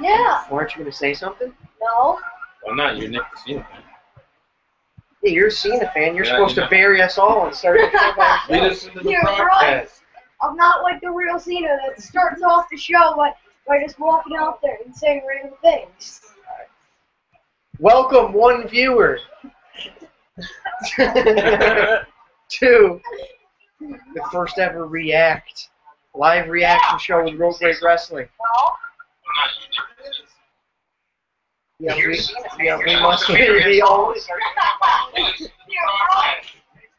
Yeah. Weren't you going to say something? No. Why not? You're Nick the Cena fan. Yeah, you're a Cena fan. You're Yeah, supposed you to know. bury us all and start the show by Lead yourself. us into the You're broadcast. right. I'm not like the real Cena that starts off the show by just walking out there and saying random things. Welcome, one viewer, to the first ever live reaction show with Road Break Wrestling. Yeah, we must be always. You're right.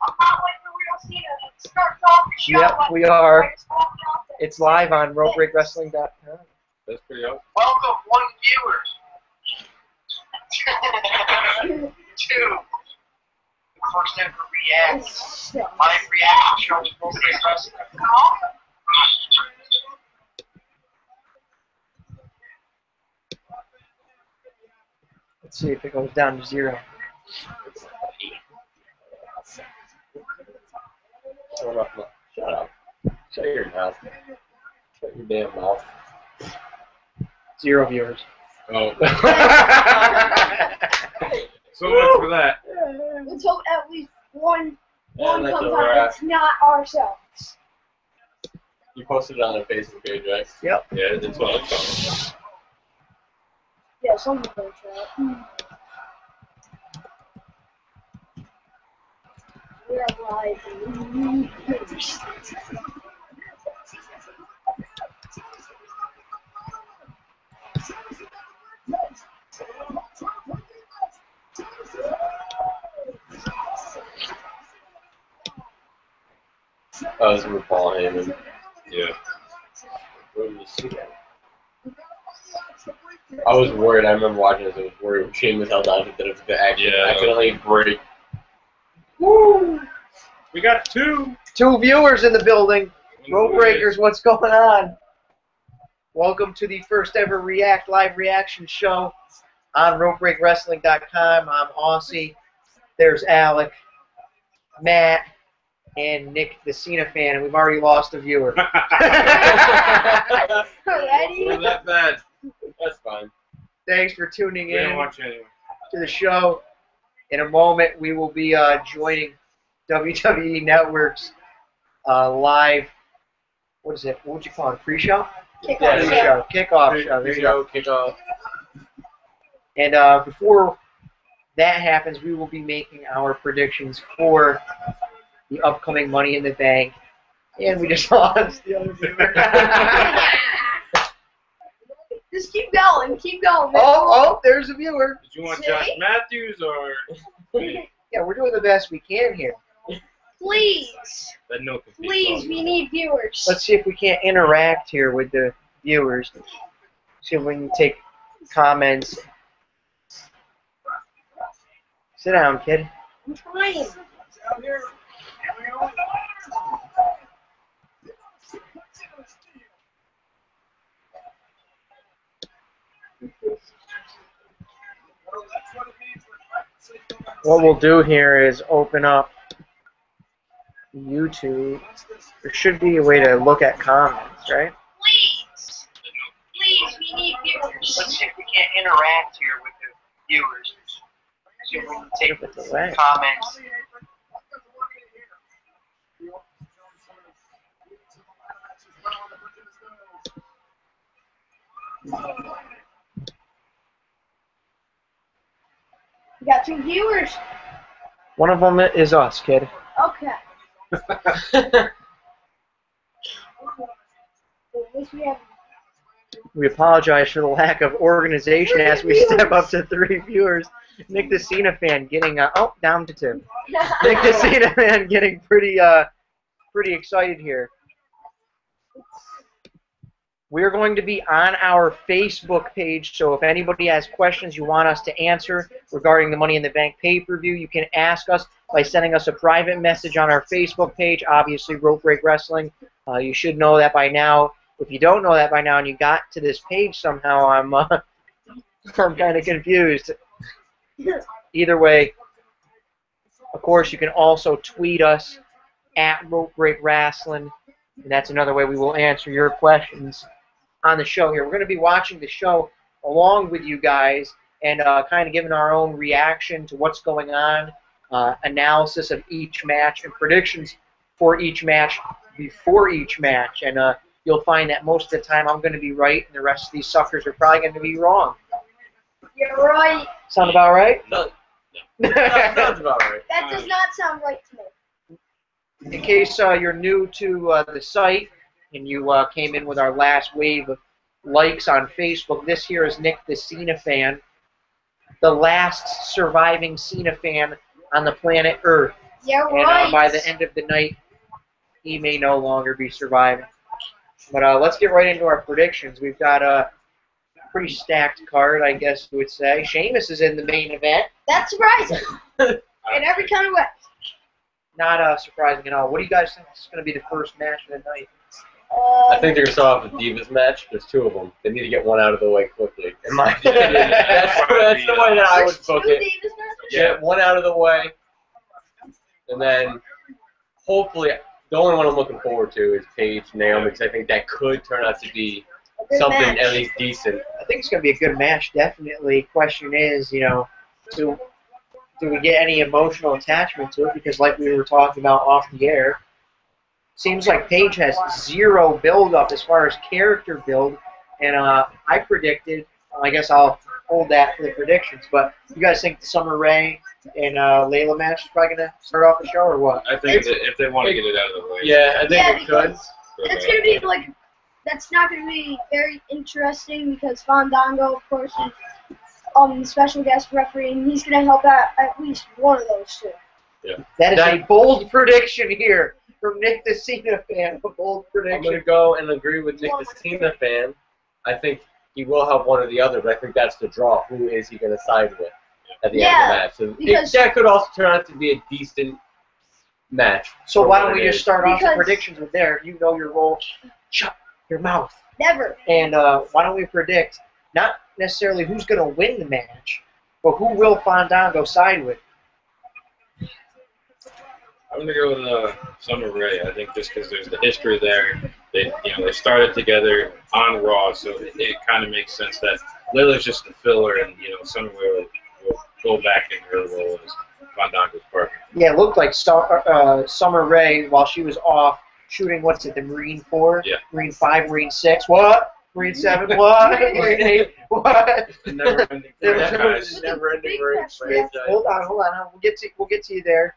I'm not like the real Cena that starts off the show Yep, we are. by just walking out there. It's live on roadbreakwrestling.com. That's pretty awesome. Welcome, one viewer, to the first ever live reaction show with Road Break Wrestling. Let's see if it goes down to 0. Shut up. Shut your mouth. Shut your damn mouth. 0 viewers. Oh. So much for that. Let's hope at least one Yeah, that's comes alright. on. It's not ourselves. You posted it on their Facebook page, right? Yep. Yeah, that's what I saw. Yeah, someone goes that. We're live. Oh, this is Paul Heyman. Yeah. Where did you see that? I was worried. I remember watching this. I was worried when Sheamus held on that it would accidentally break. Woo! We got 2. 2 viewers in the building. Road Breakers, what's going on? Welcome to the first ever live reaction show on roadbreakwrestling.com. I'm Aussie. There's Alec, Matt, and Nick, the Cena fan, and we've already lost a viewer. Ready? We're that bad. That's fine. Thanks for tuning We don't in watch anyway. to the show. In a moment, we will be joining WWE Network's live, what is it? What would you call it? Pre-show? Kickoff Pre-show. show. Kickoff show. There you go. Kickoff. And before that happens, we will be making our predictions for the upcoming Money in the Bank. And we just lost the other viewer. Just keep going. Keep going. Oh, there's a viewer. Did you want See? Josh Matthews or me? Yeah, we're doing the best we can here. Please. That no confused Please, all. we need viewers. Let's see if we can't interact here with the viewers. See if we can take comments. Sit down, kid. I'm trying. What we'll do here is open up YouTube. There should be a way to look at comments, right? Please. Please, we need viewers. Let's see if we can't interact here with the viewers. See if we can take comments. We got 2 viewers. One of them is us, kid. Okay. At least we have. We apologize for the lack of organization as we step up to 3 viewers. Nick the Cena fan getting down to 2. Nick the Cena fan getting pretty excited here. We're going to be on our Facebook page, so if anybody has questions you want us to answer regarding the Money in the Bank pay-per-view, you can ask us by sending us a private message on our Facebook page, obviously Road Break Wrestling. You should know that by now. If you don't know that by now and you got to this page somehow, I'm kind of confused. Either way, of course, you can also tweet us at Rope Break Wrestling. And that's another way we will answer your questions on the show here. We're going to be watching the show along with you guys and kind of giving our own reaction to what's going on, analysis of each match, and predictions for each match before each match. And you'll find that most of the time I'm going to be right, and the rest of these suckers are probably going to be wrong. You're right. Sound about right? No. Sounds about right. That does not sound right to me. In case you're new to the site and you came in with our last wave of likes on Facebook, this here is Nick the Cena fan, the last surviving Cena fan on the planet Earth. You're And right. by the end of the night, he may no longer be surviving. But let's get right into our predictions. We've got a pretty stacked card, I guess you would say. Sheamus is in the main event. That's surprising. In every kind of way. Not surprising at all. What do you guys think is going to be the first match of the night? I think they're going to start off the Divas match. There's two of them. They need to get one out of the way quickly. In my opinion, that's the way that I would book it. Get one out of the way, and then hopefully the only one I'm looking forward to is Paige, Naomi, because I think that could turn out to be something at least decent. I think it's going to be a good match, definitely. Question is, do we get any emotional attachment to it? Because like we were talking about off the air, seems like Paige has zero build-up as far as character build. And I predicted, I guess I'll hold that for the predictions, but you guys think the Summer Rae and Layla match is probably going to start off the show or what? I think if they want to get it out of the way. Yeah, I think it could. It's going to be like, that's not going to be very interesting because Fandango, of course, is special guest referee, and he's going to help out at least one of those two. Yeah. That is a bold prediction here from Nick the Cena fan. A bold I'm prediction. going to go and agree with Nick the Cena fan. I think he will help one or the other, but I think that's the draw. Who is he going to side with at the end of the match? So that could also turn out to be a decent match. So why don't we just start off the predictions with there? You know your role. Shut your mouth. Never. And why don't we predict not necessarily who's going to win the match, but who will Fandango side with? I'm going to go with Summer Rae. I think just because there's the history there. They started together on Raw, so it kind of makes sense that Layla's just a filler, and Summer Rae will go back in her role as Fandango's partner. Yeah, it looked like Summer Rae, while she was off shooting, the Marine 4? Yeah. Marine 5, Marine 6, what? Marine 7, what? Marine 8, what? Never-ending franchise. Never-ending Yeah. Hold on. We'll get to you there.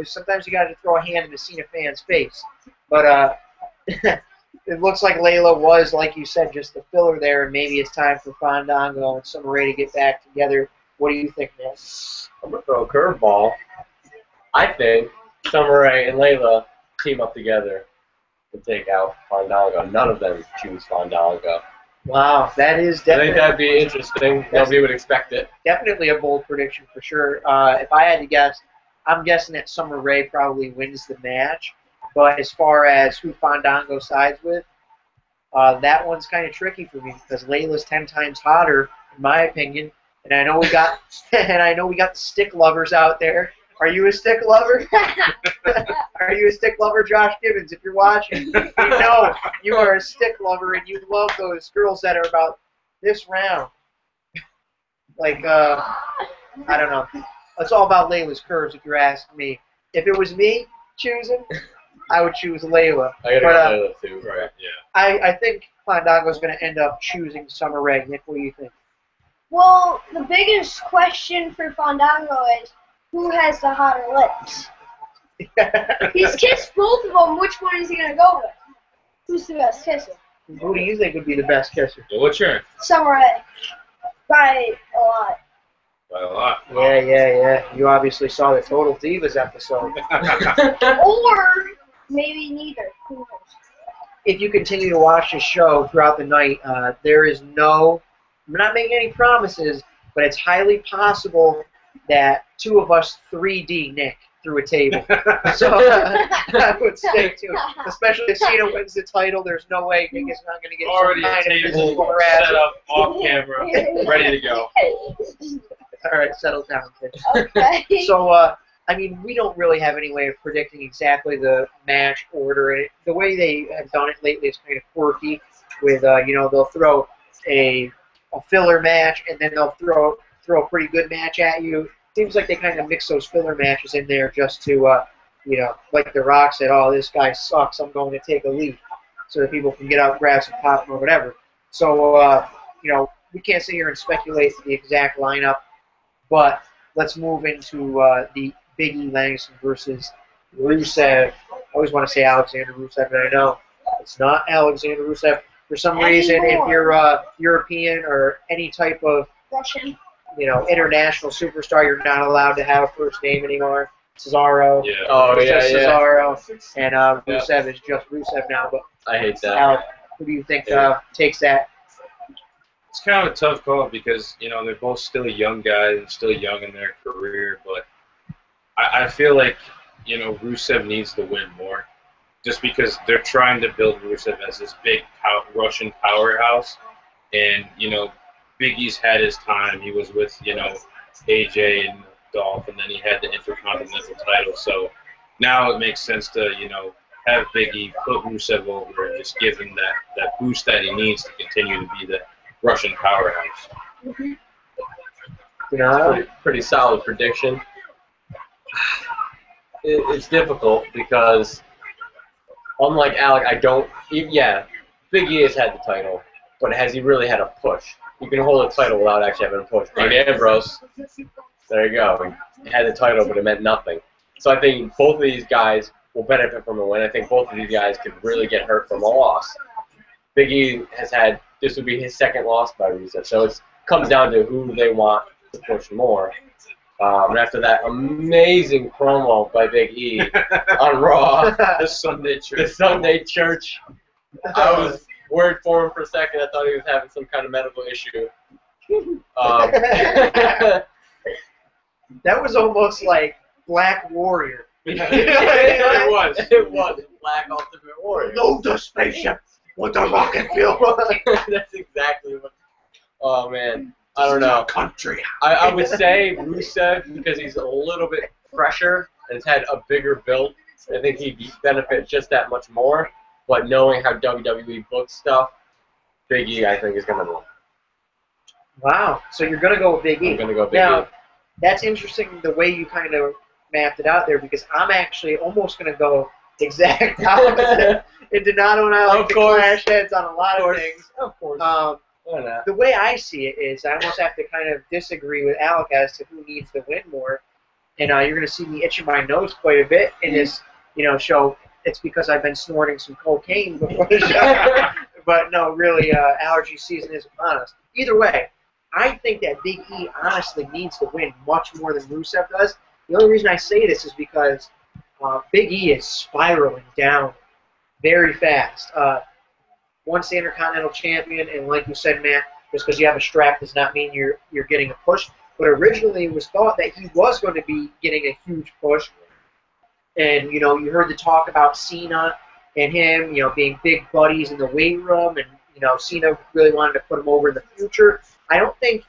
Sometimes you got to throw a hand in the Cena fan's face. But it looks like Layla was, like you said, just the filler there, and maybe it's time for Fandango and Summer Rae to get back together. What do you think, man? I'm going to throw a curveball. I think Summer Rae and Layla team up together to take out Fandango. None of them choose Fandango. Wow, that is I definitely... think that'd be interesting. Nobody would expect it. Definitely a bold prediction for sure. If I had to guess, I'm guessing that Summer Rae probably wins the match. But as far as who Fandango sides with, that one's kind of tricky for me because Layla's 10 times hotter, in my opinion. And I know we got the stick lovers out there. Are you a stick lover? Are you a stick lover, Josh Gibbons? If you're watching, we know you are a stick lover and you love those girls that are about this round. I don't know. It's all about Layla's curves, if you're asking me. If it was me choosing, I would choose Layla. I gotta go Layla too. Right, yeah. I think Fandango's going to end up choosing Summer Rae. Nick, what do you think? Well, the biggest question for Fandango is who has the hotter lips? He's kissed both of them. Which one is he going to go with? Who's the best kisser? Who do you think would be the best kisser? Yeah, what's your Summer Rae. By a lot. By a lot. Yeah. You obviously saw the Total Divas episode. Or maybe neither. Who knows? If you continue to watch the show throughout the night, there is no... I'm not making any promises, but it's highly possible that two of us 3D Nick through a table. So I would stay tuned. Especially if Cena wins the title, there's no way Nick is not going to get Already some a kind of table physical set harassment. up off camera, ready to go. All right, settle down, kid. Okay. So I mean, we don't really have any way of predicting exactly the match order. And the way they have done it lately is kind of quirky with, you know, they'll throw a filler match and then they'll throw a pretty good match at you. Seems like they kind of mix those filler matches in there just to, you know, like The Rock said, oh, this guy sucks, I'm going to take a leak, so that people can get out, grab some popcorn or whatever. So, you know, we can't sit here and speculate the exact lineup, but let's move into the Big E Langston versus Rusev. I always want to say Alexander Rusev, and I know it's not Alexander Rusev. For some reason, if you're European or any type of Russian, you know, international superstar, you're not allowed to have a first name anymore. Cesaro. Yeah. Oh, it's yeah, just Cesaro. And Rusev is just Rusev now. But I hate that. Alex, who do you think takes that? It's kind of a tough call because, you know, they're both still young guys and still young in their career. But I feel like, you know, Rusev needs to win more. Just because they're trying to build Rusev as this big Russian powerhouse. And, you know, Big E's had his time. He was with, you know, AJ and Dolph, and then he had the Intercontinental title. So now it makes sense to, you know, have Big E put Rusev over and just give him that boost that he needs to continue to be the Russian powerhouse. Mm-hmm. Pretty solid prediction. It's difficult because, unlike Alec, Big E has had the title, but has he really had a push? You can hold a title without actually having a push. Like Ambrose, there you go. He had the title, but it meant nothing. So I think both of these guys will benefit from a win. I think both of these guys could really get hurt from a loss. Big E has had, this would be his second loss by Rusev, so it comes down to who they want to push more. And after that amazing promo by Big E on Raw, The Sunday Church, I was worried for him for a second. I thought he was having some kind of medical issue. That was almost like Black Warrior. It was Black Ultimate Warrior. Load the spaceship with the rocket fuel. That's exactly what. Oh man, I don't know. Country. I would say Rusev because he's a little bit fresher and has had a bigger build. I think he'd benefit just that much more. But knowing how WWE books stuff, Big E I think is gonna win. Wow. So you're gonna go with Big E. I'm gonna go Big now, E. That's interesting the way you kind of mapped it out there because I'm actually almost gonna go exact opposite. And Donato and I like to clash heads on a lot of things. Of course. The way I see it is I almost have to kind of disagree with Alec as to who needs to win more. And you're going to see me itching my nose quite a bit in this, you know, show. It's because I've been snorting some cocaine before the show. But no, really, allergy season is upon us. Either way, I think that Big E honestly needs to win much more than Rusev does. The only reason I say this is because Big E is spiraling down very fast. Once the Intercontinental Champion, and like you said, Matt, just because you have a strap does not mean you're getting a push. But originally it was thought that he was going to be getting a huge push. And, you know, you heard the talk about Cena and him, you know, being big buddies in the weight room. And, you know, Cena really wanted to put him over in the future. I don't think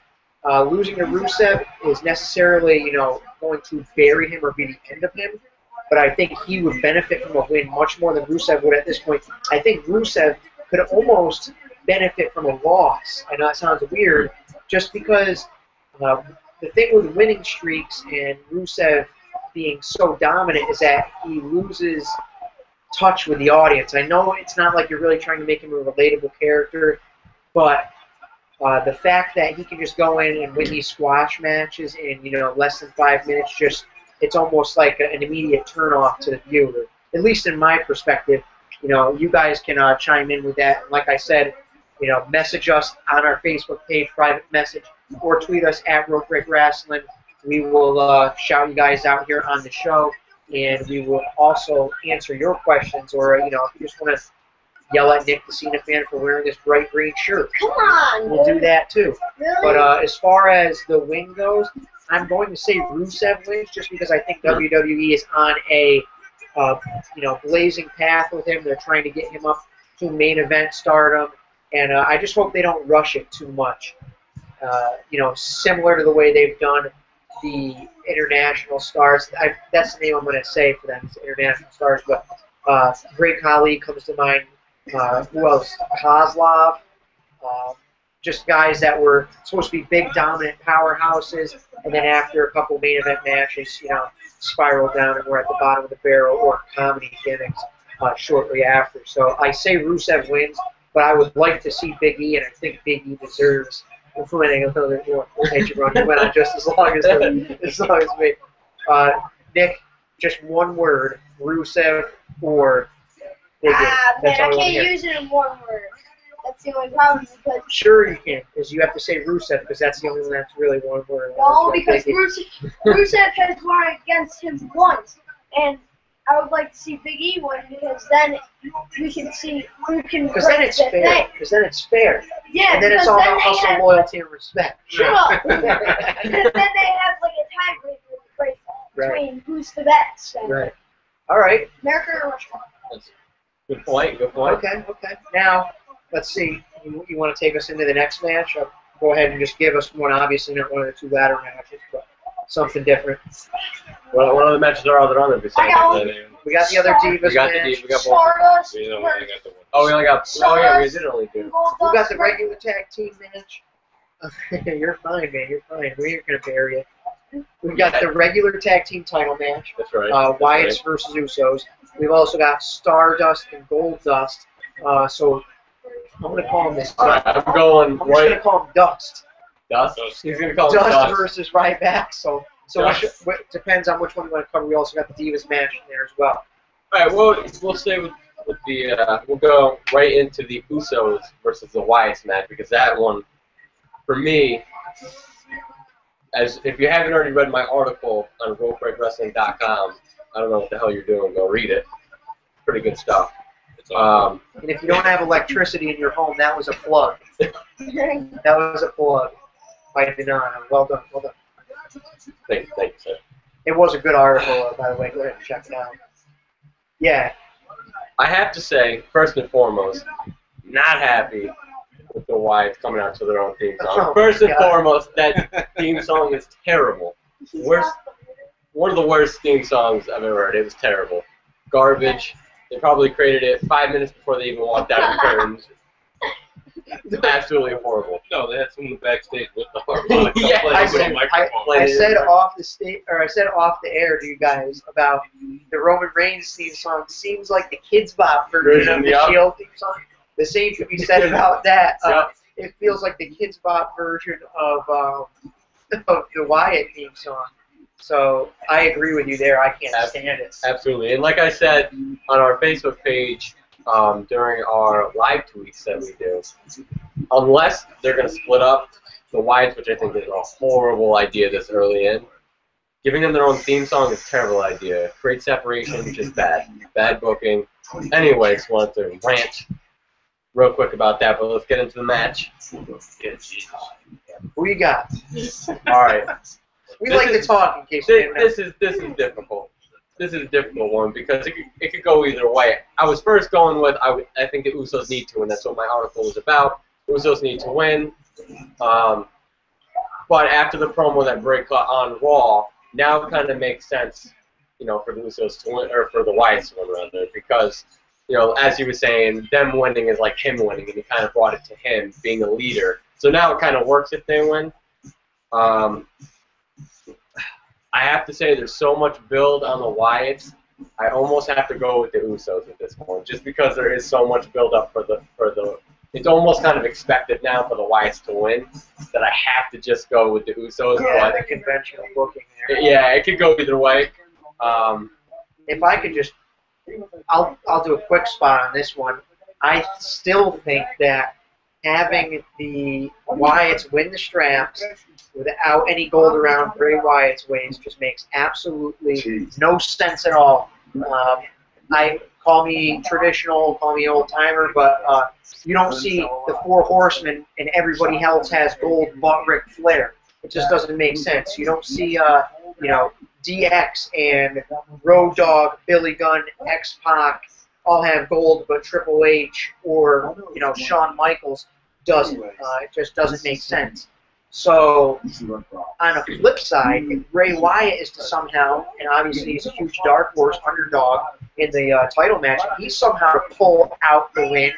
losing to Rusev is necessarily, you know, going to bury him or be the end of him. But I think he would benefit from a win much more than Rusev would at this point. I think Rusev could almost benefit from a loss. I know that sounds weird, just because the thing with winning streaks and Rusev being so dominant is that he loses touch with the audience. I know it's not like you're really trying to make him a relatable character, but the fact that he can just go in and win these squash matches in, you know, less than 5 minutes, it's almost like an immediate turnoff to the viewer, at least in my perspective. You know, you guys can chime in with that. Like I said, you know, message us on our Facebook page, private message, or tweet us at Rope Break Wrestling. We will shout you guys out here on the show, and we will also answer your questions. Or, you know, if you just want to yell at Nick, the Cena fan, for wearing this bright green shirt, come on, we'll do that too. Really? But as far as the win goes, I'm going to say Rusev wins just because I think WWE is on a you know, blazing path with him. They're trying to get him up to main event stardom, and I just hope they don't rush it too much. You know, similar to the way they've done the international stars. That's the name I'm going to say for them. It's international stars. But Great Khali comes to mind. Who else? Kozlov. Just guys that were supposed to be big, dominant powerhouses, and then after a couple main event matches, spiraled down and were at the bottom of the barrel or comedy gimmicks shortly after. So I say Rusev wins, but I would like to see Big E, and I think Big E deserves winning a little bit more. He went on just as long as me. Nick, just one word: Rusev or Big E. Man, I can't use it in one word. That's the only problem because. Sure you can, because you have to say Rusev, because that's the only one that's really one word. No, because Rusev has won against him once, and I would like to see Big E win because then we can see who can. Because then it's fair. Because then it's fair. Yeah. And then it's all about hustle, loyalty, and respect. Shut up. Because then they have like a tiebreaker between who's the best. Right. All right. America or Russia? Good point. Good point. Okay. Now, let's see. You want to take us into the next match? Go ahead and just give us one. Obviously, not one of the two ladder matches, but something different. Well, what other matches are on there besides that? We got the other Divas match. We got Stardust. We only got the one. Oh, we only got. Oh, yeah, we did only do. We got the regular tag team match. You're fine, man. You're fine. We ain't gonna bury you. We've got the regular tag team title match. That's right. Wyatts versus Usos. We've also got Stardust and Goldust. So I'm gonna call them this. I'm just going gonna call them Dust. Dust. He's gonna call them Dust versus Ryback. So it depends on which one you want to cover. We also got the Divas match in there as well. All right. Well, we'll stay with the. We'll go right into the Usos versus the Wyatts match because that one, for me, as if you haven't already read my article on RopeBreakWrestling.com, I don't know what the hell you're doing. Go read it. Pretty good stuff. And if you don't have electricity in your home, that was a plug. That was a plug by Denon. Well done. Thank you, sir. It was a good article, by the way. Go ahead and check it out. Yeah. I have to say, first and foremost, not happy with the Wyatts coming out to their own theme song. Oh, First and foremost, that theme song is terrible. One of the worst theme songs I've ever heard. It was terrible. Garbage. They probably created it 5 minutes before they even walked out of the curtains. Absolutely horrible. No, they had someone backstage with the harmonica. Yeah, I said off the air to you guys about the Roman Reigns theme song. Seems like the Kids Bop version of the Shield theme song. The same could be said about that. It feels like the Kids Bop version of the Wyatt theme song. So I agree with you there. I can't stand it. Absolutely. And like I said on our Facebook page during our live tweets that we do, unless they're going to split up the Wyatts, which I think is a horrible idea this early in, giving them their own theme song is a terrible idea. Great separation, which is bad. Bad booking. Anyways, wanted to rant real quick about that, but let's get into the match. Who you got? All right. We like to talk in case this is difficult. This is a difficult one because it could go either way. I was first going with I think the Usos need to win. That's what my article was about. Usos need to win. But after the promo that Bray cut on Raw, now it kind of makes sense, for the Usos to win or for the Wyatts to win rather because as you were saying, them winning is like him winning, and he kind of brought it to him being a leader. So now it kind of works if they win. I have to say there's so much build on the Wyatts. I almost have to go with the Usos at this point, just because there is so much build up for the. It's almost kind of expected now for the Wyatts to win that I have to just go with the Usos. Yeah, the conventional booking there. Yeah, it could go either way. If I could just, I'll do a quick spot on this one. I still think that having the Wyatts win the straps without any gold around Bray Wyatt's waist just makes absolutely no sense at all. Call me traditional, call me old timer, but you don't see the Four Horsemen and everybody else has gold but Ric Flair. It just doesn't make sense. You don't see DX and Road Dogg, Billy Gunn, X-Pac all have gold, but Triple H or Shawn Michaels doesn't. It just doesn't make sense. So, on the flip side, if Bray Wyatt is to somehow, and obviously he's a huge dark horse underdog in the title match, if he's somehow to pull out the win,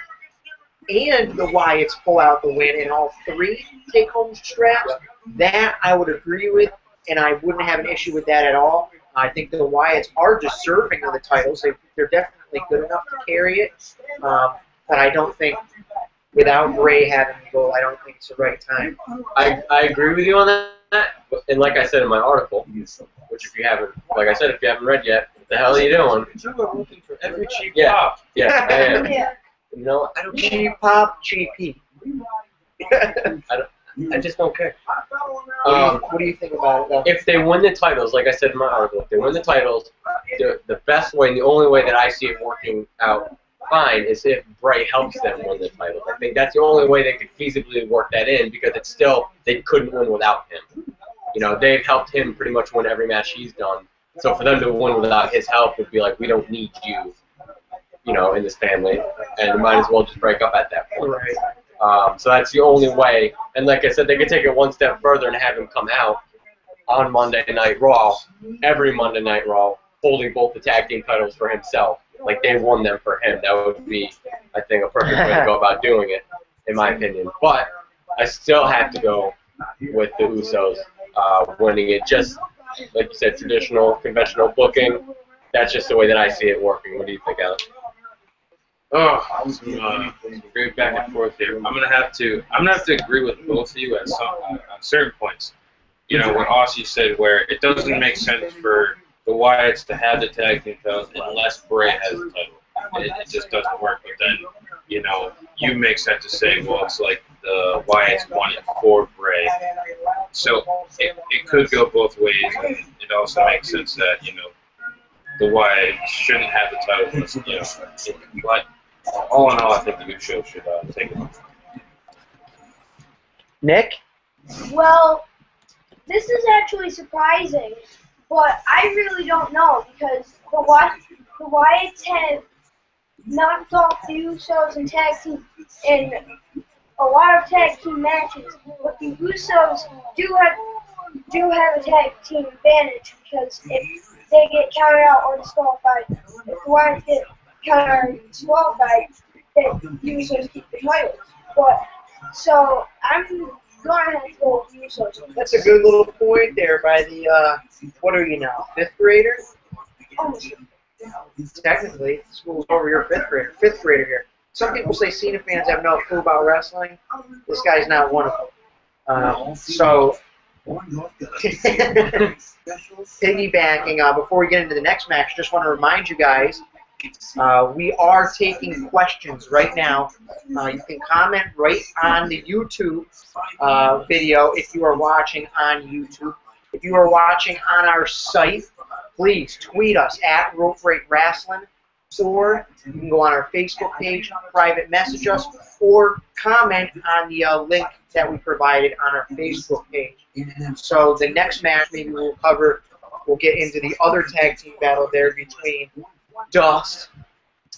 and the Wyatts pull out the win, and all three take home straps, that I would agree with, and I wouldn't have an issue with that at all. I think the Wyatts are deserving of the titles. They're definitely good enough to carry it, but I don't think without Bray having the goal, I don't think it's the right time. I agree with you on that, and like I said in my article, which if you haven't, like I said, if you haven't read yet, what the hell are you doing? You are looking for every cheap Yeah, yeah, I am. Yeah. You know, I don't care. Cheap pop, cheap heat. I just don't care. What do you think about it, though? If they win the titles, like I said in my article, if they win the titles, the best way and the only way that I see it working out fine is if Bray helps them win the titles. I think that's the only way they could feasibly work that in, because it's still, they couldn't win without him. You know, they've helped him pretty much win every match he's done. So for them to win without his help would be like, we don't need you, you know, in this family, and might as well just break up at that point. Right. So that's the only way. And like I said, they could take it one step further and have him come out on Monday Night Raw, every Monday Night Raw, holding both the tag team titles for himself. Like they won them for him. That would be, I think, a perfect way to go about doing it, in my opinion. But I still have to go with the Usos winning it. Just like you said, traditional, conventional booking. That's just the way that I see it working. What do you think, Alex? Oh, some great back and forth here. I'm gonna have to agree with both of you at certain points. You know, what Aussie said, where it doesn't make sense for the Wyatts to have the tag team titles unless Bray has the title. It just doesn't work. But then, you know, you make sense to say, well, it's like the Wyatts won it for Bray. So it could go both ways, and it also makes sense that, you know, the Wyatts shouldn't have the titles, you know. But all in all, I think the Usos should take it. Nick? Well, this is actually surprising, but I really don't know, because the Wyatts have knocked off the Usos in tag team in a lot of tag team matches, but the Usos do have a tag team advantage, because if they get counted out or disqualified, if the Wyatts get counted out or disqualified, then the Usos keep the titles. But so I'm gonna have to go with the Usos. That's a good little point there by the, what are you now, 5th grader? Almost. Technically, school's over, you're a 5th grader. 5th grader here. Some people say Cena fans have no clue about wrestling. This guy's not one of them. So, piggybacking, before we get into the next match, just want to remind you guys, we are taking questions right now. You can comment right on the YouTube video if you are watching on YouTube. If you are watching on our site, please tweet us at Rope Break Wrestling, or you can go on our Facebook page, private message us, or comment on the link that we provided on our Facebook page. So the next match maybe we'll get into the other tag team battle there between Dust,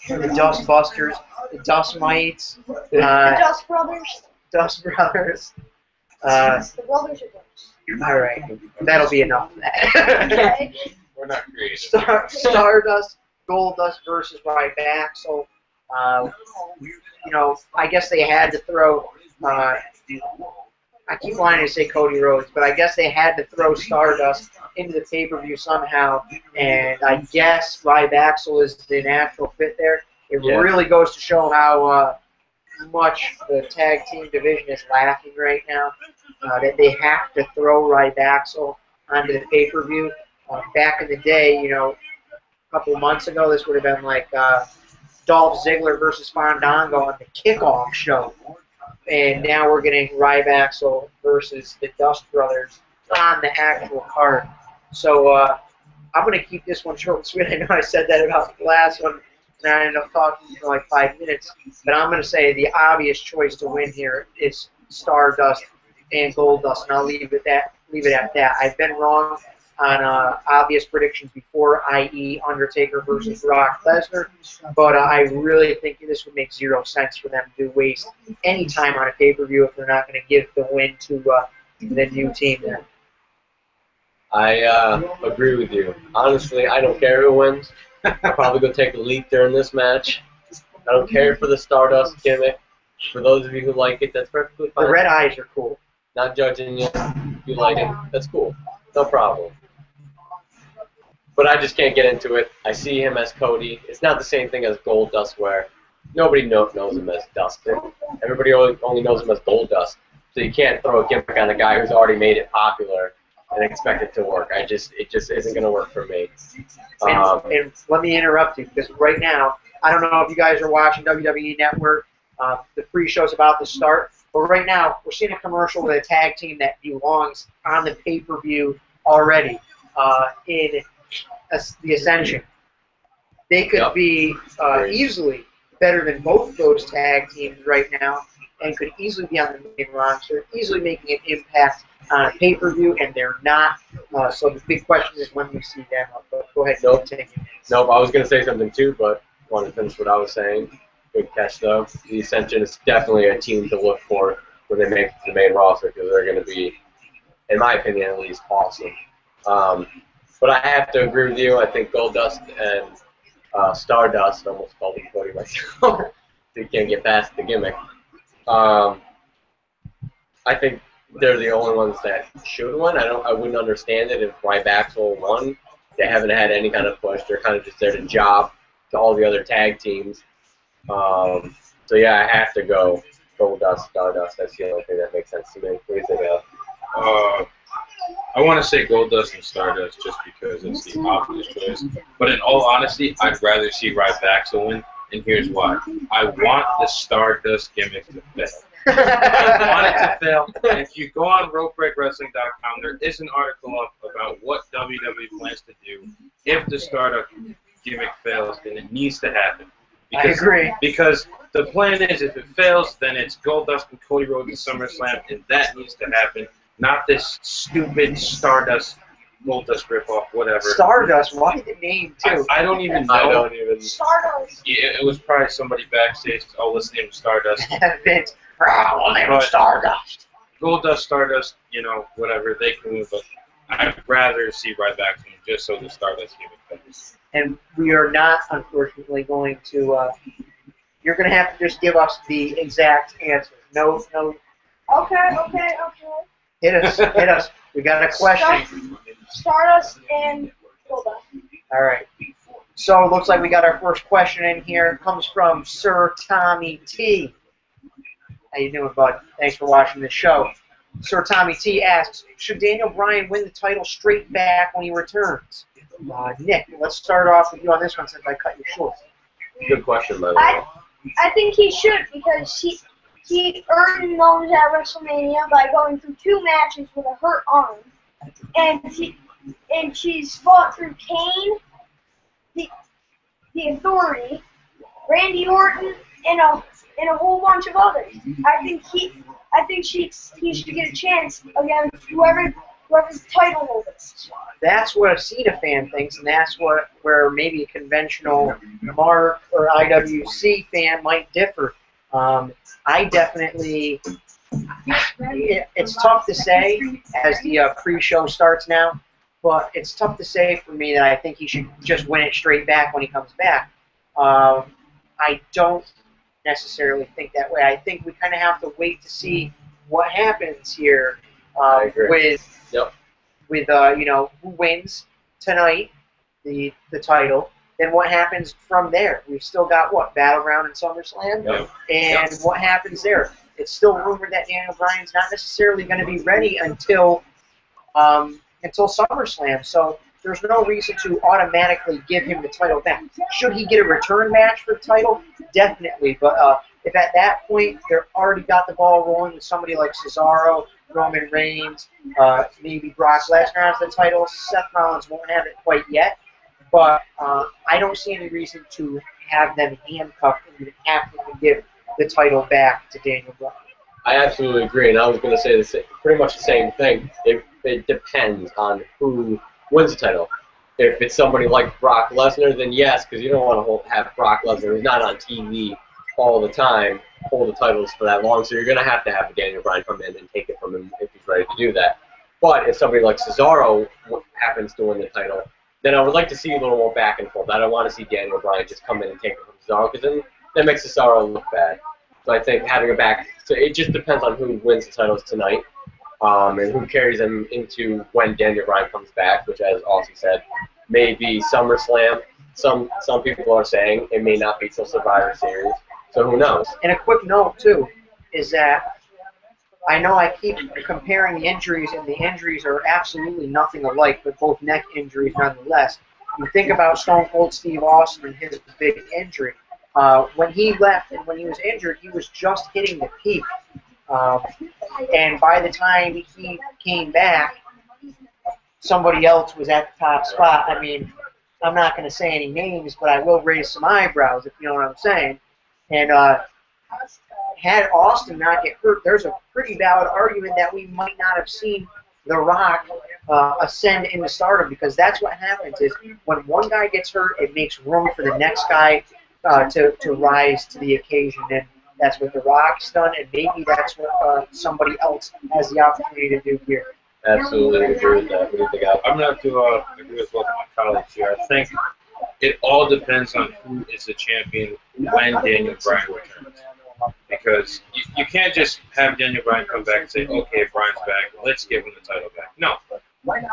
the Dust Busters, the Dust Mites, The Dust Brothers. Dust Brothers. The Brothers are Dust. All right, that'll be enough of that. Okay. We're not creative. Stardust Goldust versus Ryback. So, you know, I guess they had to throw. I keep wanting to say Cody Rhodes, but I guess they had to throw Stardust into the pay-per-view somehow, and I guess Ryback is the natural fit there. It really goes to show how much the tag team division is lacking right now, that they have to throw Ryback onto the pay-per-view. Back in the day, you know, a couple of months ago, this would have been like Dolph Ziggler versus Fandango on the kickoff show. And now we're getting Ryback versus the Dust Brothers on the actual card. So I'm going to keep this one short and sweet. I know I said that about the last one, and I ended up talking for like 5 minutes. But I'm going to say the obvious choice to win here is Stardust and Goldust, and I'll leave it at that. I've been wrong on obvious predictions before, i.e. Undertaker versus Brock Lesnar, but I really think this would make zero sense for them to waste any time on a pay-per-view if they're not going to give the win to the new team there. I agree with you. Honestly, I don't care who wins. I'll probably go take a leak during this match. I don't care for the Stardust gimmick. For those of you who like it, that's perfectly fine. The red eyes are cool. Not judging you. If you like it, that's cool. No problem. But I just can't get into it. I see him as Cody. It's not the same thing as Goldust, where nobody knows him as Dustin. Everybody only knows him as Goldust. So you can't throw a gimmick on a guy who's already made it popular and expect it to work. It just isn't going to work for me. And let me interrupt you, because right now, I don't know if you guys are watching WWE Network. The pre-show's about to start. But right now, we're seeing a commercial with a tag team that belongs on the pay-per-view already in the Ascension. They could be easily better than both those tag teams right now, and could easily be on the main roster, easily making an impact on a pay-per-view, and they're not. So the big question is when we see them. But go ahead. Nope, I was going to say something too, but I wanted to finish what I was saying. Good catch, though. The Ascension is definitely a team to look for when they make it to the main roster, because they're going to be, in my opinion at least, awesome. But I have to agree with you. I think Goldust and Stardust, I almost called him Cody myself, they can't get past the gimmick. I think they're the only ones that should win. I wouldn't understand it if Wyatts won. They haven't had any kind of push. They're kind of just there to job to all the other tag teams. So yeah, I have to go Goldust, Stardust. That's the only thing that makes sense to me. What do you think, Al? I want to say Goldust and Stardust just because it's the obvious choice. But in all honesty, I'd rather see Wyatts win, and here's why. I want the Stardust gimmick to fail. I want it to fail. And if you go on RopeBreakWrestling.com, there is an article up about what WWE plans to do if the Stardust gimmick fails, and it needs to happen. I agree. Because the plan is, if it fails, then it's Goldust and Cody Rhodes at SummerSlam, and that needs to happen. Not this stupid Stardust, Goldust ripoff, whatever. Stardust? Why the name, too? I don't even know. I don't even. Stardust. Yeah, it was probably somebody backstage. Oh, let's name him Stardust. Vince. We'll name him Stardust. Goldust, Stardust, whatever, they can win, but I'd rather see Wyatts win just so the Stardust gimmick fails. And we are not, unfortunately, going to. You're going to have to just give us the exact answer. No. Okay. Hit us. We got a question. Stardust and Goldust. All right. So it looks like we got our first question in here. It comes from Sir Tommy T. How you doing, bud? Thanks for watching the show. Sir Tommy T asks, should Daniel Bryan win the title straight back when he returns? Nick, let's start off with you on this one since I cut you short. Good question, by the way. I think he should, because he earned those at WrestleMania by going through 2 matches with a hurt arm, and she's fought through Kane, the Authority, Randy Orton, and a whole bunch of others. I think he should get a chance against whoever's title holders. That's what a Cena fan thinks, and that's where maybe a conventional Mark or IWC fan might differ. I definitely, it's tough to say as the pre-show starts now, but it's tough to say for me that I think he should just win it straight back when he comes back. I don't necessarily think that way. I think we kind of have to wait to see what happens here with who wins tonight, the title. Then what happens from there? We've still got, Battleground and SummerSlam? Yep. And what happens there? It's still rumored that Daniel Bryan's not necessarily going to be ready until SummerSlam, so there's no reason to automatically give him the title back. Should he get a return match for the title? Definitely, but if at that point they're already got the ball rolling with somebody like Cesaro, Roman Reigns, maybe Brock Lesnar has the title, Seth Rollins won't have it quite yet, but I don't see any reason to have them handcuffed and have to give the title back to Daniel Bryan. I absolutely agree, and I was going to say pretty much the same thing. It depends on who wins the title. If it's somebody like Brock Lesnar, then yes, because you don't want to have Brock Lesnar who's not on TV all the time hold the titles for that long, so you're going to have Daniel Bryan come in and take it from him if he's ready to do that. But if somebody like Cesaro happens to win the title, then I would like to see a little more back and forth. I don't want to see Daniel Bryan just come in and take it from Cesaro, because then that makes Cesaro look bad. So I think having a back, so it just depends on who wins the titles tonight, and who carries them into when Daniel Bryan comes back, which, as Aussie said, may be SummerSlam. Some people are saying it may not be till Survivor Series. So who knows? And a quick note, too, is that I know I keep comparing the injuries, and the injuries are absolutely nothing alike, but both neck injuries nonetheless. You think about Stone Cold Steve Austin and his big injury. When he left and when he was injured, he was just hitting the peak. And by the time he came back, somebody else was at the top spot. I mean, I'm not going to say any names, but I will raise some eyebrows, if you know what I'm saying. And had Austin not get hurt, there's a pretty valid argument that we might not have seen The Rock ascend into stardom, because that's what happens is when one guy gets hurt, it makes room for the next guy to rise to the occasion. And that's what The Rock's done, and maybe that's what somebody else has the opportunity to do here. Absolutely agree with that. What do you think, Al? I'm going to have to agree with both my colleagues here. I think it all depends on who is the champion when Daniel Bryan returns. Because you can't just have Daniel Bryan come back and say, okay, Bryan's back, let's give him the title back. No.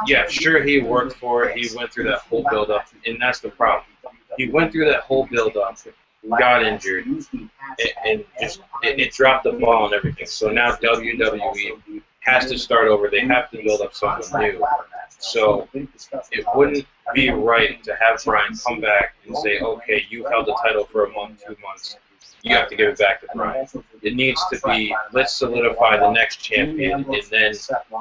Yeah, sure, he worked for it, he went through that whole build-up, and that's the problem. He went through that whole build-up, got injured, and just it dropped the ball and everything. So now WWE has to start over. They have to build up someone new. So it wouldn't be right to have Bryan come back and say, okay, you held the title for a month, 2 months. You have to give it back to Bryan. It needs to be, let's solidify the next champion, and then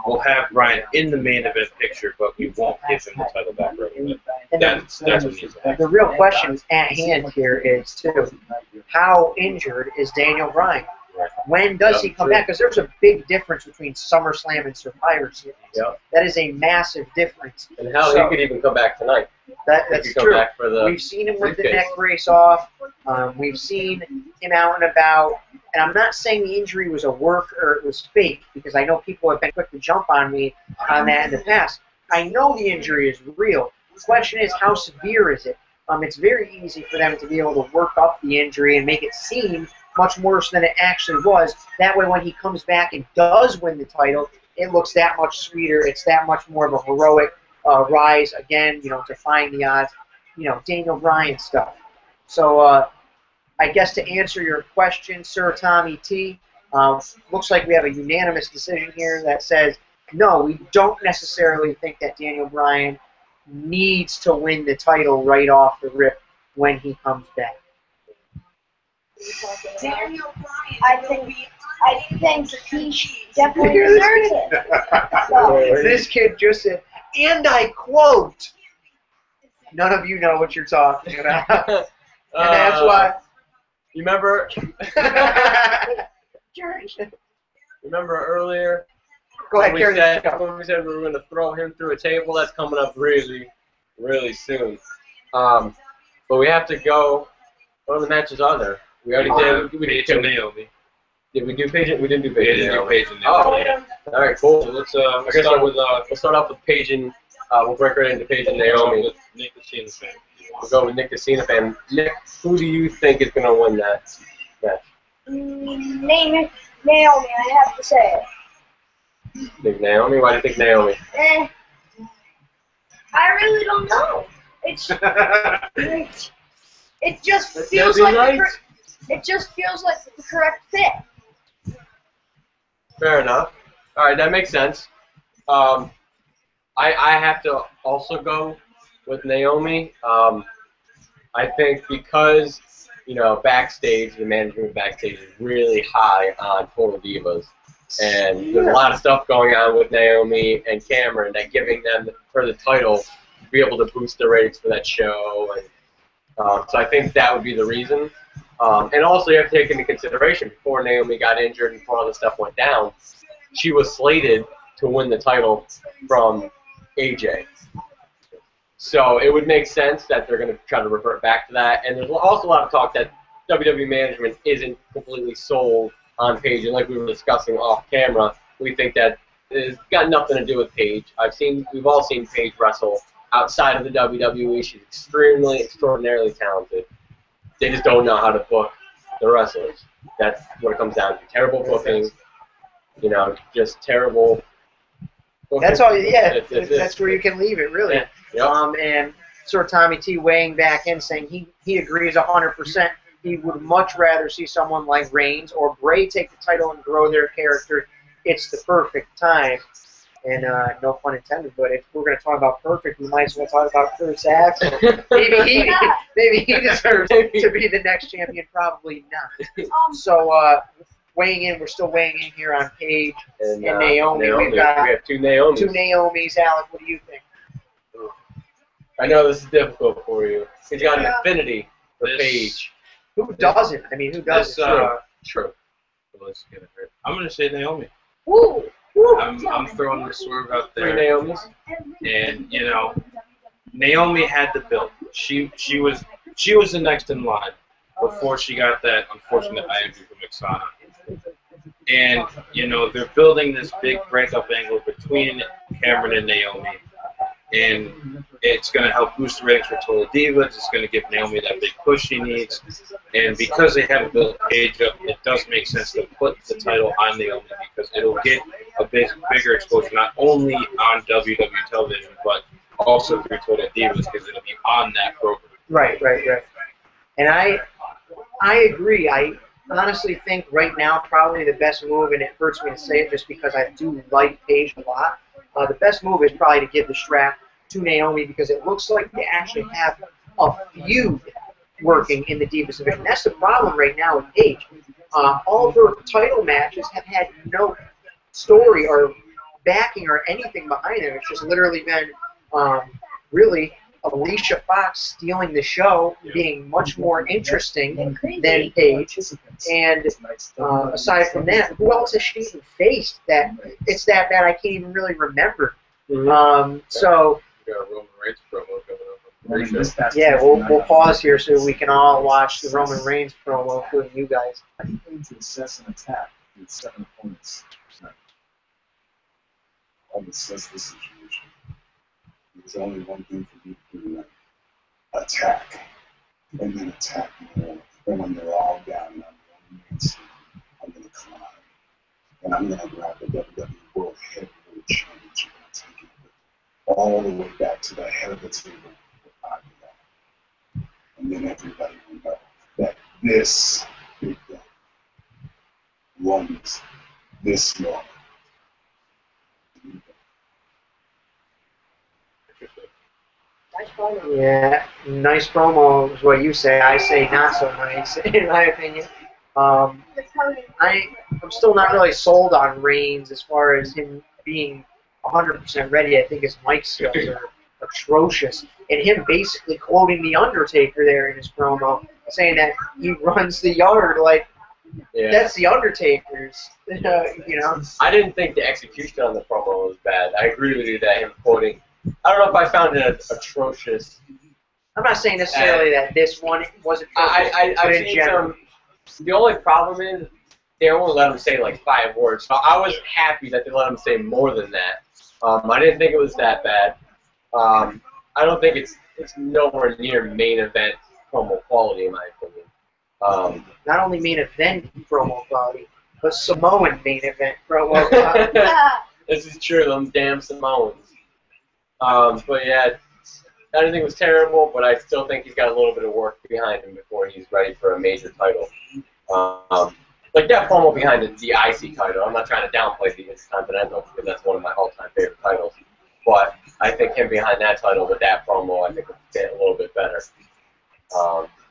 we'll have Bryan in the main event picture, but we won't give him the title back right away. That's what needs to happen. The real question at hand here is, too, how injured is Daniel Bryan? When does he come back? Because there's a big difference between SummerSlam and Survivor Series. Yep. That is a massive difference. And how he could even come back tonight. That's true. Back for the We've seen him with the briefcase. neck brace off. We've seen him out and about. And I'm not saying the injury was a work or it was fake, because I know people have been quick to jump on me on that in the past. I know the injury is real. The question is, how severe is it? It's very easy for them to be able to work up the injury and make it seem much worse than it actually was. That way, when he comes back and does win the title, it looks that much sweeter. It's that much more of a heroic rise again, defying the odds, Daniel Bryan stuff. So I guess to answer your question, Sir Tommy T, looks like we have a unanimous decision here that says, no, we don't necessarily think that Daniel Bryan needs to win the title right off the rip when he comes back. I think he definitely deserves it. So, This kid just said, and I quote, none of you know what you're talking about. And that's why. You remember? George. Remember earlier? Go ahead, when Karen. we said we were going to throw him through a table? That's coming up really, really soon. But we have to go. What other matches are there? We already did. We did Paige and Naomi. Did we do Paige? We didn't do We Paige. didn't do Paige and Oh, Naomi. all right, cool. So let's Okay, start with we'll start off with Paige and we'll break right into Paige and Naomi. with Nick the Cena fan. We'll go with Nick the Cena fan. Nick, who do you think is going to win that match? Name Naomi, I have to say it. Think Naomi? Why do you think Naomi? I really don't know. It just That's feels gotta be like right. it just feels like the correct fit. Fair enough. All right, that makes sense. I have to also go with Naomi. I think because, backstage, the management backstage is really high on Total Divas. And there's a lot of stuff going on with Naomi and Cameron that giving them for the title to be able to boost the ratings for that show. And so I think that would be the reason. And also you have to take into consideration, before Naomi got injured and before all this stuff went down, she was slated to win the title from AJ. So it would make sense that they're going to try to revert back to that. And there's also a lot of talk that WWE management isn't completely sold on Paige, and like we were discussing off camera, we think that it's got nothing to do with Paige. We've all seen Paige wrestle outside of the WWE. She's extraordinarily talented. They just don't know how to book the wrestlers. That's what it comes down to. Terrible booking, just terrible booking. That's all. Yeah, that's where you can leave it, really. Yeah. Yep. And Sir Tommy T weighing back in, saying he agrees 100%. He would much rather see someone like Reigns or Bray take the title and grow their character. It's the perfect time. And no pun intended, but if we're going to talk about perfect, we might as well talk about Chris Axel. Maybe he deserves to be the next champion. Probably not. So weighing in, we're still weighing in here on Paige and Naomi. We have two Naomis. Two Naomis. Alec, what do you think? I know this is difficult for you. He's got an affinity for Paige. Who doesn't? I mean, who doesn't? True. I'm going to say Naomi. Ooh. I'm throwing the swerve out there. Three Naomis. And Naomi had the build. She was the next in line before she got that unfortunate eye injury from Oksana. And they're building this big breakup angle between Cameron and Naomi, and it's going to help boost the ratings for Total Divas. It's going to give Naomi that big push she needs. And because they haven't built Paige up, it does make sense to put the title on Naomi because it'll get a bigger exposure, not only on WWE television, but also through Total Divas because it'll be on that program. Right. And I agree. I honestly think right now probably the best move, and it hurts me to say it just because I do like Paige a lot, the best move is probably to give the strap to Naomi because it looks like they actually have a feud working in the Divas division. That's the problem right now with Paige. All of her title matches have had no story or backing or anything behind them. It's just literally been really Alicia Fox stealing the show, being much more interesting than Paige. And aside from that, who else has she even faced? It's that I can't even really remember. So. Roman Reigns promo coming up. Yeah, we'll pause here so we can all watch the Roman Reigns promo, including you guys. I aim to assess an attack with 7 opponents. I'll assess the situation. There's only one thing for me to do: attack, and then attack more. And when they're all down and I'm the only mainstay, I'm going to climb, and I'm going to grab the WWE World Heavyweight Championship and take it all the way back to the head of the table where I belong. And then everybody will know that this big guy runs this long. Yeah, nice promo is what you say. I say not so nice, in my opinion. I'm still not really sold on Reigns as far as him being 100% ready. I think his mic skills are atrocious. And him basically quoting The Undertaker there in his promo, saying that he runs the yard like that's The Undertaker's, I didn't think the execution on the promo was bad. I agree with you that him quoting, I don't know if I found it atrocious. I'm not saying necessarily that this one wasn't atrocious, but in general. The only problem is they only let him say like 5 words. So I was happy that they let him say more than that. I didn't think it was that bad. I don't think it's nowhere near main event promo quality in my opinion. Not only main event promo quality, but Samoan main event promo quality. This is true, them damn Samoans. But yeah, I didn't think it was terrible, but I still think he's got a little bit of work behind him before he's ready for a major title. Like that promo behind the IC title, I'm not trying to downplay the Intercontinental because that's one of my all-time favorite titles. But I think him behind that title with that promo, I think would fit a little bit better.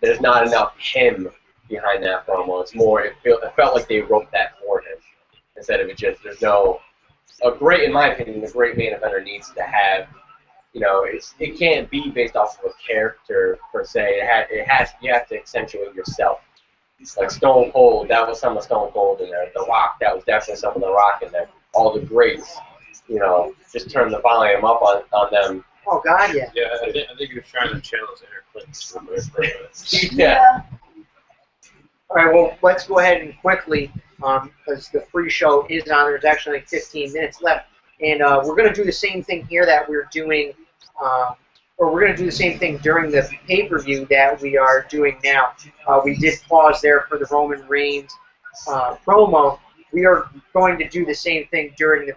There's not enough him behind that promo. It's more, it felt like they wrote that for him instead of it just, there's no, in my opinion, a great main eventer needs to have, it can't be based off of a character per se. You have to accentuate yourself. Like Stone Cold, that was some of Stone Cold in there. The Rock, that was definitely some of The Rock in there. All the greats, just turn the volume up on them. Oh God, yeah. Yeah, I think he was trying to channel his inner Clinton. Yeah. All right, well, let's go ahead and quickly, because the free show is on. There's actually like 15 minutes left. And we're going to do the same thing here that we're doing, or we're going to do the same thing during the pay-per-view that we are doing now. We did pause there for the Roman Reigns promo. We are going to do the same thing during the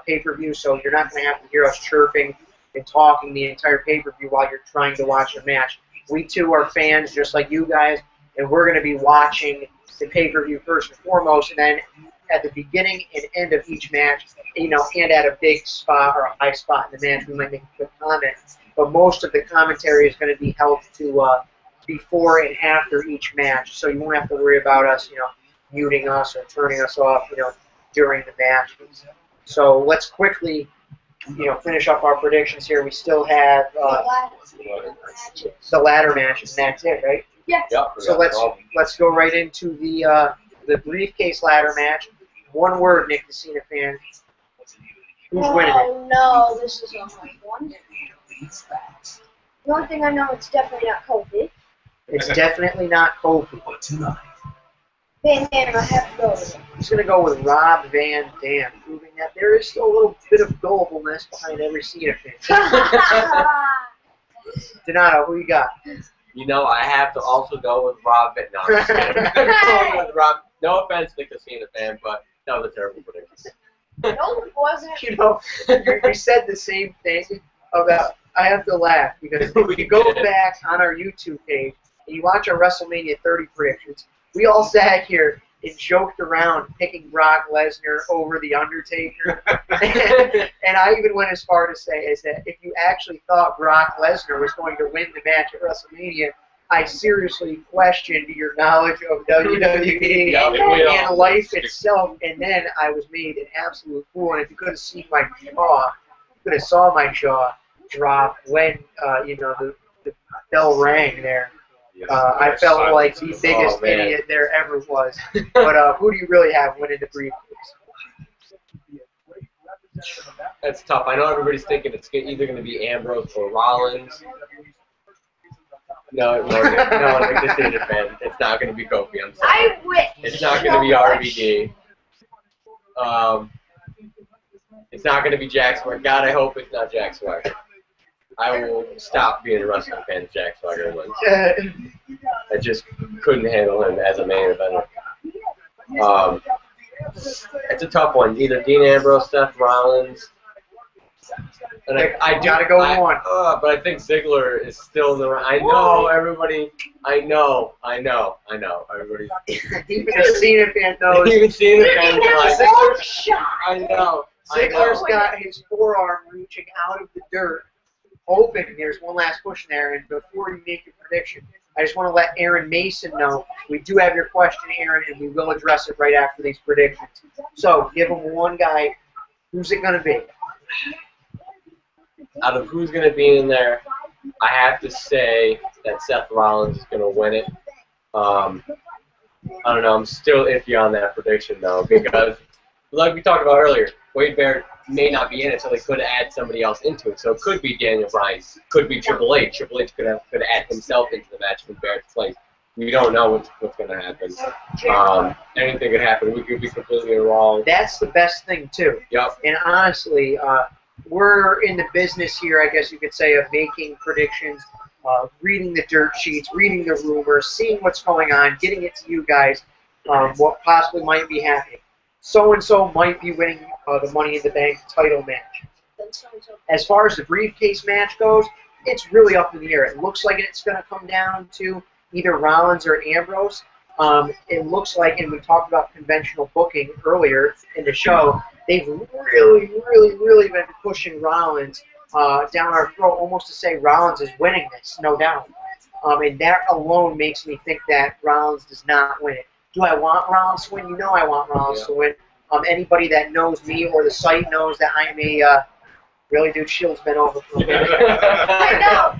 pay-per-view, so you're not going to have to hear us chirping and talking the entire pay-per-view while you're trying to watch a match. We, too, are fans just like you guys, and we're going to be watching the pay-per-view first and foremost, and then at the beginning and end of each match, and at a big spot or a high spot in the match, we might make a quick comment. But most of the commentary is going to be held to before and after each match, so you won't have to worry about us, muting us or turning us off, during the matches. So let's quickly, finish up our predictions here. We still have the ladder match, and that's it, right? Yeah. Yep, So let's go right into the briefcase ladder match. One word, Nick, the Cena fan. Who's winning it? Oh no, this is a hard one. The only thing I know, it's definitely not Kofi. It's definitely not Kofi. Van Dam, I have to go with it. I'm just going to go with Rob Van Dam, proving that there is still a little bit of gullibility behind every Cena fan. Donato, who you got? I have to also go with Rob. No, I'm just kidding. I'm going with Rob. No offense to the Cena fan, but that was a terrible prediction. No, it wasn't. You said the same thing about. I have to laugh because if you go back on our YouTube page and you watch our WrestleMania 30 predictions, we all sat here and joked around picking Brock Lesnar over The Undertaker. And I even went as far to say is that if you actually thought Brock Lesnar was going to win the match at WrestleMania, I seriously questioned your knowledge of WWE and life itself. And then I was made an absolute fool. And if you could have seen my jaw, you could have saw my jaw drop when the bell rang there. I felt like the biggest idiot there ever was. But who do you really have winning the briefcase? That's tough. I know everybody's thinking it's either going to be Ambrose or Rollins. No, like this is a fan. It's not going to be Kofi. I'm sorry. I wish. It's not going to be RVD. It's not going to be Jack Swagger. God, I hope it's not Jack Swagger. I will stop being a wrestling fan if Jack Swagger wins. I just couldn't handle him as a main eventer. It's a tough one. Either Dean Ambrose, Seth Rollins. And I gotta go one. But I think Ziggler is still in the run. I know everybody. I know. Everybody. Even a Cena fan knows. Even Cena fans are like Ziggler's I know. Ziggler's got his forearm reaching out of the dirt, hoping there's one last push in there. And before you make your prediction, I just want to let Aaron Mason know we do have your question, Aaron, and we will address it right after these predictions. So give him one guy. Who's it going to be? Out of who's going to be in there, I have to say that Seth Rollins is going to win it. I don't know. I'm still iffy on that prediction, though, because like we talked about earlier, Wade Barrett may not be in it, so they could add somebody else into it. So it could be Daniel Bryan, could be Triple H. Triple H could add himself into the match in Barrett's place. We don't know what's going to happen. Anything could happen. We could be completely wrong. That's the best thing, too. Yep. And honestly, we're in the business here, I guess you could say, of making predictions, reading the dirt sheets, reading the rumors, seeing what's going on, getting it to you guys, what possibly might be happening. So-and-so might be winning the Money in the Bank title match. As far as the briefcase match goes, it's really up in the air. It looks like it's going to come down to either Rollins or Ambrose. It looks like, and we talked about conventional booking earlier in the show, they've really been pushing Rollins down our throat, almost to say Rollins is winning this, no doubt. And that alone makes me think that Rollins does not win it. Do I want Rollins to win? You know I want Rollins to win. Anybody that knows me or the site knows that I'm a really, dude, Shield's been over for a minute. I know.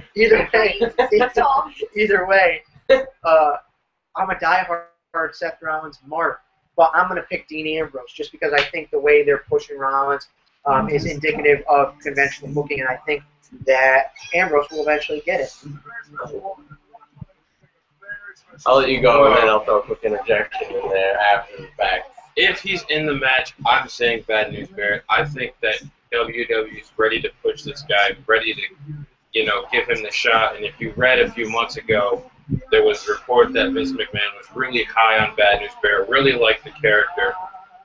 Either way, I'm a diehard Seth Rollins mark, but I'm going to pick Dean Ambrose just because I think the way they're pushing Rollins is indicative of conventional booking, and I think that Ambrose will eventually get it. I'll let you go, and then I'll throw a quick interjection in there after the fact. If he's in the match, I'm saying bad news, Barrett. I think that WWE is ready to push this guy, ready to, give him the shot. And if you read a few months ago, there was a report that Vince McMahon was really high on Bad News Barrett, really liked the character.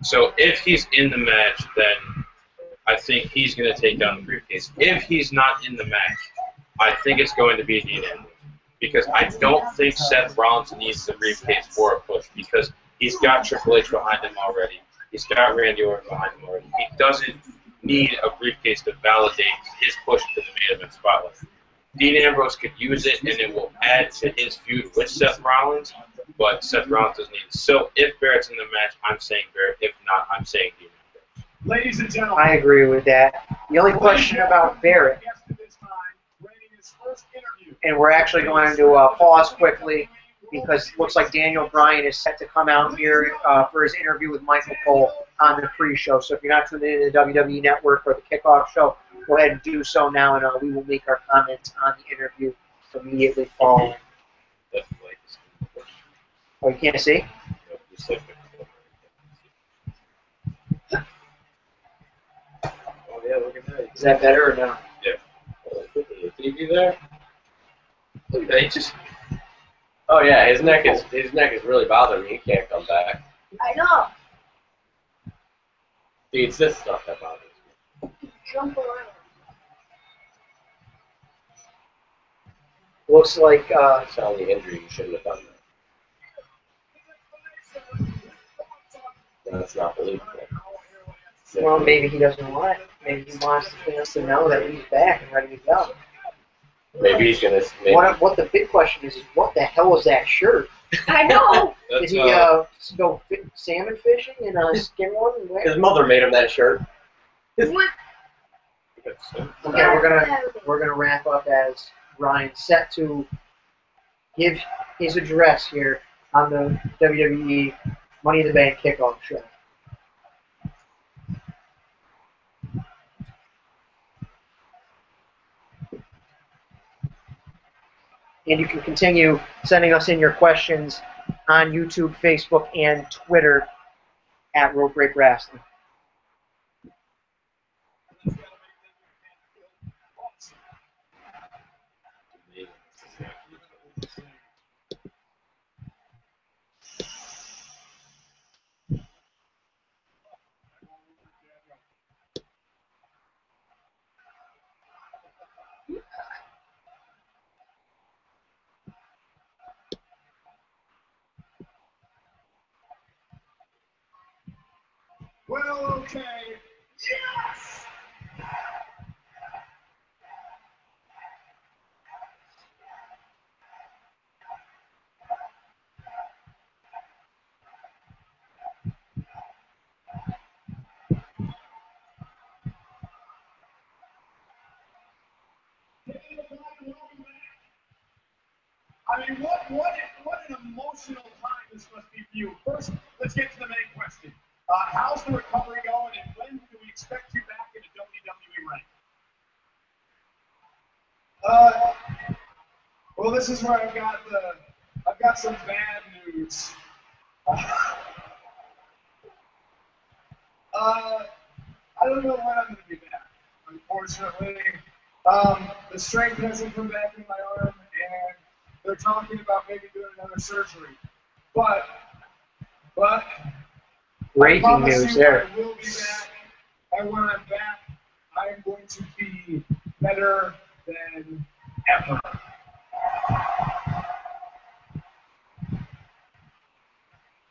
So if he's in the match, then I think he's going to take down the briefcase. If he's not in the match, I think it's going to be Dean Ambrose. Because I don't think Seth Rollins needs the briefcase for a push, because he's got Triple H behind him already. He's got Randy Orton behind him already. He doesn't need a briefcase to validate his push to the main event spotlight. Dean Ambrose could use it, and it will add to his feud with Seth Rollins, but Seth Rollins doesn't need it. So if Barrett's in the match, I'm saying Barrett. If not, I'm saying Dean Ambrose. Ladies and gentlemen, I agree with that. The only question about Barrett, and we're actually going to pause quickly because it looks like Daniel Bryan is set to come out here for his interview with Michael Cole on the pre-show. So if you're not tuned in to the WWE Network or the kickoff show, go ahead and do so now, and we will make our comments on the interview immediately following. Oh, you can't see? Oh, yeah, look at that. Is that better or no? Yeah. TV there? Look at that. He just... Oh yeah, his neck is really bothering me. He can't come back. I know. See, it's this stuff that bothers me. Jump around. Looks like It's not the injury. You shouldn't have done that. That's not believable. well, maybe he doesn't want it. Maybe he wants the fans to know that he's back and ready to go. Maybe he's gonna. Maybe. What the big question is what the hell is that shirt? I know. Did he go salmon fishing in a skin one? His mother made him that shirt. What? Okay, we're gonna wrap up as Ryan's set to give his address here on the WWE Money in the Bank kickoff show. And you can continue sending us in your questions on YouTube, Facebook, and Twitter at Road Break Wrestling. well, okay. Yes! I mean, what an emotional time this must be for you. First, let's get to the main question. How's the recovery going, and when do we expect you back in the WWE ring? Well, this is where I've got some bad news. I don't know when I'm going to be back. Unfortunately, the strength hasn't come back in my arm, and they're talking about maybe doing another surgery. But Breaking news there. I will be back, and when I'm back, I am going to be better than ever.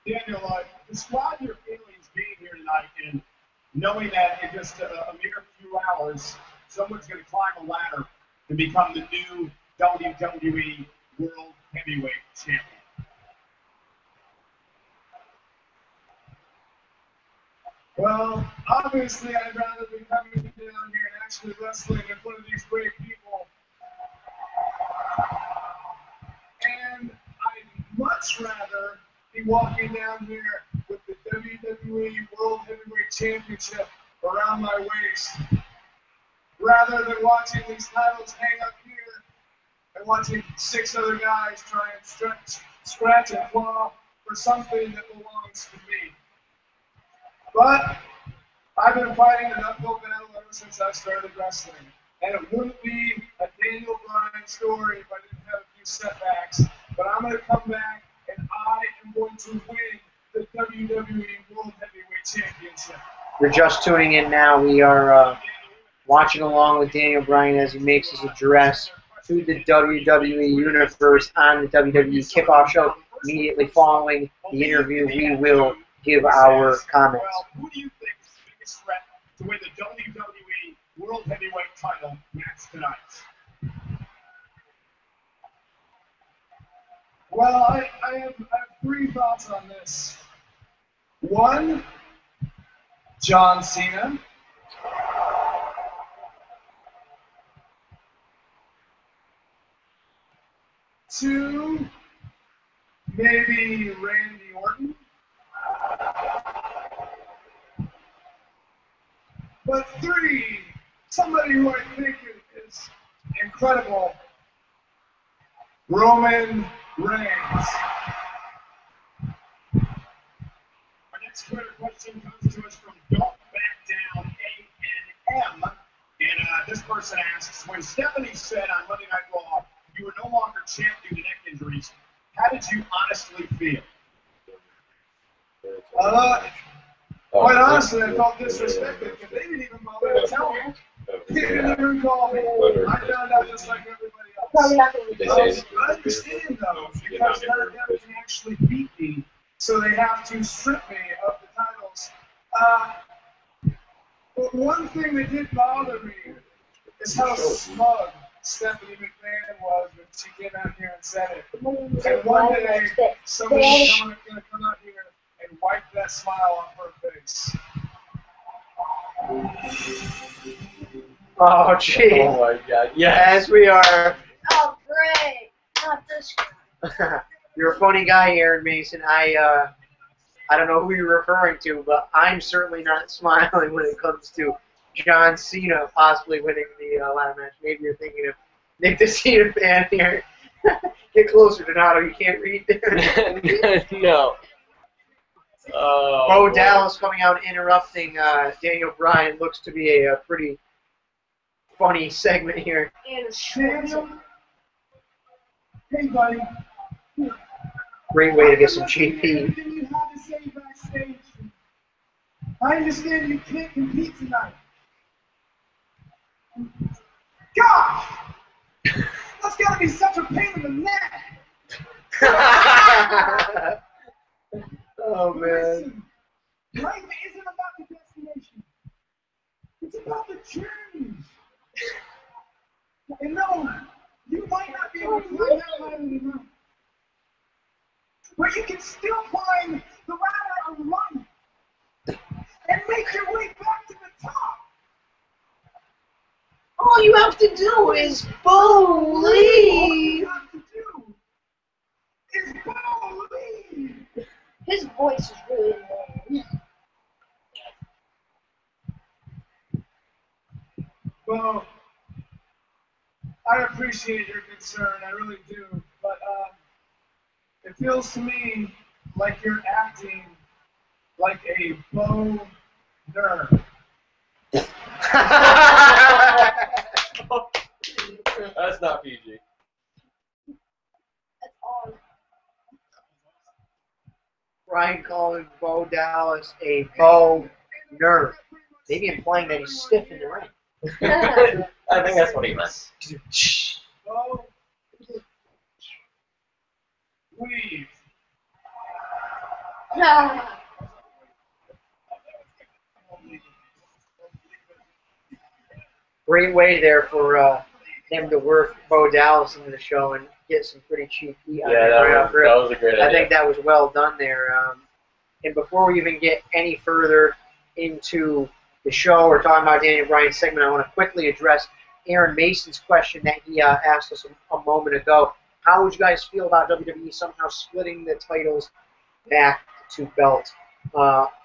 Daniel, describe your feelings being here tonight and knowing that in just a mere few hours, someone's going to climb a ladder and become the new WWE World Heavyweight Champion. Well, obviously, I'd rather be coming down here and actually wrestling in front of these great people. And I'd much rather be walking down here with the WWE World Heavyweight Championship around my waist, rather than watching these titles hang up here and watching 6 other guys try and scratch and claw for something that belongs to me. But I've been fighting an uphill battle ever since I started wrestling. And it wouldn't be a Daniel Bryan story if I didn't have a few setbacks. But I'm going to come back, and I am going to win the WWE World Heavyweight Championship. You're just tuning in now. We are watching along with Daniel Bryan as he makes his address to the WWE Universe on the WWE Kickoff Show. Immediately following the interview, we will give our comments. Well, who do you think is the biggest threat to win the WWE World Heavyweight title match tonight? Well, I have 3 thoughts on this. 1, John Cena. 2, maybe Randy Orton. But 3, somebody who I think is incredible, Roman Reigns. Our next Twitter question comes to us from Don't Back Down ANM. And this person asks, when Stephanie said on Monday Night Raw, you were no longer champ due to neck injuries, how did you honestly feel? Quite honestly, I felt disrespected because they didn't even bother to tell me. They didn't even call me. I found out just like everybody else. I understand though, because none of them can actually beat me, so they have to strip me of the titles. But one thing that did bother me is how smug Stephanie McMahon was when she came out here and said it. And one day, somebody's going to come out here and wipe that smile off her face. Oh, gee. Oh my God! Yes, we are. Oh, great. Not this guy. You're a funny guy, Aaron Mason. I don't know who you're referring to, but I'm certainly not smiling when it comes to John Cena possibly winning the ladder match. Maybe you're thinking of Nick the Cena fan here. Get closer, Donato. You can't read there. No. Bo Dallas coming out interrupting Daniel Bryan. Looks to be a pretty funny segment here. Daniel? Hey, buddy. Great way to get some GP. Everything you had to say backstage. I understand you can't compete tonight. Gosh! That's gotta be such a pain in the neck! Oh, man. Listen, life isn't about the destination. It's about the journey. And no, you might not be able to climb that ladder tonight. But you can still climb the ladder and run. And make your way back to the top. All you have to do is believe. All you have to do is believe. His voice is really annoying. Well, I appreciate your concern, I really do. But it feels to me like you're acting like a bow nerd. That's not PG. That's all. Bryan calling Bo Dallas a Bo nerd. Maybe implying that he's stiff in the ring. I think that's what he meant. Bow. Weave. Great way there for him to work Bo Dallas into the show and get some pretty cheap heat on Yeah, him. that was a great idea. I think that was well done there. And before we even get any further into the show or talking about Daniel Bryan's segment, I want to quickly address Aaron Mason's question that he asked us a moment ago. How would you guys feel about WWE somehow splitting the titles back to belt?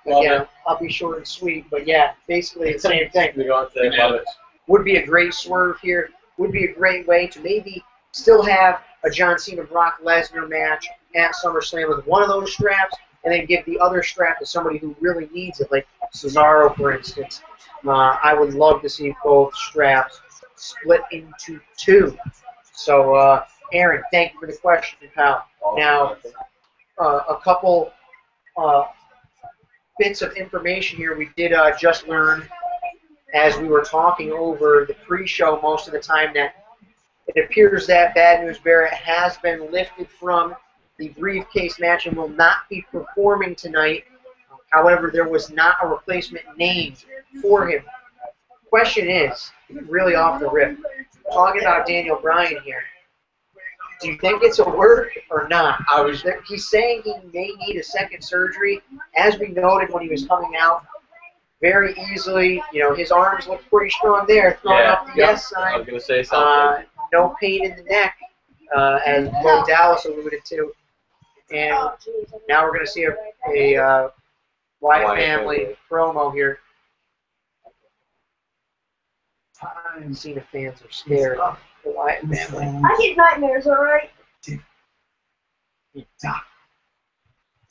Again, I'll be short and sweet, but yeah, basically the same thing. We don't say love it. Would be a great swerve here. Would be a great way to maybe still have a John Cena Brock Lesnar match at SummerSlam with one of those straps, and then give the other strap to somebody who really needs it, like Cesaro, for instance. I would love to see both straps split into two. So, Aaron, thank you for the question, pal. Now, a couple bits of information here. We did just learn, as we were talking over the pre-show most of the time, that it appears that Bad News Barrett has been lifted from the briefcase match and will not be performing tonight. However, there was not a replacement named for him. Question is, really off the rip, talking about Daniel Bryan here, do you think it's a work or not? He's saying he may need a second surgery. As we noted when he was coming out, very easily, you know, his arms look pretty strong there, throwing up the yes sign. I was going to say something. No pain in the neck, as Bo Dallas alluded to. And now we're going to see a Wyatt Family promo here. Cena fans are scared of the Wyatt Family. I get nightmares, alright? Tick-tock.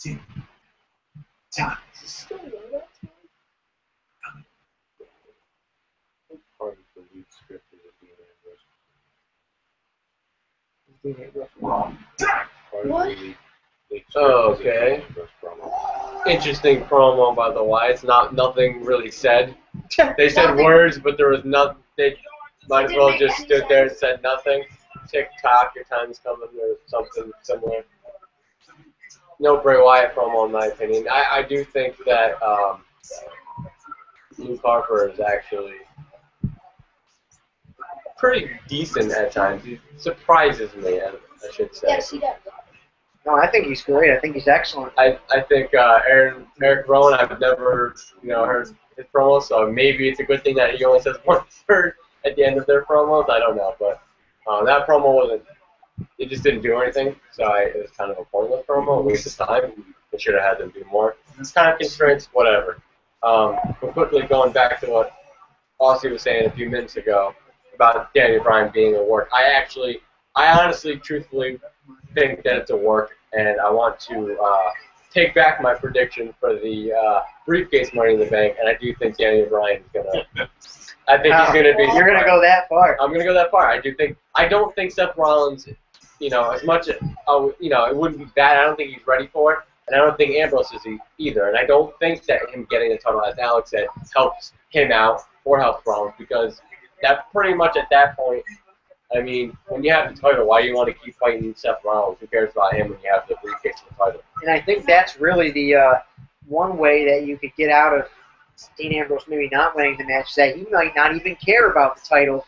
Tick-tock. What? Oh, okay. Interesting promo by the Wyatts. Nothing really said. They said words, but there was nothing. They might as well just stood there and said nothing. Tick-tock, your time's coming, or something similar. No Bray Wyatt promo, in my opinion. I do think that Luke Harper is actually pretty decent at times. He surprises me, I should say. Yes, he does. No, I think he's great. I think he's excellent. I think Eric Rowan, I've never heard his promos, so maybe it's a good thing that he only says one word at the end of their promos. I don't know, but that promo wasn't. It just didn't do anything, so it was kind of a pointless promo, a waste of time. They should have had them do more. It's time constraints, whatever. But quickly going back to what Aussie was saying a few minutes ago about Daniel Bryan being a work. I honestly, truthfully think that it's a work, and I want to take back my prediction for the briefcase Money in the Bank, and I do think Daniel Bryan is gonna. I think he's gonna be. You're gonna go that far. I'm gonna go that far. I don't think Seth Rollins, as much as it wouldn't be bad. I don't think he's ready for it, and I don't think Ambrose is either. And I don't think that him getting the title, as Alex said, helps him out or helps Rollins, because that pretty much at that point. I mean, when you have the title, why do you want to keep fighting Seth Rollins? Who cares about him when you have the briefcase of the title? And I think that's really the one way that you could get out of Dean Ambrose maybe not winning the match, is that he might not even care about the title.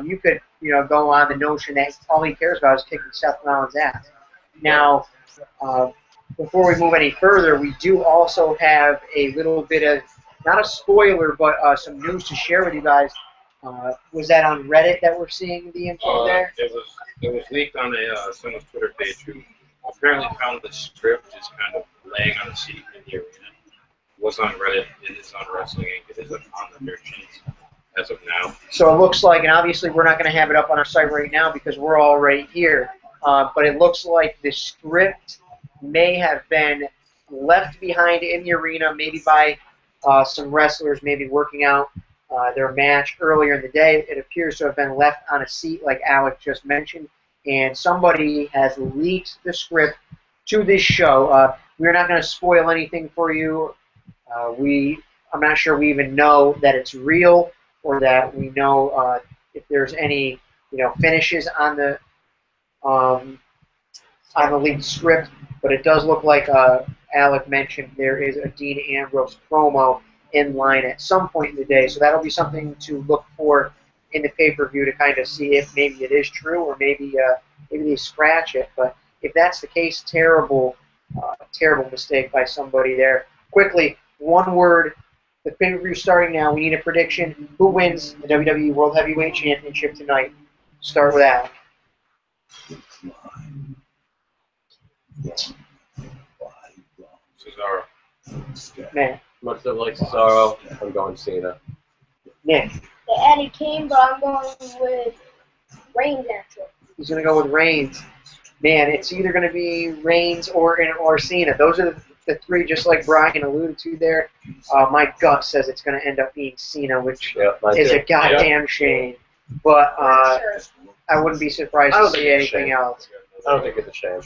You could, go on the notion that all he cares about is kicking Seth Rollins' ass. Now, before we move any further, we do also have a little bit of, not a spoiler, but some news to share with you guys. Was that on Reddit that we're seeing the info there? It was leaked on someone's Twitter page who apparently found the script just kind of laying on the seat in the arena. It was on Reddit. It is on Wrestling Inc. It is on the dirt sheets as of now. So it looks like, and obviously we're not going to have it up on our site right now because we're all right here, but it looks like the script may have been left behind in the arena, maybe by some wrestlers maybe working out their match earlier in the day. It appears to have been left on a seat, like Alex just mentioned, and somebody has leaked the script to this show. We're not going to spoil anything for you. I'm not sure we even know that it's real, or that we know if there's any finishes on the leaked script. But it does look like Alec mentioned there is a Dean Ambrose promo in line at some point in the day, so that'll be something to look for in the pay-per-view to kind of see if maybe it is true, or maybe they scratch it. But if that's the case, terrible mistake by somebody there. Quickly, one word. The pay-per-view starting now. We need a prediction. Who wins the WWE World Heavyweight Championship tonight? Start with Alec. Cesaro. Man. Much like Cesaro, I'm going Cena. Nick. The Eddie King, but I'm going with Reigns actually. He's going to go with Reigns. Man, it's either going to be Reigns or Cena. Those are the three, just like Bryan alluded to there. My gut says it's going to end up being Cena, which is a goddamn shame. But I wouldn't be surprised to see anything else. I don't think it's a shame.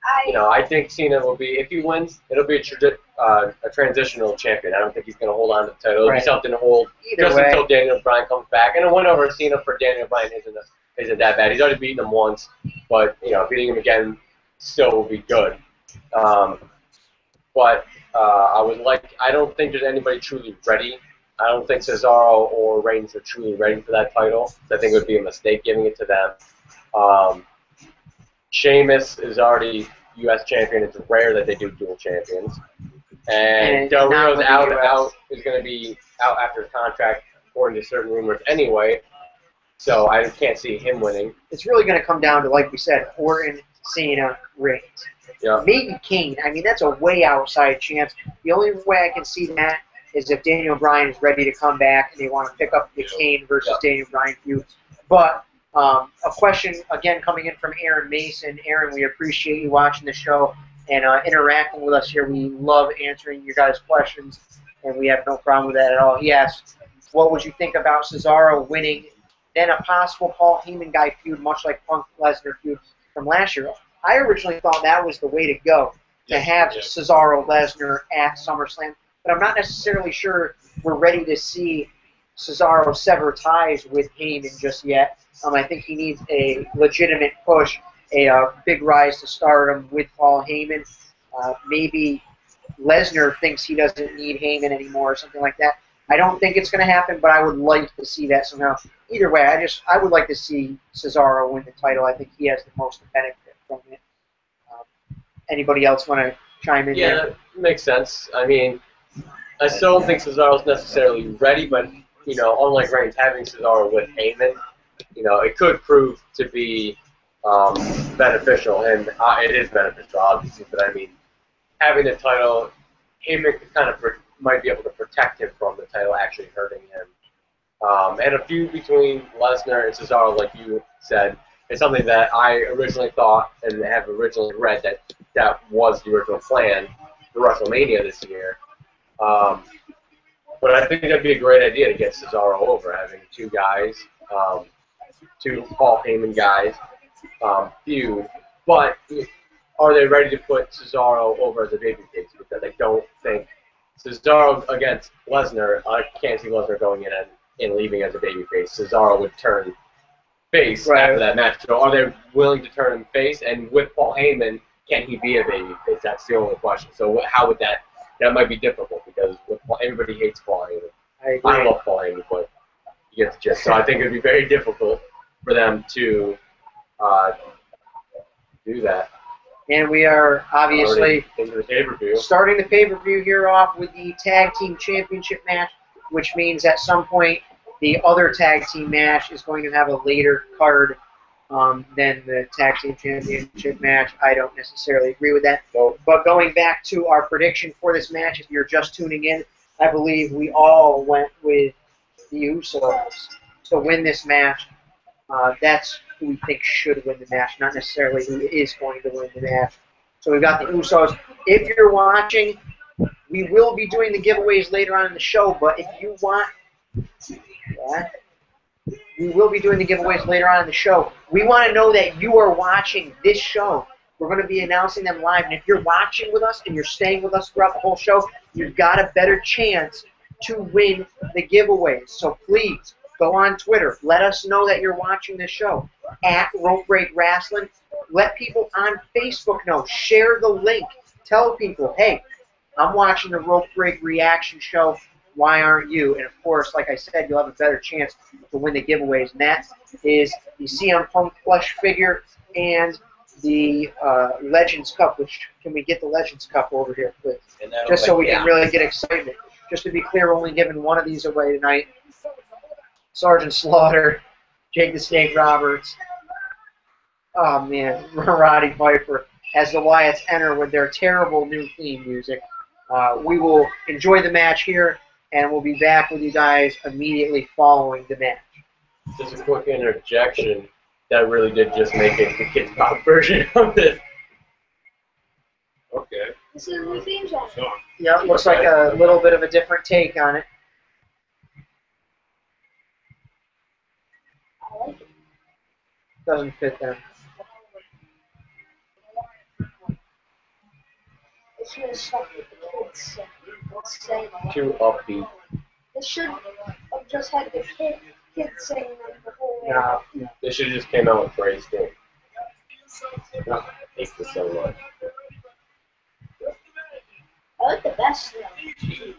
I think Cena will be, if he wins, it'll be a transitional champion. I don't think he's going to hold on to the title. It'll be something to hold until Daniel Bryan comes back. And a win over Cena for Daniel Bryan isn't that bad. He's already beaten him once, but beating him again still will be good. But I don't think there's anybody truly ready. I don't think Cesaro or Reigns are truly ready for that title. I think it would be a mistake giving it to them. Sheamus is already U.S. champion. It's rare that they do dual champions. And Del Rio's is going to be out after his contract, according to certain rumors anyway. So I can't see him winning. It's really going to come down to, like we said, Orton, Cena, Reigns. Yeah. Maybe Kane. I mean, that's a way outside chance. The only way I can see that is if Daniel Bryan is ready to come back and they want to pick up the Kane versus Daniel Bryan feud. But a question, again, coming in from Aaron Mason. Aaron, we appreciate you watching the show and interacting with us here. We love answering your guys' questions, and we have no problem with that at all. He asked, what would you think about Cesaro winning, then a possible Paul Heyman guy feud, much like Punk Lesnar feud from last year? I originally thought that was the way to go, to have Cesaro Lesnar at SummerSlam, but I'm not necessarily sure we're ready to see Cesaro sever ties with Heyman just yet. I think he needs a legitimate push, a big rise to stardom with Paul Heyman. Maybe Lesnar thinks he doesn't need Heyman anymore or something like that. I don't think it's going to happen, but I would like to see that somehow. Either way, I would like to see Cesaro win the title. I think he has the most to benefit from it. Anybody else want to chime in? Yeah, that makes sense. I mean, I still don't think Cesaro's necessarily ready, but unlike Reigns, having Cesaro with Heyman, it could prove to be beneficial, and it is beneficial, obviously. But I mean, having the title, Heyman might be able to protect him from the title actually hurting him. And a feud between Lesnar and Cesaro, like you said, is something that I originally thought and have originally read that was the original plan for WrestleMania this year. But I think that'd be a great idea to get Cesaro over, having two guys, two Paul Heyman guys, feud. But are they ready to put Cesaro over as a babyface? Because I don't think Cesaro against Lesnar, I can't see Lesnar going in and leaving as a babyface. Cesaro would turn face after that match. So are they willing to turn him face? And with Paul Heyman, can he be a babyface? That's the only question. So how would that might be difficult because everybody hates Paul Heyman. I love Paul Heyman, but you get the gist. So I think it would be very difficult for them to do that. And we are obviously starting the pay-per-view here off with the Tag Team Championship match, which means at some point the other Tag Team match is going to have a later card than the Tag Team Championship match. I don't necessarily agree with that. But going back to our prediction for this match, if you're just tuning in, I believe we all went with the Usos to win this match. That's who we think should win the match, not necessarily who is going to win the match. So we've got the Usos. If you're watching, we will be doing the giveaways later on in the show, but if you want... we will be doing the giveaways later on in the show. We want to know that you are watching this show. We're going to be announcing them live, and if you're watching with us and you're staying with us throughout the whole show, you've got a better chance to win the giveaways. So please, go on Twitter. Let us know that you're watching this show. At Rope Break Wrestling. Let people on Facebook know. Share the link. Tell people, hey, I'm watching the Rope Break Reaction Show. Why aren't you? And, of course, like I said, you'll have a better chance to win the giveaways. And that is the CM Punk plush figure and the Legends Cup, which can we get the Legends Cup over here, please? Just so we can really get excitement. Just to be clear, we're only giving one of these away tonight. Sergeant Slaughter, Jake the Snake Roberts, oh man, Roddy Piper, as the Wyatts enter with their terrible new theme music. We will enjoy the match here, and we'll be back with you guys immediately following the match. Just a quick interjection. that really did just make it the Kids Pop version of this. Okay. This is the theme song. Yeah, it looks like a little bit of a different take on it. I like it. Doesn't fit them. It should have stuck with the kids saying. Too upbeat. It should have just had the kids saying them the whole way. No. They should have just came out with Bray's thing. I hate this so much. I like the best though. Jeez.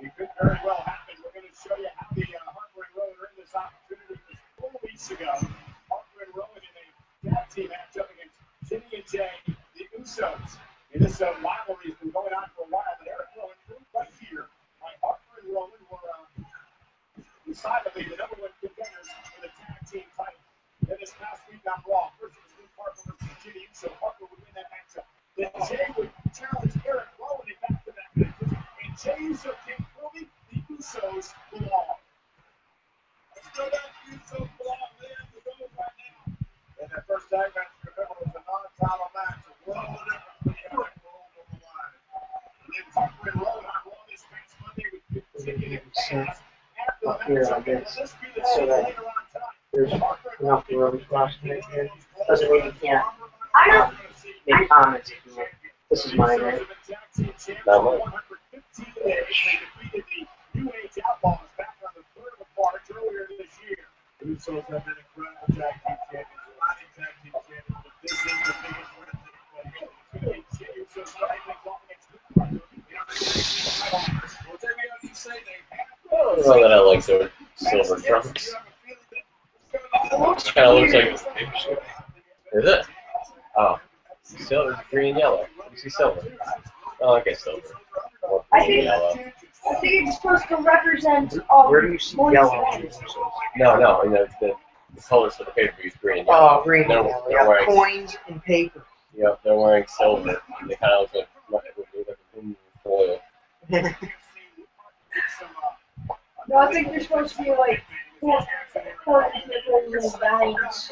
It could very well happen. We're going to show you how the Harper and Rowan earned this opportunity just 4 weeks ago. Harper and Rowan in a tag team matchup against Jimmy and Jay, the Usos. And this rivalry has been going on for a while, but Eric Rowan proved right here by Harper and Rowan were decidedly the #1 contenders for the tag team title. Then this past week on Raw, first it was Luke Harper versus Jimmy Uso. Harper would win that matchup. Then Jay would challenge Eric Rowan in back-to-back matches, and Jay Uso came early. The Usos belong. Let's go back to Usos belong. They're in the road right now. And that first tag match, remember, was a non-title match. A world of difference when Eric Rowan on the line. And then Harper and Rowan on Raw this past Monday would continue to pass. After the Here, I matchup, and guess. let's be the So same that later on time. there's enough room across right here. Doesn't mean you can't I don't. make comments if you want. This is mine, right? Not much. They defeated the New Age Outlaws back on the 3rd of March earlier this year. The Usos have been incredible tag team champions, a lot of tag team champions, but this is the biggest win they've played. Usos starting things off against Luke Harper. Whatever you say, they have. I don't know that I like the silver trunks. Kind of looks like. Is it? Oh, silver, green, yellow. You see silver? Oh, okay, silver. Or I green, think- yellow. I think it's supposed to represent Where do you see one yellow? thing. No, and the colors for the pay-per-view is green and yellow. Oh, green. They're, Yellow. they're Yeah, wearing, coins and paper. yep, they're wearing silver. And they kind of look like foil. No, I think they're supposed to be like coins with dimes.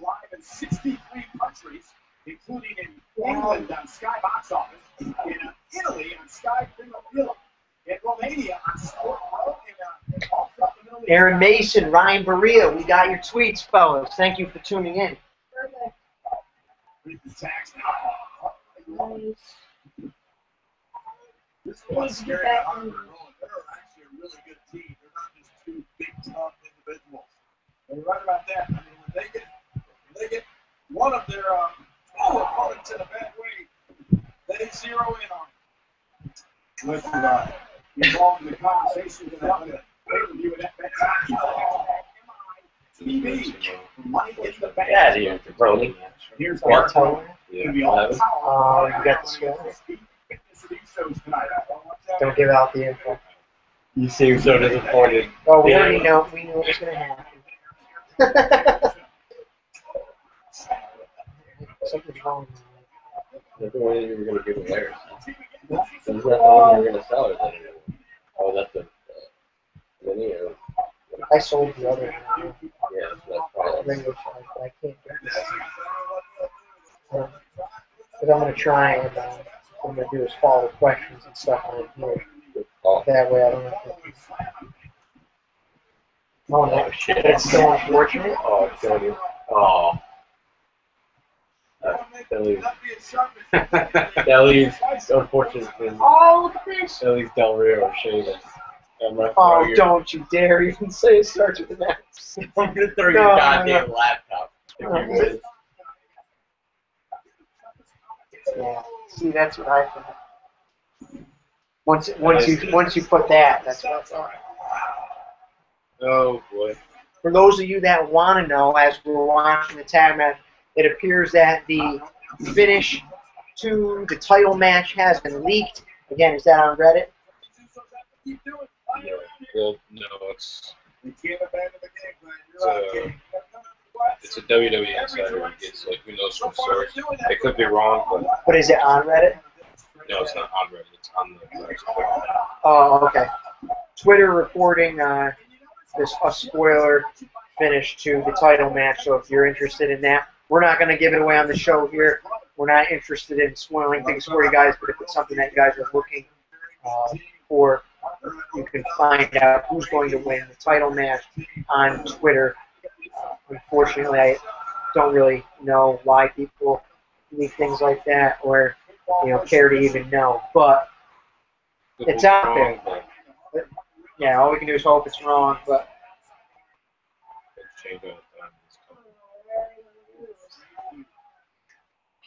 Live in 63 countries, including in England on Sky Box Office, in Italy on Sky Primavera, in Romania on Sport Pro, and all throughout the Middle East. Aaron Mason, Ryan Berea, we got your tweets, fellas. Thank you for tuning in. This was scary. They're actually a really good team. They're not just two big, tough individuals. And right about that, I mean, when they get one of their opponents in a bad way, they zero in on it. Let's involved in the conversation with that pay-per-view at TV. Money in the bank. Yeah, dude, Brody. Here's What time? Yeah. You got the score. Don't give out the info. You seem so disappointed. Oh, we Yeah. already know. We knew it was going to happen. Something's wrong. That's the one you were going to give away. Isn't that the one you were going to sell or something? Oh, that's the mini or I sold the other one. yeah, that's probably. Regular size, but I can't get this. But I'm going to try and what I'm going to do is follow questions and stuff on here. Oh, That way I don't have to. Oh, no. shit. That's so unfortunate. Oh, it's going to. Oh. That leaves. That leaves. Unfortunate. Oh, look at this. That leaves Del Rio or Sheamus. I'm gonna throw Oh, your, don't you dare even say it starts with an X. I'm gonna throw your No, goddamn no. laptop. If No. you win. Yeah. See, that's what I thought. Once you put that, that's what I thought. Oh boy. For those of you that want to know, as we're watching the tag match, it appears that the finish to the title match has been leaked. Again, is that on Reddit? Well, no, it's We can't abandon the game plan. You're right, King. it's a WWE insider. It's like who knows from source. It could be wrong, But is it on Reddit? but no, it's not on Reddit. It's on the Oh, okay. Twitter reporting this a spoiler finish to the title match. So if you're interested in that, we're not going to give it away on the show here. We're not interested in spoiling things for you guys, but if it's something that you guys are looking for, you can find out who's going to win the title match on Twitter. Unfortunately, I don't really know why people leak things like that or care to even know, but it's out there. But, yeah, all we can do is hope it's wrong, but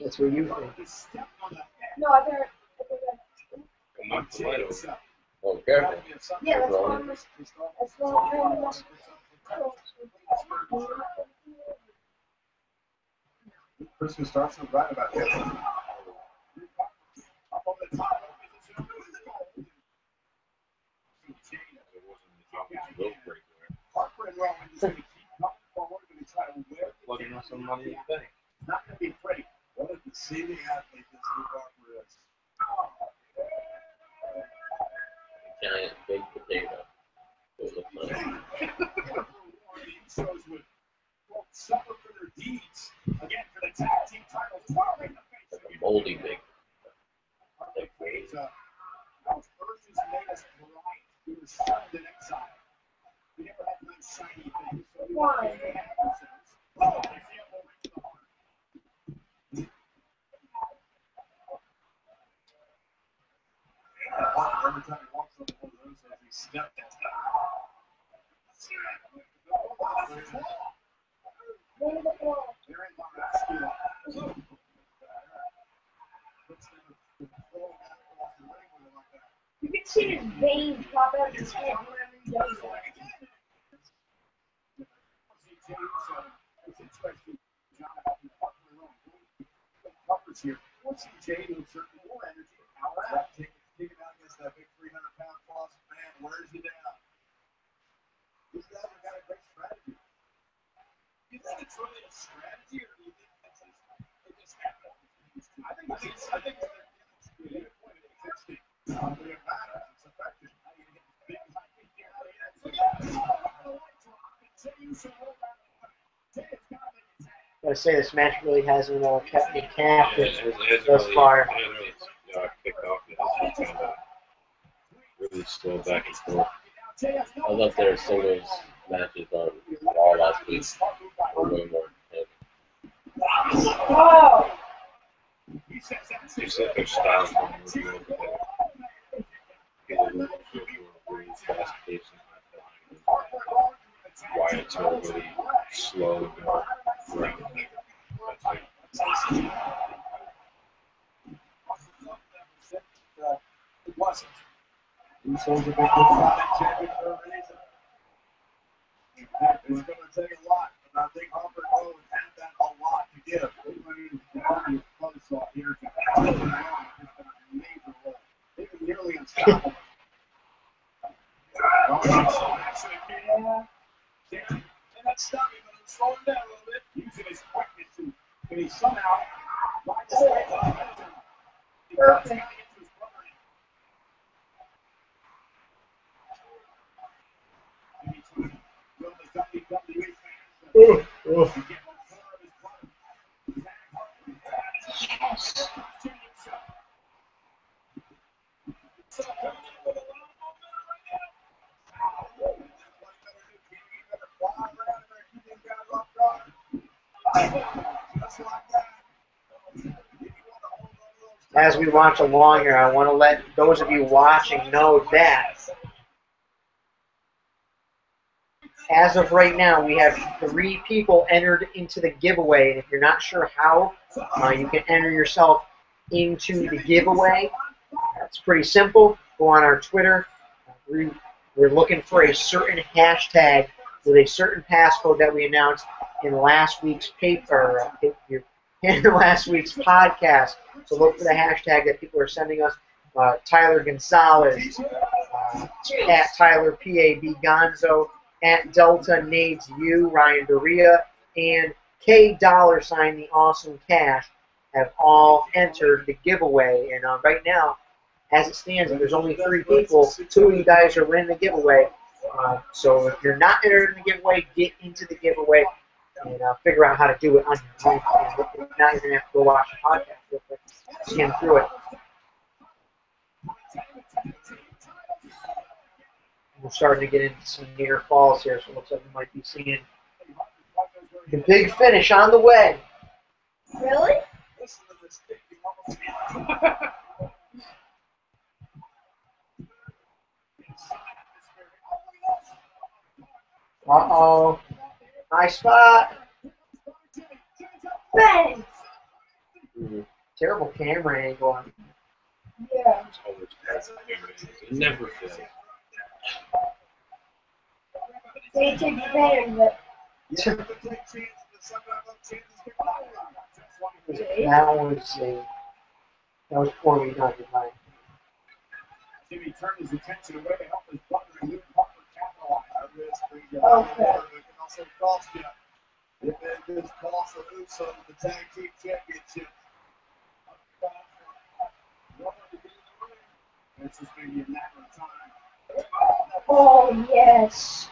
that's what you think. No, I think Not tomato. Oh, careful. yeah, that's what Christmas starts with right about here. Up on the top. Harper and Rowan is going to keep coming forward and try to wear Plugging us some money in the bank. not going to be pretty. What a deceiving athlete this Luke Harper is. Giant big potato. It looks like. The Usos would suffer for their deeds. Again, for the tag team titles. Right in the face. Moldy big. Like Paige, Urge's made us blind. We were shunned in exile. We never had nice shiny things. So we wanted to have ourselves. Oh, they see it right to the heart. Every time he walks on one of those, he stepped into that. you can see his veins pop out of his head whenever he does that. It's interesting, John, about the Harper's here. We'll see Jade with certain more energy. Power taking out against that big 300-pound boss. Man, where's he down? These guys have got a great strategy. Do you think it's really a strategy, or do you think it's just, it just happened? I think it's the point of 60. It matters. It's effective. How do you get big like I gotta say, this match really hasn't kept me captive It thus far. kicked off. It's kind of really slow back and forth. I love their singles matches on Raw last week. Were way more entertaining. Oh! Just like their styles are really over there. Really fast paced and Wyatt's are really slow and around. It wasn't. Usos a big champion for a reason. It's going to take a lot, but I think Harper and Rowan had that a lot to give. Naomi buzzsaw here. Just a major role. They were nearly unstoppable. And that's stopping him, slow him down a little bit, using his quickness, and he somehow finds his way to the center. Perfect. As we watch along here, I want to let those of you watching know that as of right now, we have 3 people entered into the giveaway, and if you're not sure how, you can enter yourself into the giveaway. It's pretty simple. Go on our Twitter. We're looking for a certain hashtag with a certain passcode that we announced in last week's paper, in last week's podcast. So look for the hashtag that people are sending us. Tyler Gonzalez, at Tyler PAB Gonzo, at Delta Nades U, Ryan Doria, and K $sign the Awesome Cash have all entered the giveaway. And right now, as it stands, there's only 3 people. 2 of you guys are winning the giveaway. So if you're not entered in the giveaway, get into the giveaway and figure out how to do it on your own. If not, you're going to have to go watch the podcast real quick, skim through it. We're starting to get into some near falls here, so it looks like we might be seeing the big finish on the way. Really? Uh-oh. Nice spot. Bang! Terrible camera angle. Yeah. It never fails. They take advantage of it. That was poorly done tonight. Jimmy turned his attention away to help his brother and new partner capitalize on this. Okay. It can also cost you. This cost the Usos the tag team championship. This is going to be a matter of time. Oh, yes.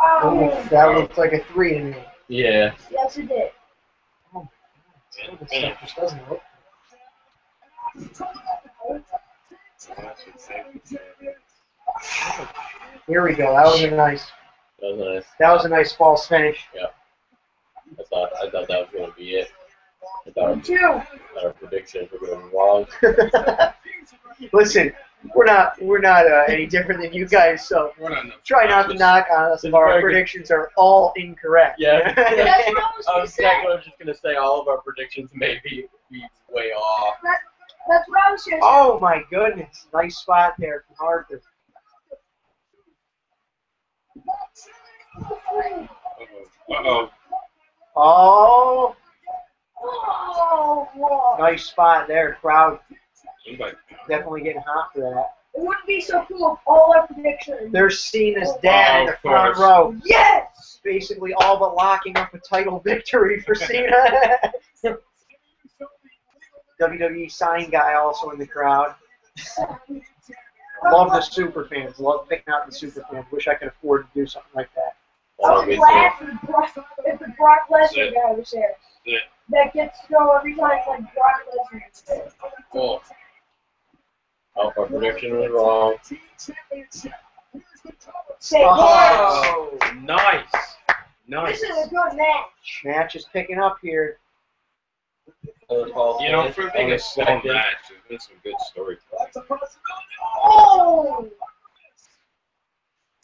Oh, That looks like a 3 to me. Yeah. yes, it did. Oh, this stuff just doesn't look. Here we go. That was a nice. That was nice. That was a nice false finish. Yeah. I thought that was going to be it. I thought Me too. our predictions were going wrong. Listen, we're not any different than you guys, so We're not try not to knock on us if our predictions are all incorrect. Yeah. That's what I was I going was to say. just going to say all of our predictions may be way off. That's what I was going to say. Oh my goodness, nice spot there from Harper. Uh-oh. Oh, Oh, whoa. nice spot there. Crowd Somebody. definitely getting hot for that. It wouldn't be so cool if all our predictions. They're Cena's dad in Oh, the of front course. row. Yes! Basically all but locking up a title victory for Cena. WWE sign guy also in the crowd. Love the super fans. Love picking out the super fans. Wish I could afford to do something like that. I would laugh if the Brock Lesnar guy was there. Yeah. That gets to go every time like Brock Lesnar is there. Cool. Oh, our prediction was wrong. Say, Oh, Nice. yes, Nice. this is a good match. match is picking up here. You know, for being a slow match, there's been some good storytelling. Oh!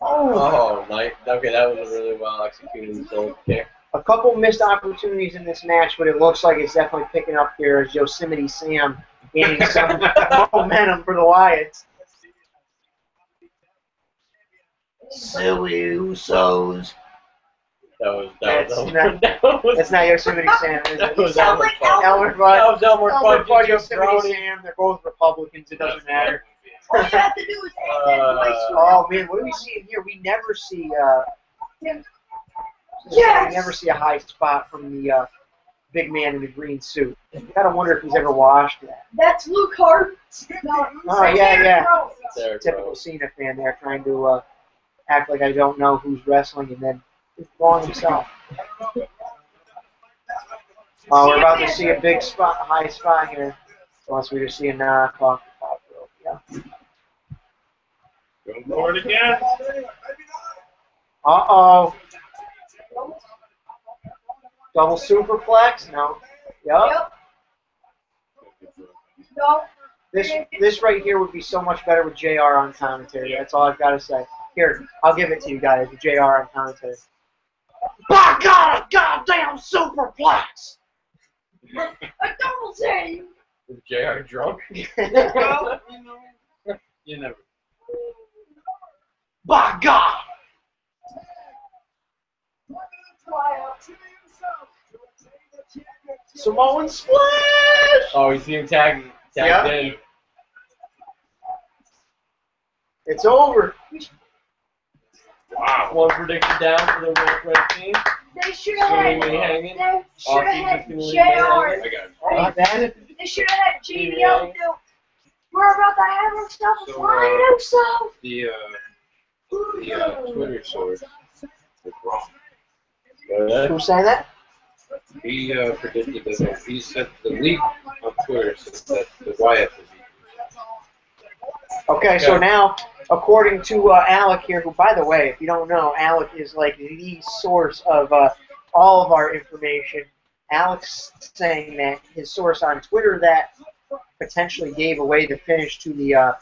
Oh, nice. Okay, that was a really well executed goal kick. A couple missed opportunities in this match, but it looks like it's definitely picking up here as Yosemite Sam gaining some momentum for the Wyatts. Silly Usos. That's not Yosemite Sam, is it? That was Sound Elmer like Fudd. Elmer That Fudd. was Elmer Elmer Fudd. Fudd, Just Yosemite drowning. Sam. They're both Republicans. It doesn't matter. All you have to do is hang that place Oh man, what do we see in here? We never see. Yes! We never see a high spot from the big man in the green suit. Gotta wonder if he's ever washed that. That's Luke Hart. No, Oh yeah. There, Typical bro. Cena fan there, trying to act like I don't know who's wrestling, and then he's wrong himself. Oh, we're about to see a big spot, a high spot here. Unless we just see a knock off the top rope. Yeah. Go for it again. Uh-oh. Double superplex? No. Yup. Yep. No. This right here would be so much better with JR on commentary. That's all I've got to say. Here, I'll give it to you guys with JR on commentary. By God, a goddamn superplex! A double save. Is JR drunk? Well, you never. By God! Samoan splash! Oh, you see him tagging Tagged in. It's over. Wow. One prediction down for the World Red team. They should have had. Jamie hanging. They should have had Austin JR. hanging. I got it. Not bad. They should have had JBL do. We're about to have ourselves a So, flying Uso. The Twitter source was wrong. Who said that? He predicted that he said the leak on Twitter said that the Wyatt would be. Okay, so now, according to Alec here, who, by the way, if you don't know, Alec is like the source of all of our information. Alec's saying that his source on Twitter that potentially gave away the finish to the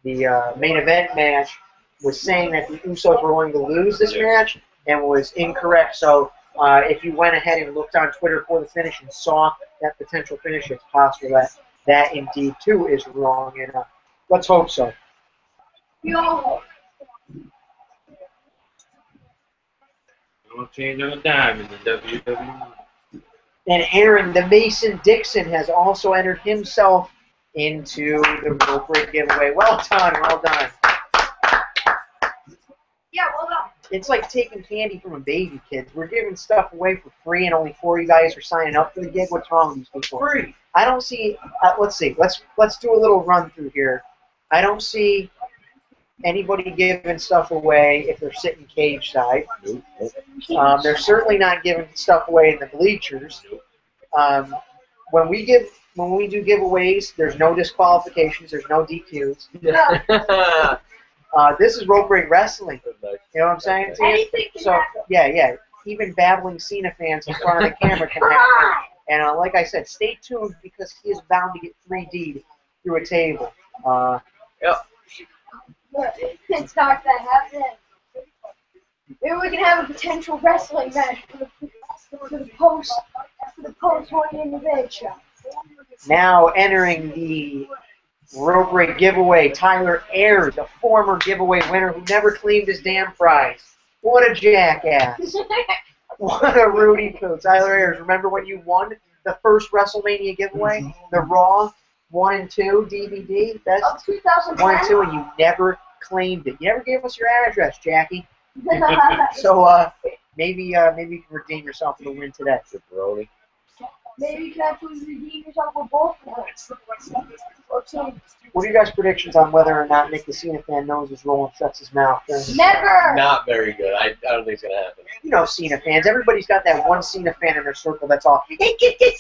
main event match was saying that the Usos were going to lose this match and was incorrect. So if you went ahead and looked on Twitter for the finish and saw that potential finish, it's possible that that indeed too is wrong. And let's hope so. Yo. Don't change on a dime in the WWE. And Aaron, the Mason Dixon, has also entered himself into the rope break giveaway. Well done, well done. Yeah, well done. It's like taking candy from a baby, kids. We're giving stuff away for free, and only 4 of you guys are signing up for the gig. What's wrong with these people? Free. I don't see. Let's see. Let's do a little run through here. I don't see anybody giving stuff away if they're sitting cage side. They're certainly not giving stuff away in the bleachers. When we do giveaways, there's no disqualifications. There's no DQs. This is rope break wrestling. You know what I'm saying? Anything can So happen. yeah. Even babbling Cena fans in front of the camera can happen. And like I said, stay tuned because he is bound to get 3D'd through a table. It's not that happening. Maybe we can have a potential wrestling match for the post Money in the Bank show. Now entering the rope break giveaway, Tyler Ayers, a former giveaway winner who never claimed his damn prize. What a jackass. What a Rudy poo. Tyler Ayers, remember when you won the first WrestleMania giveaway? The Raw 1 and 2 DVD? That's Of 2010. 1 and 2, and you never claimed it. You never gave us your address, Jackie. So maybe you can redeem yourself for the win today. Jabroni. Maybe you can actually redeem yourself with both of them. Or two. What are you guys' predictions on whether or not Nick the Cena fan knows his role and shuts his mouth? Never! Not very good. I don't think it's going to happen. You know Cena fans. Everybody's got that one Cena fan in their circle that's all. I'm like that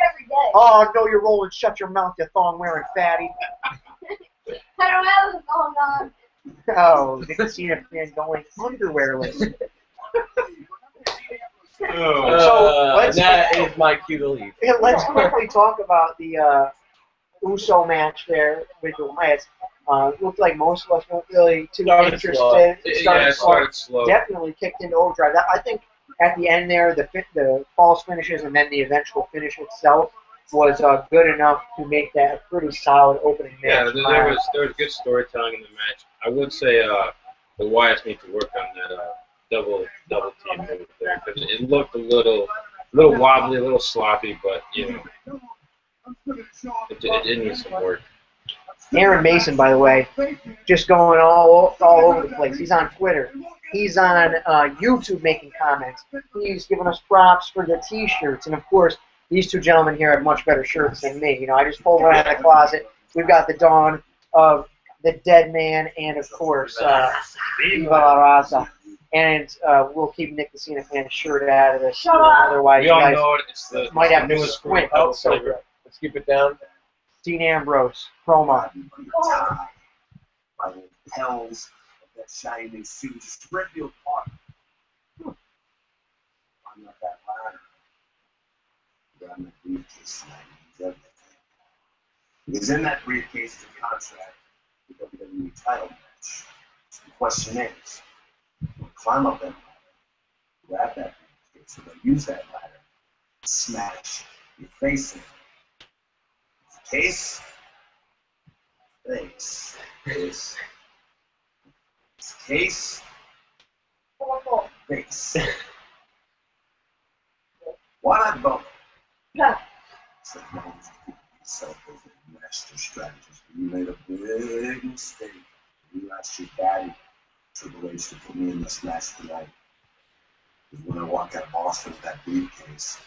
every day. Oh, know your role and shut your mouth, you thong-wearing fatty. I don't have a phone on. Oh, Nick the Cena fan going underwearless. That is my cue to leave. Yeah, let's quickly talk about the Uso match there with the Wyatts. Looked like most of us weren't really too interested. It started slow. Definitely kicked into overdrive. I think at the end there, the false finishes and then the eventual finish itself was good enough to make that a pretty solid opening match. Yeah, there was good storytelling in the match. I would say the Wyatts need to work on that double team move there because it looked a little wobbly, a little sloppy, but you know it needs some work. Aaron Mason, by the way, just going all over the place. He's on Twitter. He's on YouTube making comments. He's giving us props for the T-shirts, and of course, these two gentlemen here have much better shirts than me. You know, I just pulled one out of the closet. We've got the Dawn of the Dead Man, and of course, Viva la Raza. And we'll keep Nick the Cena fan shirt out of this. Otherwise, We you all guys know it. It's the might have to newest squint. double So flavor. good. Let's keep it down. Dean Ambrose, promo. By the hells of that shining suit, just rip you apart. I'm not that ladder. But I'm that briefcase tonight. Means everything. Because in that briefcase is a contract with WWE title match. So the question is, climb up that ladder, grab that briefcase, and then use that ladder to smash your face in. Case. Face. Case. Face. Why not both? No. So you always keep yourself as a master strategist. You made a big mistake. You asked your daddy Triple H to put me in this match tonight. Because when I walk out of Boston with that briefcase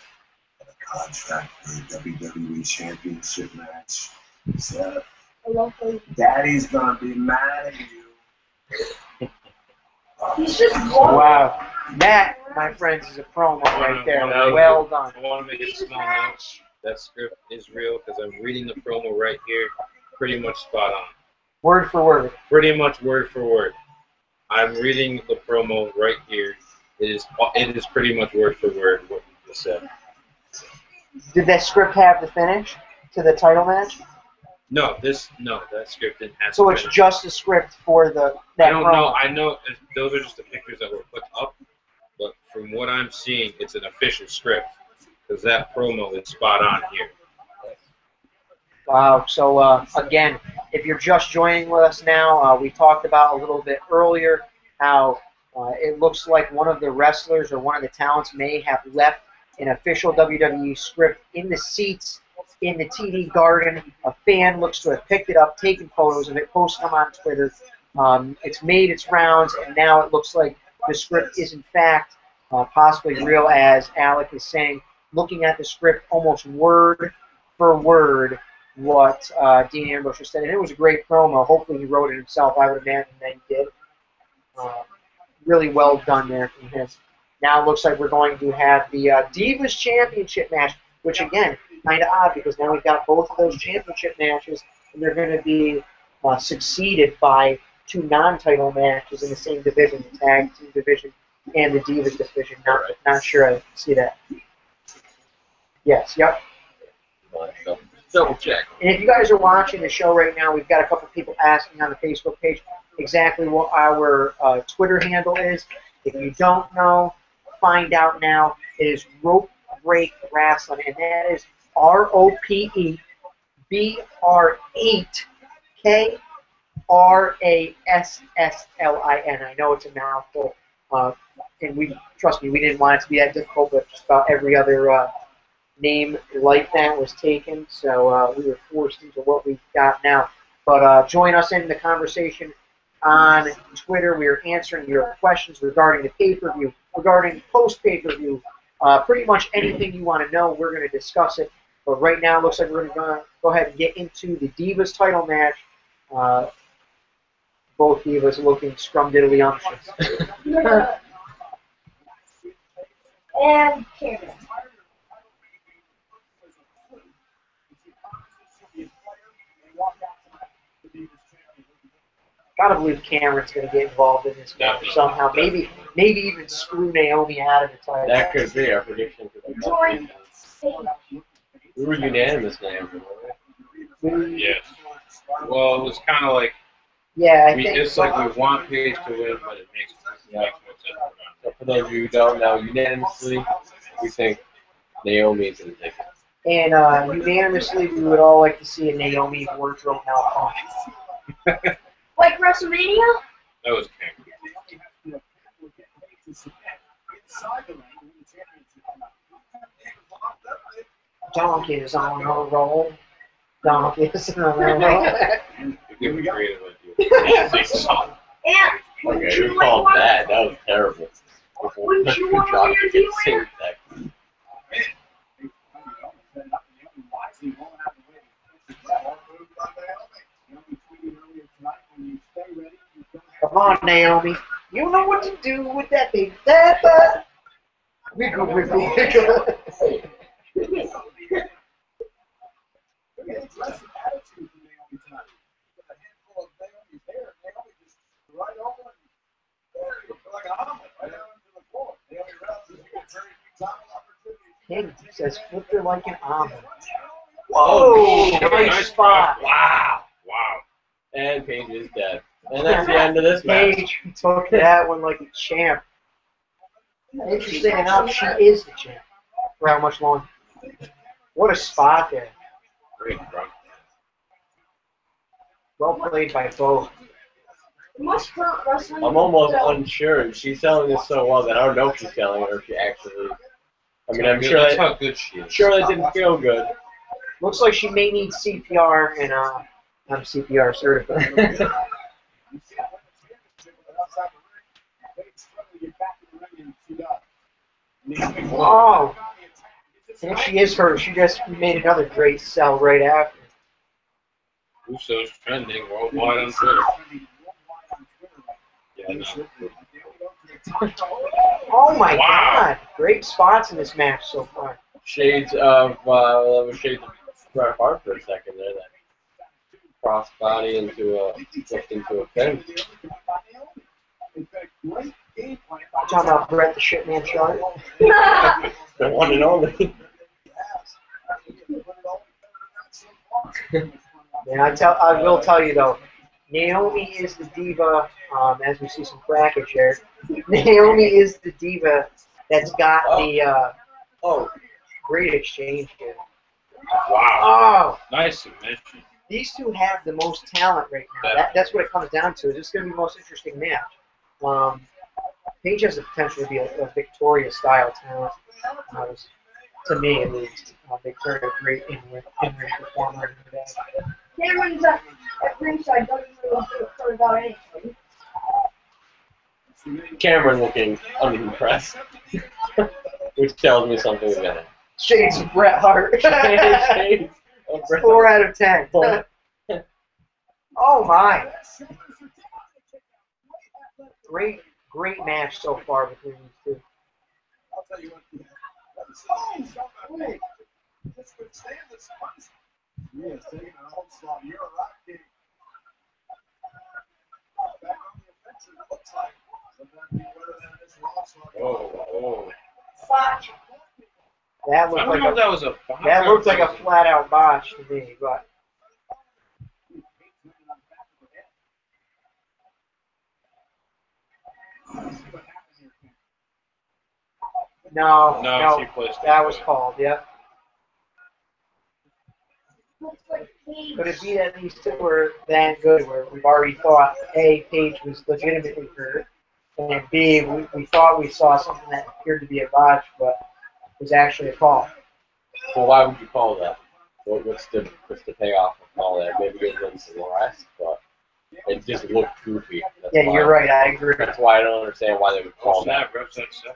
and a contract for a WWE Championship match, so Daddy's gonna be mad at you. He's just Wow. That, my friends, is a promo right there. Well done. I want to make a small note. That script is real because I'm reading the promo right here. Pretty much spot on. Word for word. Pretty much word for word. I'm reading the promo right here. It is pretty much word for word what you just said. Did that script have the finish to the title match? No, that script didn't have. So it's just a script for that I don't promo. know. I know those are just the pictures that were put up, but from what I'm seeing, it's an official script because that promo is spot on here. Wow. So again, if you're just joining with us now, we talked about a little bit earlier how it looks like one of the wrestlers or one of the talents may have left an official WWE script in the seats in the TD Garden. A fan looks to have picked it up, taken photos of it, posted them on Twitter. It's made its rounds, and now it looks like the script is in fact possibly real, as Alec is saying, looking at the script almost word for word what Dean Ambrose just said. And it was a great promo. Hopefully he wrote it himself. I would imagine that he did. Really well done there from him. Now it looks like we're going to have the Divas Championship match, which again, kind of odd because now we've got both of those championship matches, and they're going to be succeeded by two non-title matches in the same division, the tag team division and the Divas division. Not sure I see that. Yes, yep. Double check. And if you guys are watching the show right now, we've got a couple people asking on the Facebook page exactly what our Twitter handle is. If you don't know, find out now. It is Rope Break Wrestling, and that is ROPEBR8KRASSLIN. I know it's a mouthful, and trust me, we didn't want it to be that difficult, but just about every other name like that was taken, so we were forced into what we've got now. But join us in the conversation on Twitter. We are answering your questions regarding the pay-per-view, regarding post-pay-per-view, pretty much anything you want to know, we're going to discuss it. But right now, it looks like we're going to go ahead and get into the Divas title match. Both Divas looking scrum-diddly-umptious. And Cameron. Gotta believe Cameron's gonna get involved in this match somehow. Maybe even screw Naomi out of the title. That could be our prediction. Join. We were unanimous, Naomi. Yes. Well, it was kind of like I think it's like we want Paige to win, but it makes more sense. So for those of you who don't know, unanimously, we think Naomi is going to take it. And unanimously, we would all like to see a Naomi wardrobe malfunction. Like WrestleMania? That was Cameron. Donkey's on a roll. Donkey's on a roll. You're getting creative with you. And wouldn't Okay, you you like called one? that. That was terrible. Wouldn't you want one of your viewers? Come on, Naomi. You know what to do with that big pepper. Wiggle, wiggle, wiggle. King says, flip her like an omelet. Whoa! Nice spot. Wow. And Paige is dead. And that's the end of this match. Paige took that one like a champ. Interesting enough, she is the champ. For how much longer? What a spot there. Great, bro. Well played by both. It must hurt wrestling. I'm almost unsure. She's selling this so well that I don't know if she's selling it or if she actually. I mean, I'm sure That's that, how good she is. sure that didn't feel good. Looks like she may need CPR, and I'm CPR certified. Oh, and she is hurt. She just made another great sell right after. Usos trending worldwide on Twitter. Yeah, no. Oh my God! Great spots in this match so far. Shades of shades of Bret Hart for a second there. That crossbody into a pin. Talking about Bret the Shitman Shark. The one and only. Yeah, I will tell you though, Naomi is the diva. As we see some crackage here, Naomi is the diva that's got the great exchange here. Wow. Oh, Nice submission. these two have the most talent right now. That's what it comes down to. This is going to be the most interesting match. Paige has the potential to be a Victoria-style talent. To me, at least. They turned a great in-ring performer into that. Cameron's at ringside doesn't really care about anything. Cameron looking unimpressed, which tells me something again. Shades of Bret Hart. Shades of Bret 4 out of 10. Oh my! Great match so far between these two. I'll tell you what. Just withstand this punch. He is taking an onslaught. You're right, King. Back on the offensive, it looks like. Sometimes be better than this onslaught. Oh. Botch. That I looked don't like know if that was a botch. that looked like a flat-out botch to me, but. No, she placed that it. was called, yeah. Looks like Paige. Could it be that these two were that good where we've already thought, A, Paige was legitimately hurt, and B, we thought we saw something that appeared to be a botch, but was actually a call. Well, why would you call that? What's the payoff of all that? Maybe it was some rest, but it just looked goofy. That's Yeah, why. you're right, I agree. That's why I don't understand why they would call that. Snap, reps at 7.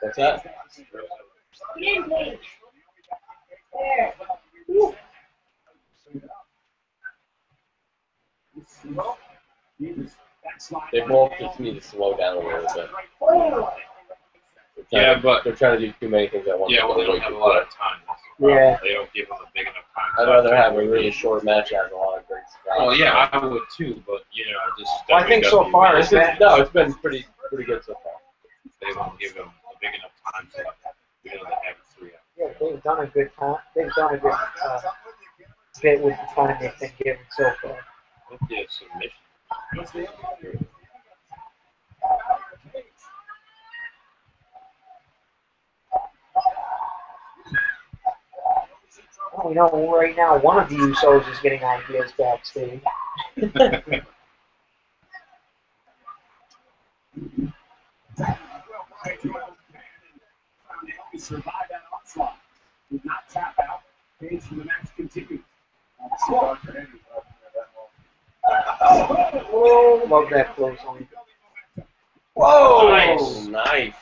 What's that? Get in, Paige. There. Woo. They both just need to slow down a little bit. Oh. Yeah, but they're trying to do too many things at once. yeah, well, they don't have a lot of time. That's the problem. Yeah. They don't give them a big enough time. I'd rather have a really short match that has a lot of great spots. Well, yeah, I would too, but just. Well, I think so far It's been pretty good so far. They won't give them a big enough time slot. They have 3 hours. Yeah, they've done a good time. They've done a good bit with the time they've been given so far. Yeah, submission. Well, we know right now one of the Usos is getting ideas backstage. Survive that onslaught. Did not tap out. Paige for the match continues. Oh, love that close on. Whoa! Nice.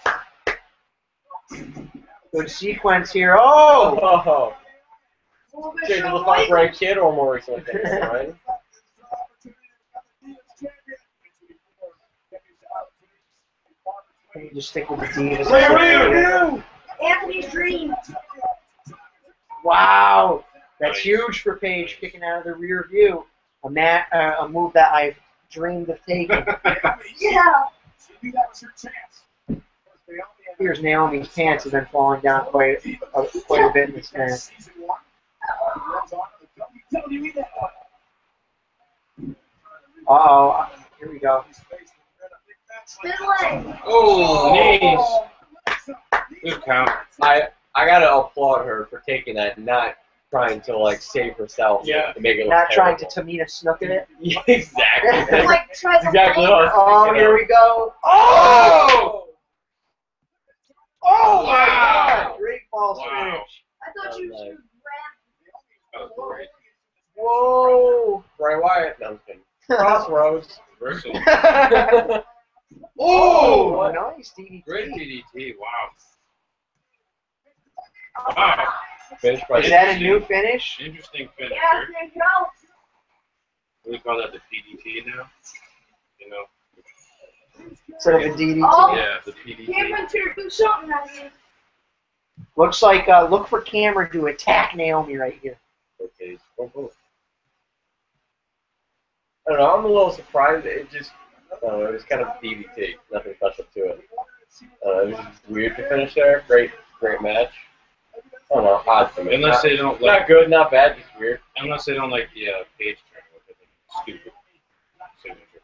Good sequence here. Oh! Change the fun for a kid or more recently, right? Can you just stick with the Divas? Anthony's dream. Wow! That's huge for Paige, kicking out of the rear view. A move that I've dreamed of taking. Yeah. Here's Naomi's pants have been falling down quite a bit in this match. Uh-oh. Here we go. Finland. Oh, knees. Good count. I gotta applaud her for taking that and not trying to like save herself to make it look Not trying terrible. to Tamina snook at it. Yeah, exactly. It's like try to Exactly what I was Oh, thinking here of. we go. Oh! Oh my Wow. God! Great false Wow. finish. I thought you Nice. should grab was great. Whoa! Bray Wyatt. No, I'm kidding. Crossroads. Reversal. Oh, nice DDT. Great DDT. Wow. Wow. Finish by Is that a new finish? Interesting finisher. Yeah, there you go. We call that the PDT now. You know. Instead of a DDT. Oh. Yeah, the PDT. Cameron to do something out here. Looks like look for Cameron to attack Naomi right here. Okay. Oh. I don't know. I'm a little surprised. It just, I don't know, it was kind of DDT. Nothing special to it. It was just weird to finish there. Great match. I don't know. Odd to me. Unless they don't Not like. good, not bad, just weird. Unless they don't like the Paige turn, which I think is stupid. Signature.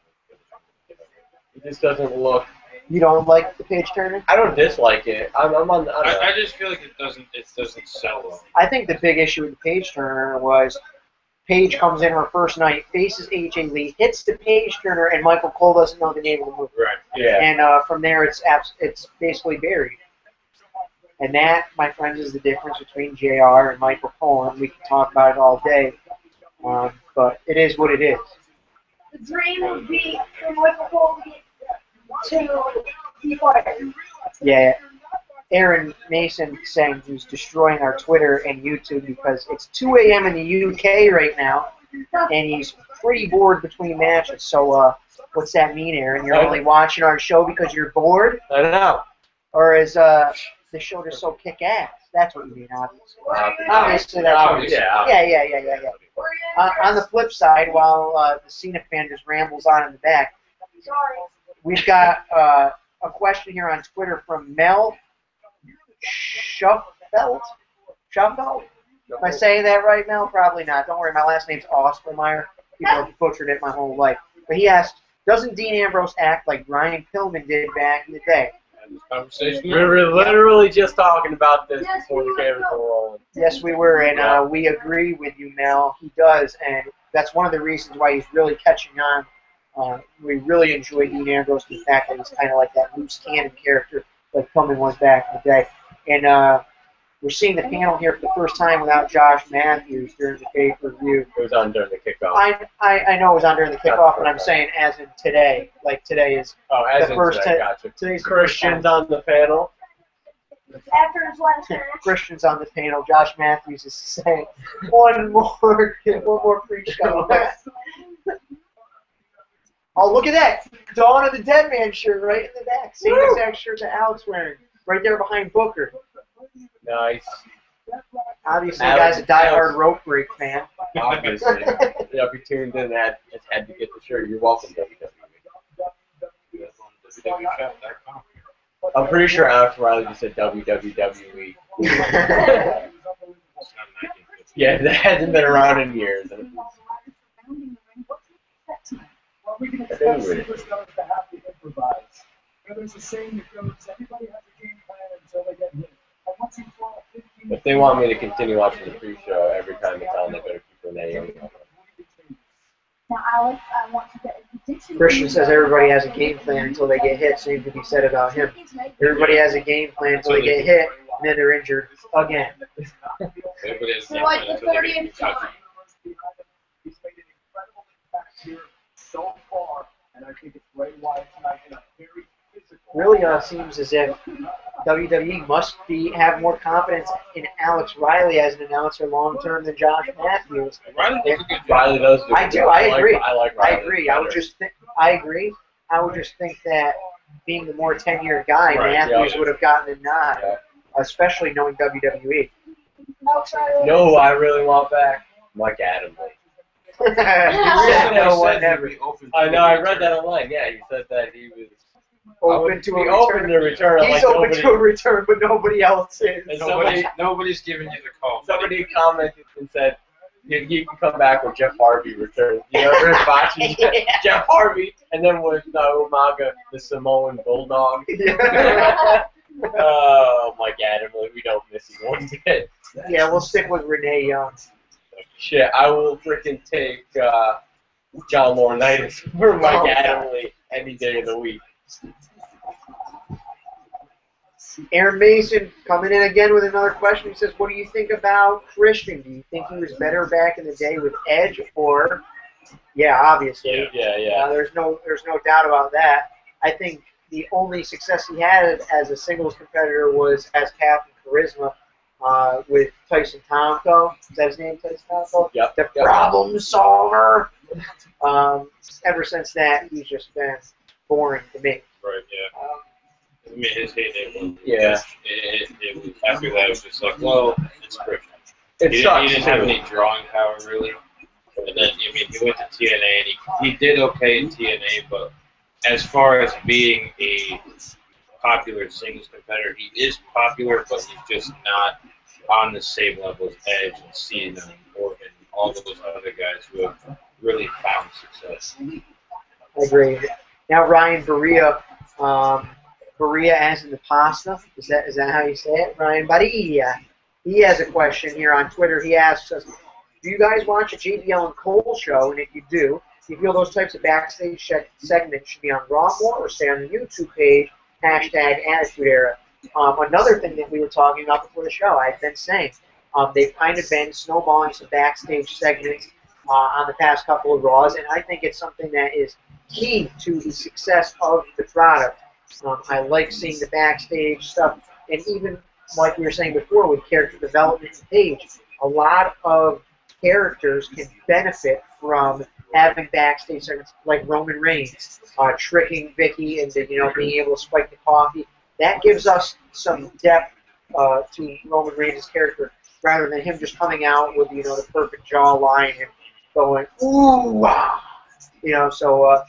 It just doesn't look. You don't like the Paige Turner? I don't dislike it. I'm on. I don't know. I just feel like it doesn't sell well. I think the big issue with the Paige Turner was Paige comes in her first night, faces AJ Lee, hits the Paige Turner, and Michael Cole doesn't know the name of the move. Right. Yeah. And from there, it's basically buried. And that, my friends, is the difference between JR and Michael Cole, and we can talk about it all day. But it is what it is. The dream would be for Michael Cole to be fired. Yeah. Aaron Mason saying he's destroying our Twitter and YouTube because it's 2 a.m. in the UK right now, and he's pretty bored between matches. So what's that mean, Aaron? You're only watching our show because you're bored? I don't know. Or is the show just so kick-ass? That's what you mean, obviously. Obviously, that's what it is. Yeah. On the flip side, while the Cena fan just rambles on in the back, we've got a question here on Twitter from Mel Shuffelt? Am I saying that right, Mel? Probably not. Don't worry, my last name's Ostermeyer. People have butchered it my whole life. But he asked, doesn't Dean Ambrose act like Ryan Pillman did back in the day? This conversation. We were literally just talking about this before the cameras were rolling. Yes, we were, and we agree with you, Mel. He does, and that's one of the reasons why he's really catching on. We really enjoy Dean Ambrose, the fact that he's kind of like that loose cannon character like Pillman was back in the day. And we're seeing the panel here for the first time without Josh Matthews during the pay-per-view. It was on during the kickoff. I know it was on during the kickoff, but I'm saying as in today. Like today is as the in first today, gotcha. Today's Christian's on the panel. After his last match. Christian's on the panel. Josh Matthews is saying one more pre-show. Oh, look at that. Dawn of the Dead Man shirt right in the back. Same exact shirt that Alex wearing. Right there behind Booker. Nice. Obviously, the guy's a diehard rope break fan. Obviously. If you tuned in, had to get the shirt. You're welcome, WWE. www.shop.com. I'm pretty sure Alex Riley just said WWE. Yeah, that hasn't been around in years. Well, we can expect superstars to have to improvise. There's a saying that goes, everybody has a game plan until they get hit. And once you fall 15, If they want me to continue watching the pre-show every time it's on, they better keep Renee. Now, Alex, I want to get a prediction. Christian says everybody has a game plan until they get hit. Same thing he said about him. Everybody has a game plan until they get hit, and then they're injured again. Everybody has For like the 30th time. he's made an incredible impact here so far. And I think it's Bray Wyatt tonight in a very physical. Really seems as if WWE must have more confidence in Alex Riley as an announcer long term than Josh Matthews. Riley does a good job. Riley does do I it. do. I agree. I like I Riley. agree. I would just think. I agree. I would just think that being the more tenured guy, Right, Matthews yeah. would have gotten the nod, Yeah. especially knowing WWE. No, I really want back Mike Adams. He said no one ever. I know. I read that online. Yeah, he said that he was Open to a open to return. return. He's like open to a return, but nobody else is. And somebody, Nobody's giving you the call. somebody commented and said he can come back when Jeff Harvey returns. You know, Rick Botch's Jeff Harvey, and then with Umaga, the Samoan Bulldog. Oh, Mike Adams, we don't miss you one bit. Yeah, we'll stick with Renee Young. Shit, I will freaking take John Laurinaitis for Mike Adams any day of the week. Aaron Mason coming in again with another question. He says, what do you think about Christian? Do you think he was better back in the day with Edge or... Yeah, obviously. Yeah. There's no doubt about that. I think the only success he had as a singles competitor was as Captain Charisma with Tyson Tomko. Is that his name, Tyson Tomko? Yep. The problem solver. Ever since that, he's just been boring to me. Right, yeah. I mean, his heyday was... Yeah. It was, after that, it was just like, well, it's Christian. It sucks. He didn't have any drawing power, really. And then, I mean, he went to TNA, and he did okay in TNA, but as far as being a popular singles competitor, he is popular, but he's just not on the same level as Edge and Cena and Orton and all those other guys who have really found success. I agree. Now Ryan Berea, Berea as in the pasta. Is that how you say it? Ryan Berea. He has a question here on Twitter. He asks us, do you guys watch a JBL and Cole show? And if you do you feel those types of backstage segments should be on Raw more or stay on the YouTube page, #AttitudeEra? Another thing that we were talking about before the show, I've been saying, they've kind of been snowballing some backstage segments on the past couple of Raws, and I think it's something that is key to the success of the product. I like seeing the backstage stuff, and even like we were saying before with character development and Paige, a lot of characters can benefit from having backstage segments like Roman Reigns, tricking Vicky into being able to spike the coffee. That gives us some depth to Roman Reigns' character rather than him just coming out with the perfect jawline and going ooh ah. So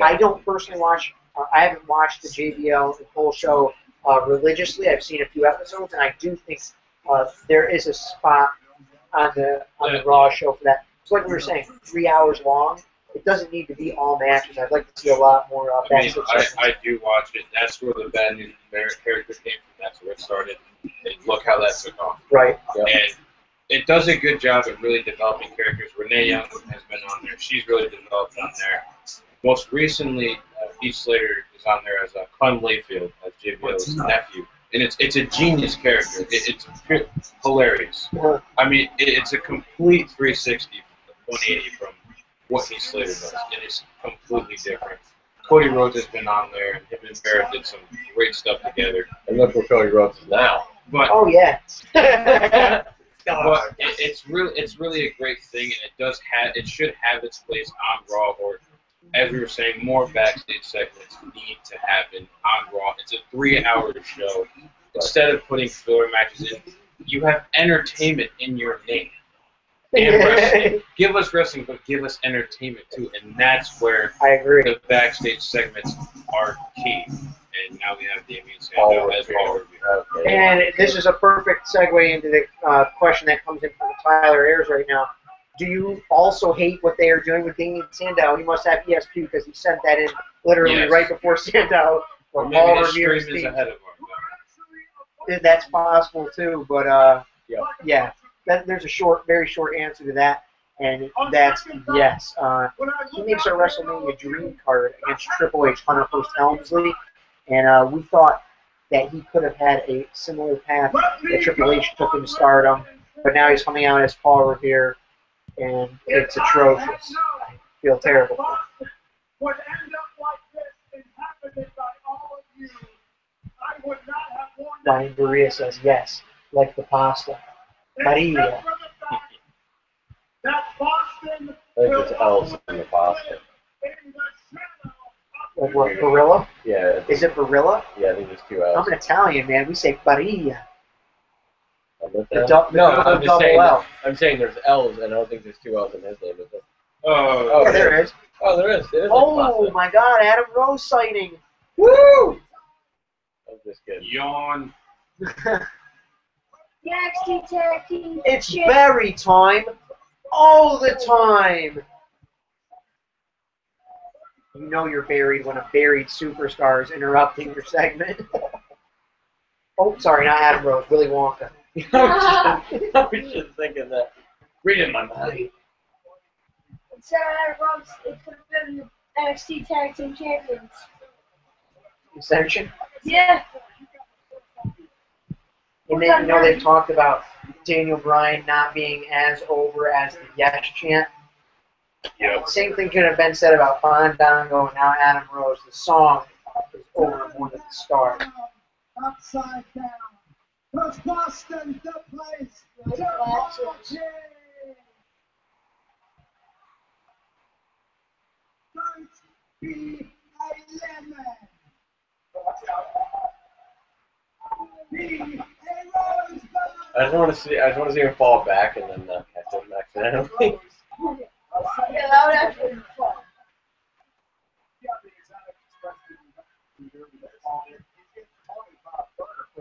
I don't personally watch. I haven't watched the JBL and Cole show religiously. I've seen a few episodes, and I do think there is a spot on the Raw show for that. It's like we were saying, 3 hours long. It doesn't need to be all matches. I'd like to see a lot more backstage. I do watch it. That's where the Bad News Barrett character came from. That's where it started. And look how that took off. Right. Yep. And it does a good job of really developing characters. Renee Young has been on there. She's really developed on there. Most recently, Heath Slater is on there as Clem Layfield, as JBL's nephew. And it's a genius character. It's hilarious. I mean, it's a complete 360, 180 from what Heath Slater does. It is completely different. Cody Rhodes has been on there, and him and Barrett did some great stuff together. And look where Cody Rhodes is now. But oh yeah. but it's really a great thing, and it should have its place on Raw. Or as we were saying, more backstage segments need to happen on Raw. It's a 3-hour show. Instead of putting filler matches in, you have entertainment in your name. And wrestling. Give us wrestling, but give us entertainment too, and that's where I agree. The backstage segments are key. And now we have Damian Sandow as Paul Revere. And this is a perfect segue into the question that comes in from Tyler Ayers right now. Do you also hate what they are doing with Damian Sandow? He must have ESP because he sent that in literally right before Sandow. Or maybe his stream is ahead of him. That's possible too, but yeah. There's a very short answer to that, and that's yes. He makes our WrestleMania dream card against Triple H, Hunter Hearst Helmsley, and we thought that he could have had a similar path that Triple H took him to Stardom, but now he's coming out as Paul Revere, and it's atrocious. I feel terrible. Would end up like this and happening by all of you. I would not have worn Ryan Berea says yes, like the pasta. Maria. That Boston I think there's L's in the pasta. Like what, Barilla? Yeah. Is it Barilla? Yeah, I think there's 2 L's. I'm an Italian, man. We say Maria. I'm saying there's L's, and I don't think there's 2 L's in his name, is there? Oh, yeah, there is. Oh, there is. Oh, my God, Adam Rose sighting. Woo! That was just good. Yawn. NXT Tag Team. It's Barry time. All the time. You know you're buried when a buried superstar is interrupting your segment. Oh, sorry, not Adam Rose, Willy Wonka. I was just thinking that. Reading my mind. Instead of Adam Rose, it could have been the NXT Tag Team Champions. Ascension? Yeah. And then, you know, they've talked about Daniel Bryan not being as over as the Yes chant. Yep. Same thing could have been said about Fandango and now Adam Rose. The song is over more than the star. Upside down. Let's Boston, the place. Don't be a lemon. Be a rosebud. I just want to see him fall back and then catch him accidentally. Yeah, that would actually be fun.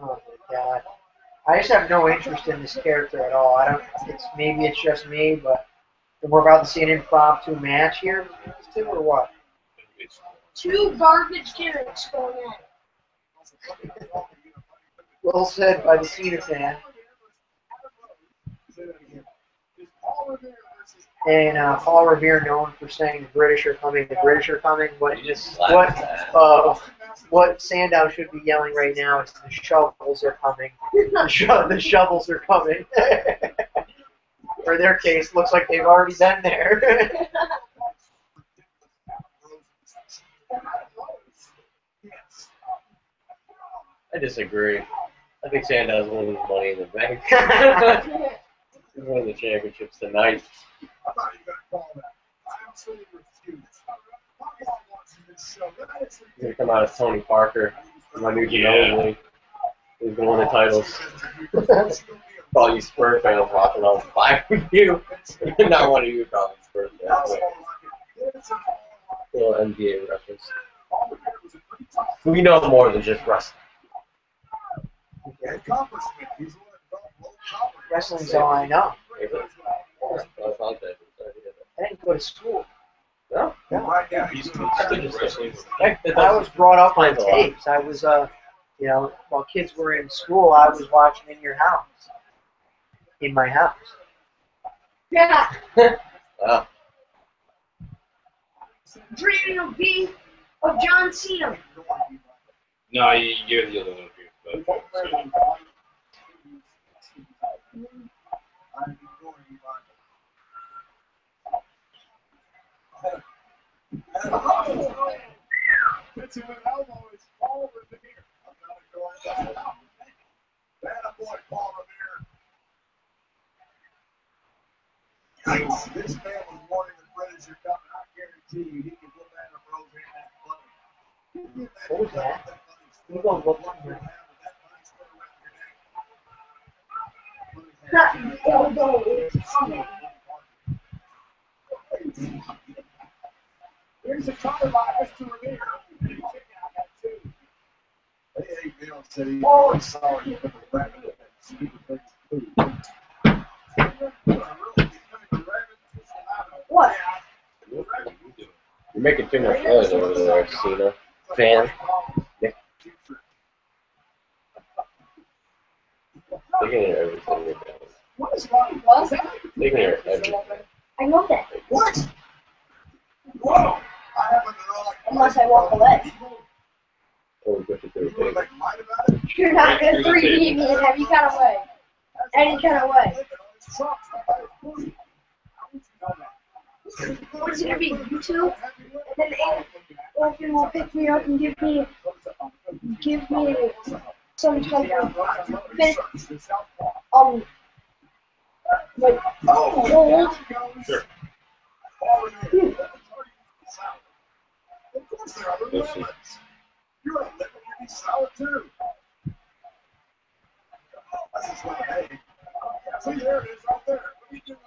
Oh my god. I just have no interest in this character at all. Maybe it's just me, but we're about to see an impromptu match here between these two, or what? Two garbage gimmicks going in. Well said by the Cena fan. And Paul Revere known for saying the British are coming, the British are coming. What Sandow should be yelling right now is the shovels are coming. The shovels are coming. For their case, looks like they've already been there. I disagree. I think Sandow's winning money in the bank. He's winning the championships tonight. I'm not even going to call that. I absolutely refuse. He's going to come out as Tony Parker, my new Ginobili. He's going to win the titles. All you Spurs fans watching, I'll fight with you. Not one of you probably Spurs fans. Little NBA reference. We know more than just wrestling. Wrestling's all I know. I I didn't go to school. No? He's wrestling. I was brought up on tapes. I was, while kids were in school, I was watching in your house. In my house. Yeah. Wow. Dreaming of John Cena. No, you're the other one here. But, Hits him with an elbow. It's Paul Revere. I'm not going down. That boy, Paul Revere. Yikes. This man was warning the British are coming. I guarantee you he can put that in Rose in that money. What was that? You don't look like that. Here's a cover by Mr. Revere. Hey, Bill said he was sorry for the rabbit. What? You're making too much noise over there, Cena. Fan. Yeah. They can hear everything you're doing. What? They can hear everything. I know that. What? Whoa! I haven't been like Unless I walk away. Oh, we got to do you want to it. make light about it? You're not going to 3D me in any kind of way. Any kind of way. What's it going to be? YouTube? And then Orphan will pick me up and give me some type of fit, like, hold. Sure. Of course there are other lemons. You're a lemon, you need sour too. That's just not a egg. See, there it is right there. What are you doing?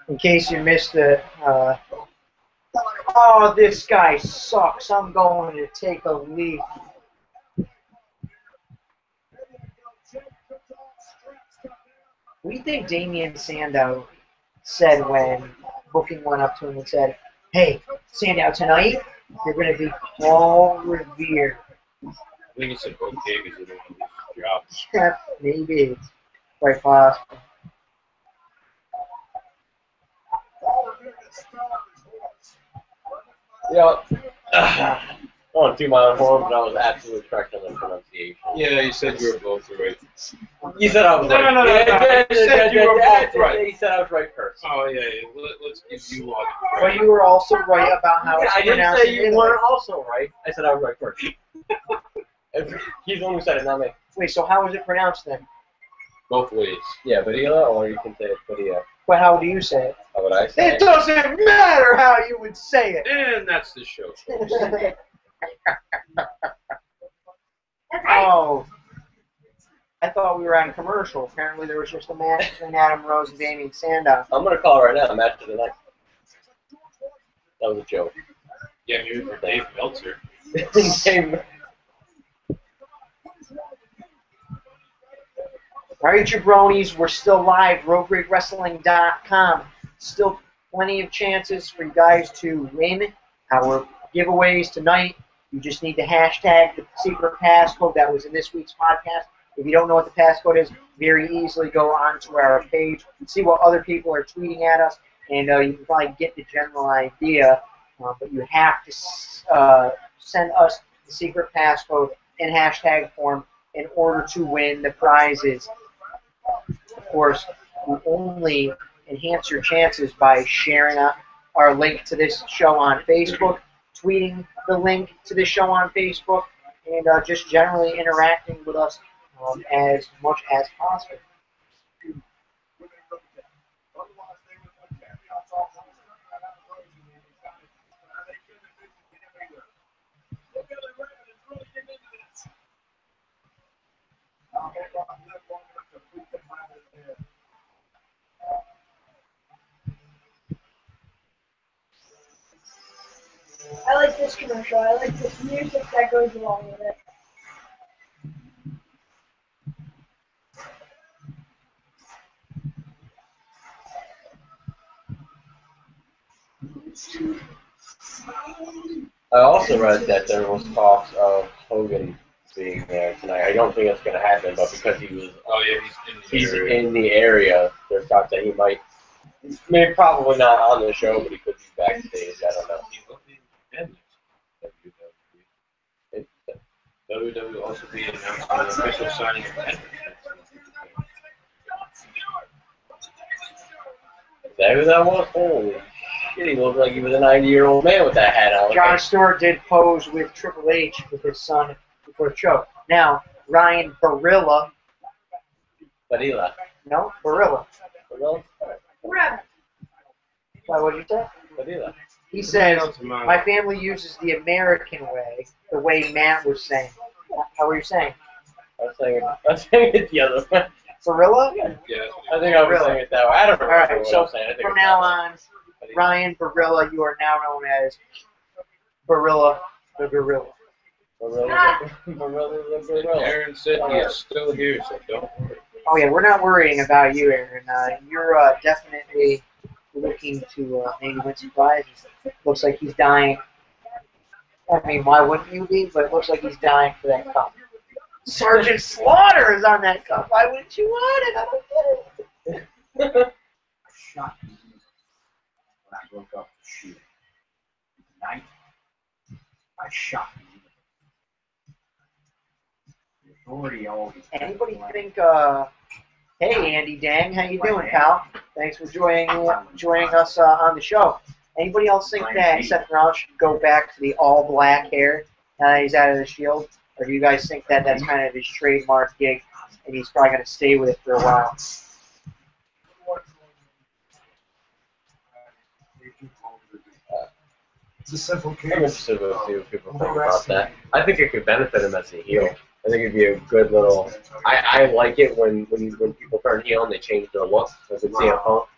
In case you missed it, oh, this guy sucks. I'm going to take a leak. What do you think Damian Sandow said when booking went up to him and said, "Hey, Sandow, tonight you're going to be Paul Revere"? I think he said okay because he didn't want to lose his job. Yeah, maybe it's quite possible. Yeah. on 2 Mile Horn, but I was absolutely correct on the pronunciation. Yeah, you said you were both right. You said I was right. No. You said you were both right. He said I was right first. Oh, yeah. Let's give you one. But you were also right about how it's I didn't pronounced. say you weren't also right. I said I was right first. He's the one who said it, not me. Wait, so how is it pronounced then? Both ways. Yeah, Padilla, or you can say it Padilla. But how do you say it? How would I say It doesn't matter how you would say it. And that's the show. Oh. I thought we were on commercial. Apparently there was just a match between Adam Rose and Damien Sandow. I'm going to call right now, match of the night. That was a joke. Yeah, maybe for Dave Meltzer. Alright, jabronis, we're still live. RoadBreakWrestling.com. Still plenty of chances for you guys to win our giveaways tonight. You just need to hashtag the secret passcode that was in this week's podcast. If you don't know what the passcode is, very easily go onto our page and see what other people are tweeting at us, and you can probably get the general idea. But you have to send us the secret passcode in hashtag form in order to win the prizes. Of course, you only enhance your chances by sharing our link to this show on Facebook, tweeting the link to the show on Facebook, and just generally interacting with us as much as possible. I like this commercial. I like this music that goes along with it. I also read that there was talks of Hogan being there tonight. I don't think it's going to happen, but because he was, he's in the area, there's talks that he might, maybe probably not on the show, but he could be backstage. I don't know. WWE also be announcing an official signing of Hendrix. Is that who that was? Holy shit, he looked like he was a 90-year-old man with that hat on. Jon Stewart did pose with Triple H with his son before the show. Now, Ryan Barilla. Barilla. No, Barilla. Barilla? Whatever. Why, what did you say? Barilla. He says, my family uses the American way, the way Matt was saying. How were you saying? I was saying it the other way. Barilla? Yeah. I think I was saying it that way. I don't remember Alright, what I so was saying. from now on, Ryan Barilla, you are now known as Barilla the Gorilla. Barilla. Aaron said he is still here, so don't worry. Oh yeah, we're not worrying about you, Aaron. You're definitely looking to maybe win some prizes. Looks like he's dying. I mean, why wouldn't you be? But it looks like he's dying for that cup. Sergeant Slaughter is on that cup. Why wouldn't you want it? I don't get it. Shot me when I broke up the shoot. Tonight, I shot me. The authority always. Anybody think? Hey, Andy Dang, how you doing, pal? Thanks for joining us on the show. Anybody else think that Seth Rollins should go back to the all-black hair now that he's out of the Shield? Or do you guys think that that's kind of his trademark gig and he's probably going to stay with it for a while? It's a simple I'm case. interested to see what people think about that. I think it could benefit him as a heel. I think it'd be a good little. I like it when people turn heel and they change their look. Like with CM Punk.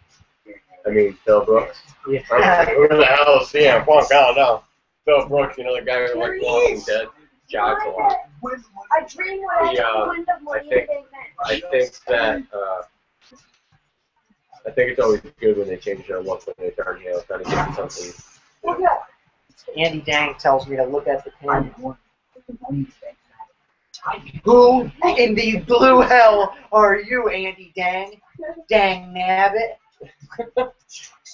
I mean, Phil Brooks. Yeah. Who the hell is CM Punk? I don't know. Phil Brooks, you know, the guy who like Walking Dead, jogs a lot. I dream when I wind up money in the bank. I think that. I think it's always good when they change their look when they turn heel, trying to get something. Look at Andy Dang tells me to look at the pin. Who in the blue hell are you, Andy Dang? Dang nabbit.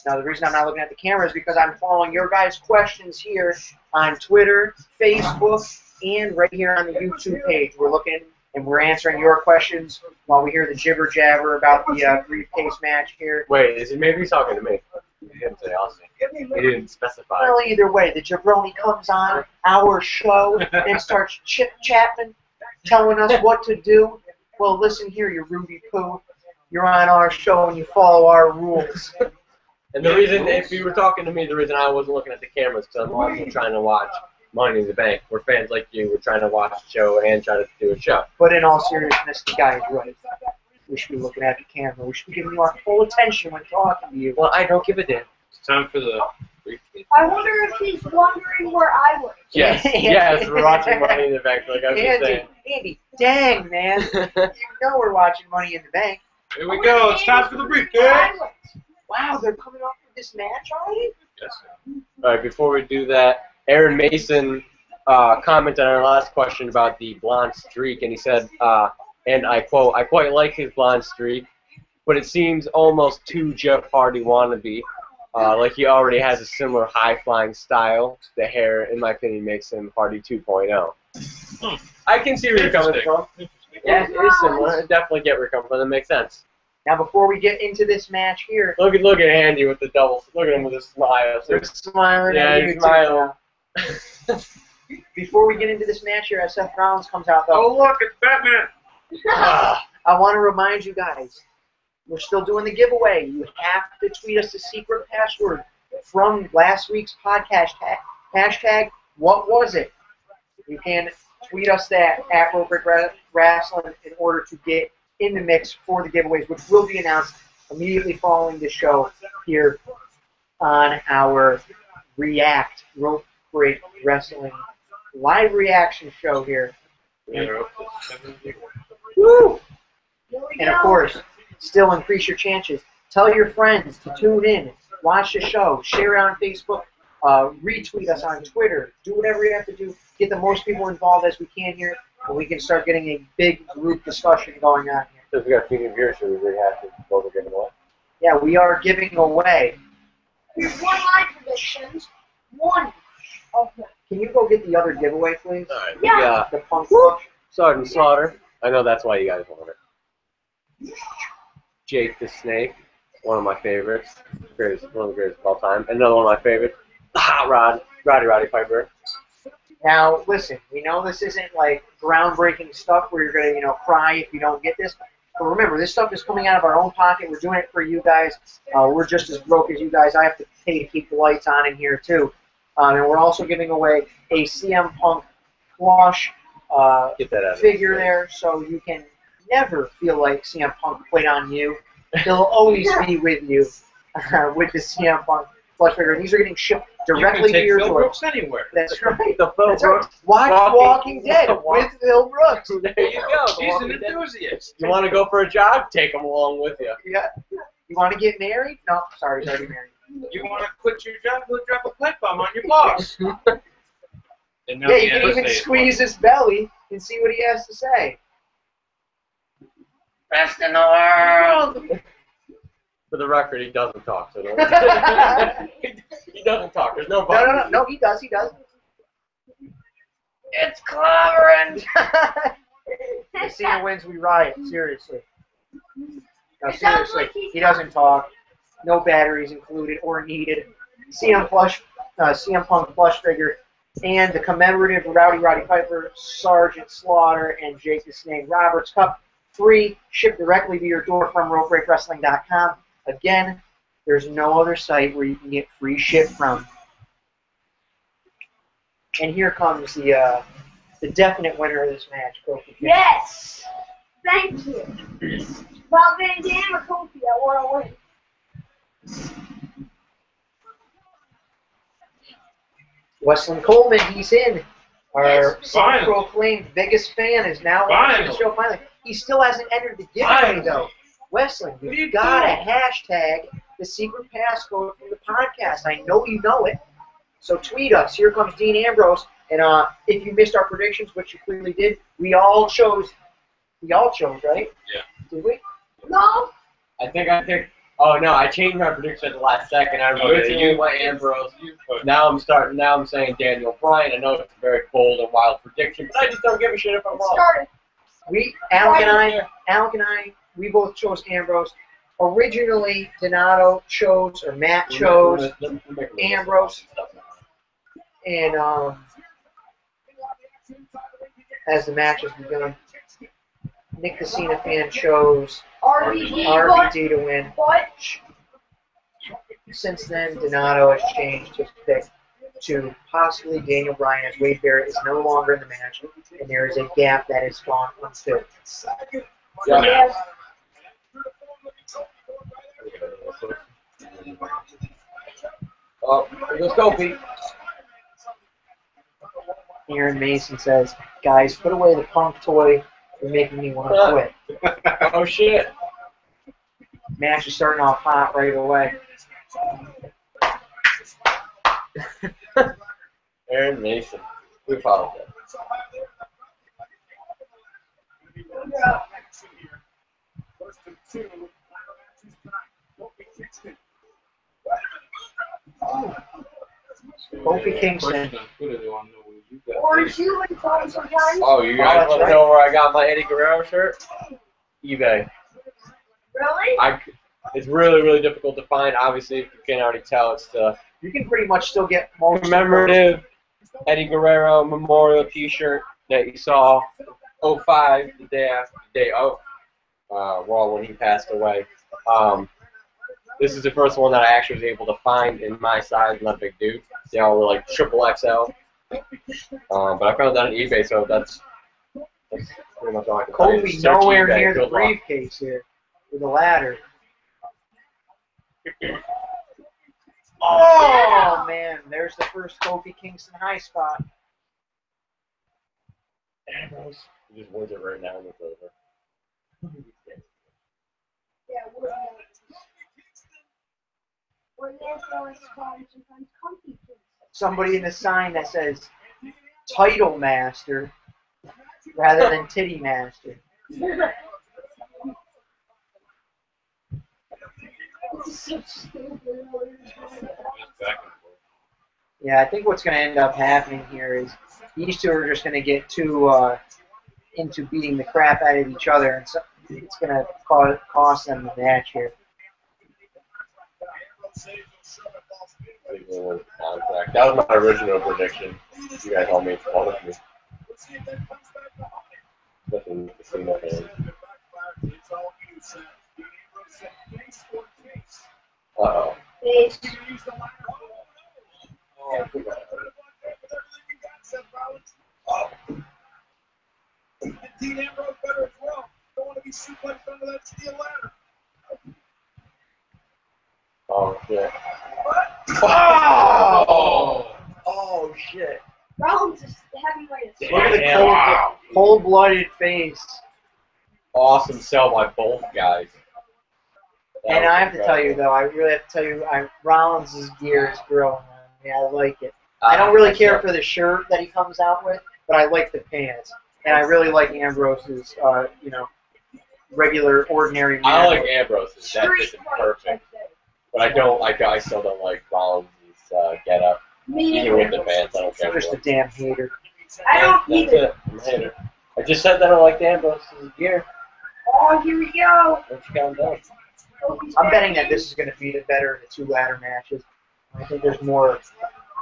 Now, the reason I'm not looking at the camera is because I'm following your guys' questions here on Twitter, Facebook, and right here on the YouTube page. We're looking and we're answering your questions while we hear the jibber jabber about the briefcase match here. Wait, is he maybe talking to me? He didn't say Austin. He didn't specify. Well, either way, the jabroni comes on our show and starts chit-chatting, telling us what to do. Well, listen here, you Ruby Poo. You're on our show and you follow our rules. And the reason, if you were talking to me, the reason I wasn't looking at the cameras because I'm also trying to watch Money in the Bank, where fans like you were trying to watch a show and trying to do a show. But in all seriousness, the guy is right. We should be looking at the camera. We should be giving you our full attention when talking to you. Well, I don't give a damn. It's time for the briefcase. I wonder if he's wondering where I was. Yes, yes, we're watching Money in the Bank, like I was just saying. Andy, dang, man. You know we're watching Money in the Bank. Here we go. It's time for the briefcase. Wow, they're coming off with this match already? Yes. All right, before we do that, Aaron Mason commented on our last question about the blonde streak, and he said, and I quote, "I quite like his blonde streak, but it seems almost too Jeff Hardy wannabe. Like he already has a similar high-flying style. The hair, in my opinion, makes him Hardy 2.0. I can see where you're coming from. Yeah, it is similar. I definitely get where you're coming from. That makes sense. Now, before we get into this match here, Look at Andy with the double. Look at him with a smile. they're smiling. Yeah, at he's you smiling. too. Before we get into this match here, as Seth Rollins comes out, though, Oh, look, it's Batman. I want to remind you guys, we're still doing the giveaway. You have to tweet us the secret password from last week's podcast hashtag, what was it? You can tweet us that at Rope Break Wrestling in order to get in the mix for the giveaways, which will be announced immediately following the show here on our React Rope Break Wrestling live reaction show here. Woo! And of course, still increase your chances. Tell your friends to tune in, watch the show, share it on Facebook, retweet us on Twitter, do whatever you have to do, get the most people involved as we can here, and we can start getting a big group discussion going on here. Because we got a few new viewers, so we really have to both are giving away. Yeah, we are giving away. Here's one of my predictions. One of them. Can you go get the other giveaway, please? All right, Yeah. we got The Punk Clutch. Sergeant Slaughter. I know that's why you guys want it. Jake the Snake, one of my favorites. One of the greatest of all time. Another one of my favorites. The Hot Rod, Roddy Piper. Now, listen, we know this isn't like groundbreaking stuff where you're going to, cry if you don't get this. But remember, this stuff is coming out of our own pocket. We're doing it for you guys. We're just as broke as you guys. I have to pay to keep the lights on in here, too. And we're also giving away a CM Punk plush Get that out of figure there, so you can never feel like CM Punk quit on you. He'll always be with you with the CM Punk plush figure. These are getting shipped directly to your door. Brooks anywhere. That's right. The Phil That's right. Brooks. Watch Walking Dead with Phil Brooks. There you go. He's an enthusiast. You want to go for a jog? Take him along with you. Yeah. You want to get married? No, sorry, he's already married. You want to quit your job? Go drop a pipe bomb on your boss. And now Yeah, the you can even NSA squeeze his belly and see what he has to say. Best in the world. For the record, he doesn't talk. So don't. He doesn't talk. There's no. No, he does. It's clobbering. If Cena wins, we riot. Seriously. No, seriously. He doesn't talk. No batteries included or needed. CM Punk plush figure, and the commemorative Roddy Piper, Sergeant Slaughter, and Jake the Snake Roberts Cup. Free, shipped directly to your door from RopeBreakWrestling.com. Again, there's no other site where you can get free ship from. And here comes the definite winner of this match, Kofi. Yes! Thank you. Bob Van Dam or Kofi, I want to win. Westlin Coleman, he's in. Our Yes, finally. self-proclaimed biggest fan is now watching the show finally. He still hasn't entered the giveaway, Finally. though. Westlin, What are you you gotta doing? hashtag the secret passcode from the podcast. I know you know it. So tweet us. Here comes Dean Ambrose. And if you missed our predictions, which you clearly did, we all chose, right? Yeah. Did we? No? I think I picked Oh no, I changed my prediction at the last second. I originally went Ambrose. Now I'm saying Daniel Bryan. I know it's a very bold and wild prediction, but I just don't give a shit if I'm wrong. Alec and I, we both chose Ambrose. Originally, Donato chose, or Matt chose Ambrose. And as the match has begun, Nick Casino fan chose RVD to win. Since then, Donato has changed his pick to possibly Daniel Bryan, as Wade Barrett is no longer in the match, and there is a gap that is gone unfilled. Yeah. Oh, here goes Kofi. Aaron Mason says, guys, put away the Punk toy. You're making me want to quit. Oh, shit. Match is starting off hot right away. Aaron Mason. We followed that. Kofi Kingston. Orange you and phone sometimes. Oh, you guys want to know where I got my Eddie Guerrero shirt? eBay. Really? It's really, really difficult to find. Obviously, if you can't already tell, it's the You can pretty much still get most commemorative Eddie Guerrero memorial T-shirt that you saw 05, the day of Raw when he passed away. This is the first one that I actually was able to find in my size. I'm not a big dude. They all were like triple XL. But I found that on eBay, so that's pretty much all I can tell you. Kofi nowhere near the briefcase here with a ladder. Oh man, there's the first Kofi Kingston high spot. Ambrose. He just wins it right now and it's over. Yeah, we're sometimes comfy. Somebody in the sign that says Title Master rather than Titty Master. Yeah, I think what's going to end up happening here is these two are just going to get too into beating the crap out of each other, and so it's going to cost them the match here. That was my original prediction. You guys all made fun of me. Especially the Casino fans. Uh-oh. Dean Ambrose better as well. Don't want to be suplexed under that steel ladder. Oh, shit. Oh! Oh, shit. Rollins is heavyweight. Look at the cold-blooded face. Awesome sell by both guys. And I have to tell you, though, I really have to tell you, Rollins' gear is growing on me. I like it. I don't really care for the shirt that he comes out with, but I like the pants. And I really like Ambrose's, regular, ordinary man. I like Ambrose's. That fits him perfect. But I still don't like Rollins' get-up. Even with the pants, I don't care. I'm just a damn hater. I don't either. I'm a hater. I just said that I like Ambrose's gear. Oh, here we go. What you got done? I'm betting that this is going to be the better of the two ladder matches. I think there's more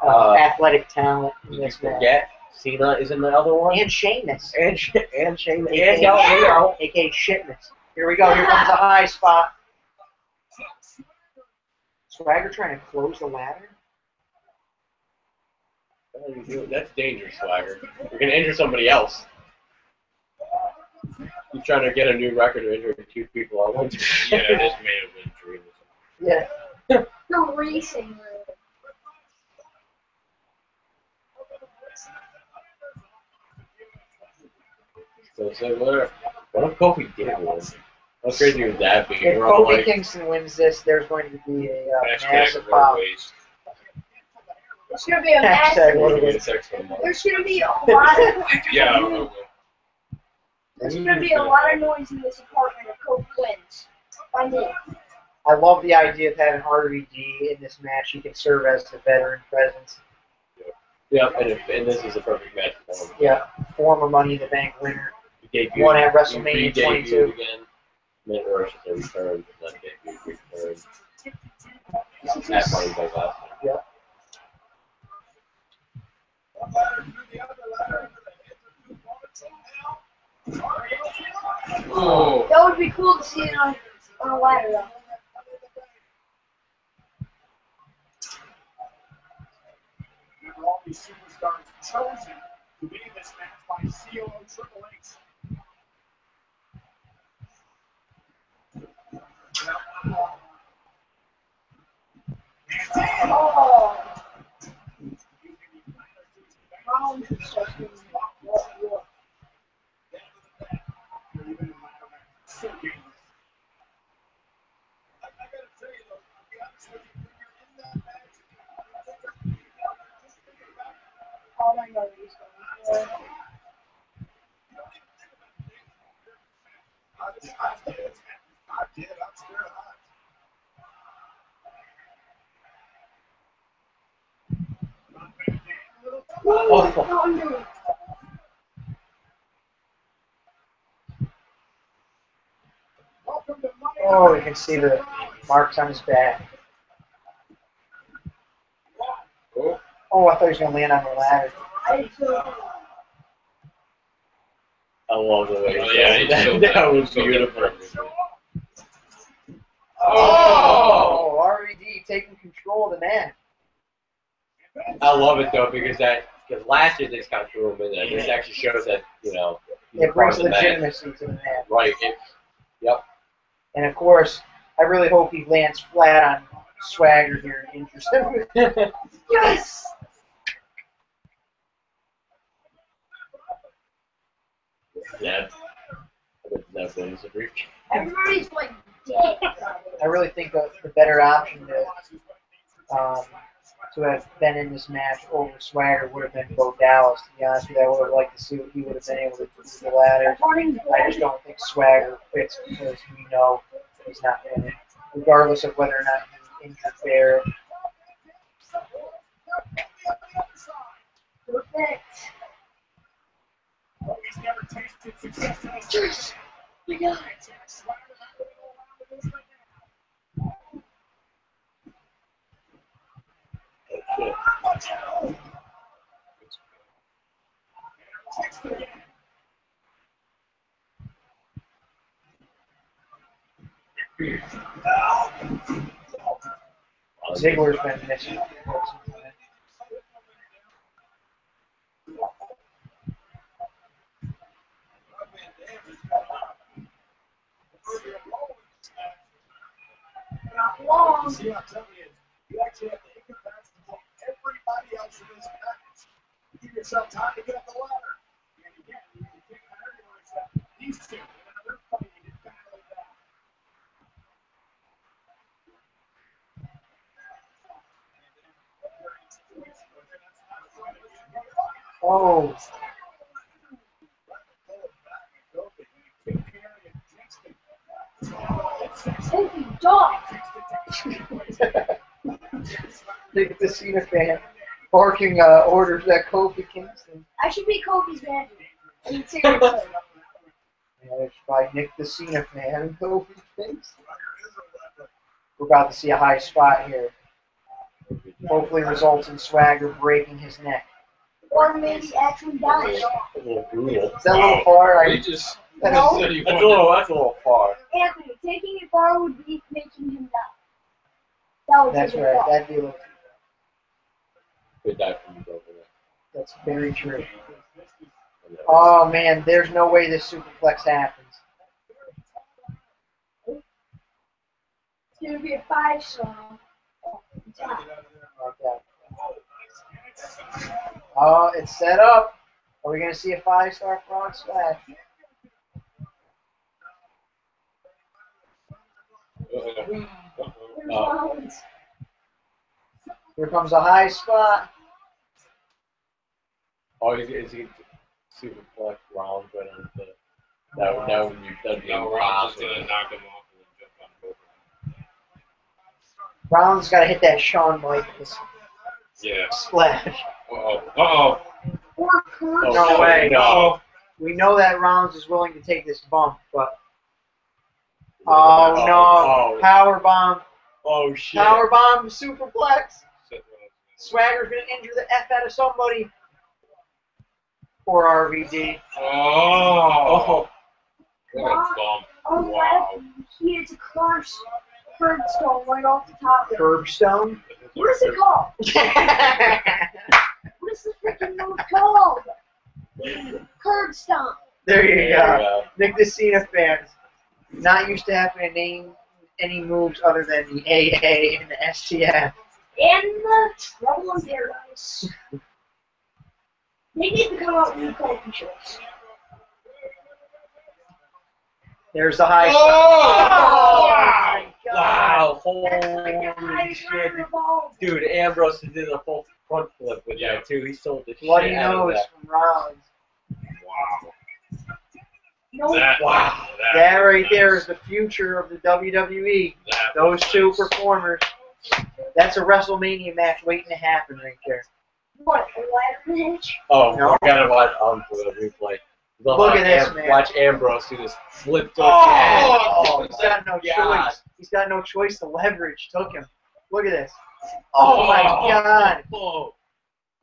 athletic talent in this match. Forget Cena is in the other one. And Sheamus. And Sheamus. And Del Rio, a.k.a. Shitness. Here we go. Here comes the high spot. Swagger trying to close the ladder? What are you doing? That's dangerous, Swagger. You're going to injure somebody else. You're trying to get a new record of injuring two people at once. Yeah, this may have been dreaming. Yeah. The racing room. So what if Kofi did win? How crazy would that be? If Kofi Kingston wins this, there's going to be a massive pop. There's going to be a massive. There's going to be a lot of. Yeah. There's going to be a lot of noise in this apartment if Kofi wins. By me. I love the idea of having RVD in this match. He can serve as the veteran presence. Yep, and this is a perfect match for him. Yeah, former Money in the Bank winner. Debuted, Won at WrestleMania 22. Again. Or I should say returned, not debuted, returned. At Money in the Bank last time. Yep. Oh. That would be cool to see it on a ladder, though. Remember, all these superstars chosen to be in this match by COO Triple H. Oh. Oh my God, he's going to I did. I'm scared of heights. Oh. Oh, you can see the marks on his back. Oh, I thought he was going to land on the ladder. I love the way that was beautiful. Oh, RVD taking control of the match. I love it though because last year they just kind of threw him in there. This actually shows that he's It brings part of the match. legitimacy to the match. Right. Yep. And of course, I really hope he lands flat on Swagger here in Intermission. Yes! Yeah. That wins the briefcase. Everybody's like dead. I really think the better option to have been in this match over Swagger would have been Bo Dallas. To be honest with you, I would have liked to see what he would have been able to do with the ladder. I just don't think Swagger fits because we know he's not in it, regardless of whether or not he injured Bear. Perfect. He's never tasted success in his Yes. Oh my God. Ziggler's been missing. Not long. See, I'm telling you actually have to incapacitate everybody else in this package. Give yourself time to get up the ladder. And again, you can take that everywhere except these two. And another fight, you get back like that. Oh, Holy dog. Look at the Cena fan barking orders at Kofi Kingston. I should be Kofi's manager. I mean, seriously. Managed by Nick the Cena fan and Kofi Kingston. We're about to see a high spot here. Hopefully results in Swagger breaking his neck. Or maybe actually dying. A little brutal. Is that a little far? He just No. said he That's wanted a little far. Anthony, taking it far would be making him die. That would That's take it right. far. That'd be a little. Good dive from you over there. That's very true. Oh man, there's no way this superplex happens. It's going to be a 5-star. Okay. Oh, it's set up. Are we going to see a 5-star frog splash? Here comes a high spot. Oh, is he super flex Rollins right on the that would be Rollins is impossible. gonna knock him off and then jump on both of them. Rollins got to hit that Shawn Michaels Yeah. splash. Uh-oh. Or curb No stomp. way. No. We know that Rollins is willing to take this bump, but oh no! Power bomb. Oh shit. Power bomb. Superplex. Swagger's gonna injure the F out of somebody. Poor RVD. Oh. What a bump. Oh, Wow. he hits a curb stone right off the top. Curbstone. What is it called? What is the freaking move called? Curb stomp. There you There go. we go. Nick the Cena fans. Not used to having to name any moves other than the AA and the STF. And the Trouble in Paradise. They need to come out with new culture shows. There's the high. Oh! My God. Wow. That's like the Holy highest shit. round of all. Dude, Ambrose did a full front flip with that too. He sold the Bloody shit out of nose that. from Rollins. Wow. No, Wow. That right there is the future of the WWE. Those two performers. That's a WrestleMania match waiting to happen right there. what, a ladder match? Oh, No. I gotta watch for the replay. Look at this, man. Watch Ambrose do this flip to Oh, he's got no God. choice. He's got no choice. The leverage took him. Look at this. Oh my God. Oh,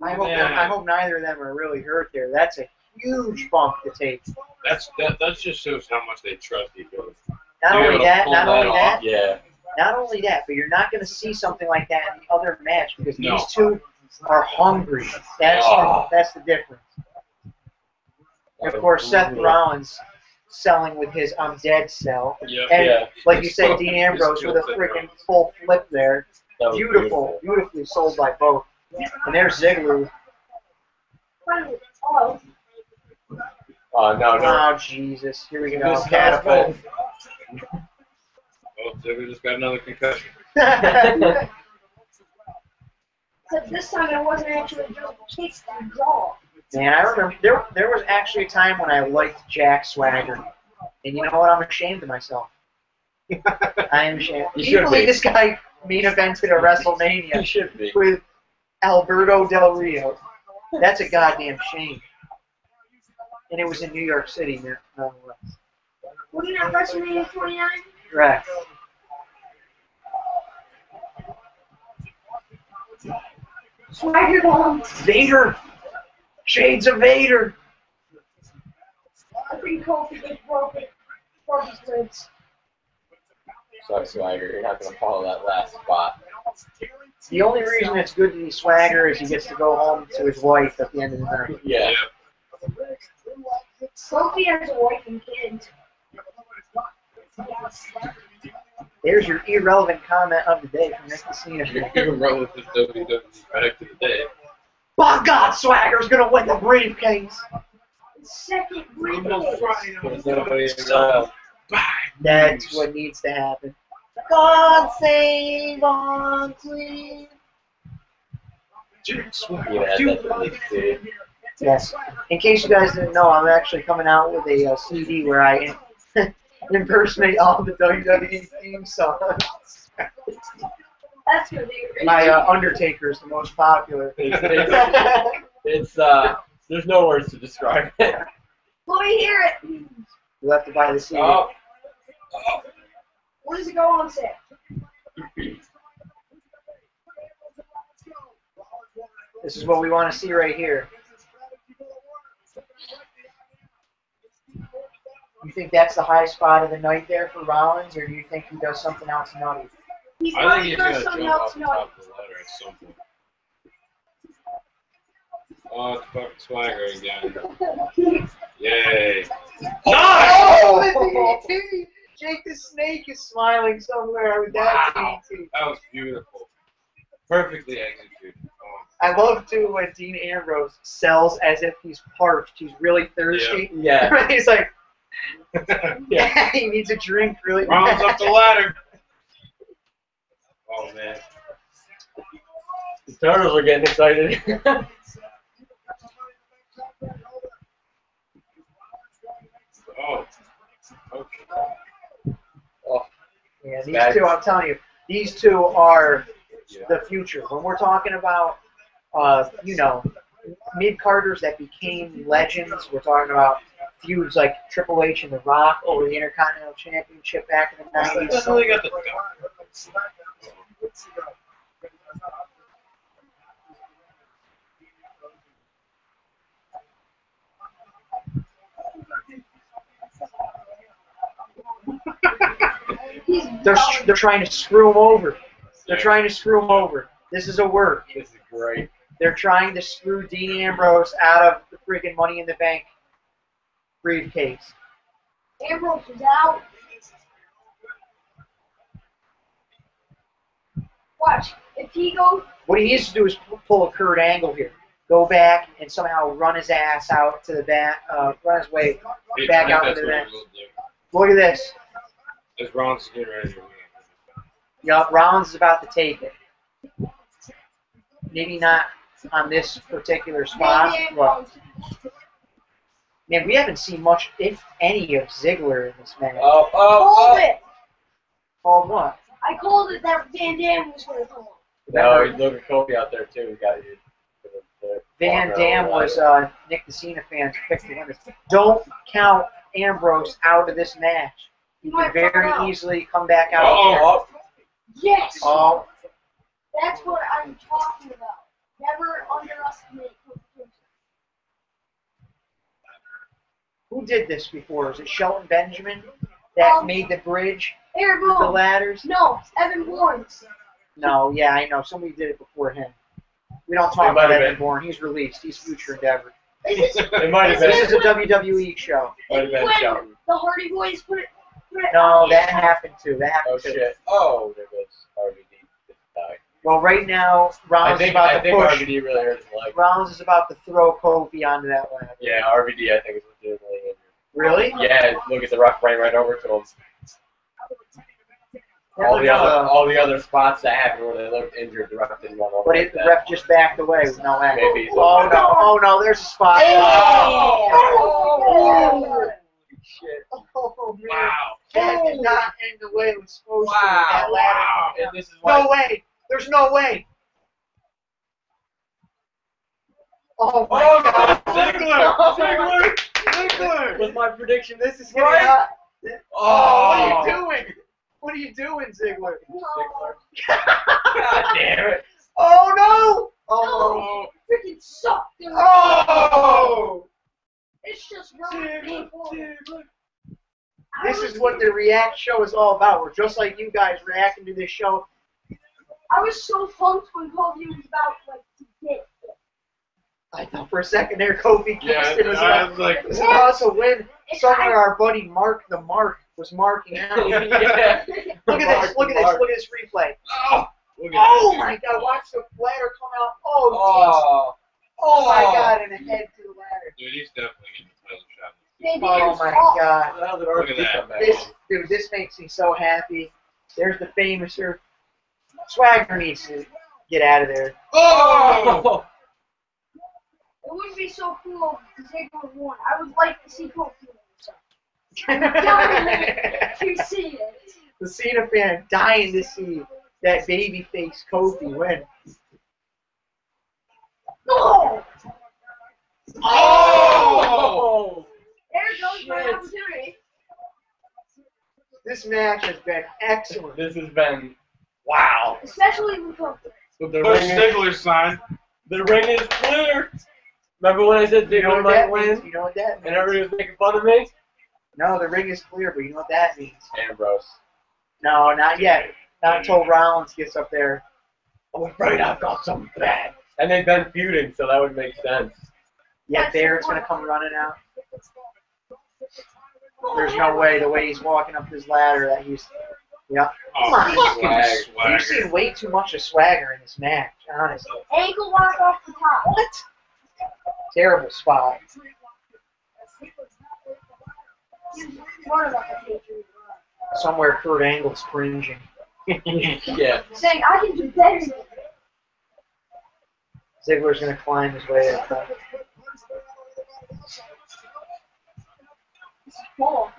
I hope man. I hope neither of them are really hurt there. That's a huge bump to take. That just shows how much they trust each other. Not You're only able to that, pull not that only off. that, yeah. not only that, but you're not going to see something like that in the other match because No. these two are hungry. That's Oh. that's the difference. And of course, Seth Rollins selling with his "I'm dead" sell, Yep. and Yeah. like you said, Dean Ambrose with a freaking full flip there. That was Beautiful, beautifully sold by both. And there's Ziggler. Oh, Oh, no. Oh Jesus! Here we go. This Catapult. Oh, Ziggler just got another concussion. except this time it wasn't actually just kicks to the jaw. Man, I remember there was actually a time when I liked Jack Swagger, and you know what? I'm ashamed of myself. I am ashamed. You Can you should believe be. this guy main evented a You WrestleMania should be. with Alberto Del Rio? That's a goddamn shame. And it was in New York City, nonetheless. Wasn't that WrestleMania 29? Correct. Swagger bomb. Vader! Shades of Vader! I think Kofi just broke his ribs. Sorry, Swagger. You're not going to follow that last spot. The only reason it's good to be Swagger is he gets to go home to his wife at the end of the night. Yeah. Kofi has a wife and kids. There's your irrelevant comment of the day from Nick Cena. You're relative to WWE back to the day. Oh God, Swagger's gonna win the briefcase. Second briefcase. There's nobody around. That's what needs to happen. God save on Queen. You had that to Yes. In case you guys didn't know, I'm actually coming out with a CD where I impersonate all the WWE theme songs. That's gonna be great. My Undertaker is the most popular. It's there's no words to describe it. Let me hear it. You have to buy the CD. Oh. What does it go on say? This is what we want to see right here. You think that's the high spot of the night there for Rollins, or do you think he does something else nutty? He's I probably think he's doing gonna something jump else off the naughty. top of the ladder at some point. Oh, it's fucking Swagger again. Yay. Oh, the DDT! Jake the Snake is smiling somewhere with that Wow. DDT. That was beautiful. Perfectly executed. Oh. I love too when Dean Ambrose sells as if he's parched. He's really thirsty. Yeah. He's like, Yeah. he needs a drink really Rounds bad. up the ladder. Oh, man. The turtles are getting excited. Oh. Okay. Oh, Yeah, these Bad. two, I'm telling you, These two are the future. When we're talking about, you know, mid-carders that became legends, we're talking about feuds like Triple H and The Rock over the Intercontinental Championship back in the 90s. That's how they got the They're trying to screw him over. They're trying to screw him over. This is a work. This is great. They're trying to screw Dean Ambrose out of the freaking Money in the Bank briefcase. Ambrose is out. Watch. If he goes... What he needs to do is pull a Kurt Angle here. Go back and somehow run his ass out to the back, run his way back out into the match. Look at this. As Rollins is getting ready to win. Yup, Rollins is about to take it. Maybe not on this particular spot. But, man, we haven't seen much, if any, of Ziggler in this match. Called it. Called what? I called it that Van Dam was going to come on. No, he's looking Kofi out there too. We got you. Van Dam was Nick the Cena fans picked to win this. Don't count Ambrose out of this match. He can very easily come back out. Oh. Yes. Oh. That's what I'm talking about. Never underestimate Kofi Kingston. Who did this before? Was it Shelton Benjamin that made the bridge? Airborne. The ladders? No, Evan Bourne. No, yeah, I know. Somebody did it before him. We don't talk about Evan Bourne. He's released. He's future endeavor. It might have been. This is a WWE show. Might have been Shelton. The Hardy Boys put it No, that happened too. That happened Oh too. shit. Oh, there goes RVD. Well, right now, I Rollins is think about to push. RVD really hurt his leg. Rollins is about to throw Kofi onto that ladder. Yeah, RVD I think is legitimately injured. Really? Yeah, look at the ref right over to him. That was, All the other spots that happened where they looked injured, the ref didn't want to. But the ref just backed away with no action. Maybe. Oh no, there's a spot. Oh! Shit. Oh, man. Wow. That did not end the way it was supposed to. Wow. That ladder. Wow. And this is why. No way. There's no way. Oh my God. Ziggler was my prediction. This is Right? right. Oh, what are you doing? What are you doing, Ziggler? God damn it. Oh no! Oh. Freaking suck, dude. Oh! It's just really painful. This is what the React show is all about. We're just like you guys reacting to this show. I was so pumped when Kofi was about to get it. I thought for a second there Kofi Kingston was I was like, about to win. Somewhere our buddy Mark the Mark was marking out. Yeah. Look at this, look at this, look at this replay. Look at Oh that. my God, watch the ladder come out. Oh my God, and a head to the ladder. dude, he's definitely getting the title shot. They Oh didn't my fall. God. How did Look at RVD that. come back? This makes me so happy. There's the famouser. Swagger needs to get out of there. Oh! It wouldn't be so cool if Ziggler won. I would like to see Kofi win. To see it. The Cena fan dying to see that babyface Kofi win. No! Oh! There goes my opportunity. This match has been excellent. This has been wow. Especially with Kofi. But the Push ring is, Ziggler's sign. the ring is clear. Remember when I said You know Ziggler what that might means? win? You know what that And means? everybody was making fun of me? No, the ring is clear, but you know what that means? Ambrose. No, not yet. Not until Rollins gets up there. I'm afraid I've got something bad. And they've been feuding, so that would make sense. Yeah, Barrett's going to come running out. There's no way, the way he's walking up this ladder, that he's... Yeah. Oh, Swag. swagger. You've seen way too much of Swagger in this match, honestly. Ankle lock off the top. What? Terrible spot. What about the Patriot? Somewhere Kurt Angle's cringing. Yeah. Saying, I can do better than that. Ziggler's going to climb his way up. Balls.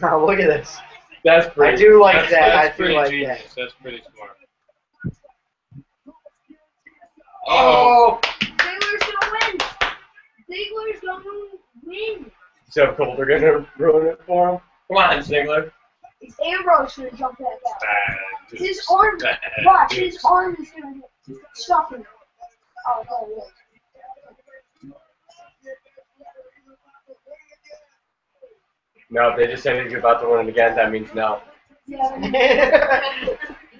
Oh, look at this. That's pretty. I do like that. That's I do pretty like genius. that. That's pretty smart. Oh! Ziggler's gonna win. Ziggler's gonna win. So Coulter gonna ruin it for him. Come on, Ziggler. Is Ambrose gonna jump back out? Bad His dudes. arm, Bad watch, dudes. his arm is gonna get stuck in it. Oh, there it is. No, they just said he's about to win it again. That means no. Yeah,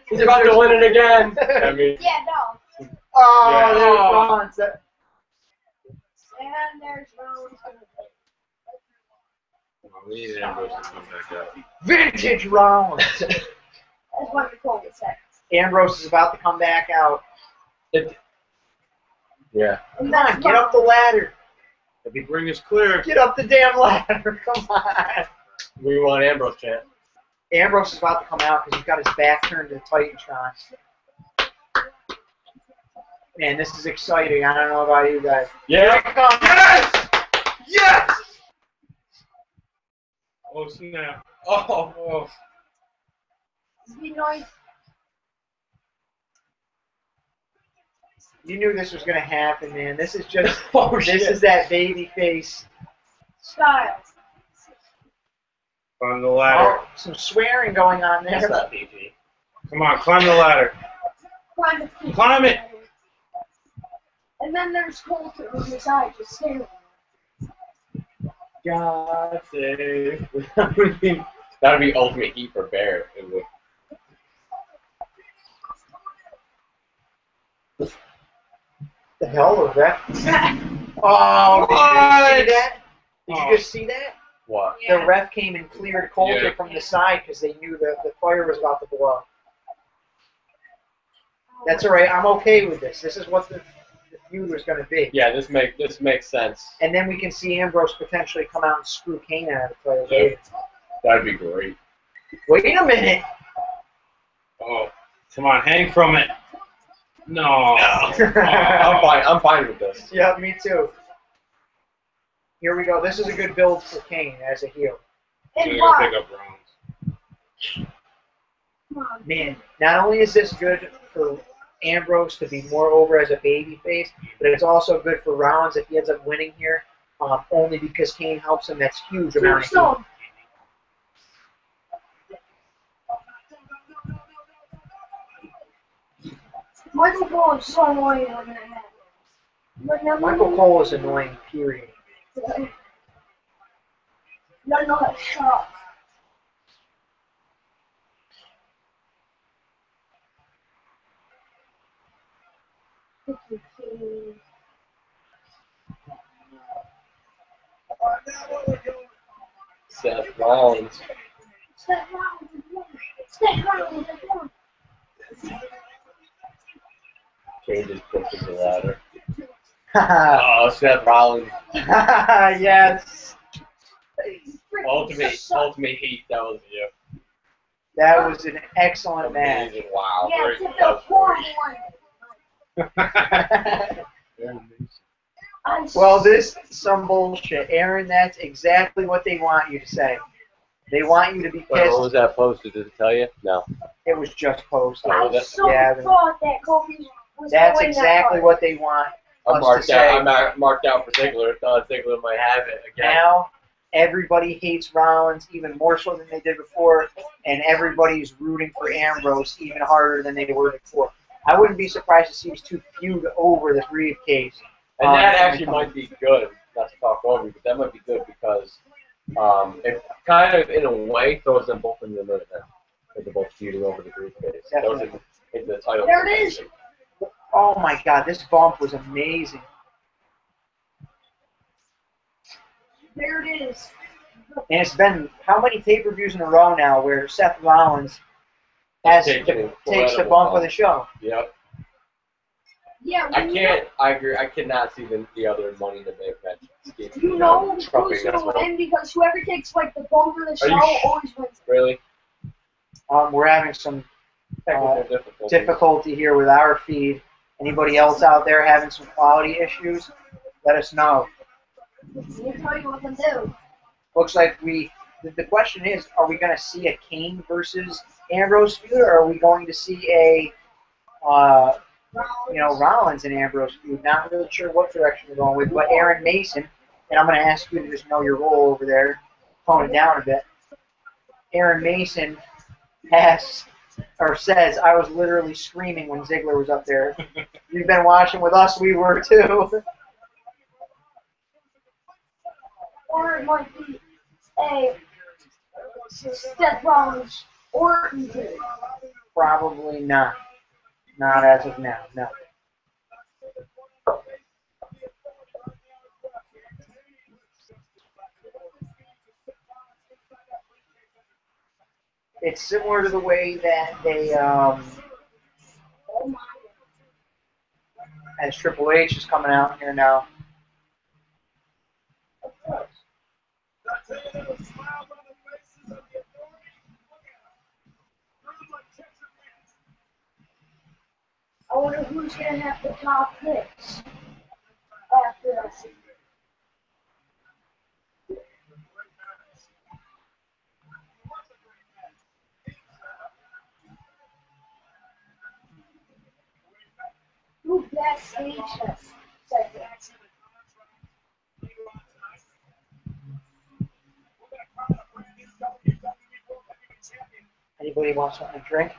He's about to win it again. That means yeah, no. Oh, Yeah. there's Rollins. And there's Rollins. We need Ambrose to come back out. Vintage Rollins. That's what we call it, second. Ambrose is about to come back out. yeah. And Come on, that's get up the ladder. If the ring is clear. Get up the damn ladder. Come on. We want Ambrose chant. Ambrose is about to come out because he's got his back turned to the Titantron. Man, this is exciting. I don't know about you guys. Yeah. Yes! Yes! Oh snap! Oh. Be nice. You knew this was going to happen, man. This is just, Oh, this shit. is that baby face. Style. Climb the ladder. Oh, some swearing going on That's there. not PG. Come on, climb the ladder. Climb it. And then there's Coulter on the side just staring. God save. That would be ultimate heat for Bear. It would. The hell was that? Oh, did you see that? Did Oh. you just see that? What? The ref came and cleared Coulter Yeah. from the side because they knew the fire was about to blow. That's all right. I'm okay with this. This is what the feud was going to be. Yeah, this makes sense. And then we can see Ambrose potentially come out and screw Kane out of the play. Yeah. That'd be great. Wait a minute. Oh, come on, hang from it. No. I'm fine with this. Yeah, me too. Here we go. This is a good build for Kane as a heel. And Pick why? up Rollins. Come on. Man, not only is this good for Ambrose to be more over as a babyface, but it's also good for Rollins if he ends up winning here, only because Kane helps him. That's huge amount of heat. Tombstone. Michael Cole is so annoying when that happens. But now Michael Cole is annoying, period. No, no, shut up. Seth Rollins. Step Rollins is one. Step Rollins is one. Kane just pushes the ladder. Haha. Oh, Seth Rollins. Yes. Ultimate heat. That was you. That was an excellent match. Amazing. Wow. Yeah, Very- it's that a was horrible one. Well, this is some bullshit. Aaron, that's exactly what they want you to say. They want you to be Wait, what pissed. was that posted? Did it tell you? No. It was just posted. Oh, I that's- so yeah, thought that Kobe was That's going that exactly far. what they want I'm us to marked say. out. I'm marked out for Ziggler. Thought Ziggler might have it again. Now, everybody hates Rollins even more so than they did before, and everybody's rooting for Ambrose even harder than they were before. I wouldn't be surprised to see these two feud over the briefcase. And that in the actually coming- might be good. Not to talk over, but that might be good because it kind of, in a way, throws them both in the middle now. Because they're both feuding over the briefcase. Those Definitely. are the title. There it is. Oh my God, this bump was amazing. There it is. And it's been how many pay-per-views in a row now where Seth Rollins takes the bump of the show. Yep. Yeah, I when can't. I agree. I cannot see the other Money in the Bank match. You know who's trumping going as to well. win because whoever takes like the bump of the Are you show always wins. Really? We're having some Technical difficulties. difficulty here with our feed. Anybody else out there having some quality issues? Let us know. We'll tell you what to do. Looks like we the question is, are we going to see a Kane versus Ambrose feud, or are we going to see a Rollins and Ambrose feud? Not really sure what direction we're going with, but Aaron Mason, and I'm going to ask you to just know your role over there, tone it down a bit. Aaron Mason says, I was literally screaming when Ziggler was up there. You've been watching with us, we were too. Or it might be a Seth Rollins Orton feud. Probably not. Not as of now, no. It's similar to the way that they, as Triple H is coming out here now. I wonder who's going to have the top picks after us. Who backstage has seconds? Anybody want something to drink?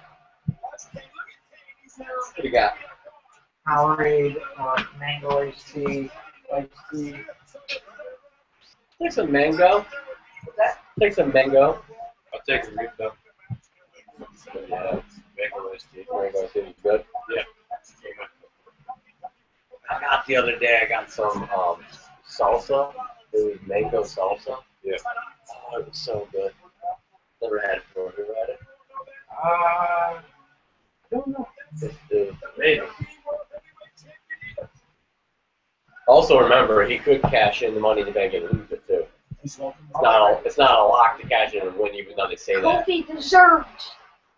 What do you got? Powerade, mango iced tea, iced tea. Take some mango. What's that? Take some mango. I'll take a refill. Yeah. Mango iced tea. Mango iced tea is good. Yeah. I got the other day. I got some salsa. It was mango salsa. Yeah. Oh, it was so good. Never had it before. Have you ever had it? I don't know. Maybe. Also, remember, he could cash in the Money in the Bank and lose it too. It's not a lock to cash in and win, even though they say that. Kofi deserved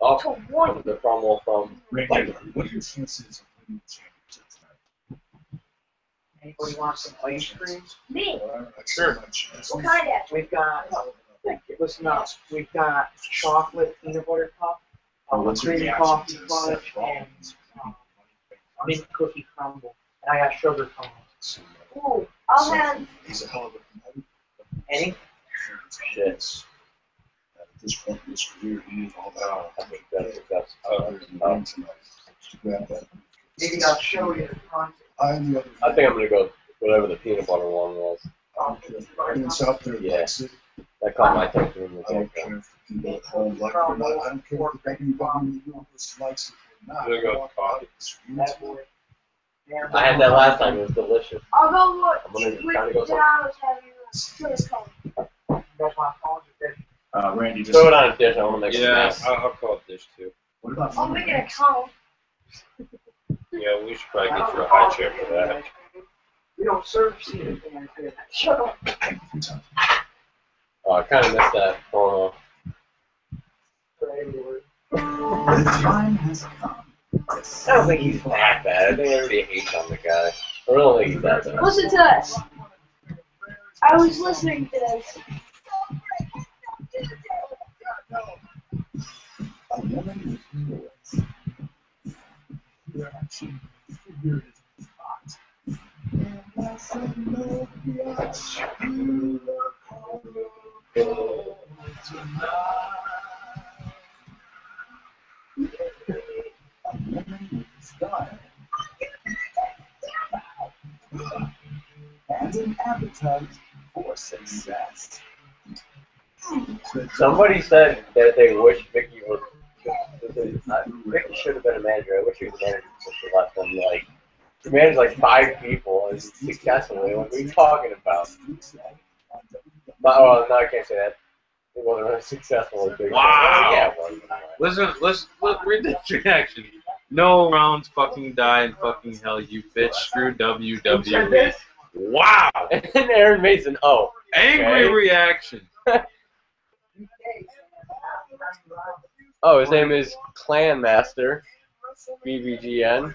Oh, to win. the promo from Randy, what are your chances of winning the championship tonight? Anybody want some ice cream? Me. Sure. What kind of? We've got, listen up, we've got chocolate peanut butter cup, What's your cream reaction coffee to fudge, Seth Rollins? and mint cookie crumble. And I got sugar crumbles. Ooh, I'll have. He's a hell of a competitor. Any? shit. At this point in his career, he is all that. I think that's Maybe I'll show you the front. I think I'm gonna go whatever the peanut butter one was. It's out there. Yeah. Likes it. That caught my attention in the I don't take. care if the people at home like it or not. I don't care if anybody in the universe likes it or not. I'm gonna go with coffee. That boy. I had that last time. It was delicious. I'll go I'm gonna with try to go Donald's having a sugar cone. You guys want phones or fish? Randy, just Throw it on a dish. I want to make some Yeah, mess. I'll call it dish too. what about I'll make it a cone. Yeah, we should probably get you a high chair for that. We don't serve seated things here. Shut up. Oh, I kind of missed that promo. The time has come. I don't think he's that bad. I think everybody hates on the guy. I really don't think he's that bad. Listen to this. I was listening to this. A woman with reaction figure is hot. And I said, no, bitch, you look tonight. A woman with style and an appetite for success. Somebody said that they wish Vicky was. Vicky should have been a manager. I wish she was a manager since she left them. Like, she managed like 5 people and successfully. What are we talking about? No, I can't say that. It wasn't really successful. Wow. Yeah, it wasn't. Let's read this reaction. No rounds fucking die in fucking hell, you bitch. Screw WWE. Wow. And Aaron Mason, oh. Angry Okay. reaction. Oh, his name is Clan Master. BBGN.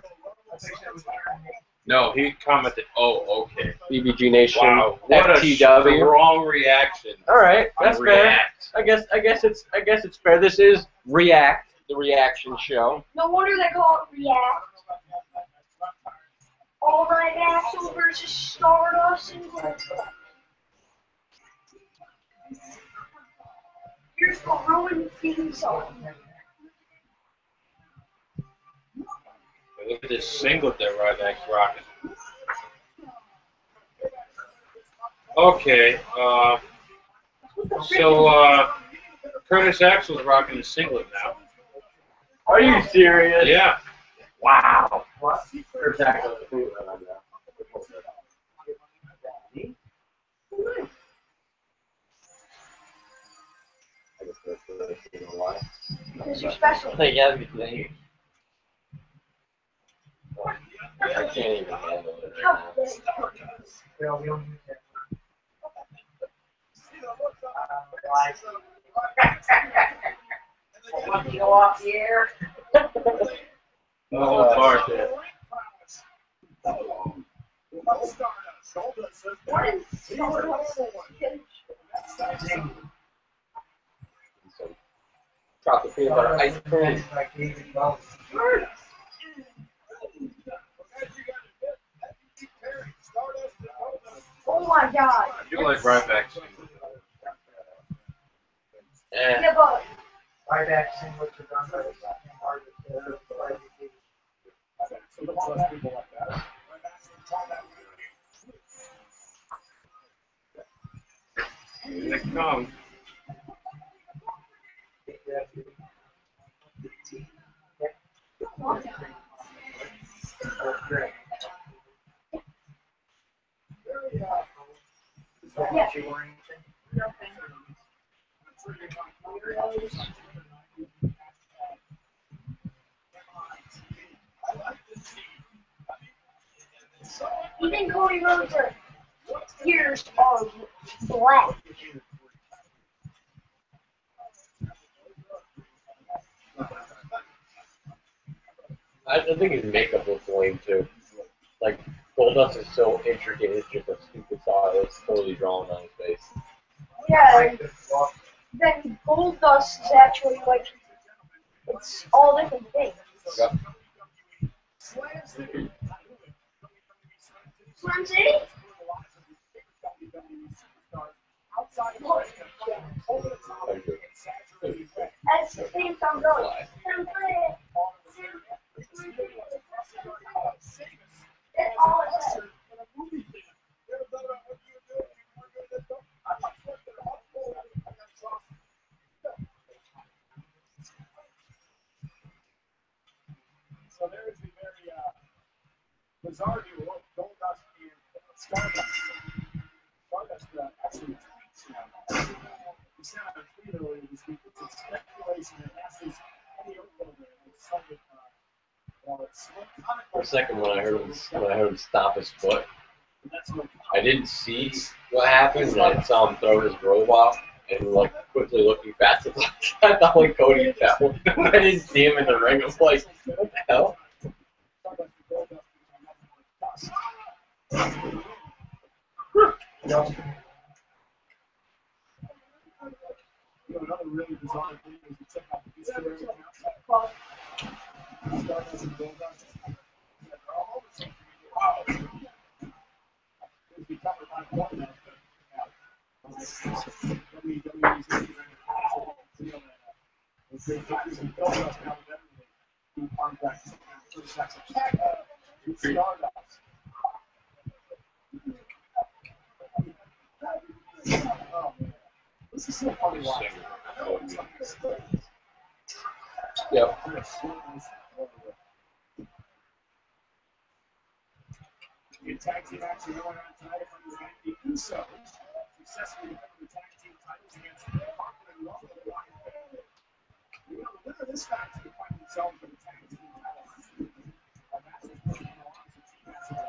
No, he commented, "Oh, okay." BBG Nation. Wow, what a FTW. strong reaction. All right, that's fair. React. I guess it's fair. This is React, the reaction show. No wonder they call it React. All Night Axel versus Stardust and Goldust. Here's the ruined theme song. Look at this singlet that Ryback's rocking. Okay, so Curtis Axel's rocking the singlet now. Are you serious? Yeah. Wow. What? Curtis Axel. Because you're special. Yeah, I can't even handle it right now. Go off the air. No part there. What is Stardust? Chocolate peanut butter ice cream. Oh my god. I do like Ryback's singlet. Yeah, but Ryback singlets are done by the second artist. Here it comes. yeah. Even Cody Rhodes' ears are black. I think his makeup looks lame too. Like Goldust is so intricate, it's just a stupid style. It's totally drawn on his face. Yeah, and then Goldust is actually like, it's all different things. Yep. Slam City? That's the same song going. That's all it says. So there is the very bizarre duo of Goldust and Stardust. Stardust actually tweets now. We sent out a tweet earlier this week. It's speculation that Ashley's Eddie Oakland decided For a second, when I heard him stop his foot, I didn't see what happened, and I saw him throw his robe off, and like quickly looking fast, I thought like Cody fell. I didn't see him in the ring. I was like, what the hell? Another really bizarre thing is to check out the history of Stardust and Goldust. It's become a format This is so funny watching. Yep. The tag team action going on tonight from the Usos successfully defending the tag team titles against Parker and Wyatt Family. The winner of this match will find themselves in the tag team titles. Our match is going on to team match.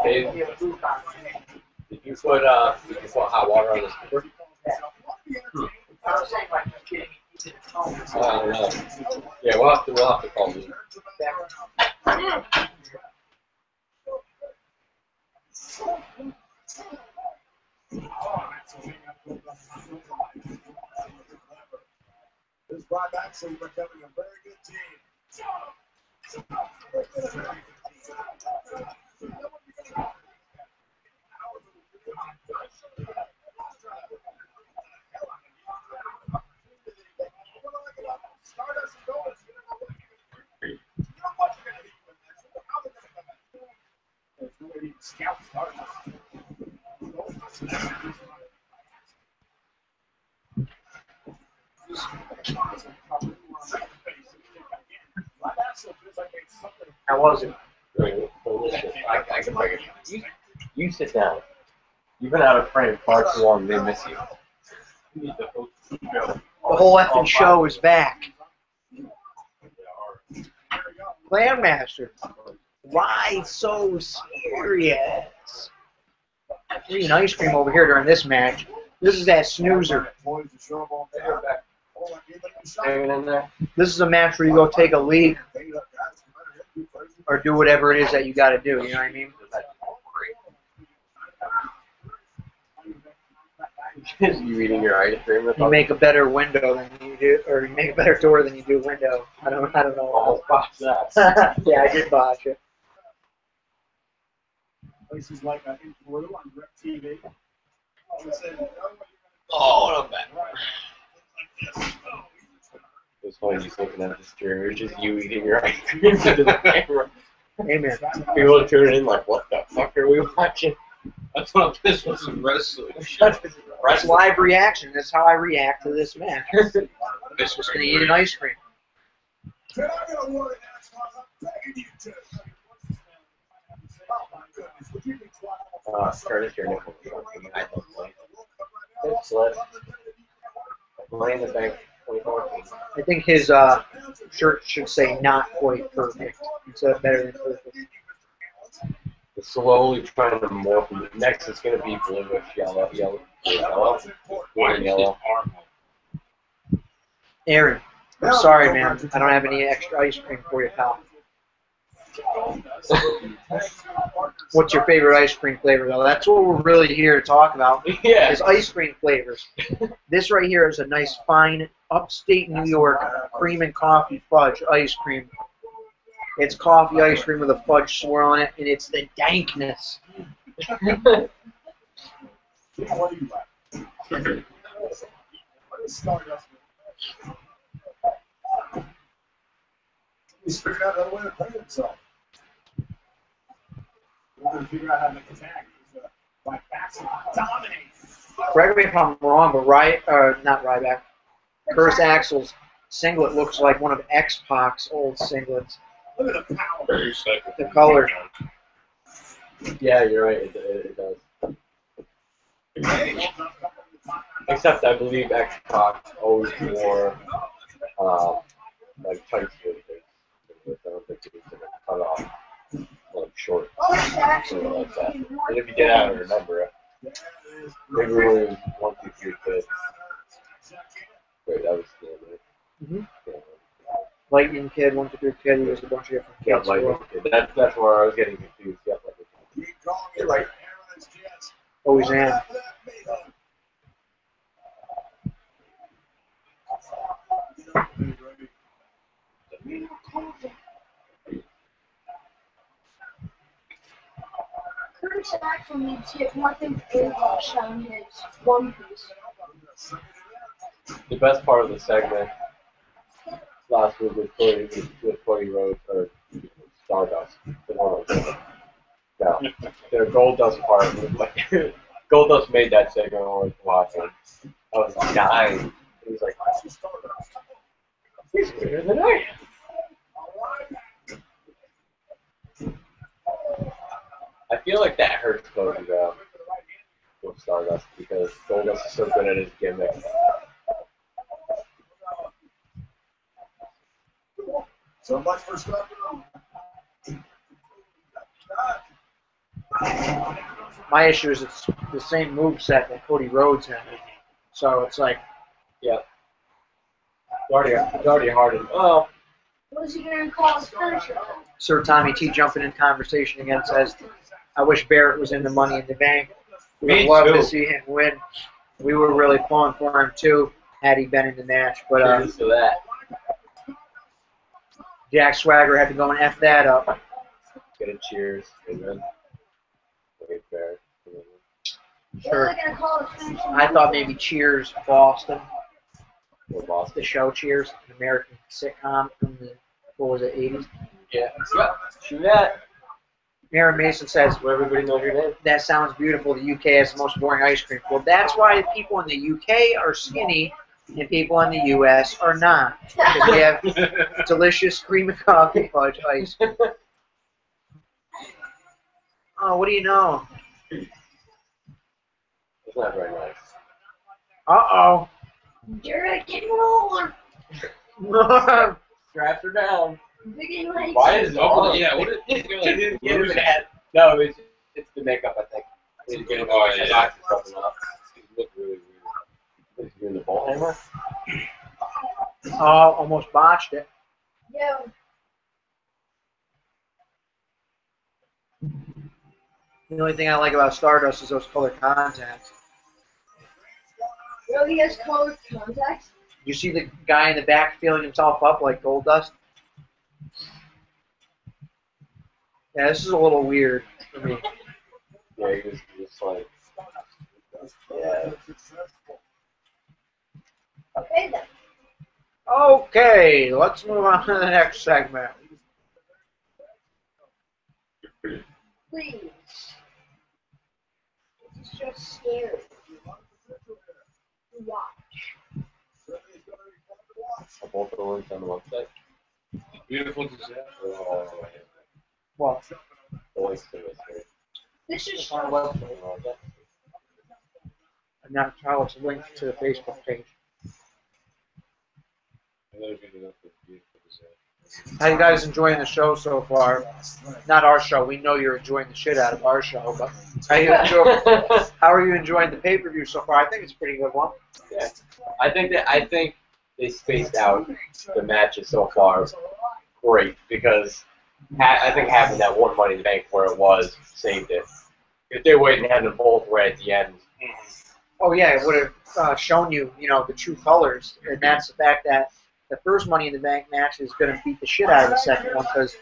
Paige. You put hot water on this cooker? I was saying by just getting it home. I don't know. Yeah, we'll have to call you. This Bryan actually becoming a very good team. Stardust Goldust. There's no way to scout Stardust. How was it? I can break it. You sit down. You've been out of frame far too long. They miss you. The whole effing show is back. Grandmaster. Why so serious? Eating ice cream over here during this match. This is that snoozer. Hanging in there. This is a match where you go take a leak or do whatever it is that you got to do. You know what I mean? You eating your ice cream? You make a better window than you do, or you make a better door than you do window. I don't know. Almost botched that. Yeah, I did botch it. Places like in Peru on DirecTV. Oh, not bad. It's funny just looking at the stream. It's just you eating your ice cream into the camera. Amen. People are tuning in like, what the fuck are we watching? I thought this was a wrestling. That's live reaction. That's how I react to this match. This Just gonna eat an ice cream. Curtis, your nickel. It's left. Money in the Bank 2014. I think his shirt should say "not quite perfect" instead of "better than perfect." It's slowly trying to morph. Next, it's going to be bluish, yellow, white, yellow. Aaron, I'm sorry, man. I don't have any extra ice cream for you, pal. What's your favorite ice cream flavor, though? That's what we're really here to talk about. Yeah. Is ice cream flavors. This right here is a nice, fine, upstate New York cream and coffee fudge ice cream. It's coffee ice cream with a fudge swirl on it, and it's the dankness. What do you like? What is Stardust? He's figured out a way to play himself. We're going to figure out how to make attack. Like Baxter dominates. Correct me if I'm wrong, but not Ryback. Curtis Axel's singlet looks like one of X-Pac's old singlets. Look at the power. The color. Yeah, you're right. It does. Except I believe X-Pac always wore like tight shirts. I don't think he was going to cut off like short. Something like that. And if you did, I don't remember it. Maybe when it was 1, 2, 3 kids. Wait, that was the other. Mm-hmm. Lightning Kid, 1, 2, 3 Kid. He was a bunch of different kids. Yeah, Lightning Kid. That's where I was getting confused. Yeah, Lightning Kid. You're right. Always am. Curtis Axel needs to get nothing airwash on his One Piece. The best part of the segment last week with Cody Rhodes or Stardust. No, the Goldust part was like Goldust made that segment worth watching. I was dying. He was like, he's bigger than I am. I feel like that hurts Cody with Stardust because Goldust is so good at his gimmick. So much for Stardust. My issue is it's the same moveset that Cody Rhodes had. So it's like, yeah. It's already hard. Oh. What is he going to call his finisher? Sir Tommy T jumping in conversation again says, I wish Barrett was in the Money in the Bank. We'd love to see him win. We were really pulling for him too, had he been in the match. But Cheers to that. Jack Swagger had to go and F that up. Get a cheers. Amen. Okay, Barrett. Sure. What are they going to call his finisher? I thought maybe Cheers Boston. Or Boston. The show Cheers, an American sitcom from the, what was it, 80s? Yeah. Shoot that. Aaron Mason says, Where everybody knows your name. that sounds beautiful. The UK has the most boring ice cream. Well, that's why people in the UK are skinny and people in the US are not. Because we have delicious cream and coffee fudge ice cream. Oh, what do you know? It's not very nice. Uh-oh. You're getting rolling. Straps are down. Big legs. Why is it Oh, yeah, what is it? No, it's the makeup, I think. He's getting Oh, yeah. boxes up and up. He looks really weird. Is he doing the ball hammer? Oh, almost botched it. Yeah. The only thing I like about Stardust is those color contacts. Really has colored contacts? You see the guy in the back feeling himself up like Goldust? Yeah, this is a little weird for me. Yeah, he was just like, yeah. Okay then. Okay, let's move on to the next segment. Please. It's just scary. Watch. Are both of the links on the website? Beautiful disaster. Oh, Well, the links to this here. This is it's on the website. And now it's a link to the Facebook page. How you guys enjoying the show so far? Not our show. We know you're enjoying the shit out of our show, but how are you enjoying the pay-per-view so far? I think it's a pretty good one. Yeah. I think they spaced out the matches so far great because I think having that one Money in the Bank where it was saved it. If they waited and had them both right at the end. Oh yeah, it would have shown you, the true colors, and that's the fact that the first Money in the Bank match is going to beat the shit out of the second one because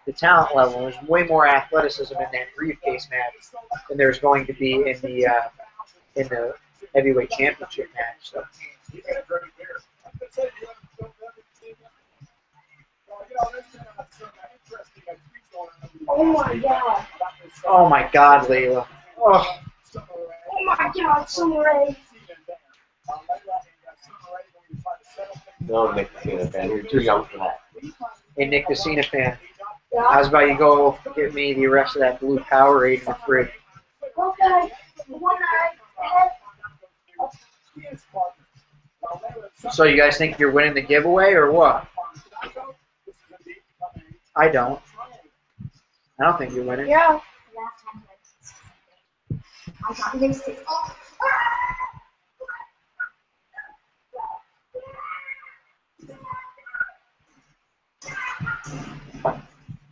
the talent level, there's way more athleticism in that briefcase match than there's going to be in the heavyweight championship match. So. Oh my god. Oh my god, Layla. Oh. Oh my god, Samurai. No, Nick the Cena fan. You're too young for that. Hey, Nick the Cena fan. Yeah. How's about you go get me the rest of that blue Powerade in the fridge? Okay. The one that I had. So you guys think you're winning the giveaway or what? I don't. I don't think you're winning. Yeah. I got him 6.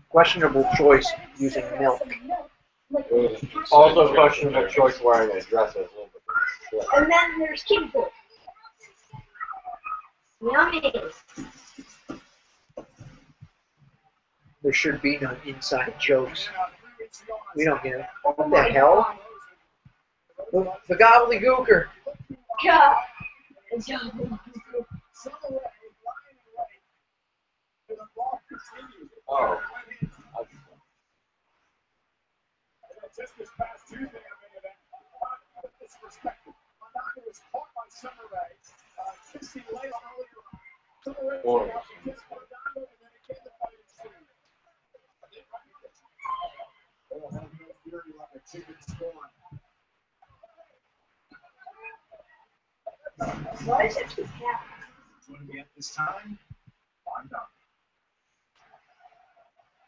Questionable choice using milk. Also questionable choice wearing a dress. And then there's kitty food. Yummy. There should be no inside jokes. We don't get it. What the hell? The gobbledygooker. God. Oh. Just this past Tuesday, disrespected. Monaco was caught by Summer Rae. Kissing Layla earlier on. Summer Rae was out to kiss Monaco, and then again the fight ensued. They'll have no fury like a chicken storm. Why is it 2 cats? Joining me at this time, I'm done.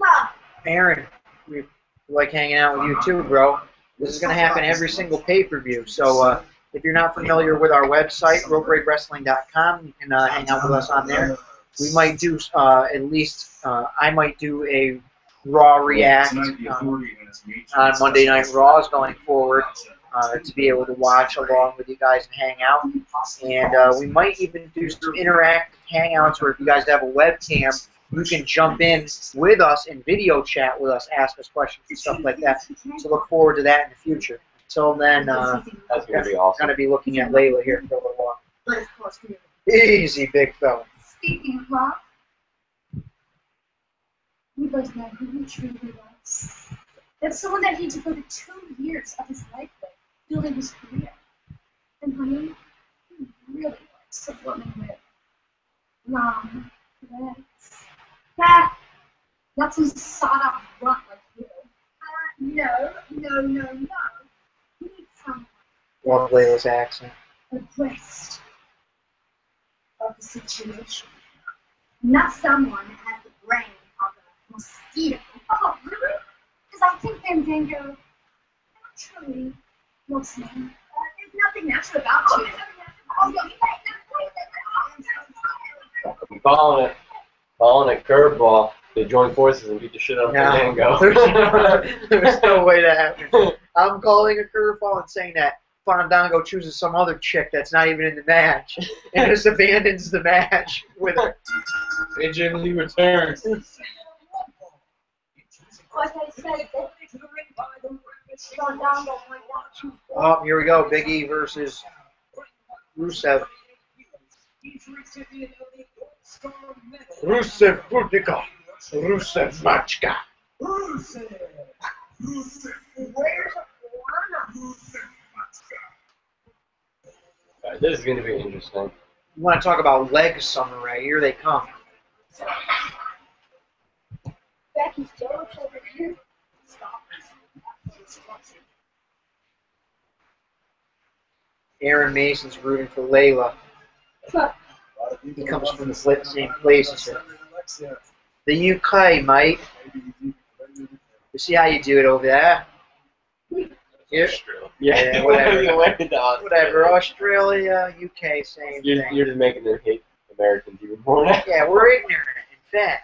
Ha! Aaron, we like hanging out with you too, bro. This is going to happen every single pay-per-view. So if you're not familiar with our website, ropebreakwrestling.com, you can hang out with us on there. We might do I might do a Raw React on Monday Night Raws going forward to be able to watch along with you guys and hang out. And we might even do some interactive hangouts where if you guys have a webcam, you can jump in with us and video chat with us, ask us questions and stuff like that. So look forward to that in the future. Until then, That's going to be awesome. Going to be looking at Layla here for a little while. Easy, big fella. Speaking of love, we both know who he truly was. That's someone that he devoted 2 years of his life with, building his career. And for me, he really likes a woman with long legs. Not some sawed-off grunt like you. No. He needs someone Love Layla's accent. abreast of the situation. Not someone that has the brain of a mosquito. Oh, really? Because I think Fandango naturally looks me. There's nothing natural about you. Calling it curveball. They join forces and beat the shit out of Fandango. There's no way that happens. I'm calling a curveball and saying that Fandango chooses some other chick that's not even in the match and just abandons the match with her. AJ Lee returns. Like I said, Fandango might not choose. Oh, here we go. Big E versus Rusev. Rusev Burdiga. Rusev Machka. Where's Lana? This is going to be interesting. You want to talk about leg samurai? Here they come. Becky's jealous over here. Aaron Mason's rooting for Layla. He comes from the same place as her. The UK, mate. You see how you do it over there? Yeah, whatever. Australia, UK, same thing. You're just making them hate Americans even more now. Yeah, we're ignorant and fat.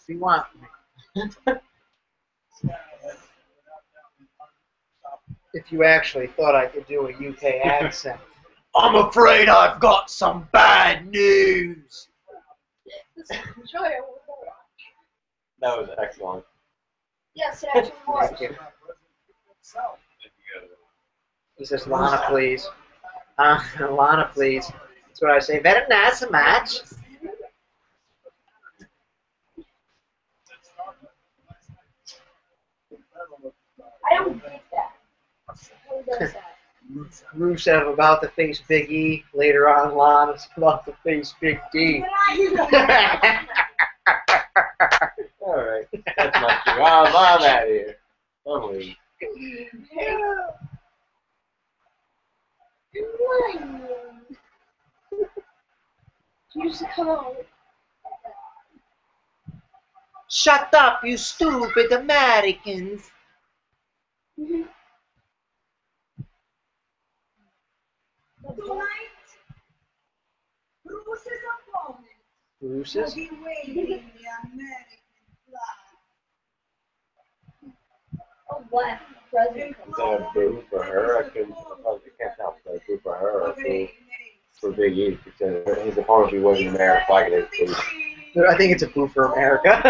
We want If you actually thought I could do a UK accent. I'm afraid I've got some bad news. That was excellent. Yes, it actually was. Thank you. He says, Lana, please. Lana, please. That's what I say. Very nice match. I don't get that. Who does that? Rusev about to face Big E. Later on, Lana's about to face Big D. All right. That's my cue. I'm out of here. I'm leaving. Used to come on. Shut up, you stupid Americans. Rusev? Oh, what? President. Is that a boo for her? I can't tell if that's a boo for her or a boo for Big E. Because his opponent, he wasn't there flagging his boo. I think it's a boo for America.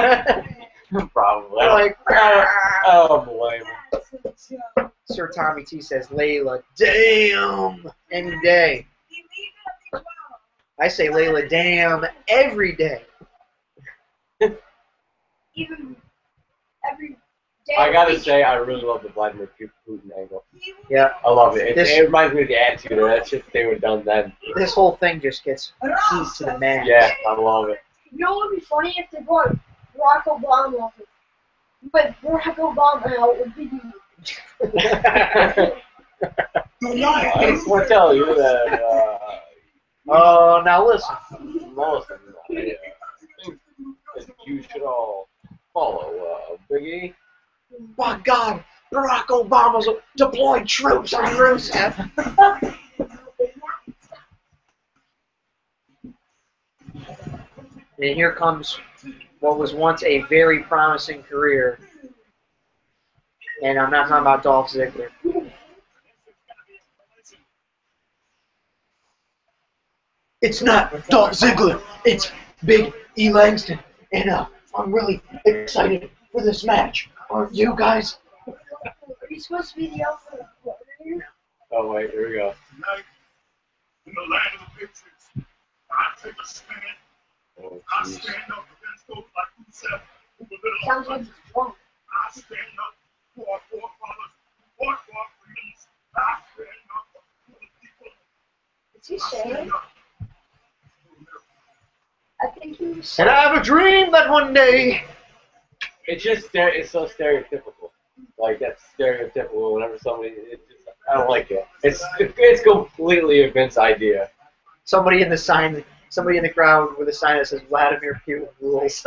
Probably. Like, I don't blame him. Sir Tommy T says, Layla, damn, any day. I say Layla, damn, every day. Even every day. I gotta say, I really love the Vladimir Putin angle. Yeah. I love it. It reminds me of the Attitude Era. That shit they would have done then. This whole thing just gets heat to the man. Yeah, I love it. You know what would be funny if they brought Barack Obama with Barack Obama out with Big E. I want to tell you that. Oh, now listen. Listen, I think that you should all follow Big E. My God, Barack Obama's deployed troops on Rusev. And here comes what was once a very promising career. And I'm not talking about Dolph Ziggler. It's not Dolph Ziggler. It's Big E. Langston. And I'm really excited for this match. Aren't you guys? Are you supposed to be the alpha? Oh, wait, here we go. Tonight, in the land of the Patriots, I take a stand. Oh, I jeez. stand up against those like Rusev who belittle Sounds our like country. it's wrong. I stand up for our forefathers who fought for our freedoms. I stand up for the people. Is he saying? I think he was And I have a dream that one day. It's just it's so stereotypical. Like that's stereotypical. Whenever somebody, I don't like it. It's completely a Vince idea. Somebody in the crowd with a sign that says Vladimir Putin rules.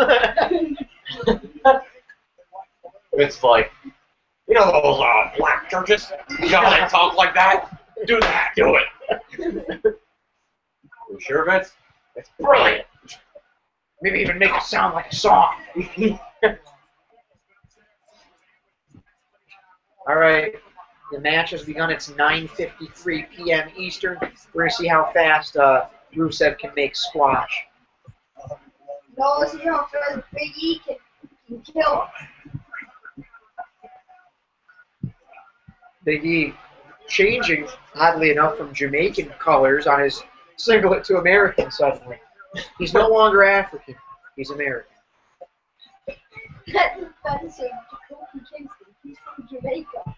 It's like, you know those black churches? You know how they talk like that? Do that. Do it. You sure, Vince? It's brilliant. Maybe even make it sound like a song. All right, the match has begun. It's 9:53 p.m. Eastern. We're going to see how fast Rusev can make squash. No, let's see how fast Big E can kill him. Big E changing, oddly enough, from Jamaican colors on his singlet to American suddenly. He's no longer African. He's American. That's offensive to Kofi Kingston. He's from Jamaica.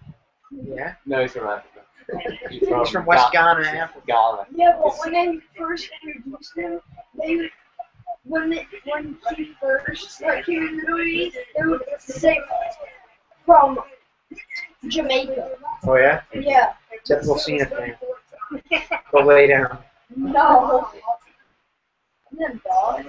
Yeah. No, he's from Africa. He's from West Ghana, Africa. Ghana. Yeah, but when they first introduced him, when he first came in the WWE, they would say from Jamaica. Oh yeah. Yeah. Typical Cena thing. Go lay down. No. Them dog.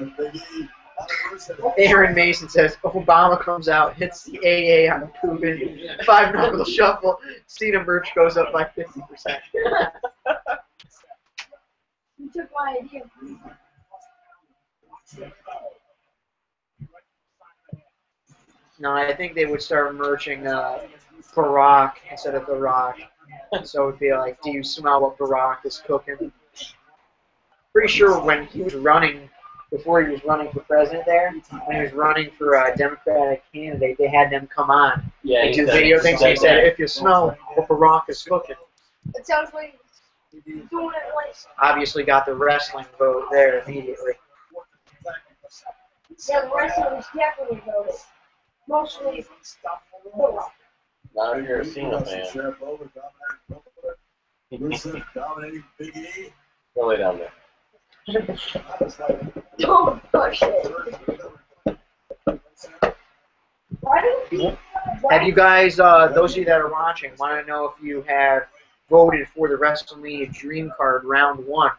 Aaron Mason says Obama comes out, hits the AA on Kubin, 5-knuckle shuffle. Cena merch goes up by 50%. You took my idea. No, I think they would start merching Barack instead of The Rock. So it would be like, do you smell what Barack is cooking? Pretty sure when he was running, before he was running for president there, when he was running for a Democratic candidate, they had them come on and do video things. He said, if you smell what Barack is cooking. It sounds like he's doing it like. Obviously got the wrestling vote there immediately. Yeah, the wrestlers definitely voted. Mostly The Rock. Not if you're a Cena fan. Rusev dominating Big E. Go lay down there. Don't push it. Why don't people... Have you guys, those of you that are watching, want to know if you have voted for the WrestleMania Dream Card Round 1?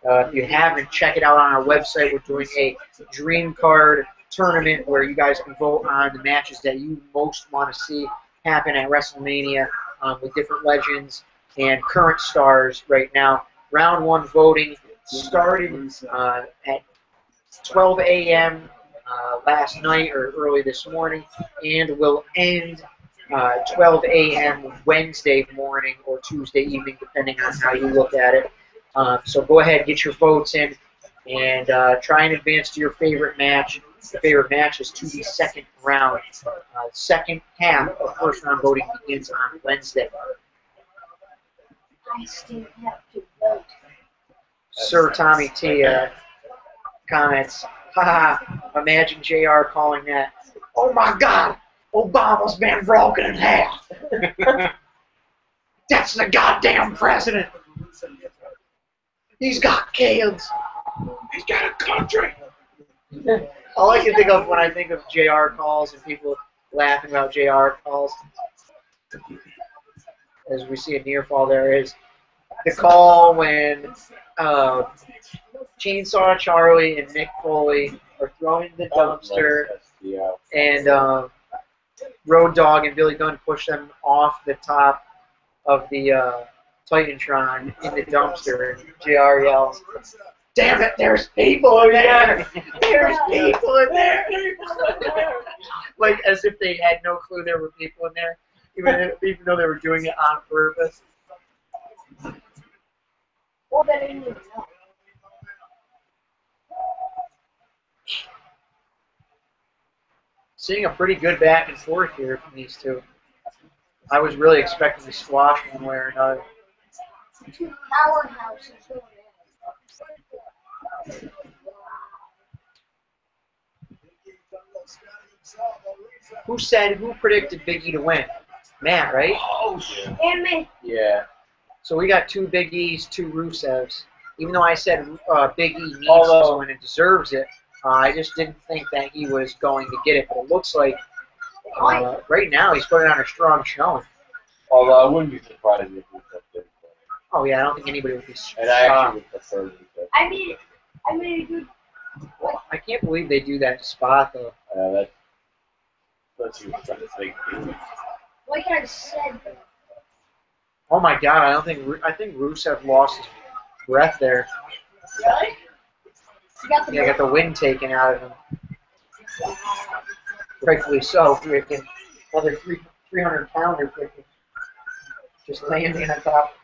If you haven't, check it out on our website. We're doing a Dream Card tournament where you guys can vote on the matches that you most want to see happen at WrestleMania with different legends and current stars right now. Round 1 voting started at 12 a.m. Last night or early this morning and will end 12 a.m. Wednesday morning or Tuesday evening, depending on how you look at it. So go ahead, get your votes in, and try and advance to your favorite match. The favorite match is to the second round. Second half of first round voting begins on Wednesday. I still have to vote. Sir Tommy T comments, haha, imagine JR calling that, oh my God, Obama's been broken in half. That's the goddamn president. He's got kids. He's got a country. All I can think of when I think of JR calls and people laughing about JR calls, as we see a near fall there, is the call when Chainsaw Charlie and Mick Foley are throwing the dumpster, and Road Dogg and Billy Gunn push them off the top of the Titantron in the dumpster, and JR yells, "Damn it, there's people in there! There's people in there! Like as if they had no clue there were people in there, even though they were doing it on purpose. Well, they didn't even know. Seeing a pretty good back and forth here from these two. I was really expecting to squash one way or another. Two powerhouses over there. Who predicted Big E to win? Matt, right? Oh, shit. And me. Yeah. So we got two Big E's, two Rusevs. Even though I said Big E needs to win and deserves it, I just didn't think that he was going to get it. But it looks like right now he's putting on a strong showing. Although I wouldn't be surprised if Rusev did. Oh yeah, I don't think anybody would be shocked. And I actually would prefer Rusev. I mean a good. I can't believe they do that spot though. That's what trying to say. Like I said. Oh my God, I think Rusev lost his breath there. Really? Yeah, got the wind taken out of him. Rightfully so. Freaking another 300-pounder freaking just landing on top.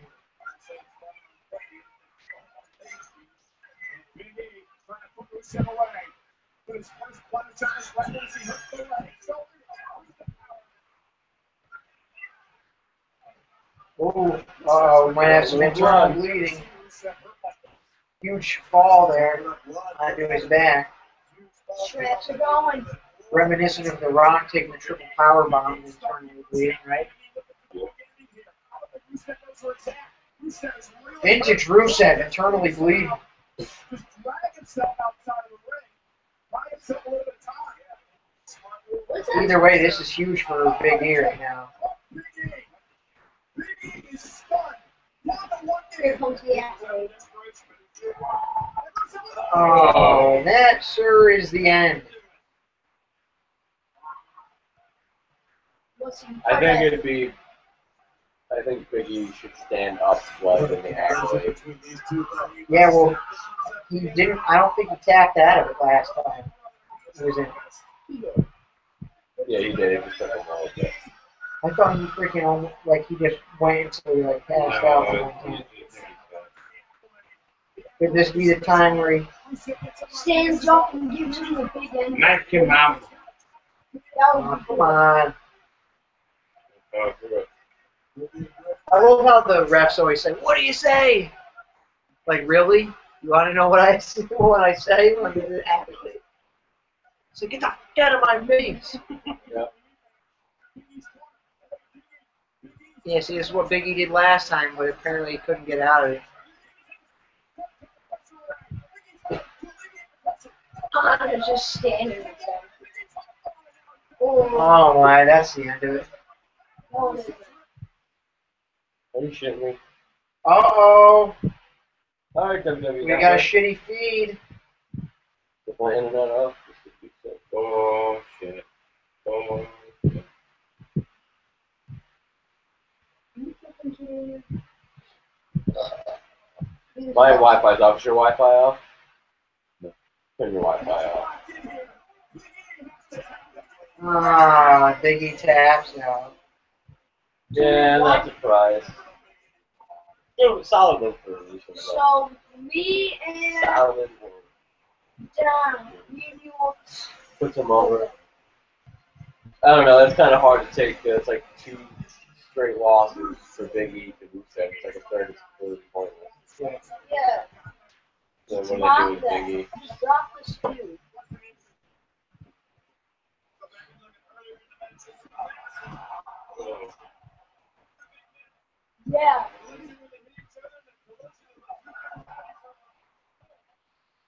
Oh, we might have some internal bleeding. Huge fall there onto his back. Straps are going. Reminiscent of The Rock taking the triple power bomb and internally bleeding, right? Vintage Rusev internally bleeding. Either way, this is huge for Big E right now. Here comes the athlete. Oh, that, sir, is the end. I think Big E should stand up rather than the accolade. Yeah, well, he didn't. I don't think he tapped out of it last time. He was in. Yeah, he did. It just took him a little bit. I thought he freaking like he just went into like passed out for one time. Could this be the time where he stands up and gives him the big end? Knock him out. come on. I love how the refs always say, "What do you say?" Like, really? You want to know what I say? What I say? Like, actually, so get the f out of my face. Yep. Yeah, see, this is what Big E did last time, but apparently he couldn't get out of it. I'm just standing there. Oh my, that's the end of it. Are you shitting me? Uh-oh. Alright, WWE. We got a shitty feed. Is my internet off? Oh, shit. Oh, shit. My Wi-Fi's off. Is your Wi-Fi off? No. Turn your Wi-Fi off. Ah, Big E taps out. Yeah, not surprised. It was solid win for Rusev. So, me and Solid win. John, me and you will... Puts him over. I don't know. That's kind of hard to take. It's like 2 straight losses for Big E to Rusev. It's like a third is completely pointless. Yeah. So what do they do Drop with that. Big E? Drop the stew. Yeah.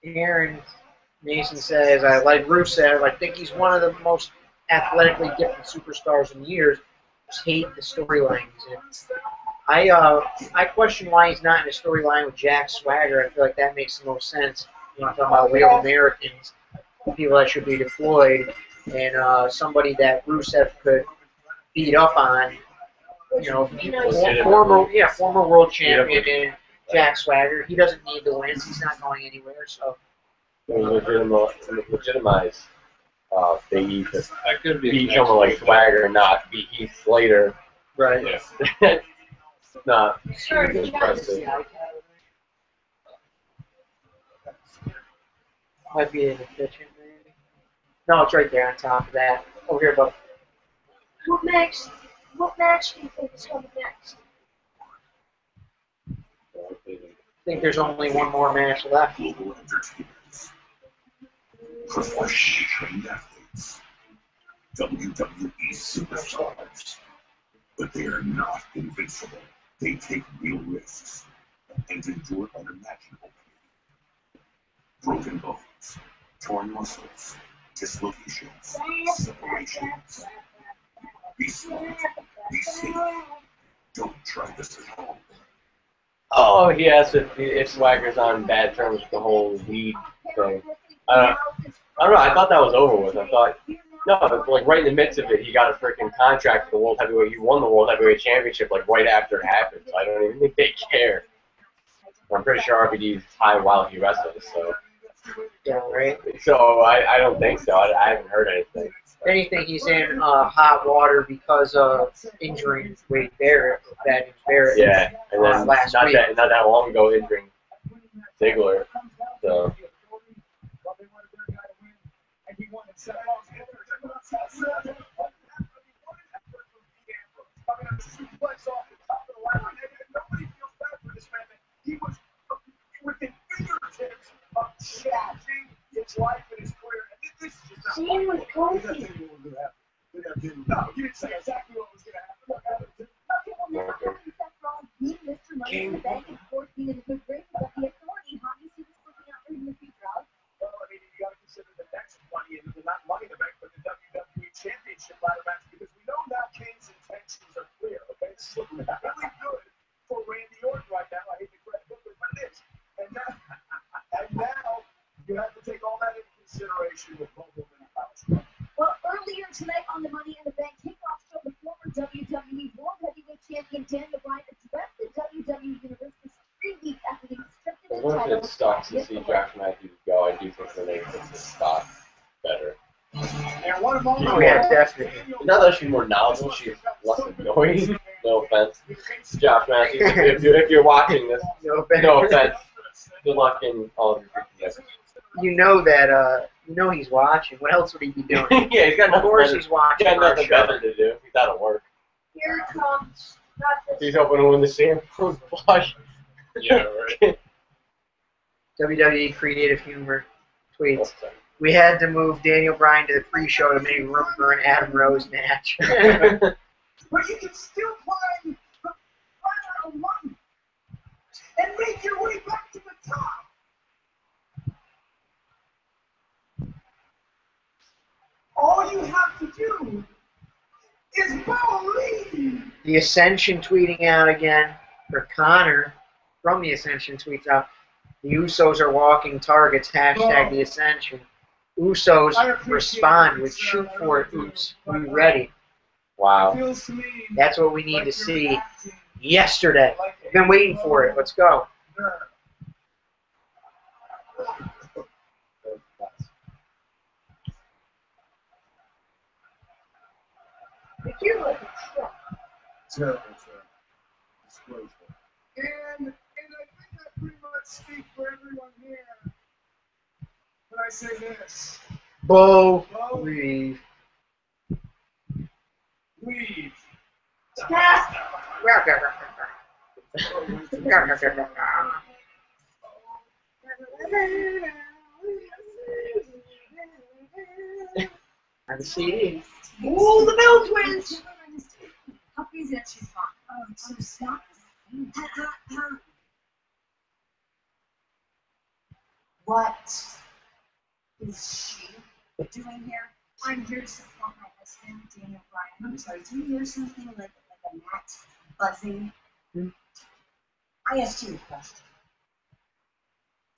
Aaron Mason says, I like Rusev. I think he's one of the most athletically gifted superstars in years. Just hate the storylines. I question why he's not in a storyline with Jack Swagger. I feel like that makes the most sense. You know, I'm talking about real Americans, people that should be deployed. and somebody that Rusev could beat up on. You know, former world champion in Jack Swagger. He doesn't need the wins. He's not going anywhere. So legitimize Big E to That could be beat someone like Swagger and not beat Heath Slater. right. Yeah. That's not Sure, impressive. Might be in the kitchen, maybe. No, it's right there on top of that. Over here, bud. What match do you think is coming next? I think there's only one more match left. Global entertainers, professionally trained athletes, WWE superstars. But they are not invincible. They take real risks and endure unimaginable pain. Broken bones, torn muscles, dislocations, separations. Be smart, be safe. Don't try this at home. Oh, he asked if Swagger's on bad terms with the whole lead thing. I don't know. I thought that was over with. I thought, no, but like right in the midst of it, he got a freaking contract for the World Heavyweight. He won the World Heavyweight Championship like right after it happened. So I don't even think they care. I'm pretty sure RVD's high while he wrestles. So Yeah, right. So I don't think so. I haven't heard anything. Anything he's in hot water because of injuring Wade Barrett, Bad News Barrett. Yeah, and then last not week. that long ago injuring Ziggler. So He was within fingertips of changing his life and his career. And this is just not Same with Kofi. No, you didn't say exactly what was going to happen. What happened? Okay, well, never happened except for all being Mr. Money in the Bank and of course being in a good grace with the authority. How do you see this working out for him in the future, Alex? Well, I mean, you got to consider the next money, and not Money in the Bank, but the WWE Championship ladder match, because we know now Kane's intentions are clear. Okay, this is looking really good for Randy Orton right now. I hate to credit Booker, but it is. And now you have to take all that into consideration with both of them in the house. Well, earlier tonight on the Money in the Bank kickoff show, the former WWE World Heavyweight Champion Daniel Bryan addressed the WWE Universe 3 weeks after being stripped of as the long as title. it sucks to see Josh Matthews go, I do think that they fix his stock better. And one of all Oh, yeah, definitely. Not that she's more knowledgeable, she's less annoying. No offense. Josh Matthews, if you're watching this, No no offense. Good luck in all of your freaking You know that, he's watching. What else would he be doing? Yeah, he's got Of nothing course better. he's watching. He's got nothing our show. better to do. He's out of work. Here comes not this. He's hoping to win the Sandow flush. Yeah, right. WWE Creative Humor tweets. We had to move Daniel Bryan to the pre-show to make room for an Adam Rose match. But you can still climb the ladder of money and make your way back to the top. All you have to do is believe. The Ascension tweeting out again. For Connor from The Ascension tweets out, the Usos are walking targets, hashtag The Ascension. Usos respond with shoot for it, oops. We ready. Wow. Feels to me That's what we need like to you're see acting yesterday. like a Been waiting for it. Let's go. nerd. But you look at Trump. Terrible, disgraceful. And I think I pretty much speak for everyone here when I say this. Believe. Leave. On the CD. Ooh, the Bill Twins. How crazy that she's gone. Oh, so stop. What is she doing here? I'm here to support my husband, Daniel Bryan. I'm sorry, do you hear something like a gnat buzzing? I asked you a question.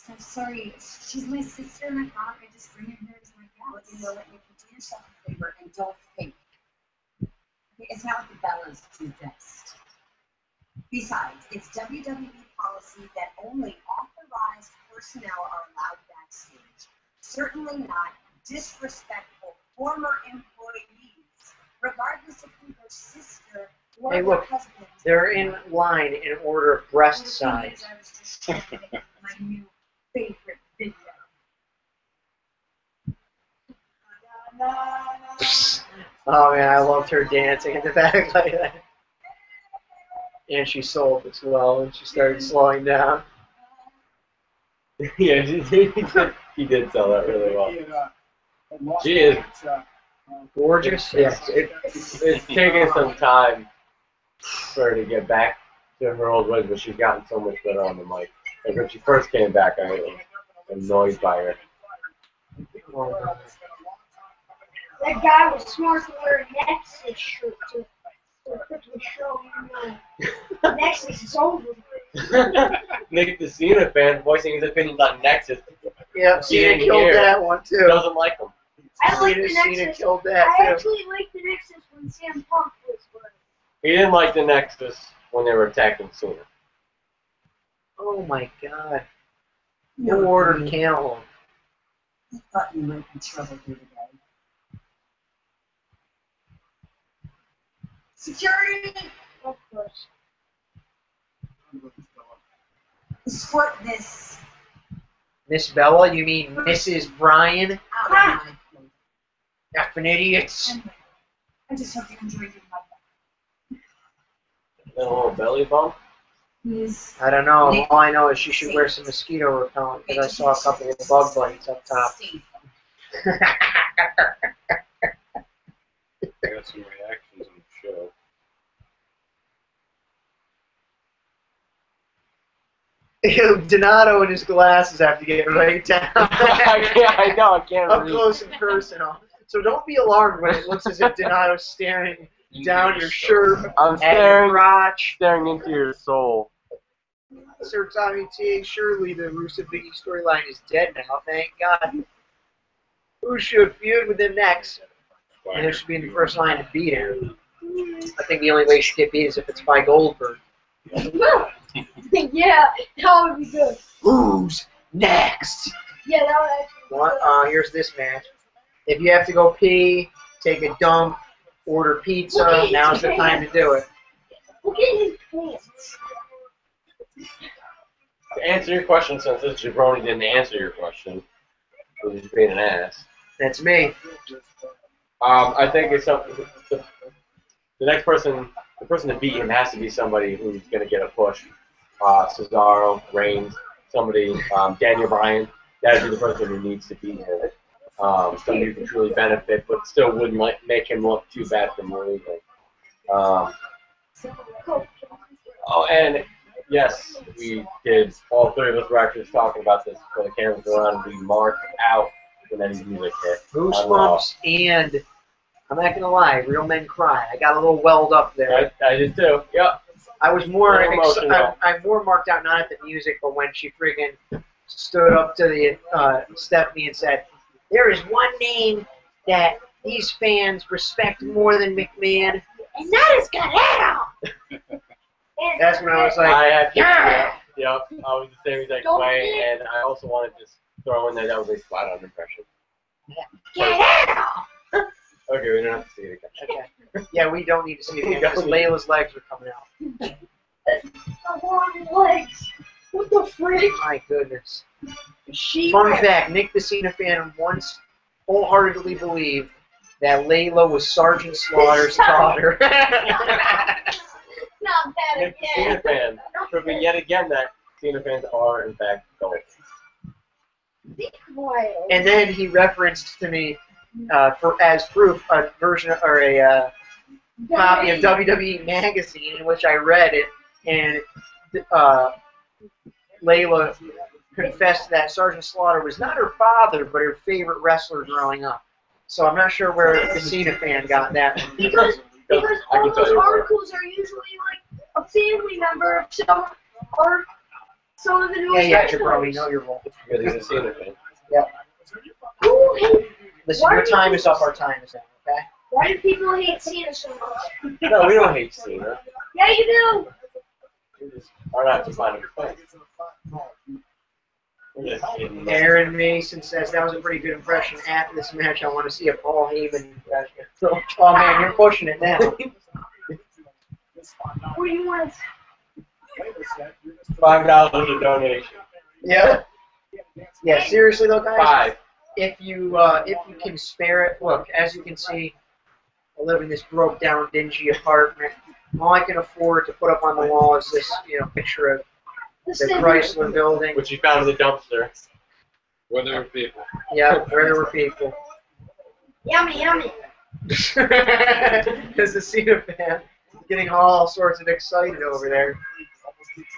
So sorry. She's my sister, and I thought I'd just bring her as my guest. Well, you know what? You can do yourself a favor and don't think. It's not like the Bellas do best. Besides, it's WWE policy that only authorized personnel are allowed backstage. Certainly not disrespectful former employees, regardless of who their sister or Hey, their look, husband. they're in line in order of breast size. I was just trying to get my new favorite video. Oh man, I loved her dancing in the back like that. And she sold as well when she started slowing down. Yeah, he did sell that really well. She is Gorgeous. Yes, it's taken some time for her to get back to her old ways, but she's gotten so much better on the mic. Like when she first came back, I was annoyed by her. That guy was smart to wear a Nexus shirt to quickly show him Nexus is over. Nick the Cena fan voicing his opinions on Nexus. Yeah, Cena killed that one too. Doesn't like them. I like the Cena Nexus. killed that I too. actually liked the Nexus when Sam Punk was wearing it. He didn't like the Nexus when they were attacking Cena. Oh my god. No ordered cantaloupe. I thought you might be trouble here today. Security! Of course. Escort this Miss Bella, you mean Mrs. Bryan? out of my place. Effing idiots. Anyway, I just hope you enjoyed your life. A little belly bump. Please. I don't know. All I know is she should wear some mosquito repellent because I saw a couple of bug bites up top. I got some reactions on the show. Ew, Donato and his glasses have to get right down. I know, I can't Up read. close and personal. So don't be alarmed when it looks as if Donato's staring down your shirt I'm at your staring, crotch. staring into your soul. Sir Tommy T, surely the Rusev Biggie storyline is dead now, thank God. Who should feud with him next? And who should be in the first line to beat him? I think the only way he should get beat is if it's by Goldberg. Yeah, that would be good. Who's next? Yeah, that would actually be What? good. Here's this match. If you have to go pee, take a dump, order pizza, now's the time to do it. Look at his pants. To answer your question, since this jabroni didn't answer your question, so he's being an ass. That's me. I think it's something. The next person, the person to beat him has to be somebody who's going to get a push. Cesaro, Reigns, somebody, Daniel Bryan. That would be the person who needs to beat him. Somebody who can truly benefit, but still wouldn't make him look too bad for losing. Oh, and yes, we did. All three of us were actually talking about this before the cameras were on. We marked out when that music hit. Goosebumps and, I'm not gonna lie, real men cry. I got a little welled up there. I did too. Yep. I was more Emotional. I'm more marked out not at the music, but when she friggin' stood up to the Stephanie and said, "There is one name that these fans respect more than McMahon, and that is Guerrero." That's when I was like, I had to, yeah. Yep. I was the same exact Don't way, forget- and I also wanted to just throw in that was a spot on impression. Guerrero. Okay, we don't have to see it again. Okay. Yeah, we don't need to see it again because Layla's legs are coming out. I want his legs. What the freak? My goodness. She Fun fact, Nick the Cena fan once wholeheartedly believed that Layla was Sergeant Slaughter's daughter. Not that Nick the again. Cena fan, proving yet again that Cena fans are in fact adults. Be quiet. And then he referenced to me, as proof, a version or a copy of WWE Magazine in which I read it, and Layla confessed that Sergeant Slaughter was not her father, but her favorite wrestler growing up. So I'm not sure where the Cena fan got that one. Because I all can tell those you where. articles are usually like a family member of some, or some of the newest Yeah, wrestlers. Jabroni, know your role. Because he's a Cena fan. Yep. Who hates? Listen, Why your do time you- is up, our time is up, okay? Why do people hate Cena so much? No, we don't hate Cena. Yeah, you do. We just are not too fond of his fight. We're just kidding. Aaron Mason says that was a pretty good impression. After this match, I want to see a Paul Heyman impression. Oh man, you're pushing it now. What do you want? $5 a donation. Yeah. Yeah, seriously though, guys. 5. If you can spare it, look, as you can see, I live in this broke down, dingy apartment. All I can afford to put up on the wall is this, picture of the Chrysler building. Which you found in the dumpster. Where there were people. Yeah, where there were people. Yummy, yummy. As the Cena fan, getting all sorts of excited over there.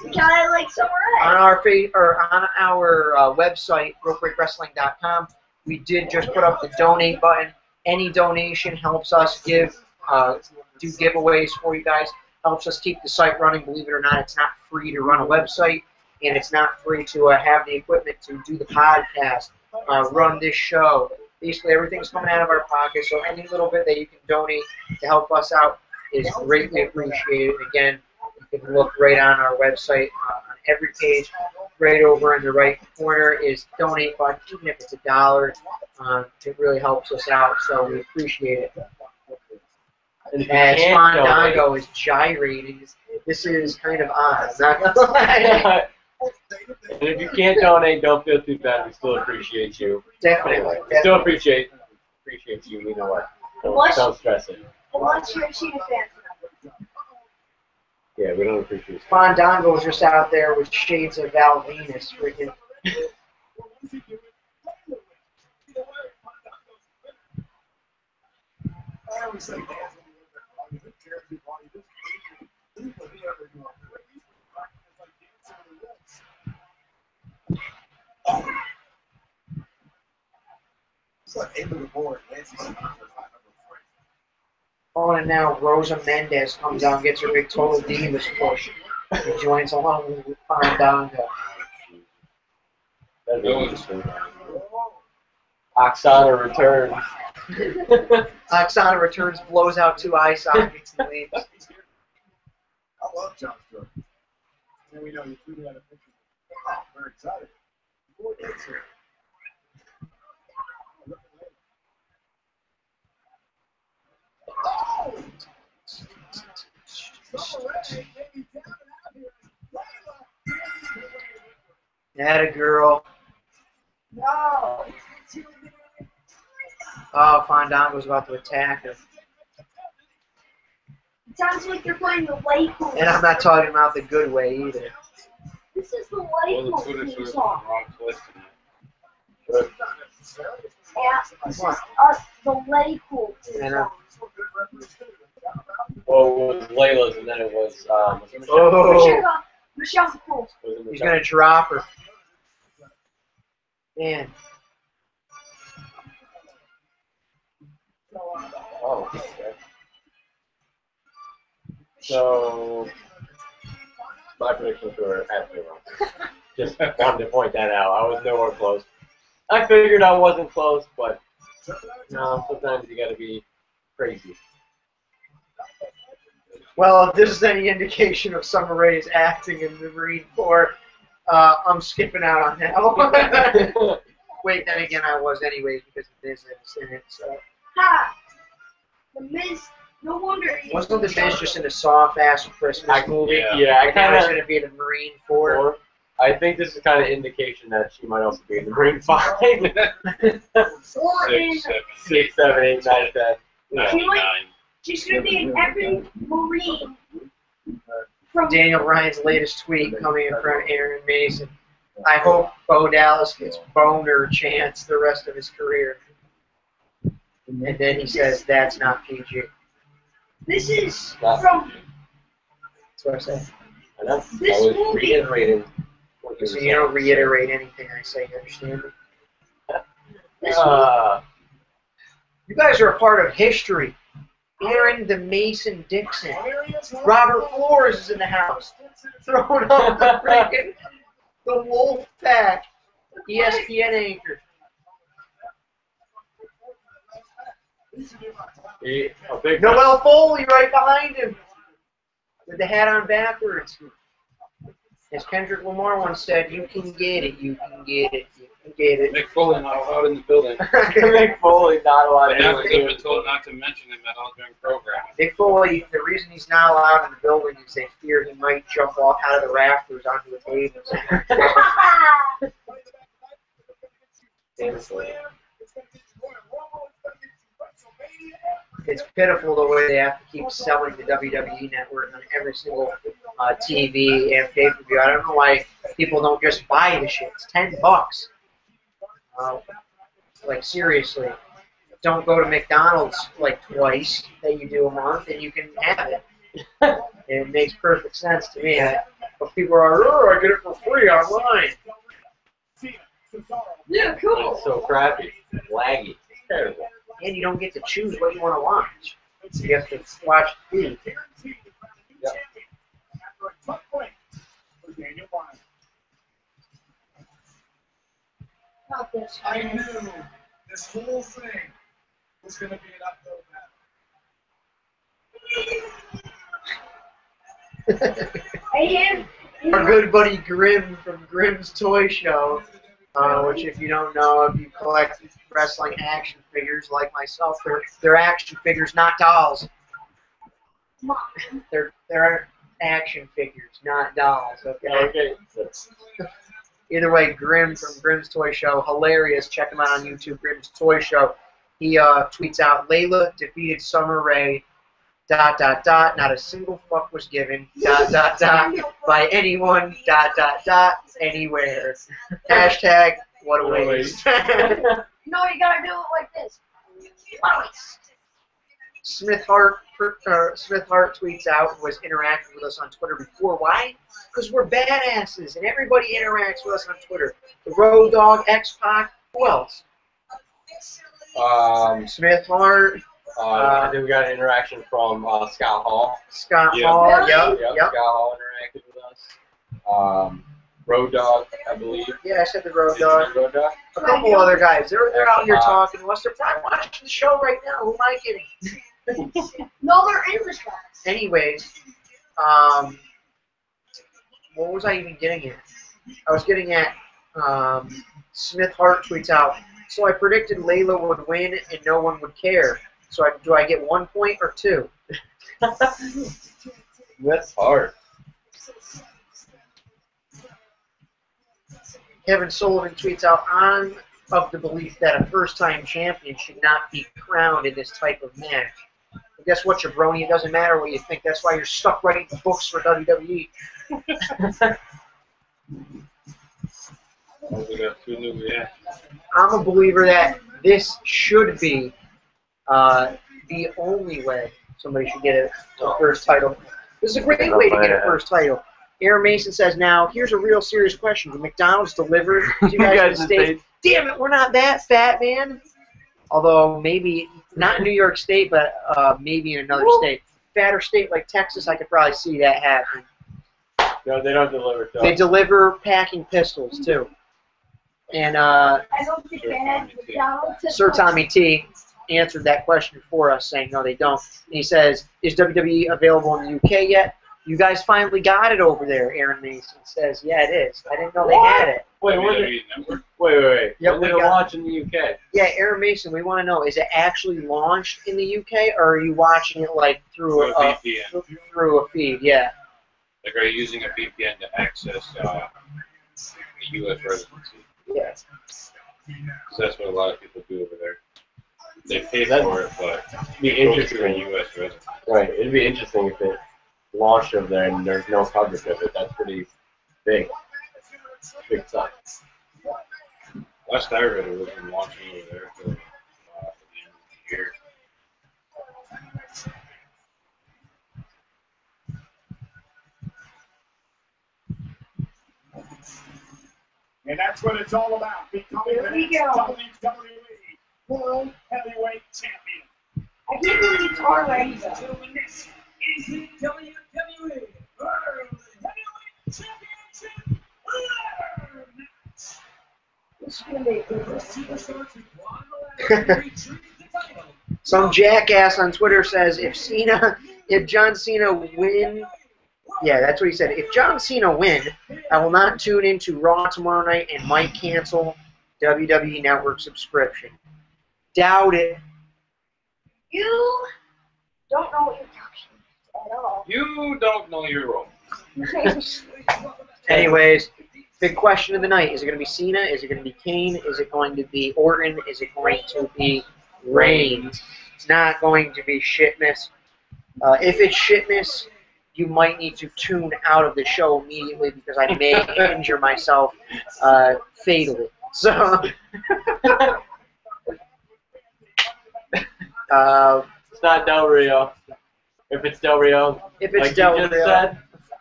Kinda like Samurai. On our website, RopeBreakWrestling.com, we did just put up the donate button. Any donation helps us do giveaways for you guys. Helps us keep the site running. Believe it or not, it's not free to run a website, and it's not free to have the equipment to do the podcast, run this show. Basically, everything's coming out of our pocket, so any little bit that you can donate to help us out is greatly appreciated. Again, you can look right on our website. On every page, right over in the right corner is donate button, even if it's $1. It really helps us out, so we appreciate it. As Fandango is gyrating, this is kind of odd. I'm not gonna lie. And if you can't donate, don't feel too bad. We still appreciate you. Definitely. We still appreciate you. You know what? Don't stress it. Unless you're a Cena fan. Yeah, we don't appreciate it. Fandango's just out there with shades of Val Venus, freaking. Oh, and now Rosa Mendez comes out and gets her big Total Divas push. She joins along with Fandango. That'd be interesting. Oksana returns. Oksana returns, blows out 2 eye sockets, and leaves. I love John Stewart. And we know you tweeted out a picture. Oh, very excited. Before it gets here. Atta girl. No. Oh, Fandango's about to attack her. It sounds like you're playing the light pool. And I'm not talking about the good way either. This is the Well, light the pool Twitter theme server's song. wrong place tonight. Yeah, the light pool theme I know. song. Well, it was Layla's, and then it was Michelle. Oh, Michelle Pool. Was it he's Michelle? going to drop her. Man. Oh, okay. So, my predictions were absolutely wrong. Just wanted to point that out. I was nowhere close. I figured I wasn't close, but sometimes you gotta be crazy. Well, if this is any indication of Summer Rae's acting in the Marine Corps, I'm skipping out on that one. Wait, then again, I was anyways because the Miz was in it. So. Ha! The Miz, no wonder he Wasn't the Miz just in a soft-ass Christmas movie? Yeah, I And now kind he's of. going to be in the Marine Corps. I think this is kind of indication that she might also be in the Marine 5. or in 6, 7, 6, 7, 8, 9, 10. Yeah. 9. she's gonna be in every Marine from Daniel Bryan's latest tweet coming in from Aaron Mason. I hope Bo Dallas gets boner chance the rest of his career. And then he says, that's not PG. This is Not from That's what I said. I know. This I was movie- reiterating what you So were you don't saying. reiterate anything I say, you understand me? this You guys are a part of history. Aaron the Mason Dixon. Robert Flores is in the house. Throwing on the freaking The Wolf Pack, ESPN anchor. Noel Foley right behind him with the hat on backwards. As Kendrick Lamar once said, you can get it, you can get it, you can get it. Mick Foley not allowed in the building. Mick Foley not allowed in the Announcers have been told not to mention him at all during programming. Mick Foley, the reason he's not allowed in the building is they fear he might jump off out of the rafters onto the table. It's pitiful the way they have to keep selling the WWE Network on every single TV and pay-per-view. I don't know why people don't just buy the shit. It's $10. Like, seriously. Don't go to McDonald's like twice that you do a month and you can have it. It makes perfect sense to me. But people are, oh, I get it for free online. Yeah, cool. It's so crappy. Laggy. Terrible. And you don't get to choose what you want to watch. You have to watch the feed. Yep. Not this. I knew this whole thing was going to be an uphill battle. Hey, Our good buddy Grim from Grim's Toy Show, which if you don't know, if you collect wrestling action figures like myself, they're action figures, not dolls. They're action figures, not dolls, okay? Okay. Either way, Grim from Grim's Toy Show, hilarious. Check him out on YouTube, Grim's Toy Show. He tweets out, Layla defeated Summer Rae, ... Not a single fuck was given, ... by anyone, ... anywhere. Hashtag, what a waste. no, you gotta do it like this. Smith Hart tweets out, was interacting with us on Twitter before. Why? Because we're badasses, and everybody interacts with us on Twitter. The Road Dogg, X-Pac, who else? Smith Hart. I think we got an interaction from Scott Hall. Scott Yeah. Hall, Really? yep. Scott Hall interacted with us. Road Dogg, I believe. Yeah, I said the Road Dogg. Road Dogg. A couple other guys. They're out here talking to us. They're probably watching the show right now. Who am I kidding? No, they're English guys. Anyways, what was I even getting at? I was getting at Smith Hart tweets out, so I predicted Layla would win and no one would care. So do I get 1 point or 2? That's hard. Kevin Sullivan tweets out, I'm of the belief that a first-time champion should not be crowned in this type of match. But guess what, jabroni? It doesn't matter what you think. That's why you're stuck writing books for WWE. I'm a believer that this should be the only way somebody should get a first title. This is a great way to get a first title. Aaron Mason says, now, here's a real serious question. Do McDonald's deliver to you guys in the States? Damn it, we're not that fat, man. Although, maybe, not in New York State, but maybe in another state. Fatter state like Texas, I could probably see that happening. No, they don't deliver. They deliver packing pistols, too. And I don't think they had McDonald's. Sir Tommy T answered that question for us, saying no, they don't. And he says, is WWE available in the UK yet? You guys finally got it over there, Aaron Mason says. Yeah, it is. I didn't know they had it. Wait. WWE Network. Wait. Yep, When did it launch in the UK? Yeah, Aaron Mason, we want to know, is it actually launched in the UK, or are you watching it like through Through a VPN. Through a feed, yeah. Like, are you using a VPN to access the U.S. residency? Yeah. So that's what a lot of people do over there. They pay for it, but Be it goes interesting. through a U.S. resident. Right. It'd be interesting if it launched over there and there's no coverage of it. That's pretty big. Big stuff. Last I read, it wasn't launching over there for the end of the year. And that's what it's all about, becoming Here the we next go. WWE World Heavyweight Champion. I can't believe it's already though. This is the WWE World Heavyweight Championship. It's gonna be good. Some jackass on Twitter says if John Cena win, yeah, that's what he said. If John Cena win, I will not tune into Raw tomorrow night and might cancel WWE Network subscription. Doubt it. You don't know what you're talking about at all. You don't know your role. Anyways, big question of the night. Is it going to be Cena? Is it going to be Kane? Is it going to be Orton? Is it going to be Reigns? It's not going to be Shitmas. If it's Shitmas, you might need to tune out of the show immediately because I may injure myself fatally. So, it's not Del Rio. If it's Del Rio, if it's like Del you just Rio, said,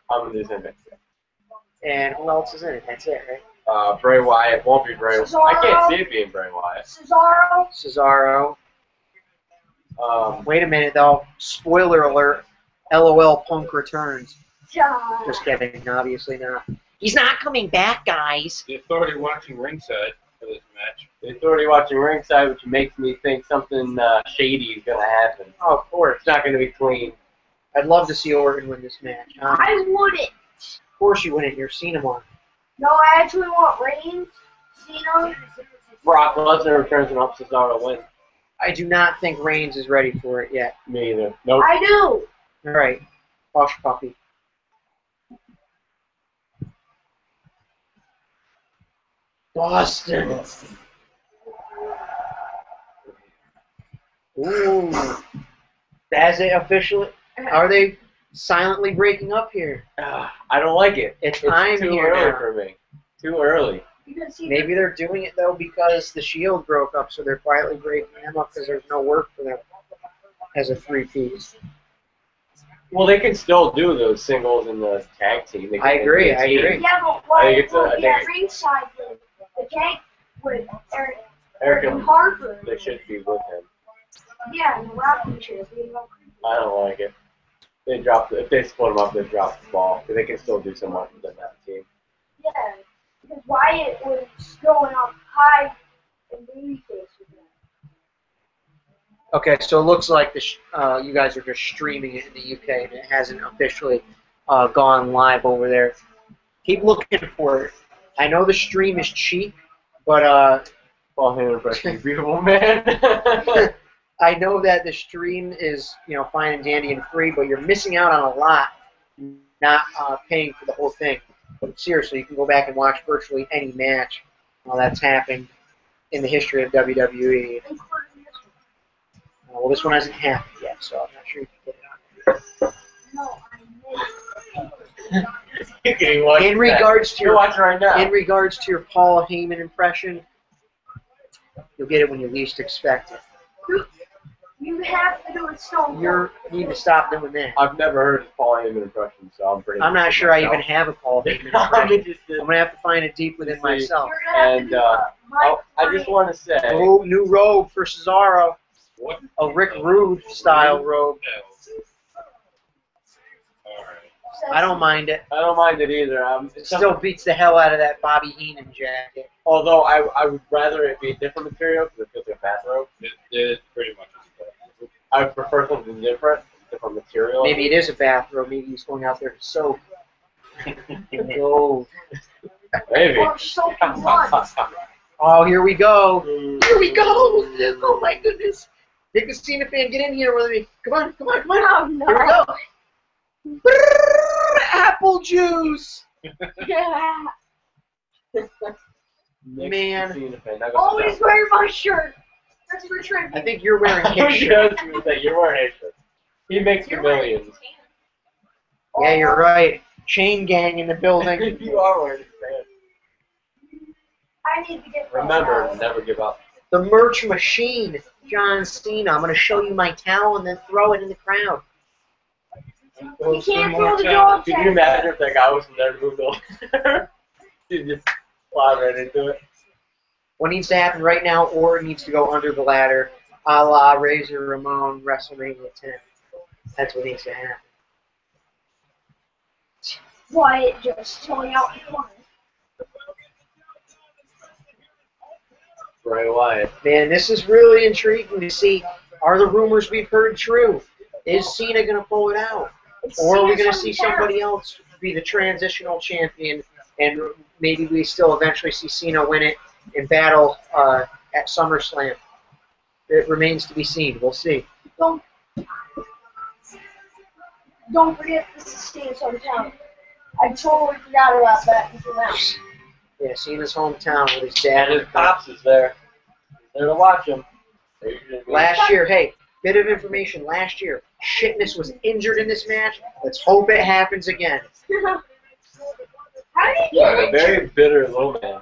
I'm losing it. And who else is in it? That's it, right? Bray Wyatt won't be Bray. Cesaro. I can't see it being Bray Wyatt. Cesaro. Wait a minute, though. Spoiler alert. LOL Punk returns. John. Just kidding. Obviously not. He's not coming back, guys. The Authority watching ringside for this match. The Authority watching ringside, which makes me think something shady is going to happen. Oh, of course. It's not going to be clean. I'd love to see Orton win this match. I wouldn't. Of course you wouldn't. You're Cena one. No, I actually want Reigns, Cena. Brock Lesnar returns and helps Cesaro win. I do not think Reigns is ready for it yet. Me either. Nope. I do. All right. Hush puppy. Boston. Ooh. Is it officially? Are they silently breaking up here? I don't like it. It's time too here early now. for me. Too early. Maybe they're doing it, though, because the Shield broke up, so they're quietly breaking them up because there's no work for them as a three-piece. Well, they can still do those singles in the tag team. They can, I agree. Yeah, but ringside the tag with Eric and Harper. They should be with him. Yeah, and the rocking chairs. I don't like it. They dropped if they split them up, they drop the ball. But they can still do so much within that team. Yeah, because Wyatt was going up high and briefcase with them. Okay, so it looks like you guys are just streaming it in the UK, and it hasn't officially gone live over there. Keep looking for it. I know the stream is cheap, but Paul Heyman impression, beautiful man. I know that the stream is fine and dandy and free, but you're missing out on a lot, not paying for the whole thing. But seriously, you can go back and watch virtually any match that's happened in the history of WWE. Well, this one hasn't happened yet, so I'm not sure you can get it on. In regards to your Paul Heyman impression, you'll get it when you least expect it. You have to do it so You need to stop doing that. I've never heard of Paul Heyman impression, so I'm not sure I even have a Paul Heyman impression. I'm going to have to find it deep within myself. And I just want to say... Oh, new robe for Cesaro. What? A Rick Rude style robe. I don't mind it. I don't mind it either. It still beats the hell out of that Bobby Heenan jacket. Although I would rather it be a different material because it feels like a bathrobe. It pretty much is. I would prefer something different material. Maybe it is a bathrobe. Maybe he's going out there to soak. Gold. Maybe. Oh, here we go. Here we go. Oh, my goodness. Nick the Cena fan, get in here with me. Come on. Oh, no. Here we go. Brrr, apple juice. Yeah. Man. Oh, he's wearing my shirt. That's for tribute. I think you're wearing his shirt. You're wearing his shirt. He makes the millions. Yeah, you're right. Chain gang in the building. You are wearing his shirt. I need to get Remember, never give up. The merch machine, John Cena. I'm going to show you my towel and then throw it in the crowd. You can't throw the dog. Can you imagine if that guy was in there to move over? He'd just fly right into it. What needs to happen right now, or needs to go under the ladder, a la Razor Ramon WrestleMania 10. That's what needs to happen. Wyatt just throwing out in front. Bray Wyatt. Man, this is really intriguing to see. Are the rumors we've heard true? Is Cena going to pull it out? Or are we going to see somebody else be the transitional champion, and maybe we still eventually see Cena win it in battle at SummerSlam? It remains to be seen. We'll see. Don't forget this is Cena's hometown. I totally forgot about that until now. Yeah, Cena's hometown with his dad. And his pops is there. He's there to watch him. Last year, hey, bit of information. Last year, Shitness was injured in this match. Let's hope it happens again. How did he get A injured? very bitter low man.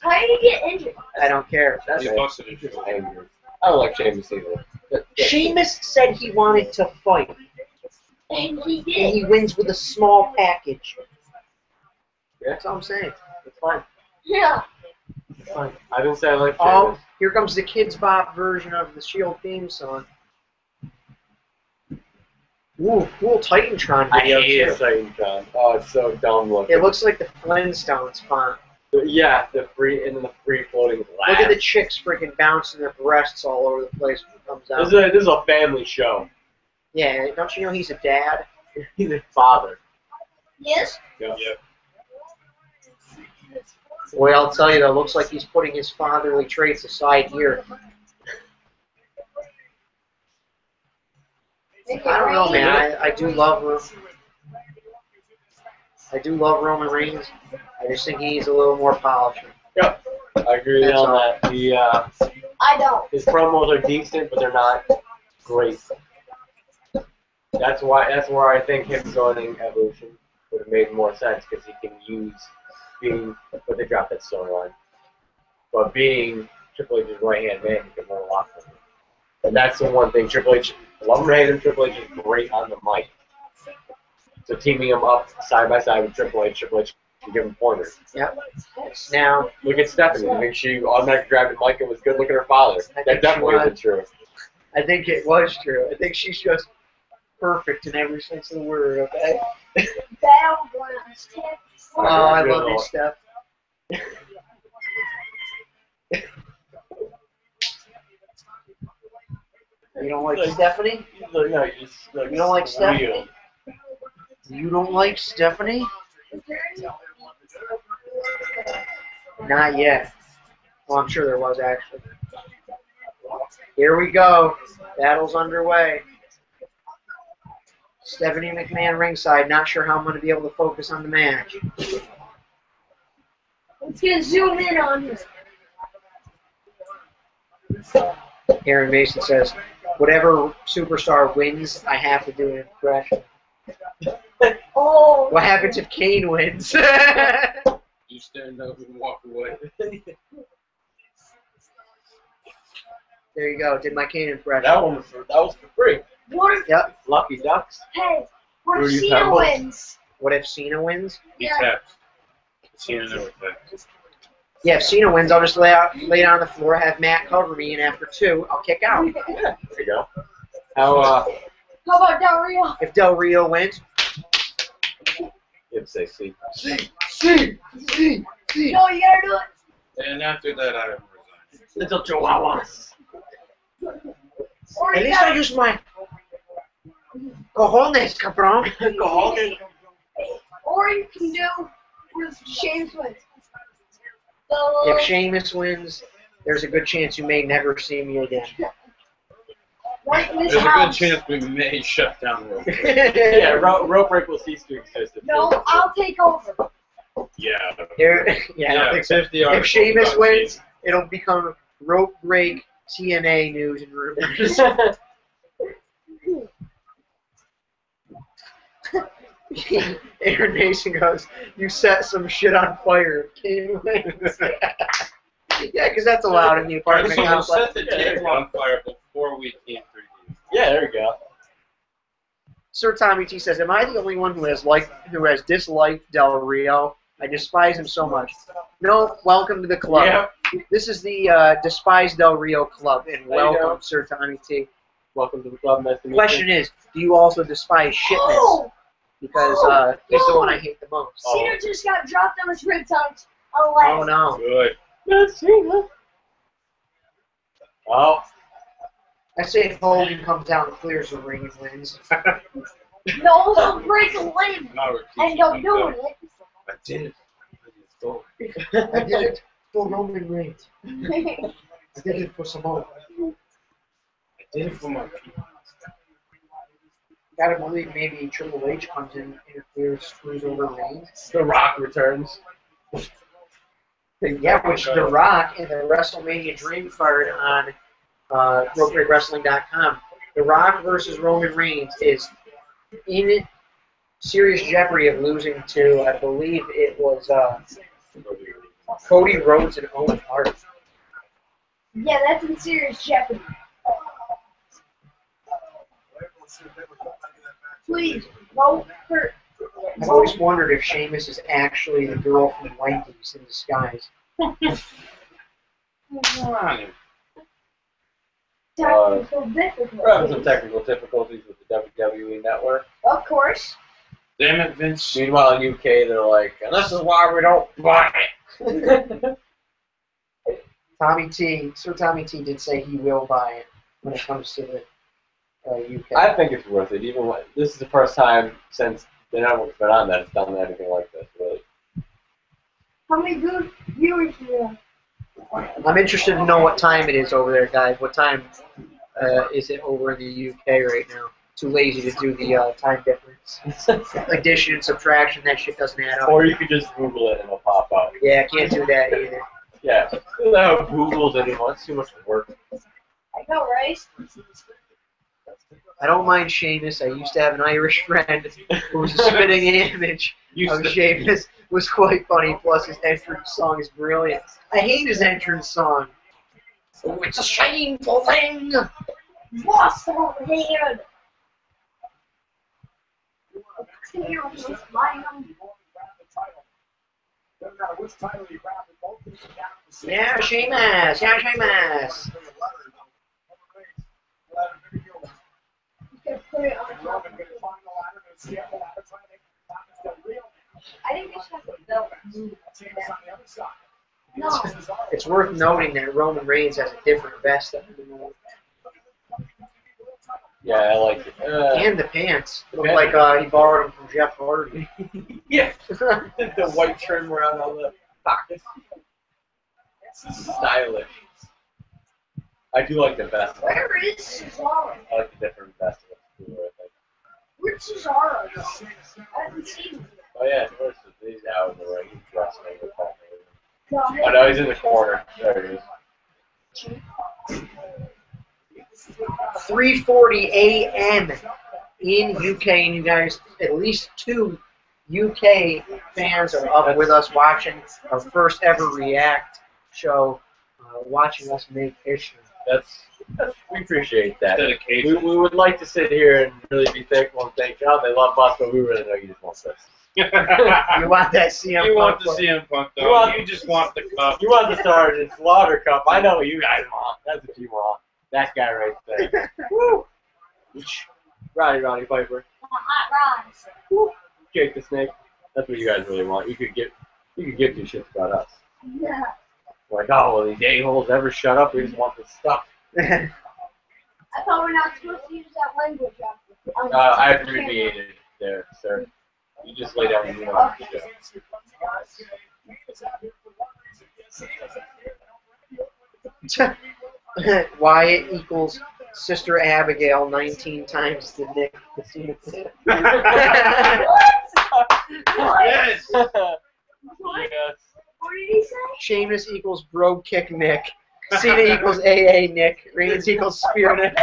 How did he get injured? I don't care. That's He it. busted his Just shoulder. angry. I don't like Sheamus either. But, yeah. Sheamus said he wanted to fight, And he and did. he wins with a small package. That's all I'm saying. It's fine. Yeah. It's fine. I didn't say I like Oh, Sheamus. here comes the Kids Bop version of the Shield theme song. Ooh, cool Titantron I video hate too. Titantron. Oh, it's so dumb looking. It looks like the Flintstones font. Yeah, the free floating glass. Look at the chicks freaking bouncing their breasts all over the place when it comes out. This is a family show. Yeah, don't you know he's a dad? He's a father. Yes? Yeah. Boy, I'll tell you though, looks like he's putting his fatherly traits aside here. I don't know, man. I do love Roman Reigns. I just think he needs a little more polishing. Yep. I agree with you on that. I don't. His promos are decent, but they're not great. That's where I think him joining Evolution would have made more sense, because he can use being, but they dropped that storyline. But being Triple H's right-hand man, he can learn a lot from him. And that's the one thing Triple H, love him or hate him, Triple H is great on the mic. So teaming him up side by side with Triple H can give him pointers. Yep. Now, Look at Stephanie. I think she automatically grabbed the mic and was good looking at her father. That definitely isn't true. I think it was true. I think she's just perfect in every sense of the word, okay? Battlegrounds. Oh, I love you, Steph. You don't like Stephanie? No, you just, You don't like Stephanie? weird. You don't like Stephanie? Not yet. Well, I'm sure there was, actually. Here we go. Battle's underway. Stephanie McMahon ringside. Not sure how I'm going to be able to focus on the match. Let's get zoom in on her. Aaron Mason says, whatever superstar wins, I have to do an impression. Oh. What happens if Kane wins? You stand up and walk away. There you go. Did my Kane impression. That was for free. What if, Yep. Lucky Ducks. hey, what if Rudy Cena Pebbles. wins? What if Cena wins? He Yeah. taps. Cena never taps. Yeah, if Cena wins, I'll just lay down on the floor, have Matt cover me, and after 2, I'll kick out. Yeah, there you go. How How about Del Rio? If Del Rio wins, you'd say C. C. No, you gotta do it. And after that, I resign. Little Chihuahuas. Or At you least I gotta, use my cojones, cabrón. Cojones. or you can do with Shane's wins. If Sheamus wins, there's a good chance you may never see me again. Right in this There's a good house. chance we may shut down real quick. Yeah, rope break will cease to exist. No, I'll take over. Yeah. I don't think so. 50 If articles Sheamus about wins, Cena. it'll become rope break TNA news and rumors. Aaron Mason goes, you set some shit on fire. Kane wins. Yeah, because that's allowed in the apartment So we'll complex. set the table on fire before we came 3D. Yeah, there we go. Sir Tommy T says, am I the only one who has disliked Del Rio? I despise him so much. No, welcome to the club. Yeah. This is the Despise Del Rio Club, and There you welcome, go. Sir Tommy T. Welcome to the club. Nice to meet Question is, do you also despise Shitness? Oh! Because he's the one I hate the most. Cena just got dropped on his ribs on a Oh leg. no. Good. you. Well, I say if Hogan comes down and clears the ring and wins. No, he'll break a limb. And he'll do it. I did it. I did it for Roman Reigns. I did it for Samoa. I did it for my people. Gotta believe maybe Triple H comes in, interferes, screws over Reigns. The Rock returns. Yeah, which The Rock in the WrestleMania Dream card on RopeBreakWrestling.com, The Rock versus Roman Reigns is in serious jeopardy of losing to, I believe it was Cody Rhodes and Owen Hart. Yeah, that's in serious jeopardy. Please, don't hurt. I've always wondered if Sheamus is actually the girl from Wendy's in disguise. Technical difficulty. We're having some technical difficulties with the WWE Network. Of course. Damn it, Vince. Meanwhile, in UK, they're like, and this is why we don't buy it. Sir Tommy T did say he will buy it when it comes to the UK. I think it's worth it. Even when, this is the first time since the network's been on that it's done anything like this, really. How many good viewers do you have? I'm interested to know what time it is over there, guys. What time is it over in the UK right now? Too lazy to do the time difference. Addition and subtraction, that shit doesn't add up. Or you could just Google it and it'll pop up. Yeah, I can't do that either. Yeah, I don't know how Google's anymore. It's too much work. I know, right? I don't mind Sheamus. I used to have an Irish friend who was a spitting image of Sheamus. It was quite funny. Plus, his entrance song is brilliant. I hate his entrance song. Oh, it's a shameful thing. Lost the whole hand. Yeah, Sheamus. Yeah, Sheamus. Put it on top. I think they should have the belt. No. It's worth noting that Roman Reigns has a different vest than the Yeah, I like it. and the pants. Look like he borrowed them from Jeff Hardy. Yeah. The white trim around all the pockets. Stylish. I do like the vest. Where is Cesaro? I like the different vest. I think. Where's Cesaro? I haven't seen him. Oh yeah, he's out in the ring. He's dressing with that. No, Oh no, he's in the corner. There he is. 3:40 a.m. in UK, and you guys, at least 2 UK fans are up with us watching our first ever React show, watching us make history. We appreciate that. Dedication. We would like to sit here and really be thankful and thank God they love us, but we really know you just want this. You want that CM You want Punk the CM Punk, though. You just want the cup. You want the Sergeant Slaughter Cup. I know what you guys want. That's what you want. That guy right there. Woo! Roddy Piper. hot rods. Woo! Jake the Snake. That's what you guys really want. You could give 2 shits about us. Yeah. Like, oh, well, these a-holes ever shut up? We just want this stuff. I thought we're not supposed to use that language. I abbreviated there, sir. You just lay down and you know the show. Wyatt equals Sister Abigail 19 times the Nick Casino. What? Yes! What? Yes. What did he say? Sheamus equals Bro Kick Nick. Cena equals AA Nick. Reigns equals Spear Nick.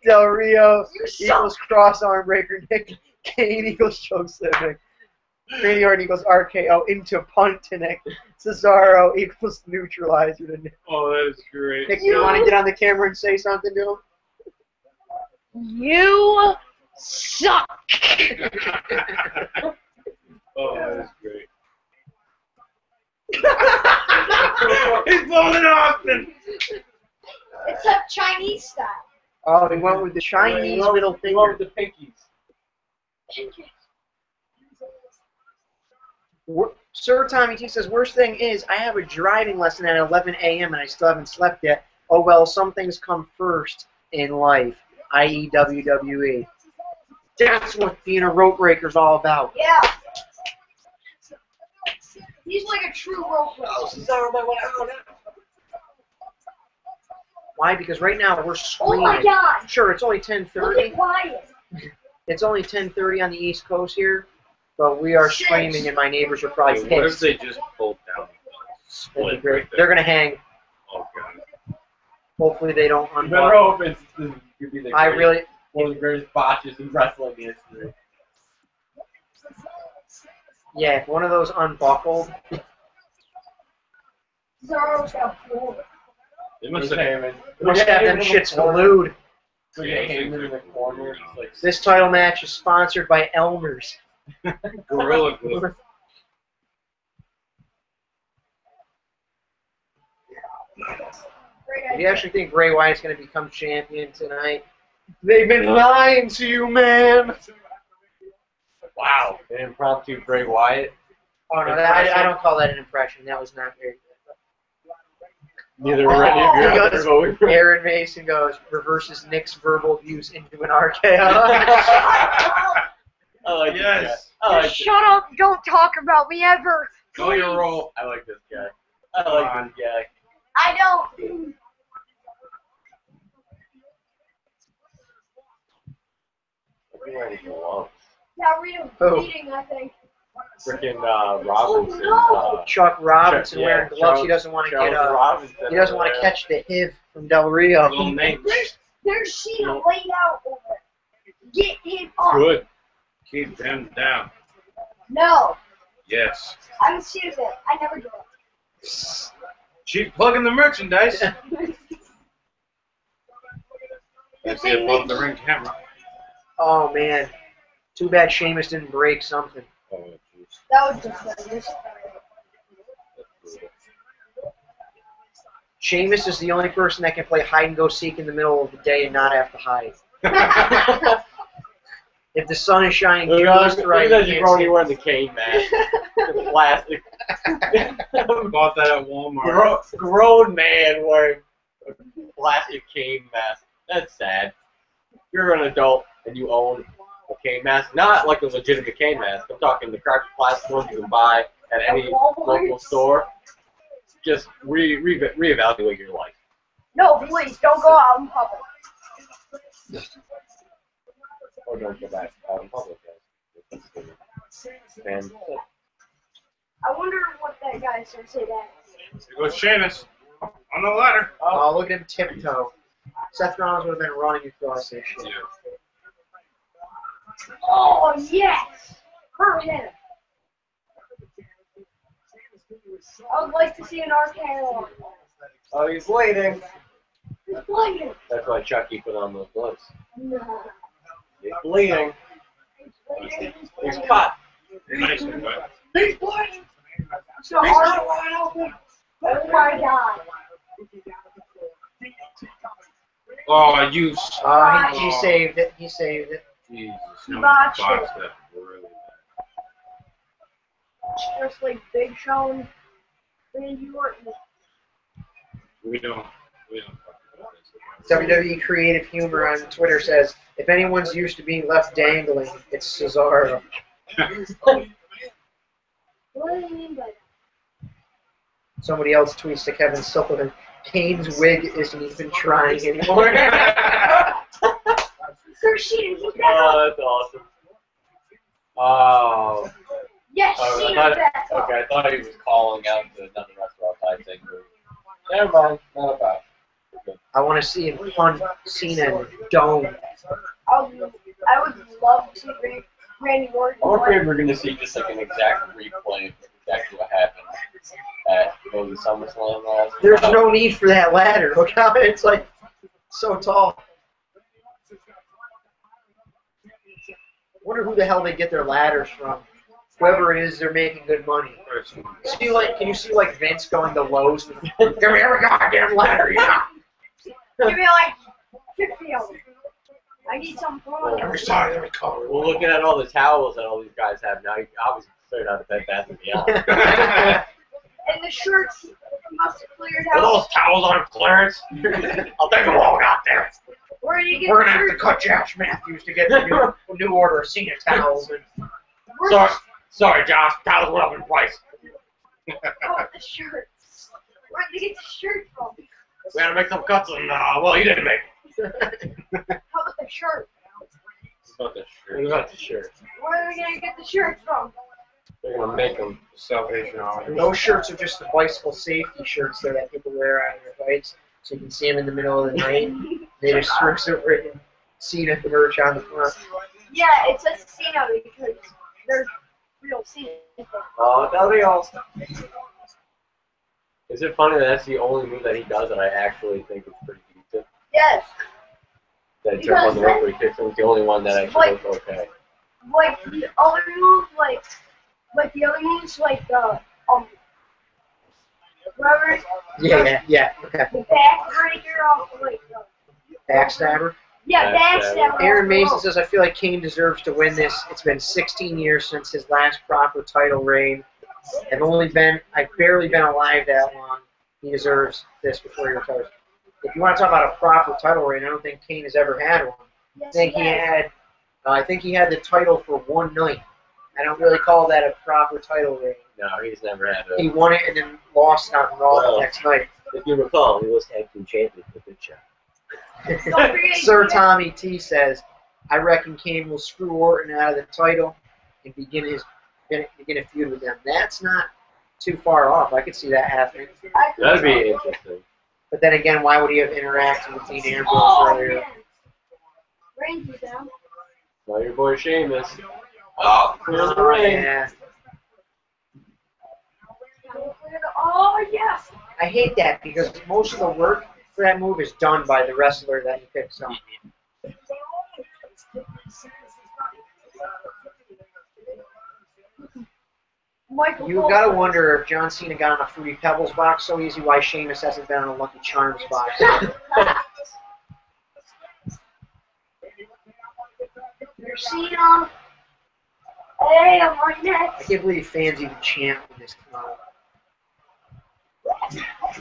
Del Rio equals Cross Arm Breaker Nick. Kane equals Joseph Nick. Randy Orton equals RKO into Punt to Nick. Cesaro equals Neutralizer to Nick. Oh, that is great. Nick, you want to get on the camera and say something to him? You suck. Oh, that is great. He's blowing Austin! It's a Chinese style. Oh, he went with the Chinese middle finger. With the pinkies. Sir Tommy T says, worst thing is I have a driving lesson at 11 a.m. and I still haven't slept yet. Oh, well, some things come first in life, i.e. WWE. That's what being a rope breaker is all about. Yeah. He's like a true rope breaker. Why? Because right now we're Oh screaming. my God. Sure, it's only Look 10:30. at Wyatt. It's only 10:30 on the East Coast here, but we are screaming, and my neighbors are probably What if pissed. they just pulled down the split right They're there? gonna hang. Oh, God. Hopefully they don't I better unbuckle. hope it's this could be the I really. one of the greatest botches in wrestling history. Yeah, if one of those unbuckled. Zero's got four. They must He's have. Heyman. Must have them shits glued. Look at Heyman in the corner. Just like, This title match is sponsored by Elmer's. Gorilla Glue. Great Do idea. you actually think Bray Wyatt's going to become champion tonight? They've been lying to you, man. wow, an impromptu Bray Wyatt. Oh, no, I don't call that an impression. That was not very good. Neither were any of your He other goes, voting. Aaron Mason goes, reverses Nick's verbal abuse into an RKO. I like Yes. this guy. I like this. Shut up! Don't talk about me ever. Call your roll. I like this guy. I like this guy. I don't. He's wearing gloves. Yeah, Rita's Oh. bleeding, I think. Freaking Robinson. Oh, no. Chuck Robinson yeah, wearing gloves. Charles- he doesn't want to Charles get Robinson he doesn't want to catch the HIV from Del Rio. Little name. There's Sheena laid out over it. Get him up. Good. Keep them down. No. Yes. I haven't seen it. I never do it. Keep plugging the merchandise. I see above the ring camera. Oh, man. Too bad Sheamus didn't break something. Oh, jeez. That was just this. Sheamus is the only person that can play hide-and-go-seek in the middle of the day and not have to hide. If the sun is shining just right, Look at you that can't see jabroni it. wearing the cane mask. The plastic. Bought that at Walmart. Grown man wearing a plastic cane mask. That's sad. You're an adult and you own a cane mask. Not like a legitimate cane mask. I'm talking the crappy plastic ones you can buy at any local store. Just reevaluate your life. No, please, don't go out in public. Or don't go back out in public. And I wonder what that guy's gonna say that. There goes Sheamus on the ladder. Oh, look at him tiptoe. Seth Rollins would have been running across this shit. Yeah. Oh, yes! Hurt him. I would like to see an RKO. oh, he's bleeding. He's bleeding. That's why Chucky put on those gloves. No. He's bleeding. He's bleeding. He's cut. Nice and wet. He's bleeding. So hard. Oh my God. Oh, you. He saved it. He saved it. Jesus. No, Botched botched it. that really Just like Big Show and Randy Orton. bad. We don't. talk about this. WWE Creative Humor on Twitter says, if anyone's used to being left dangling, it's Cesaro. What do you mean by that? Somebody else tweets to Kevin Sullivan, Kane's wig isn't even trying anymore. Sir Sheena, he's back Oh, up. that's awesome. Oh. Yes, I Sheena's thought, back up. okay, I thought he was calling out to another wrestler outside saying, never mind, not about. I want to see him punt Cena in the dome. I would love to see Randy Orton. I'm afraid we're going to see just like an exact replay of exactly what happened at the SummerSlam last There's no need for that ladder. Look how it's like so tall. Wonder who the hell they get their ladders from. Whoever it is, they're making good money. Can you see like Vince going to Lowe's? Give me every goddamn ladder, yeah. Give me like 50 of them. I need some fun. Well, looking at all the towels that all these guys have now, you obviously Straight out of Bed Bath & Beyond. And the shirts must have cleared Are out. those towels on clearance? I'll take them all out there. Where do you get We're the gonna have to shirts? cut Josh Matthews to get the new order of Cena towels. Sorry, Josh. Towels went up in price. Oh, the shirts. Where did you get the shirt from? We had to make some cuts, and well, you didn't make it. How about the shirt? About the What shirt. about the shirt? Where are we gonna get the shirt from? They're gonna make them. Salvation Army. Those shirts are just the bicycle safety shirts there that people wear on their bikes, so you can see them in the middle of the night. They just have written Cena merch on the front. Yeah, it says Cena because they're real Cena. Oh, W. Is it funny that that's the only move that he does that I actually think is pretty decent? Yes. That jump on the rope where he kicks him is the only one that actually looks okay. Like the other moves, like the other moves, like whatever, Yeah, okay. the backbreaker off, like Backstabber. yeah, backstabber. Aaron Mason says, I feel like Kane deserves to win this. It's been 16 years since his last proper title reign. I've barely been alive that long. He deserves this before he retires. If you want to talk about a proper title reign, I don't think Kane has ever had one. Yes, I think he had the title for one night. I don't really call that a proper title reign. No, he's never had He a. won it and then lost on Raw the next night. If you recall, he was tag team champion for Good Shot. Don't forget, Sir Tommy T says, I reckon Kane will screw Orton out of the title and begin a feud with them. That's not too far off. I could see that happening. That'd be interesting. But then again, why would he have interacted with Dean Ambrose earlier? man. Reigns is down. Well, your boy Sheamus. Oh, clears the ring. Yeah. Oh yes. I hate that because most of the work for that move is done by the wrestler that he picks up. Michael You gotta wonder if John Cena got on a Fruity Pebbles box so easy, why Sheamus hasn't been on a Lucky Charms box. You're Cena. Hey, I'm right I next. can't believe fans even chant when this come out.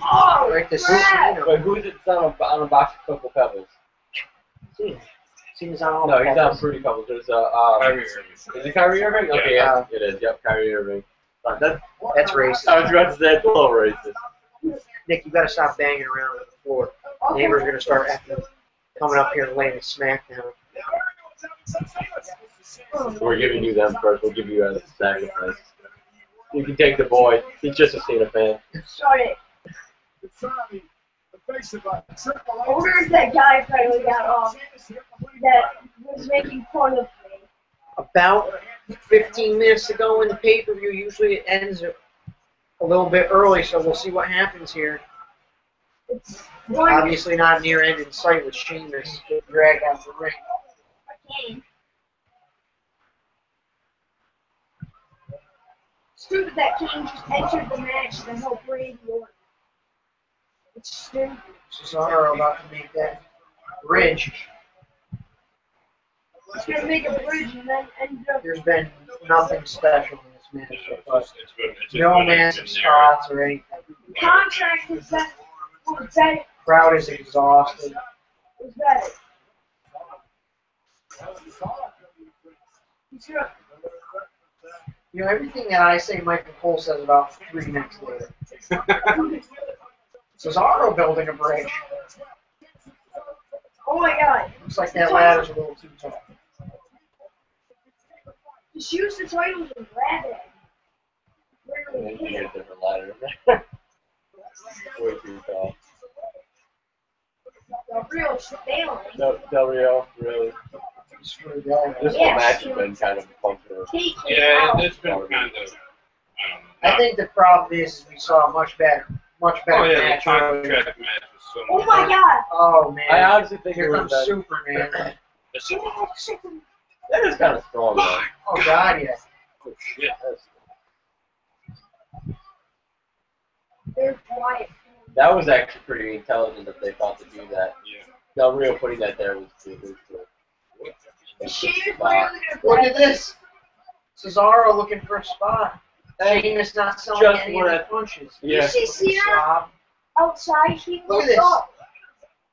Oh, Like this crap. Cena. But who's it on a box of Cocoa Pebbles? Cena's on all No, the he's Pebbles. on Fruity Pebbles. There's Kyrie is Irving. it Kyrie Irving? Okay, Yeah. yeah, it is. Yep, Kyrie Irving. That's racist. I was about to say it's a little racist. Nick, you gotta stop banging around on the floor. Neighbors are gonna start coming up here and laying a smack down. We're giving you them first. We'll give you as a sacrifice. You can take the boy. He's just a Cena fan. Shut it. Where's that guy finally got off that was making fun of me? About 15 minutes to go in the pay-per-view. Usually it ends a little bit early, so we'll see what happens here. It's one Obviously not a near end in sight with Sheamus getting dragged out the ring. game. Stupid that Kane just entered the match to help Randy Orton. It's stupid. Cesaro about to make that bridge. He's gonna make a bridge and then end up. There's been nothing special in this match so far. It's just No been massive in there. spots or anything. Contract is better. Was better. Crowd is exhausted. Was better. He's gonna- You know, everything that I say Michael Cole says about 3 minutes later. Cesaro building a bridge. Oh my god. Looks like that ladder's a little too tall. Just use the titles and grab it. And then Really you hit get a it. different ladder. Way too tall. The real failing. No, W, really. Screw that. This whole match has been kind of functional. Take it Yeah, out. it's been kind of. I think the problem is we saw a much better Oh yeah, the match earlier. contract match was so Oh much my god. Oh man. I honestly think it Here was comes that. Superman. better. That is kind of strong, though. Oh god, yeah. Oh, shit. There's Wyatt. That was actually pretty intelligent that they thought to do that. Yeah. Del Rio putting that there was good. She's Wow. really gonna Look play. at this. Cesaro looking for a spot. Sheamus not selling Just any what of I- the punches. Yeah. You see Cena Slob. outside? He Look at looked this. up.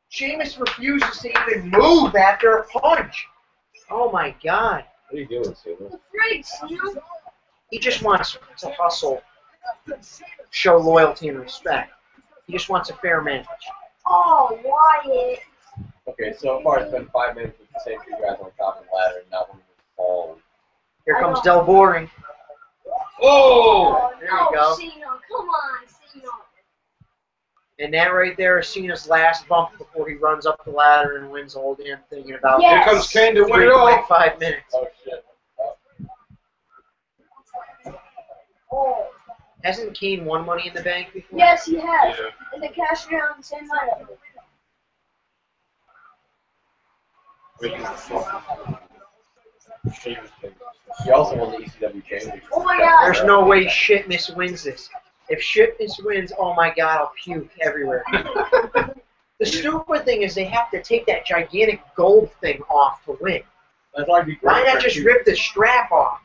Sheamus refuses to even move after a punch. Oh my God. What are you doing, Cena? The frig, Cena. He just wants to hustle, show loyalty and respect. He just wants a fair match. Oh, Wyatt. Okay, so far it's been 5 minutes with the same two guys on top of the ladder, and not one of them falling. Here comes Del Boring. Oh! There you go. Cena, come on, Cena. And that right there is Cena's last bump before he runs up the ladder and wins the whole damn thing in about Yes. Here comes Kane to win it all. 3.5 minutes. Oh shit. Oh. Hasn't Kane won Money in the Bank before? Yes, he has. Yeah. And they cashed it out on the same night. He also won the ECW championship. Oh my God. There's no way Shitness wins this. If Shitness wins, oh my God, I'll puke everywhere. The stupid thing is they have to take that gigantic gold thing off to win. That's why it'd be great. Why not for just two- rip the strap off?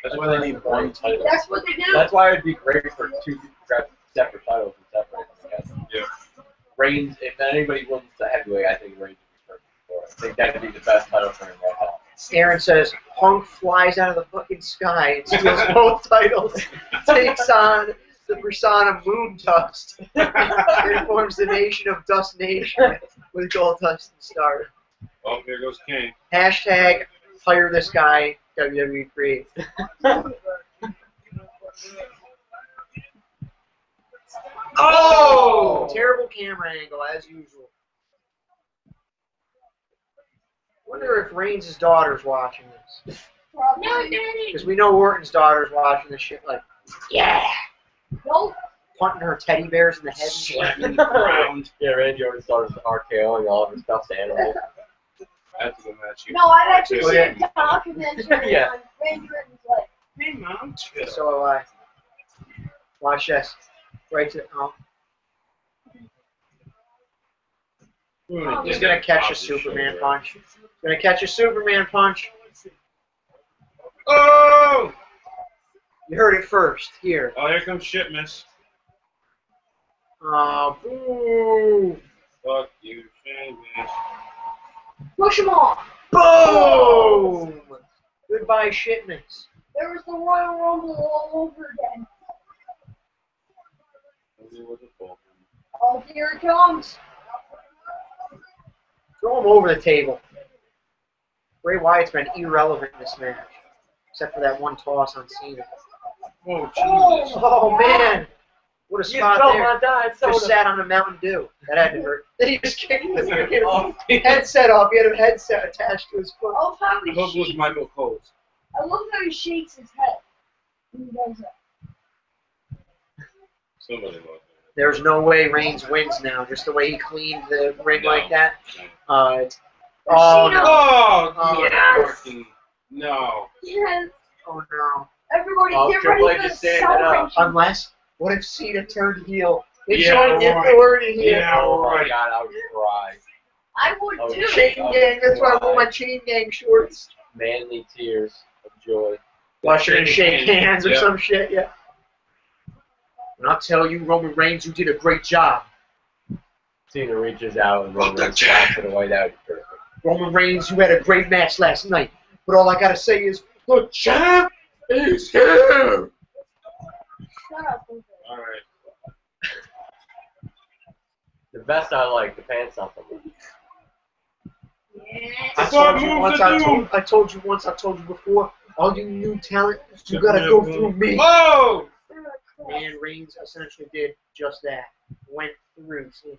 That's why they need one title. That's what they do. That's why it'd be great for two separate titles and separate them. Yeah. Reigns, if anybody wins the heavyweight, I think Reigns would be perfect for it. I think that'd be the best title for him right now. Aaron says, Punk flies out of the fucking sky and steals both titles, takes on the persona Moon Dust, and forms the Nation of Dust Nation with Goldust and Stardust. Oh, here goes Kane. Hashtag hire this guy, WWE Create. Oh! Terrible camera angle, as usual. Wonder if Reigns' daughter's watching this. No, Daddy. Because we know Orton's daughter's watching this shit like, yeah! Nope. Punting her teddy bears in the head. Slapping the ground. Yeah, Randy Orton started RKOing all of his stuffed animals. That's the match. No, I've actually Oh, seen yeah. a documentary Yeah. on Randy Orton's life. Hey, Mom. So have I. Watch this. Right to He's gonna catch a Superman punch. He's gonna catch a Superman punch. Oh! You heard it first. Here. Oh, here comes Shitness. Boo! Fuck you, Sheamus. Push him off. Boom! Goodbye, Shitness. There was the Royal Rumble all over again. Oh, here it comes. Throw him over the table. Bray Wyatt's been irrelevant in this match, except for that one toss on Cena. Oh, Jesus. Oh man! What a spot there. Just Just sat on a Mountain Dew. That had to hurt. Then he just kicked the freaking headset off. He had a headset attached to his foot. I love how he Hook was shakes. Michael Cole's. I love how he shakes his head when he does that. Somebody lost it. There's no way Reigns wins now. Just the way he cleaned the ring like that. It's, oh no! Oh, Oh, yes. yes. No. Yes. Oh no! Everybody Oh, get Triple ready H for the is standing up. celebration. Unless, what if Cena turned heel? They Yeah, showed it right. already here. Yeah, Oh my right. God, I would cry. I would Oh, too. shit. Chain gang. That's why I wore my chain gang shorts. Manly tears of joy. Watch her and shake hands or Yeah. some shit. Yeah. And I'll tell you, Roman Reigns, you did a great job. Cena reaches out and Roman slaps it away. That would be perfect. Roman Reigns, you had a great match last night. But all I gotta say is, the champ is here. Shut up. All right. The best I like, the pants on them. Yes. I told you once. I told you once. I told you before. All you new talent, you gotta go through me. Oh! And Reigns essentially did just that. Went through Cena.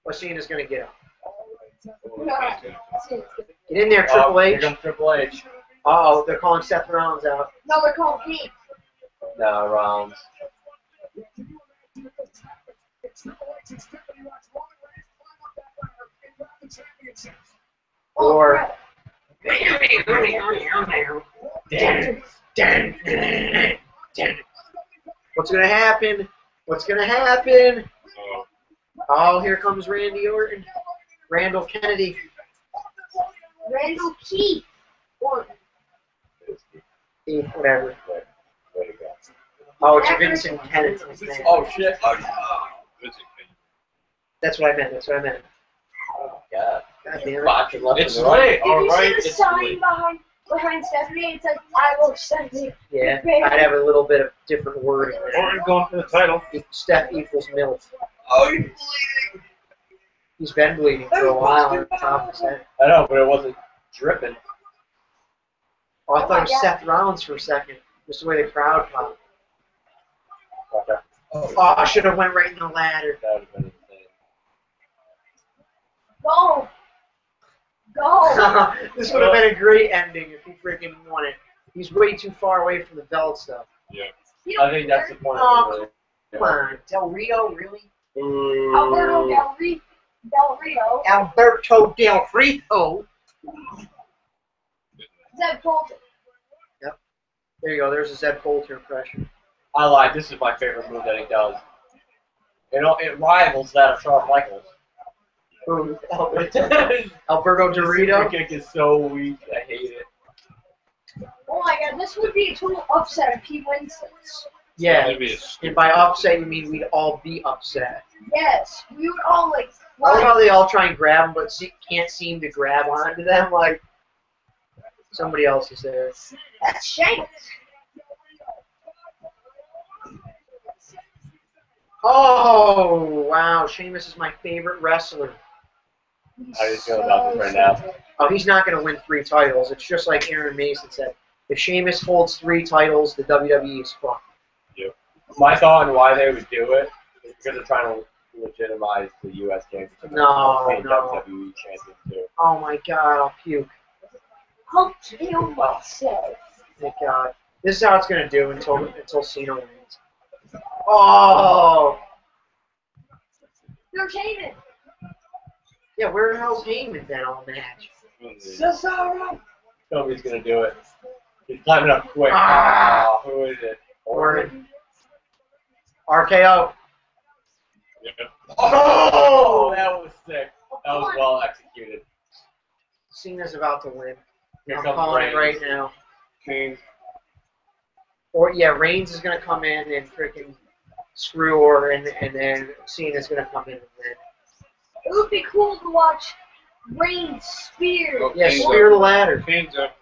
But Cena's gonna get up. Get in there, Triple Oh, here H. comes Triple H. Uh-oh, they're calling Seth Rollins out. No, they're called Kane. No, Rollins. Or what's gonna happen? What's gonna happen? Oh. Oh, here comes Randy Orton. Randall Kennedy. Randall Keith. Orton. Whatever. Way to go. Oh, it's Vincent Kenneth. His name. Oh shit. Oh, That's what I meant. That's what I meant. oh God. God damn it. Botching left It's and right. late, Did you alright? see the It's sign late. behind Stephanie? It says, I love Stephanie. Yeah, I'd have a little bit of different wording there. Orton going for the title. Steph equals milk. Oh, he's bleeding. He's been bleeding for a while on top of his head. I know, but it wasn't dripping. Oh, I thought it was Seth Rollins for a second. Just the way the crowd popped. Okay. Oh, I should have went right in the ladder. That would have been insane. Go. Go. This would have been a great ending if he freaking won it. He's way too far away from the belt stuff. Yeah. I think that's the point Oh, of it. Come on, Del Rio, really? Alberto Del Rio. Alberto Del Rio. Zeb Colton. There you go. There's a Zeb Coulter impression. I lied. This is my favorite move that he does. It rivals that of Shawn Michaels. Ooh, His Alberto Dorito. super kick is so weak. I hate it. Oh my god, this would be a total upset if he wins this. Yeah. That'd be a And stupid- by upset, you mean we'd all be upset. Yes, we would all like. I love how they all try and grab them, but can't seem to grab onto them. Like somebody else is there. That's Sheamus. Oh wow, Sheamus is my favorite wrestler. How do you feel about this right now? Oh, he's not going to win 3 titles. It's just like Aaron Mason said. If Sheamus holds 3 titles, the WWE is fucked. My thought on why they would do it is because they're trying to legitimize the U.S. Championship. No, And no. WWE Champion too. Oh my God, I'll puke. I'll kill myself. Thank God. This is how it's going to do until Cena wins. Oh! There's Heyman. Yeah, where the hell's Heyman then all match? Cesaro! Nobody's gonna do it. He's climbing up quick. Ah. Who is it? Orton. RKO. Yeah. Oh, that was sick. That was well executed. Cena's about to win. Here I'm comes calling it right Reigns. now. Kane. Or yeah, Reigns is gonna come in and freaking screw Orton, and then Cena's gonna come in and then. It would be cool to watch Reigns spear. Okay. Yeah, spear the ladder. Kane's up.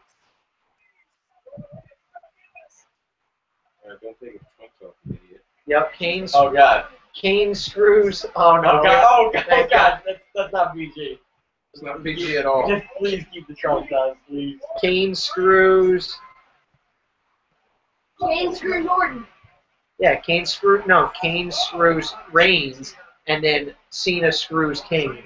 Alright, don't take a punch off, you idiot. Yep, Kane. Oh god. Kane screws. Oh no. Oh god. Oh god. Thank Oh god. That's not BG. It's not PG at all. Just please keep the trunk down, please. Kane screws. Kane screws Orton. Yeah, Kane screws Reigns, and then Cena screws Kane.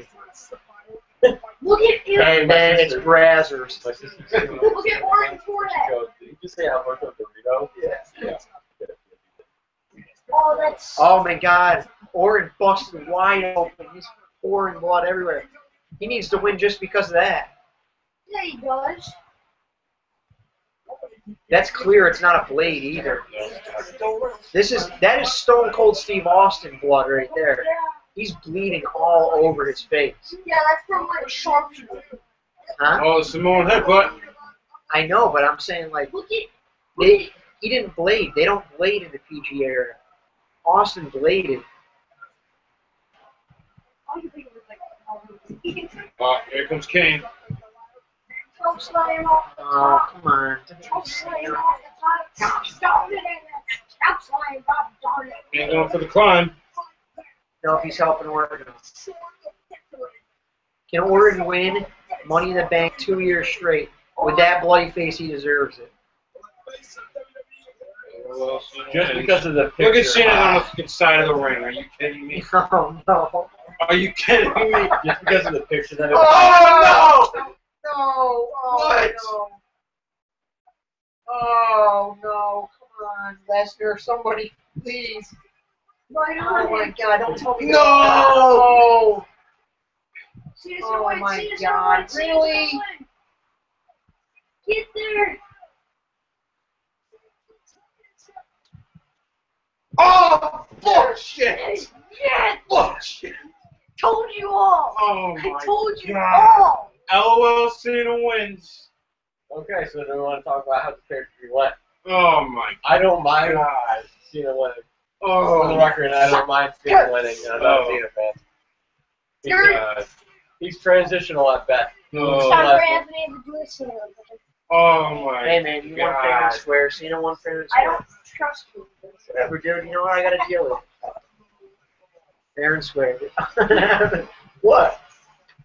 Look at him. Hey, And my then it's sister- Brazzers. My sister. Look at Orton's forehead. Did you just say Alberto Dorito? Yeah. Oh, that's. Oh my God, Orton busted wide open. He's pouring blood everywhere. He needs to win just because of that. Yeah, he does. That's clear. It's not a blade either. No. That is Stone Cold Steve Austin blood right there. Yeah. He's bleeding all over his face. Yeah, that's from like sharpshooter. Huh? Oh, Samoan headbutt. I know, but I'm saying like Look at. he didn't blade. They don't blade in the PG era. Austin bladed. I can think of it like. Oh, here comes Kane. Choke slam off the Oh, top. come on. Choke slam off the top. Stop it. Choke slam off the top. Kane going for the climb. No, if he's helping Orton. Can Orton win Money in the Bank 2 years straight? With that bloody face, he deserves it. Just because of the picture. Look at Cena on the fucking side of the ring. Are you kidding me? Oh, no. Are you kidding me? Just because of the picture that it Oh, no! No! Oh, What? no. Oh, no. Come on, Lesnar. Somebody, please. Right Oh, on my it. God. Don't tell me No! Cena's Oh, gonna win. my Cena's God. gonna win. Cena's gonna Really? win. Get there. Oh, bullshit! Yes. Bullshit! Told you all. Oh I my told you God. all. LOL Cena wins. Okay, so do we want to talk about how the pay-per-view went? Oh my! I don't mind God. Cena winning. Oh, For the record, I don't mind Cena winning. I'm not a Cena fan. He's transitional at best. Oh, Anthony to do it soon. oh my! Hey man, you won fair and square. Cena won fair and I square. don't trust you. Whatever, dude. You know what I gotta deal with? Fair and square. What?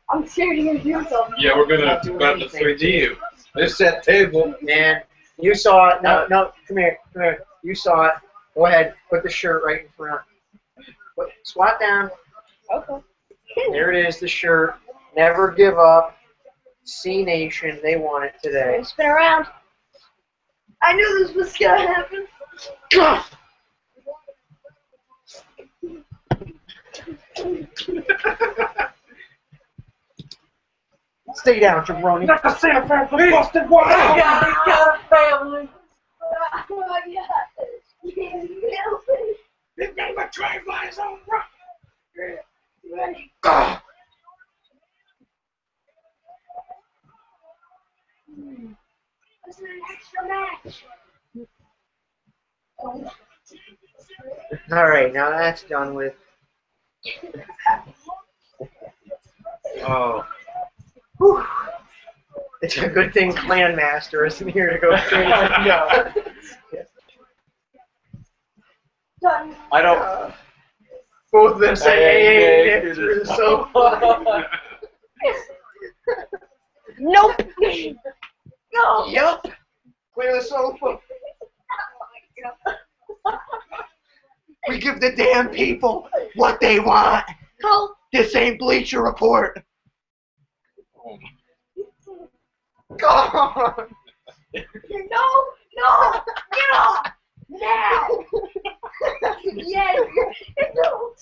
I'm scared you're gonna do something. Yeah, we're gonna about to 3D you. This set table. Man, you saw it. No, come here. You saw it. Go ahead. Put the shirt right in front. Squat down. Okay. There it is, the shirt. Never give up. C Nation, they won it today. Spin around. I knew this was gonna happen. Stay down, jabroni. Not the Santa fan for busted one. He got a family. Oh, yeah. His name was Trey Flies on rock. Ready? This is an extra match. All right, now that's done with. Oh. Whew. It's a good thing Clan Master isn't here to go crazy. No. Done. I don't. Both of them say, Hey, hey, through the so. Nope. No. Yup. Clear the sofa. We give the damn people what they want. No. This ain't Bleacher Report. Go on. No. Get off. Now. Yes. No.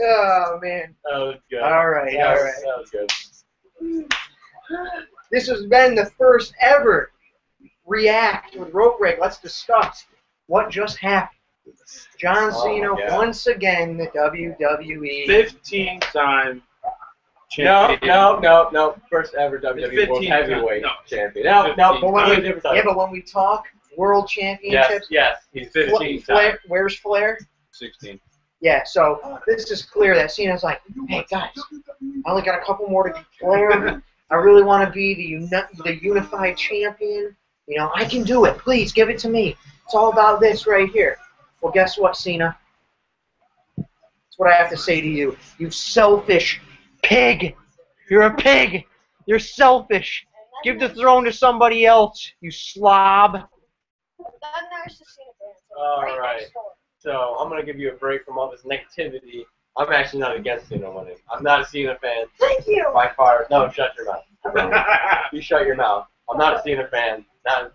Oh, man. That was good. All right. That was good. This has been the first ever React with Rope Break. Let's discuss what just happened. John Cena once again the WWE 15-time champion. No. First ever WWE World Heavyweight Champion. No. But when we talk World Championships, Yes. He's 15 Flair, where's Flair? 16. Yeah, so this is clear that Cena's like, hey guys, I only got a couple more to get Flair. I really want to be the unified champion. You know, I can do it. Please give it to me. It's all about this right here. Well, guess what, Cena? That's what I have to say to you. You selfish pig. You're a pig. You're selfish. Give the throne to somebody else, you slob. All right. So I'm gonna give you a break from all this negativity. I'm actually not against Cena winning. I'm not a Cena fan. Thank you. By far. No, shut your mouth. You shut your mouth. I'm not a Cena fan. I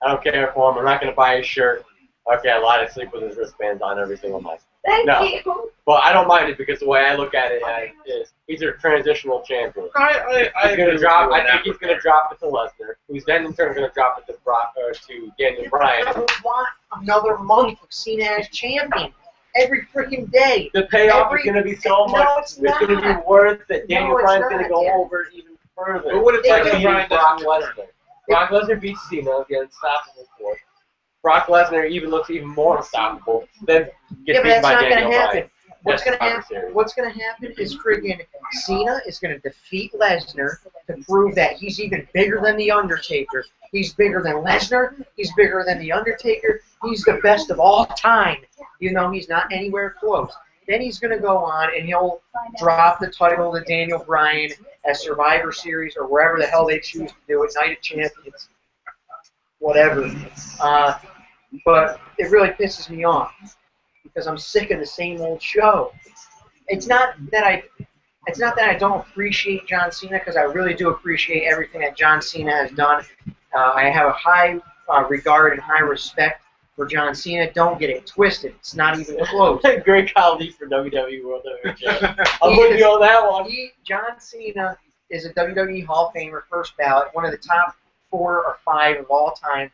don't care for him. I'm not gonna buy his shirt. Okay, I lie to sleep with his wristbands on every single night. Thank you. But I don't mind it because the way I look at it is he's a transitional champion. I think he's going to drop it to Lesnar, who's then in turn going to drop it to Daniel Bryan. I don't want another month of Cena as champion every freaking day. The payoff is going to be so much. No, it's going to be worth it. Daniel Bryan's going to go over even further. But what if Daniel Bryan Brock Lesnar? Brock Lesnar beats Cena, the unstoppable force. Brock Lesnar even looks even more unstoppable. Then gets beaten by Daniel Bryan. What's going to happen is freaking Cena is going to defeat Lesnar to prove that he's even bigger than The Undertaker. He's bigger than Lesnar. He's bigger than The Undertaker. He's the best of all time. You know, he's not anywhere close. Then he's going to go on and he'll drop the title to Daniel Bryan at Survivor Series or wherever the hell they choose to do it, Night of Champions, whatever. But it really pisses me off because I'm sick of the same old show. It's not that I don't appreciate John Cena, because I really do appreciate everything that John Cena has done. I have a high regard and high respect for John Cena. Don't get it twisted. It's not even close. Great colleague for WWE World Heavyweight Championship. I'm with you on that one. John Cena is a WWE Hall of Famer, first ballot, one of the top 4 or 5 of all time,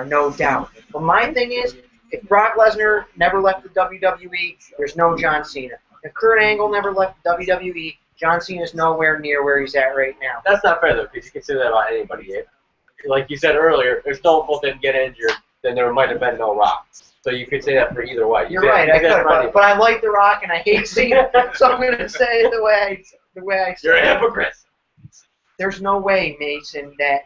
no doubt. But my thing is, if Brock Lesnar never left the WWE, there's no John Cena. If Kurt Angle never left the WWE, John Cena's nowhere near where he's at right now. That's not fair, though, because you can say that about anybody. Like you said earlier, if Stone Cold didn't get injured, then there might have been no Rock. So you could say that for either way. You're right, I could, but I like The Rock and I hate Cena, so I'm going to say it the way I say You're it. a hypocrite. There's no way, Mason, that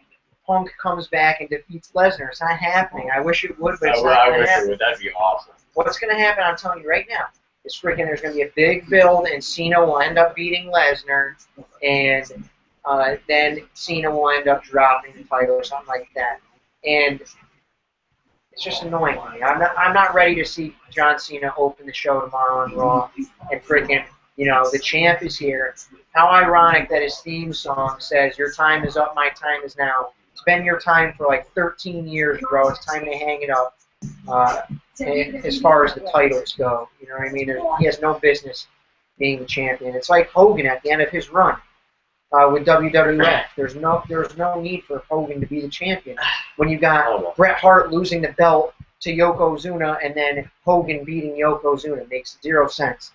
Punk comes back and defeats Lesnar. It's not happening. I wish it would, but it's not I going to wish happen. it would. That'd be awesome. What's going to happen, I'm telling you right now, is there's going to be a big build, and Cena will end up beating Lesnar, and then Cena will end up dropping the title or something like that. And it's just annoying me. I'm not ready to see John Cena open the show tomorrow on Raw and freaking, the champ is here. How ironic that his theme song says, "Your time is up, my time is now." It's been your time for like 13 years, bro. It's time to hang it up. As far as the titles go, you know what I mean? He has no business being the champion. It's like Hogan at the end of his run with WWF. There's no need for Hogan to be the champion when you got Bret Hart losing the belt to Yokozuna and then Hogan beating Yokozuna. It makes zero sense.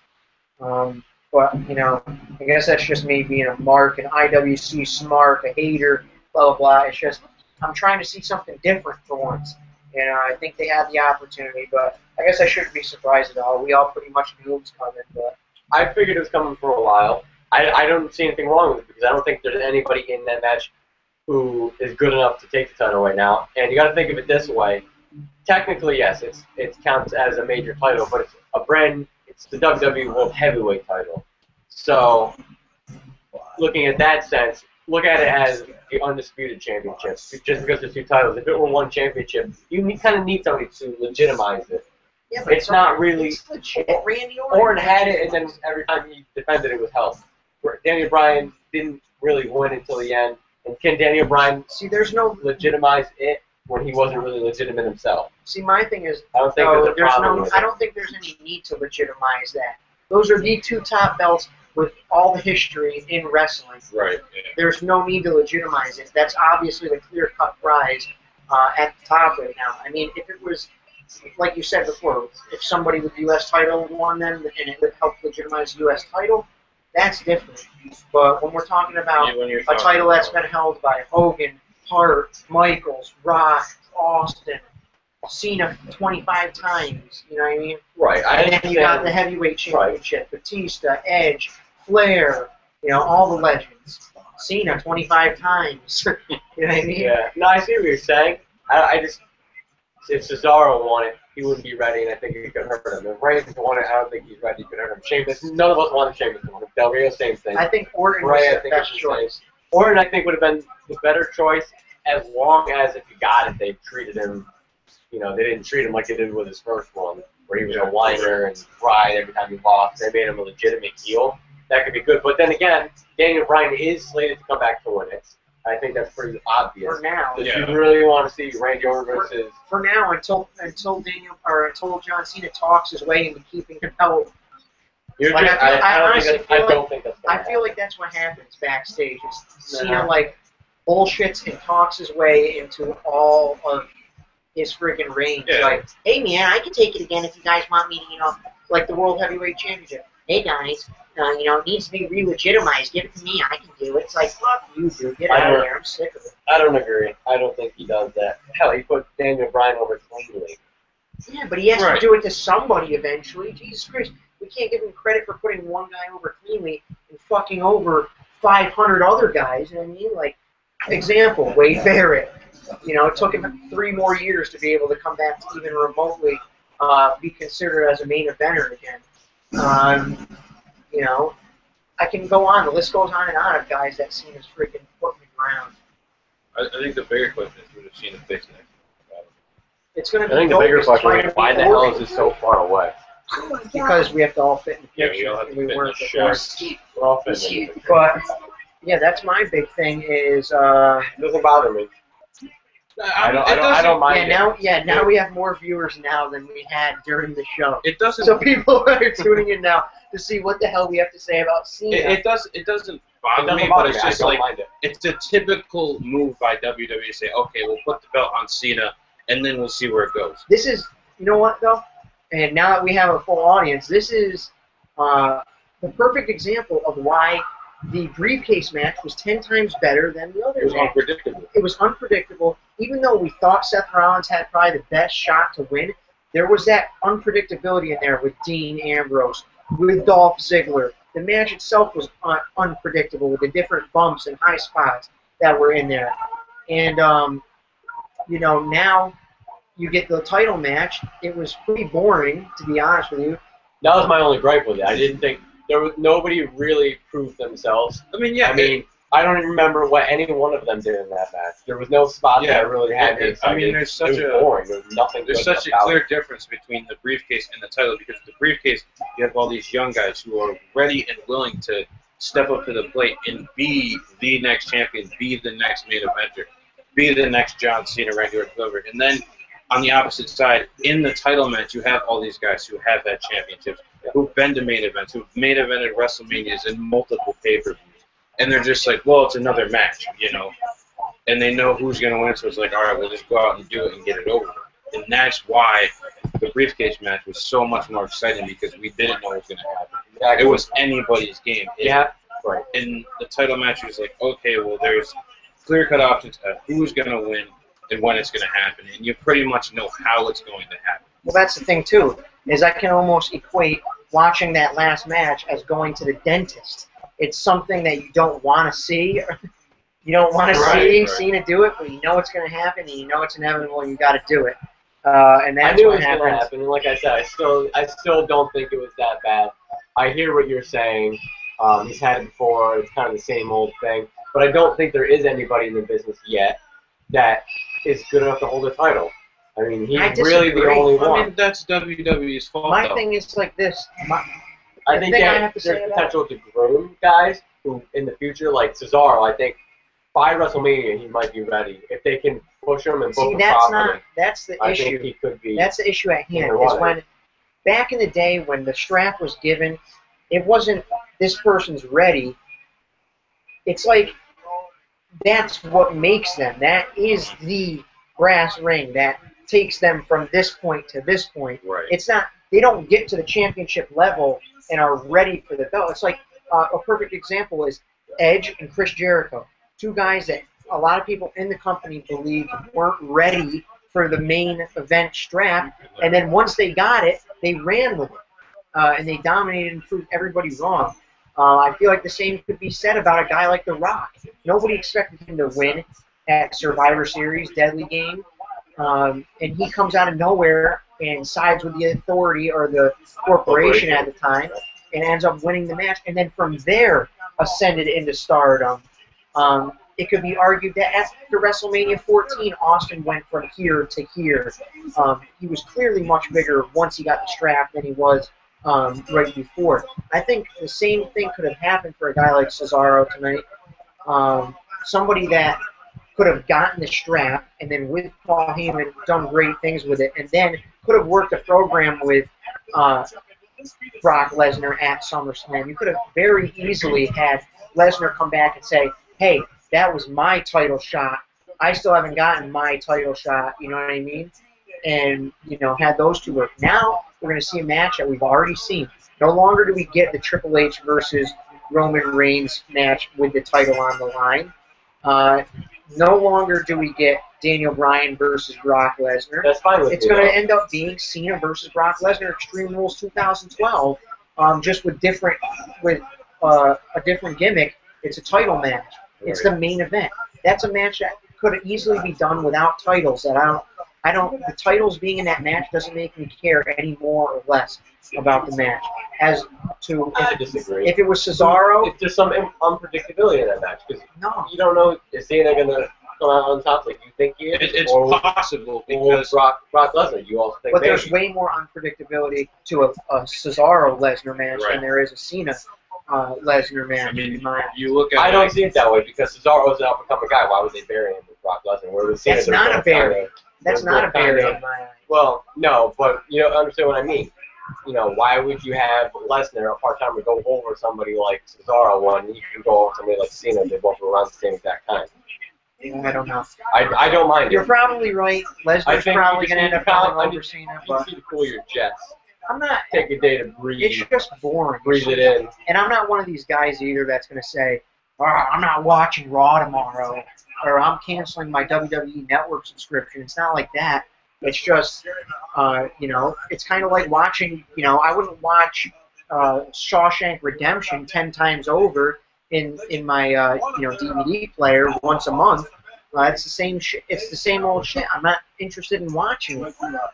But I guess that's just me being a mark, an IWC smart, a hater, blah blah blah. It's just I'm trying to see something different for once. And I think they had the opportunity, but I guess I shouldn't be surprised at all. We all pretty much knew it was coming. But I figured it was coming for a while. I don't see anything wrong with it because I don't think there's anybody in that match who is good enough to take the title right now. And you got to think of it this way: technically, yes, it counts as a major title, but it's the WWE World Heavyweight title. So, looking at that sense, look at it as the undisputed championship. Just because there's two titles, if it were one championship, you kind of need somebody to legitimize it. yeah, but It's not really. It's legit. Randy Orton had it, and then every time he defended it was held. Daniel Bryan didn't really win until the end, and can Daniel Bryan legitimize it when he wasn't really legitimate himself? See, my thing is, I don't think there's a problem with it. I don't think there's any need to legitimize that. Those are the two top belts with all the history in wrestling. Right. Yeah. There's no need to legitimize it. That's obviously the clear-cut prize at the top right now. I mean, if it was, like you said before, if somebody with the U.S. title won them and it would help legitimize the U.S. title, that's different. But when we're talking about a title that's been held by Hogan, Hart, Michaels, Rock, Austin, Cena 25 times, you know what I mean? Right. And then you got the heavyweight championship, Batista, Edge, Flair, all the legends. Cena 25 times. You know what I mean? Yeah. No, I see what you're saying. I just, if Cesaro won it, he wouldn't be ready, and I think it could hurt him. If Reigns won it, I don't think he's ready. He could hurt him. Sheamus, none of us wanted Sheamus to win it. Del Rio, same thing. I think Orton was the best choice. Orton, I think, would have been the better choice as long as if he got it, they treated him, they didn't treat him like they did with his first one, where he was a whiner and cried every time he lost. They made him a legitimate heel. That could be good. But then again, Daniel Bryan is slated to come back to win it. I think that's pretty obvious. For now. If you really want to see Randy Orton versus... For now, until John Cena talks his way into keeping the belt. I feel like that's what happens backstage. Cena bullshits and talks his way into all of his freaking reigns. Yeah. Like, hey man, I can take it again if you guys want me to, like the World Heavyweight Championship. Hey guys, it needs to be re-legitimized. Give it to me. I can do it. It's like, fuck you, dude. Get out of here. I'm sick of it. I don't agree. I don't think he does that. Hell, he put Daniel Bryan over cleanly. Yeah, but he has to do it to somebody eventually. Jesus Christ. We can't give him credit for putting one guy over cleanly and fucking over 500 other guys. You know what I mean? Like, example, Wade Barrett. It took him 3 more years to be able to come back to even remotely be considered as a main eventer again. I can go on. The list goes on and on of guys that Cena's freaking put in the ground. I think the bigger question is, would have seen a fix next. It's going to be. I think the bigger question is, why the hell is it so far away? Because we have to all fit in the picture. Yeah, we all have to fit in weren't the before. We're all fitting in the picture. But yeah, that's my big thing. Is it doesn't bother me. I don't mind. Now we have more viewers now than we had during the show. It doesn't. So people are tuning in now to see what the hell we have to say about Cena. It doesn't bother me, but it's just like it's a typical move by WWE to say, okay, we'll put the belt on Cena, and then we'll see where it goes. This is, you know what though, and now that we have a full audience, this is the perfect example of why the briefcase match was 10 times better than the other. It was match. unpredictable. It was unpredictable. Even though we thought Seth Rollins had probably the best shot to win, there was that unpredictability in there with Dean Ambrose, with Dolph Ziggler. The match itself was unpredictable with the different bumps and high spots that were in there. And, you know, now you get the title match. It was pretty boring, to be honest with you. That was my only gripe with it. I didn't think nobody really proved themselves. I mean, yeah. I don't even remember what any one of them did in that match. There was no spot that really had me excited. I mean, there's such boring. There was nothing. There's such a clear difference between the briefcase and the title, because the briefcase, you have all these young guys who are ready and willing to step up to the plate and be the next champion, be the next main eventer, be the next John Cena, Randy Orton, whoever. And then on the opposite side, in the title match, you have all these guys who have had championships, who've been to main events, who've main evented WrestleManias and multiple pay-per-views. And they're just like, well, it's another match, you know. And they know who's going to win, so it's like, all right, we'll just go out and do it and get it over. And that's why the briefcase match was so much more exciting, because we didn't know what was going to happen. Exactly. It was anybody's game. Yeah, right. And the title match was like, okay, well, there's clear-cut options of who's going to win and when it's going to happen. And you pretty much know how it's going to happen. Well, that's the thing, too, is I can almost equate watching that last match as going to the dentist. It's something that you don't want to see. You don't want to see Cena do it, but you know it's going to happen, and you know it's inevitable, and you got to do it. And that's I knew what it was going to happen, and like I said, I still don't think it was that bad. I hear what you're saying. He's had it before. It's kind of the same old thing. But I don't think there is anybody in the business yet that is good enough to hold a title. I mean, he's really the only one. I mean, that's WWE's fault. My thing is like this. I think that there's potential to groom guys who, in the future, like Cesaro, I think by WrestleMania he might be ready. If they can push him and book him properly. That's the issue. I think he could be. That's the issue at hand. Is when, back in the day when the strap was given, it wasn't this person's ready. It's like that's what makes them. That is the brass ring that takes them from this point to this point. Right. It's not. They don't get to the championship level and are ready for the belt. It's like a perfect example is Edge and Chris Jericho, two guys that a lot of people in the company believed weren't ready for the main event strap, and then once they got it, they ran with it, and they dominated and proved everybody wrong. I feel like the same could be said about a guy like The Rock. Nobody expected him to win at Survivor Series, Deadly Game, and he comes out of nowhere and sides with the authority or the corporation at the time and ends up winning the match, and then from there ascended into stardom. It could be argued that after WrestleMania 14, Austin went from here to here. He was clearly much bigger once he got the strap than he was right before. I think the same thing could have happened for a guy like Cesaro tonight. Somebody that could have gotten the strap and then with Paul Heyman done great things with it, and then could have worked a program with Brock Lesnar at SummerSlam. You could have very easily had Lesnar come back and say, hey, that was my title shot. I still haven't gotten my title shot, you know what I mean? And, you know, had those two work. Now we're going to see a match that we've already seen. No longer do we get the Triple H versus Roman Reigns match with the title on the line. No longer do we get Daniel Bryan versus Brock Lesnar. That's fine with It's going to end up being Cena versus Brock Lesnar, Extreme Rules 2012, just with a different gimmick. It's a title match. It's the main event. That's a match that could easily be done without titles. That the titles being in that match doesn't make me care any more or less about the match. As to I disagree. If it was Cesaro, if there's some unpredictability in that match, because no, you don't know, is Cena going to come out on top like you think he is? It's possible because Brock Lesnar, you also think. But there's way more unpredictability to a Cesaro Lesnar match than there is a Cena Lesnar match. I mean, my you look at. I don't see it that way because Cesaro is an up-and-coming guy. Why would they bury him with Brock Lesnar? Where with Cena, that's not a bury. That's not a bury in my eye. Well, no, but you don't understand what I mean. You know, why would you have Lesnar, a part-timer, go over somebody like Cesaro when you can go over somebody like Cena? They both were around the same exact time. I don't know. I don't mind. You're probably right. Lesnar's probably going to end up going over Cena. You need to cool your jets. I'm not. Take a day to breathe. It's just boring. Breathe it in. And I'm not one of these guys either that's going to say, oh, I'm not watching Raw tomorrow, or I'm canceling my WWE Network subscription. It's not like that. It's just, you know, it's kind of like watching, you know, I wouldn't watch Shawshank Redemption 10 times over in my, you know, DVD player once a month. It's the same shit. It's the same old shit. I'm not interested in watching it.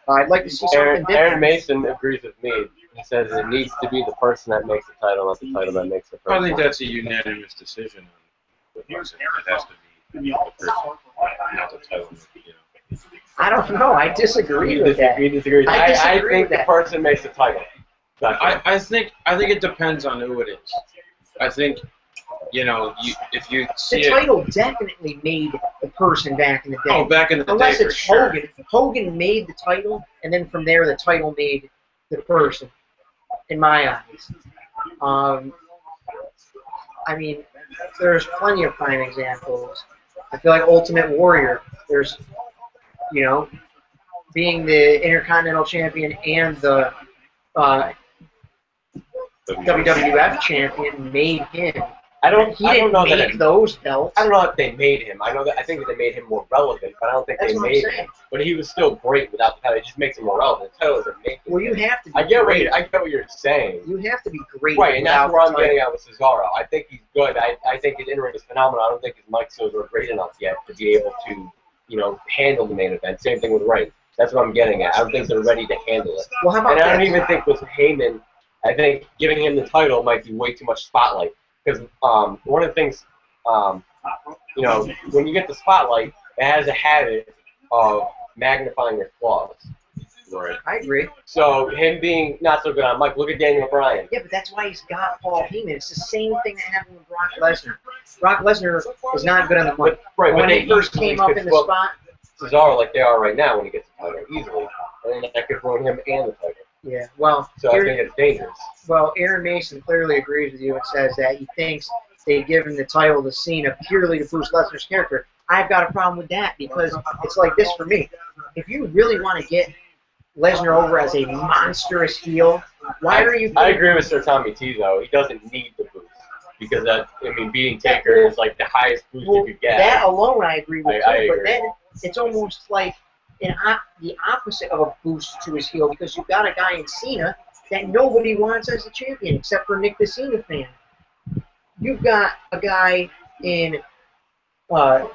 I'd like to see something different. Aaron Mason agrees with me. He says it needs to be the person that makes the title, not the title that makes the person. I think that's a unanimous decision. It has to be the person, not the title. You know. I don't know. I disagree with that. We disagree. I think the person makes the title. I think it depends on who it is. I think, you know, if you see the title definitely made the person back in the day. Oh, back in the Unless day, it's for Hogan. Hogan made the title, and then from there the title made the person, in my eyes. I mean, there's plenty of prime examples. I feel like Ultimate Warrior, there's, you know, being the Intercontinental Champion and the WWF Champion made him. I don't know make those belts. I don't know if they made him. I think that they made him more relevant, but I don't think they made him. But he was still great without the title. It just makes him more relevant. The title doesn't make him. Well, you have to be I get what you're saying. You have to be great. Right, and that's where I'm getting at with Cesaro. I think he's good. I think his in-ring is phenomenal. I don't think his mic skills are great enough yet to be able to, you know, handle the main event. Same thing with Reigns. That's what I'm getting at. I don't think they're ready to handle it. Well, how about and I don't even think with Heyman, I think giving him the title might be way too much spotlight. Because one of the things, you know, when you get the spotlight, it has a habit of magnifying your flaws. Right. I agree. So him being not so good on mic, look at Daniel Bryan. Yeah, but that's why he's got Paul Heyman. It's the same thing that happened with Brock Lesnar. Brock Lesnar is not good on the mic. Right, when he first came up in the spot. Cesaro, like they are right now, when he gets the title easily, and then that could ruin him and the title. Yeah, well, so I think it's dangerous. Well, Aaron Mason clearly agrees with you and says that he thinks they give him the title to Cena purely to boost Lesnar's character. I've got a problem with that because it's like this for me. If you really want to get Lesnar over as a monstrous heel, why are you... I agree with Sir Tommy T, though. He doesn't need the boost. Because, beating Taker is like the highest boost you could get. That alone I agree with I too, agree. But then it's almost like the opposite of a boost to his heel because you've got a guy in Cena that nobody wants as a champion except for Nick the Cena fan. You've got a guy in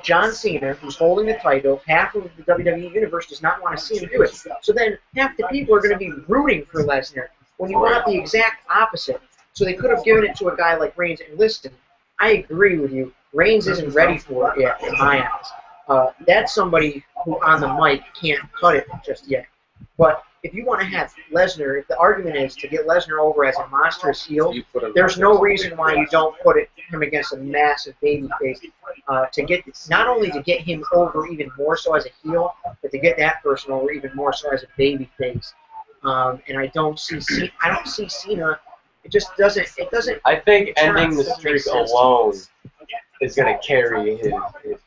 John Cena who's holding the title. Half of the WWE universe does not want to see him do it. So then half the people are going to be rooting for Lesnar when you want the exact opposite. So they could have given it to a guy like Reigns. And listen, I agree with you. Reigns isn't ready for it yet in my eyes. That's somebody who on the mic can't cut it just yet. But if you want to have Lesnar, if the argument is to get Lesnar over as a monstrous heel, there's no reason why you don't put him against a massive babyface to get not only to get him over even more so as a heel, but to get that person over even more so as a babyface. And I don't see Cena. It just doesn't. It doesn't. I think ending the streak alone is going to carry his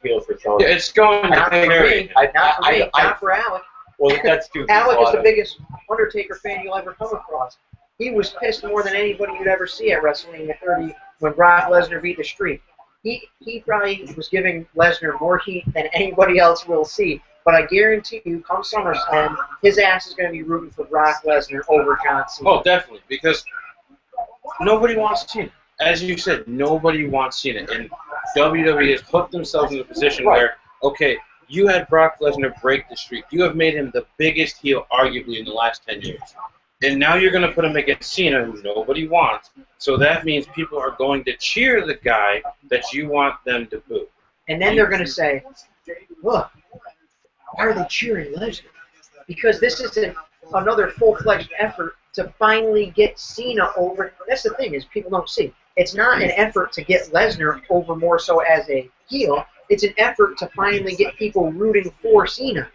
heel persona. Yeah, it's going to carry. Not for Alec. Well, that's too. Alec is the biggest Undertaker fan you'll ever come across. He was pissed more than anybody you'd ever see at WrestleMania 30 when Brock Lesnar beat the Streak. He probably was giving Lesnar more heat than anybody else will see. But I guarantee you, come SummerSlam, his ass is going to be rooting for Brock Lesnar over John Cena. Oh, definitely, because nobody wants Cena. As you said, nobody wants Cena. And WWE has put themselves in a position where, okay, you had Brock Lesnar break the streak. You have made him the biggest heel, arguably, in the last 10 years. And now you're going to put him against Cena, who nobody wants. So that means people are going to cheer the guy that you want them to boo. And then they're going to say, look, why are they cheering Lesnar? Because this is another full-fledged effort to finally get Cena over. That's the thing is people don't see. It's not an effort to get Lesnar over more so as a heel. It's an effort to finally get people rooting for Cena.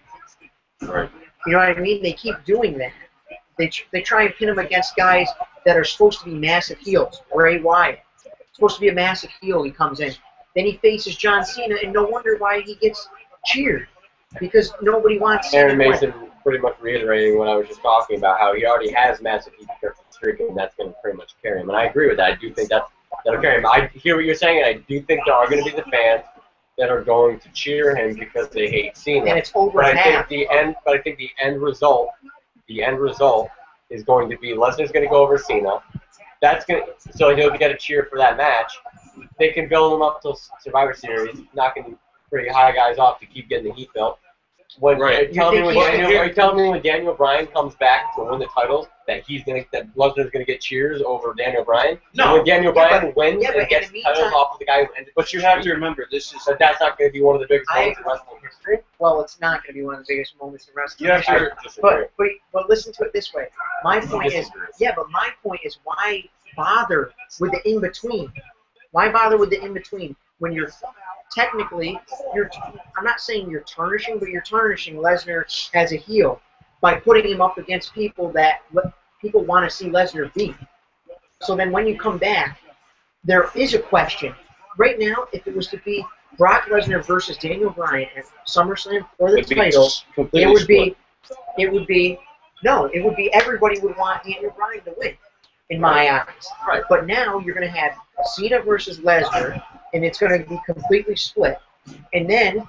Right. You know what I mean? They keep doing that. They try and pin him against guys that are supposed to be massive heels. Bray Wyatt. Supposed to be a massive heel, he comes in. Then he faces John Cena, and no wonder why he gets cheered. Because nobody wants Cena Aaron Mason pretty much reiterating what I was just talking about, how he already has massive heat streak, and that's going to pretty much carry him. And I agree with that. I do think that'll carry him. I hear what you're saying, and I do think there are going to be the fans that are going to cheer him because they hate Cena. And it's over but half. I think the end result is going to be Lesnar's going to go over Cena. So he'll get a cheer for that match. They can build him up till Survivor Series, knocking pretty high guys off to keep getting the heat built. Are you telling me when Daniel Bryan comes back to win the titles that Lesnar's gonna get cheers over Daniel Bryan? No. And when Daniel Bryan wins and gets the titles off of the guy who ended. But you have to remember, this is that's not going to be one of the biggest moments in wrestling history. Well, it's not going to be one of the biggest moments in wrestling. You have to But listen to it this way. My point is, why bother with the in between? Why bother with the in between when you're technically I'm not saying you're tarnishing, but you're tarnishing Lesnar as a heel by putting him up against people that people want to see Lesnar beat. So then when you come back, there is a question. Right now, if it was to be Brock Lesnar versus Daniel Bryan at SummerSlam for the title, it would be everybody would want Daniel Bryan to win, in my eyes. Right. But now you're going to have Cena versus Lesnar, and it's going to be completely split. And then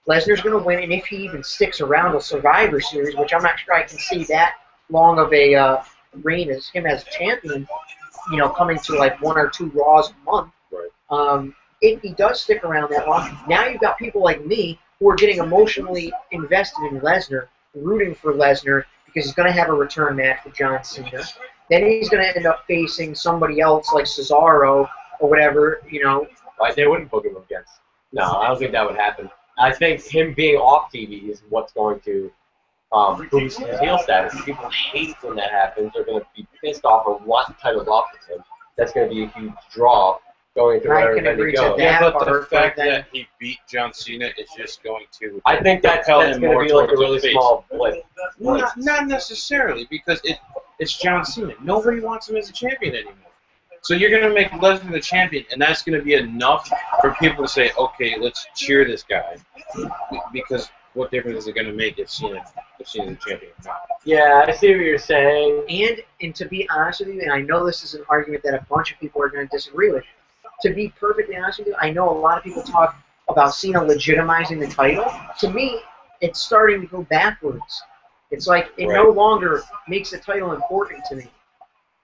Lesnar's going to win, and if he even sticks around a Survivor Series, which I'm not sure I can see that long of a reign as him as champion, coming to like 1 or 2 Raws a month. Right. If he does stick around that long, now you've got people like me who are getting emotionally invested in Lesnar, rooting for Lesnar, because he's going to have a return match with John Cena. Then he's going to end up facing somebody else like Cesaro or whatever, Right, they wouldn't book him against. No, I don't think that would happen. I think him being off TV is what's going to boost his heel status. People hate when that happens. They're going to be pissed off or want the titles off of him. That's going to be a huge draw going to wherever they go. Yeah, but the fact that he beat John Cena is just going to. I think that's going to be like a really small blip. Not necessarily, because it's John Cena. Nobody wants him as a champion anymore. So you're going to make Lesnar the champion, and that's going to be enough for people to say, okay, let's cheer this guy. Because what difference is it going to make if Cena's the champion? Yeah, I see what you're saying. And to be honest with you, and I know this is an argument that a bunch of people are going to disagree with, to be perfectly honest with you, I know a lot of people talk about Cena legitimizing the title. To me, it's starting to go backwards. It's like it no longer makes the title important to me.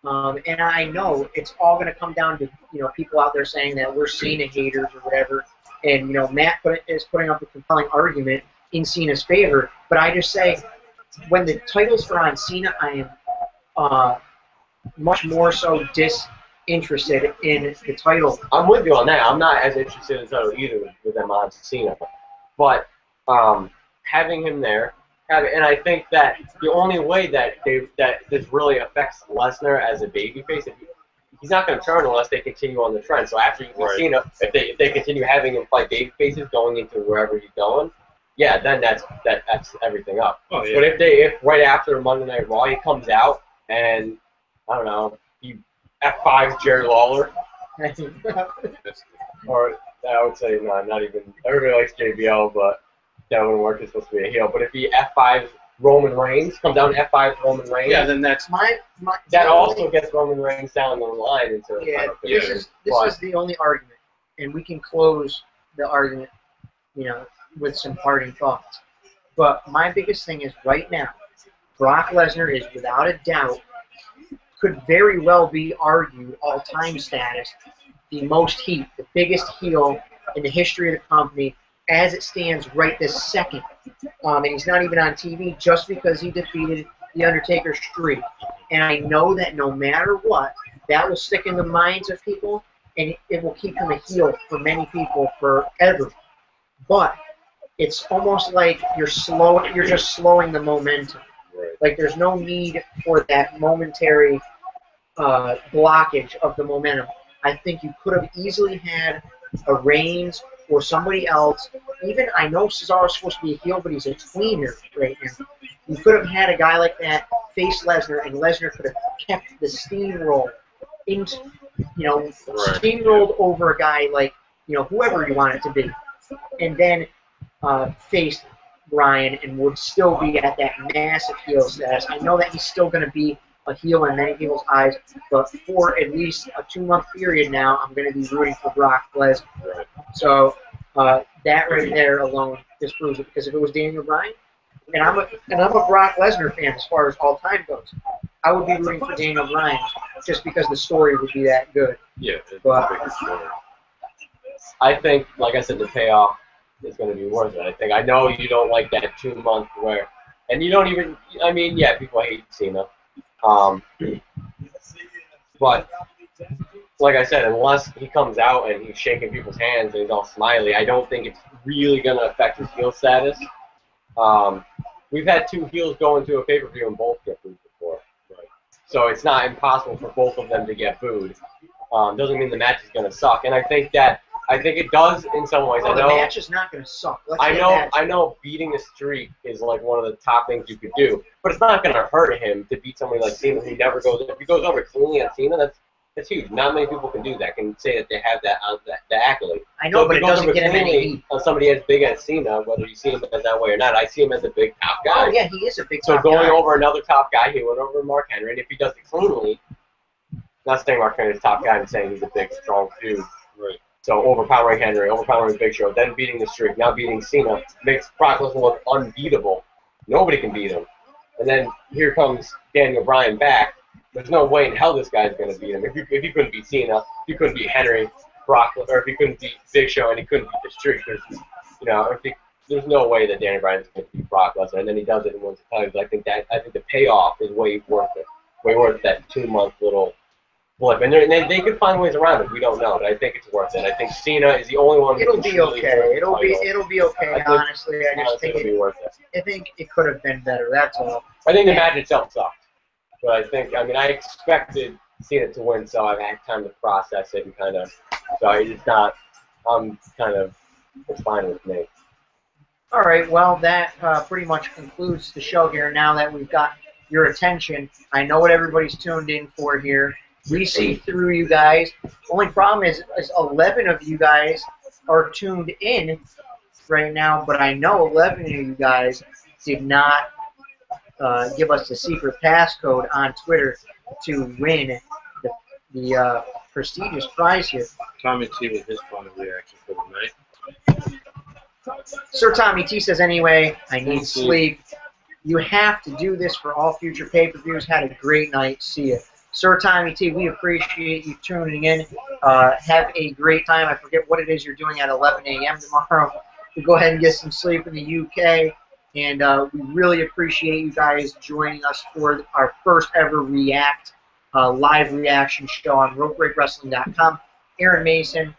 And I know it's all going to come down to people out there saying that we're Cena haters or whatever. And Matt is putting up a compelling argument in Cena's favor. But I just say, when the titles are on Cena, I am much more so disinterested in the title. I'm with you on that. I'm not as interested in the title either with them on Cena. But having him there, and I think that the only way that this really affects Lesnar as a babyface, he's not going to turn unless they continue on the trend. So after you see Cena, if they continue having him fight babyfaces going into wherever he's going, yeah, then that's everything up. Oh, yeah. But if right after Monday Night Raw he comes out and I don't know, he F5's Jerry Lawler, or I would say no, not even. Everybody likes JBL, but that wouldn't work. It's supposed to be a heel. But if he F5 Roman Reigns, comes down to F5 Roman Reigns. Yeah, then that's that also gets Roman Reigns down the line into. Yeah, this is the only argument, and we can close the argument, with some parting thoughts. But my biggest thing is right now, Brock Lesnar is without a doubt, could very well be argued all-time status, the most heat, the biggest heel in the history of the company, as it stands right this second. And he's not even on TV just because he defeated The Undertaker's streak. And I know that no matter what, that will stick in the minds of people, and it will keep him a heel for many people forever. But it's almost like you're just slowing the momentum. Right. Like there's no need for that momentary blockage of the momentum. I think you could have easily had a Reigns or somebody else. Even I know Cesaro's supposed to be a heel, but he's a tweener right now. You could have had a guy like that face Lesnar, and Lesnar could have kept the steamroll steamrolled over a guy like whoever you want it to be, and then faced Bryan and would still be at that massive heel status. I know that he's still going to be a heel in many people's eyes, but for at least a 2-month period now, I'm going to be rooting for Brock Lesnar. So that right there alone disproves it. Because if it was Daniel Bryan, and I'm a Brock Lesnar fan as far as all time goes, I would be rooting for Daniel Bryan just because the story would be that good. Yeah, but I think, like I said, the payoff is going to be worth it. I know you don't like that 2-month where, and you don't even. I mean, yeah, people hate Cena. But like I said, unless he comes out and he's shaking people's hands and he's all smiley, I don't think it's really going to affect his heel status. We've had 2 heels go into a pay-per-view and both get booed before. Right. So it's not impossible for both of them to get booed. Doesn't mean the match is going to suck. And I think it does in some ways. Well, the match is not going to suck. I know beating a streak is like one of the top things you could do, but it's not going to hurt him to beat somebody like Cena who never goes. If he goes over cleanly on Cena, that's huge. Not many people can do that. Can say that they have that accolade. I know, so but it doesn't get him any heat. On somebody as big as Cena, whether you see him as that way or not, I see him as a big top guy. Oh yeah, he is a big top guy. So going guy. over another top guy, he went over Mark Henry, and if he does it cleanly, not saying Mark Henry's top guy, I'm saying he's a big, strong dude. Right. So overpowering Henry, overpowering Big Show, then beating the streak, now beating Cena, makes Brock Lesnar look unbeatable. Nobody can beat him. And then here comes Daniel Bryan back. There's no way in hell this guy's going to beat him. If he couldn't beat Cena, if he couldn't beat Henry, Brock, or if he couldn't beat Big Show and he couldn't beat the streak, there's no way that Daniel Bryan's going to beat Brock Lesnar. And then he does it and wins the title. I think the payoff is way worth it. Way worth that 2-month little blip. And they could find ways around it. We don't know, but I think it's worth it. I think Cena is the only one. It'll be okay. It'll be okay. Honestly, I just think it'll be worth it. I think it could have been better. That's all. I think the match itself sucked, but I expected Cena to win, so I've had time to process it and kind of. So it's not. It's fine with me. All right. Well, that pretty much concludes the show here. Now that we've got your attention, I know what everybody's tuned in for here. We see through you guys. Only problem is 11 of you guys are tuned in right now, but I know 11 of you guys did not give us the secret passcode on Twitter to win the prestigious prize here. Tommy T with his final reaction for the night. Sir Tommy T says, anyway, I need sleep. You have to do this for all future pay-per-views. Had a great night. See ya. Sir Tommy T, we appreciate you tuning in. Have a great time. I forget what it is you're doing at 11 a.m. tomorrow. To go ahead and get some sleep in the UK. And we really appreciate you guys joining us for our first ever live reaction show on RopeBreakWrestling.com. Aaron Mason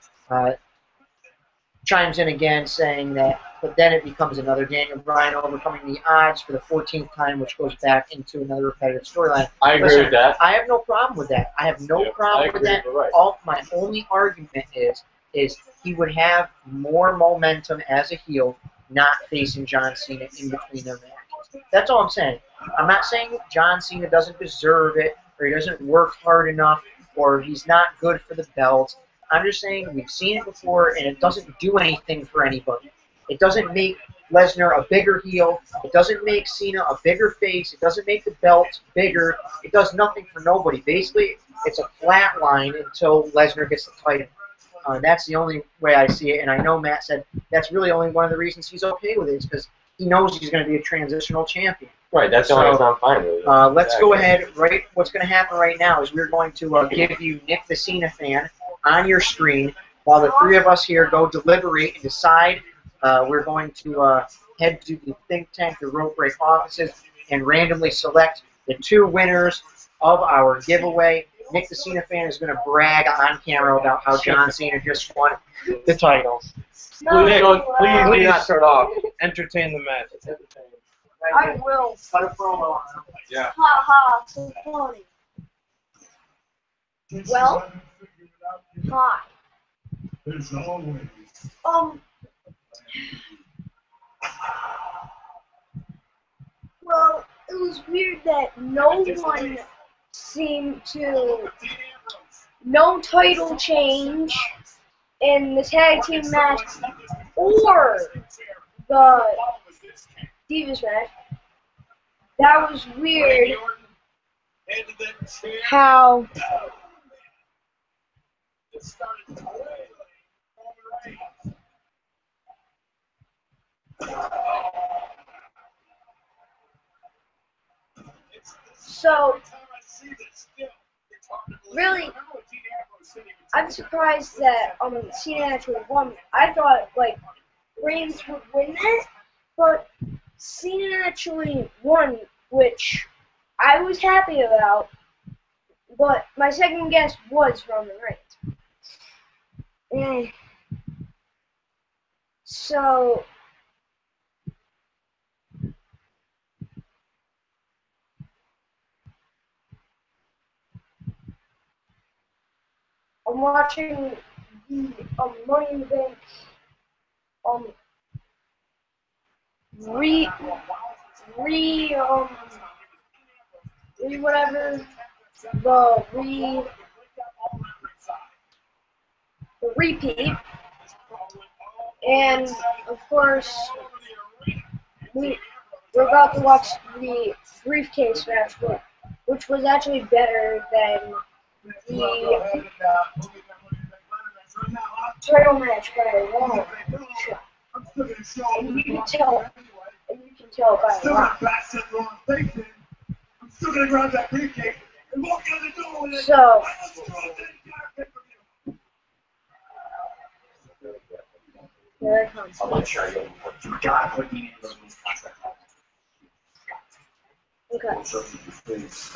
chimes in again saying that, but then it becomes another Daniel Bryan overcoming the odds for the 14th time, which goes back into another repetitive storyline. I agree with that. I have no problem with that. I have no problem with that. Right. My only argument is he would have more momentum as a heel not facing John Cena in between their matches. That's all I'm saying. I'm not saying John Cena doesn't deserve it, or he doesn't work hard enough, or he's not good for the belt. I'm just saying we've seen it before, and it doesn't do anything for anybody. It doesn't make Lesnar a bigger heel. It doesn't make Cena a bigger face. It doesn't make the belt bigger. It does nothing for nobody. Basically, it's a flat line until Lesnar gets the title. That's the only way I see it, and I know Matt said that's really only one of the reasons he's okay with it is because he knows he's going to be a transitional champion. Right, that's the only reason I'm fine with it. Let's go ahead. What's going to happen right now is we're going to give you Nick the Cena fan on your screen while the 3 of us here go deliberate and decide. We're going to head to the Think Tank, the Rope Break offices, and randomly select the 2 winners of our giveaway. Nick the Cena fan is going to brag on camera about how John Cena just won the titles. Please do not turn off. Entertain the match. I will. Cut a promo on him. Yeah. Ha ha, so funny. Well, hi. There's always. Well, it was weird that no one seemed to. No title change in the tag team match or the Divas match. That was weird. How so really, I'm surprised that Cena actually won. I thought like Reigns would win that, but Cena actually won, which I was happy about. But my second guess was Roman Reigns. So I'm watching the Money in the Bank the repeat, and of course we're about to watch the briefcase match, which was actually better than the title match by a long shot. And you can tell by a lot. So here it comes.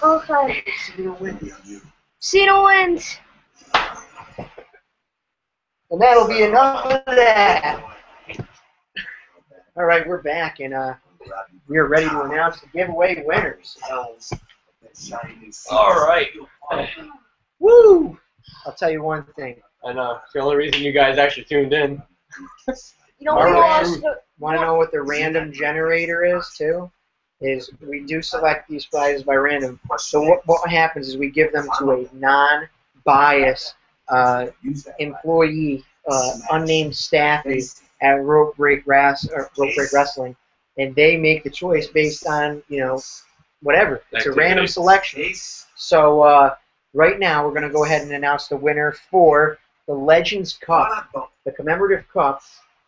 Okay. Cena wins. And that'll be enough of that. All right, we're back, and we are ready to announce the giveaway winners. All right. Woo! I'll tell you one thing. I know. It's the only reason you guys actually tuned in. You know who lost? Want to know what the random generator is, too? Is we do select these prizes by random. So what happens is we give them to a non-biased employee, unnamed staffing at Rope Break Wrestling, and they make the choice based on, you know, whatever. It's a random selection. So right now we're going to go ahead and announce the winner for the Legends Cup, the commemorative cup,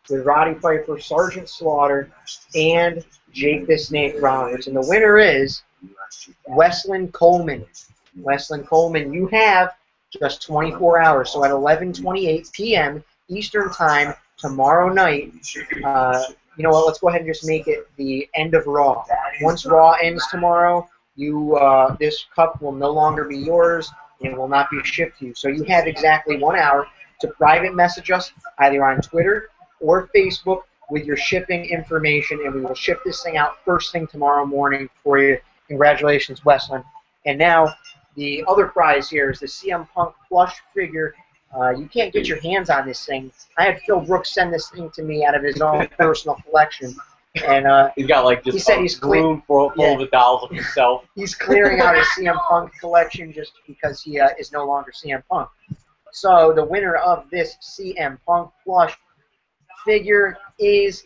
with Roddy Piper, Sergeant Slaughter, and Jake the Snake Roberts. And the winner is Weslin Coleman. Weslin Coleman, you have just 24 hours. So at 11:28 p.m. Eastern Time tomorrow night, you know what, let's go ahead and just make it the end of Raw. Once Raw ends tomorrow, this cup will no longer be yours and it will not be shipped to you. So you have exactly 1 hour to private message us either on Twitter or Facebook with your shipping information, and we will ship this thing out first thing tomorrow morning for you. Congratulations, Weslin. And now, the other prize here is the CM Punk plush figure. You can't get your hands on this thing. I had Phil Brooks send this thing to me out of his own personal collection. And he's got like this room full of the dolls of himself. He's clearing out his CM Punk collection just because he is no longer CM Punk. So the winner of this CM Punk plush figure is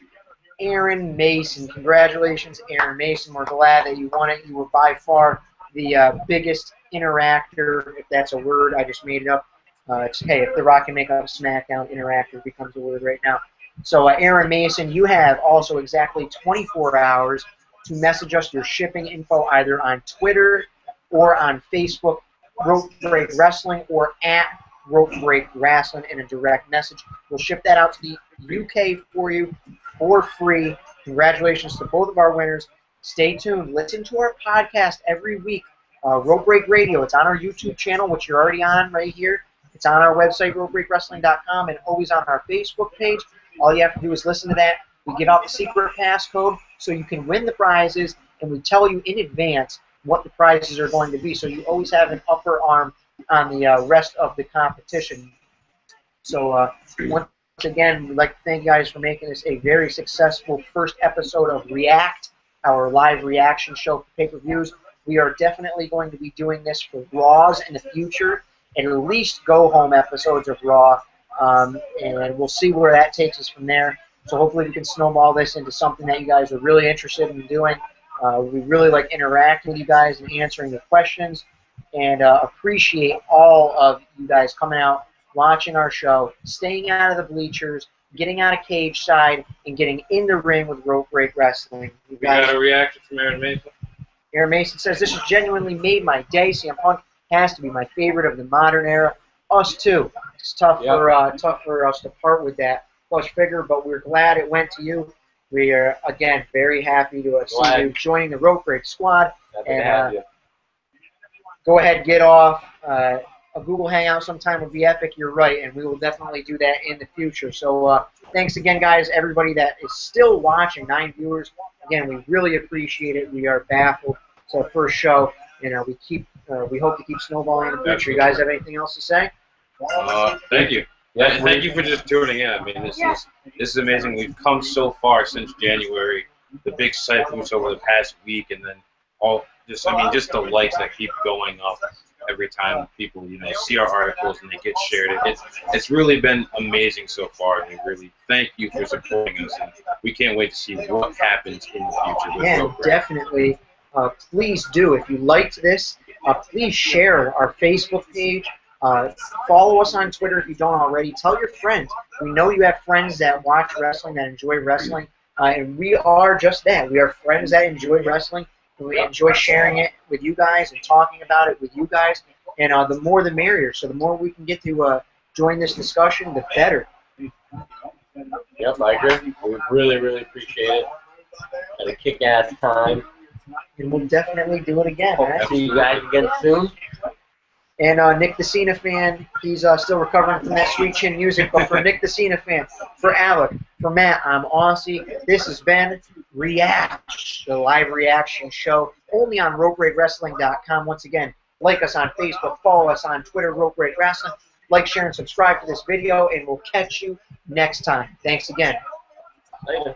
Aaron Mason. Congratulations, Aaron Mason. We're glad that you won it. You were by far the biggest interactor, if that's a word. I just made it up. Hey, if The Rock can make up SmackDown, interactor becomes a word right now. So Aaron Mason, you have also exactly 24 hours to message us your shipping info either on Twitter or on Facebook, Rope Break Wrestling, or at Rope Break Wrestling in a direct message. We'll ship that out to the UK for you for free. Congratulations to both of our winners. Stay tuned. Listen to our podcast every week. Rope Break Radio. It's on our YouTube channel, which you're already on right here. It's on our website, ropebreakwrestling.com, and always on our Facebook page. All you have to do is listen to that. We give out the secret passcode so you can win the prizes, and we tell you in advance what the prizes are going to be, so you always have an upper arm on the rest of the competition. So once again, we'd like to thank you guys for making this a very successful first episode of React, our live reaction show for pay-per-views. We are definitely going to be doing this for Raws in the future, and at least go-home episodes of Raw, and we'll see where that takes us from there. So hopefully we can snowball this into something that you guys are really interested in doing. We really like interacting with you guys and answering the questions, and appreciate all of you guys coming out, watching our show, staying out of the bleachers, getting out of cage side, and getting in the ring with Rope Break Wrestling. We got a reaction from Aaron Mason. Aaron Mason says, "This has genuinely made my day. CM Punk has to be my favorite of the modern era. Us too. It's tough for us to part with that plush figure, but we're glad it went to you. We are, again, very happy to see you joining the Rope Break squad. And go ahead, get off. A Google Hangout sometime would be epic. You're right, and we will definitely do that in the future. So thanks again, guys, everybody that is still watching, 9 viewers. Again, we really appreciate it. We are baffled. It's our first show. You know, we hope to keep snowballing in the future. You guys have anything else to say? Thank you. Yeah, thank you for just tuning in. I mean, this is amazing. We've come so far since January. The big site boost over the past week, and then just the likes that keep going up every time people see our articles and they get shared. It's really been amazing so far, and we really thank you for supporting us. And we can't wait to see what happens in the future. With Yeah, definitely. Please do. If you liked this, please share our Facebook page. Follow us on Twitter if you don't already. Tell your friends. We know you have friends that watch wrestling, that enjoy wrestling, and we are just that. We are friends that enjoy wrestling, and we enjoy sharing it with you guys and talking about it with you guys. And the more the merrier. So the more we can get to join this discussion, the better. Yep, I agree. We really, really appreciate it. Had a kick-ass time. And we'll definitely do it again. Hope to see you guys again soon. And Nick the Cena fan, he's still recovering from that sweet chin music. But for Nick the Cena fan, for Alec, for Matt, I'm Aussie. This has been React, the live reaction show, only on RopeBreakWrestling.com. Once again, like us on Facebook, follow us on Twitter, Rope Break Wrestling. Like, share, and subscribe to this video, and we'll catch you next time. Thanks again. Later.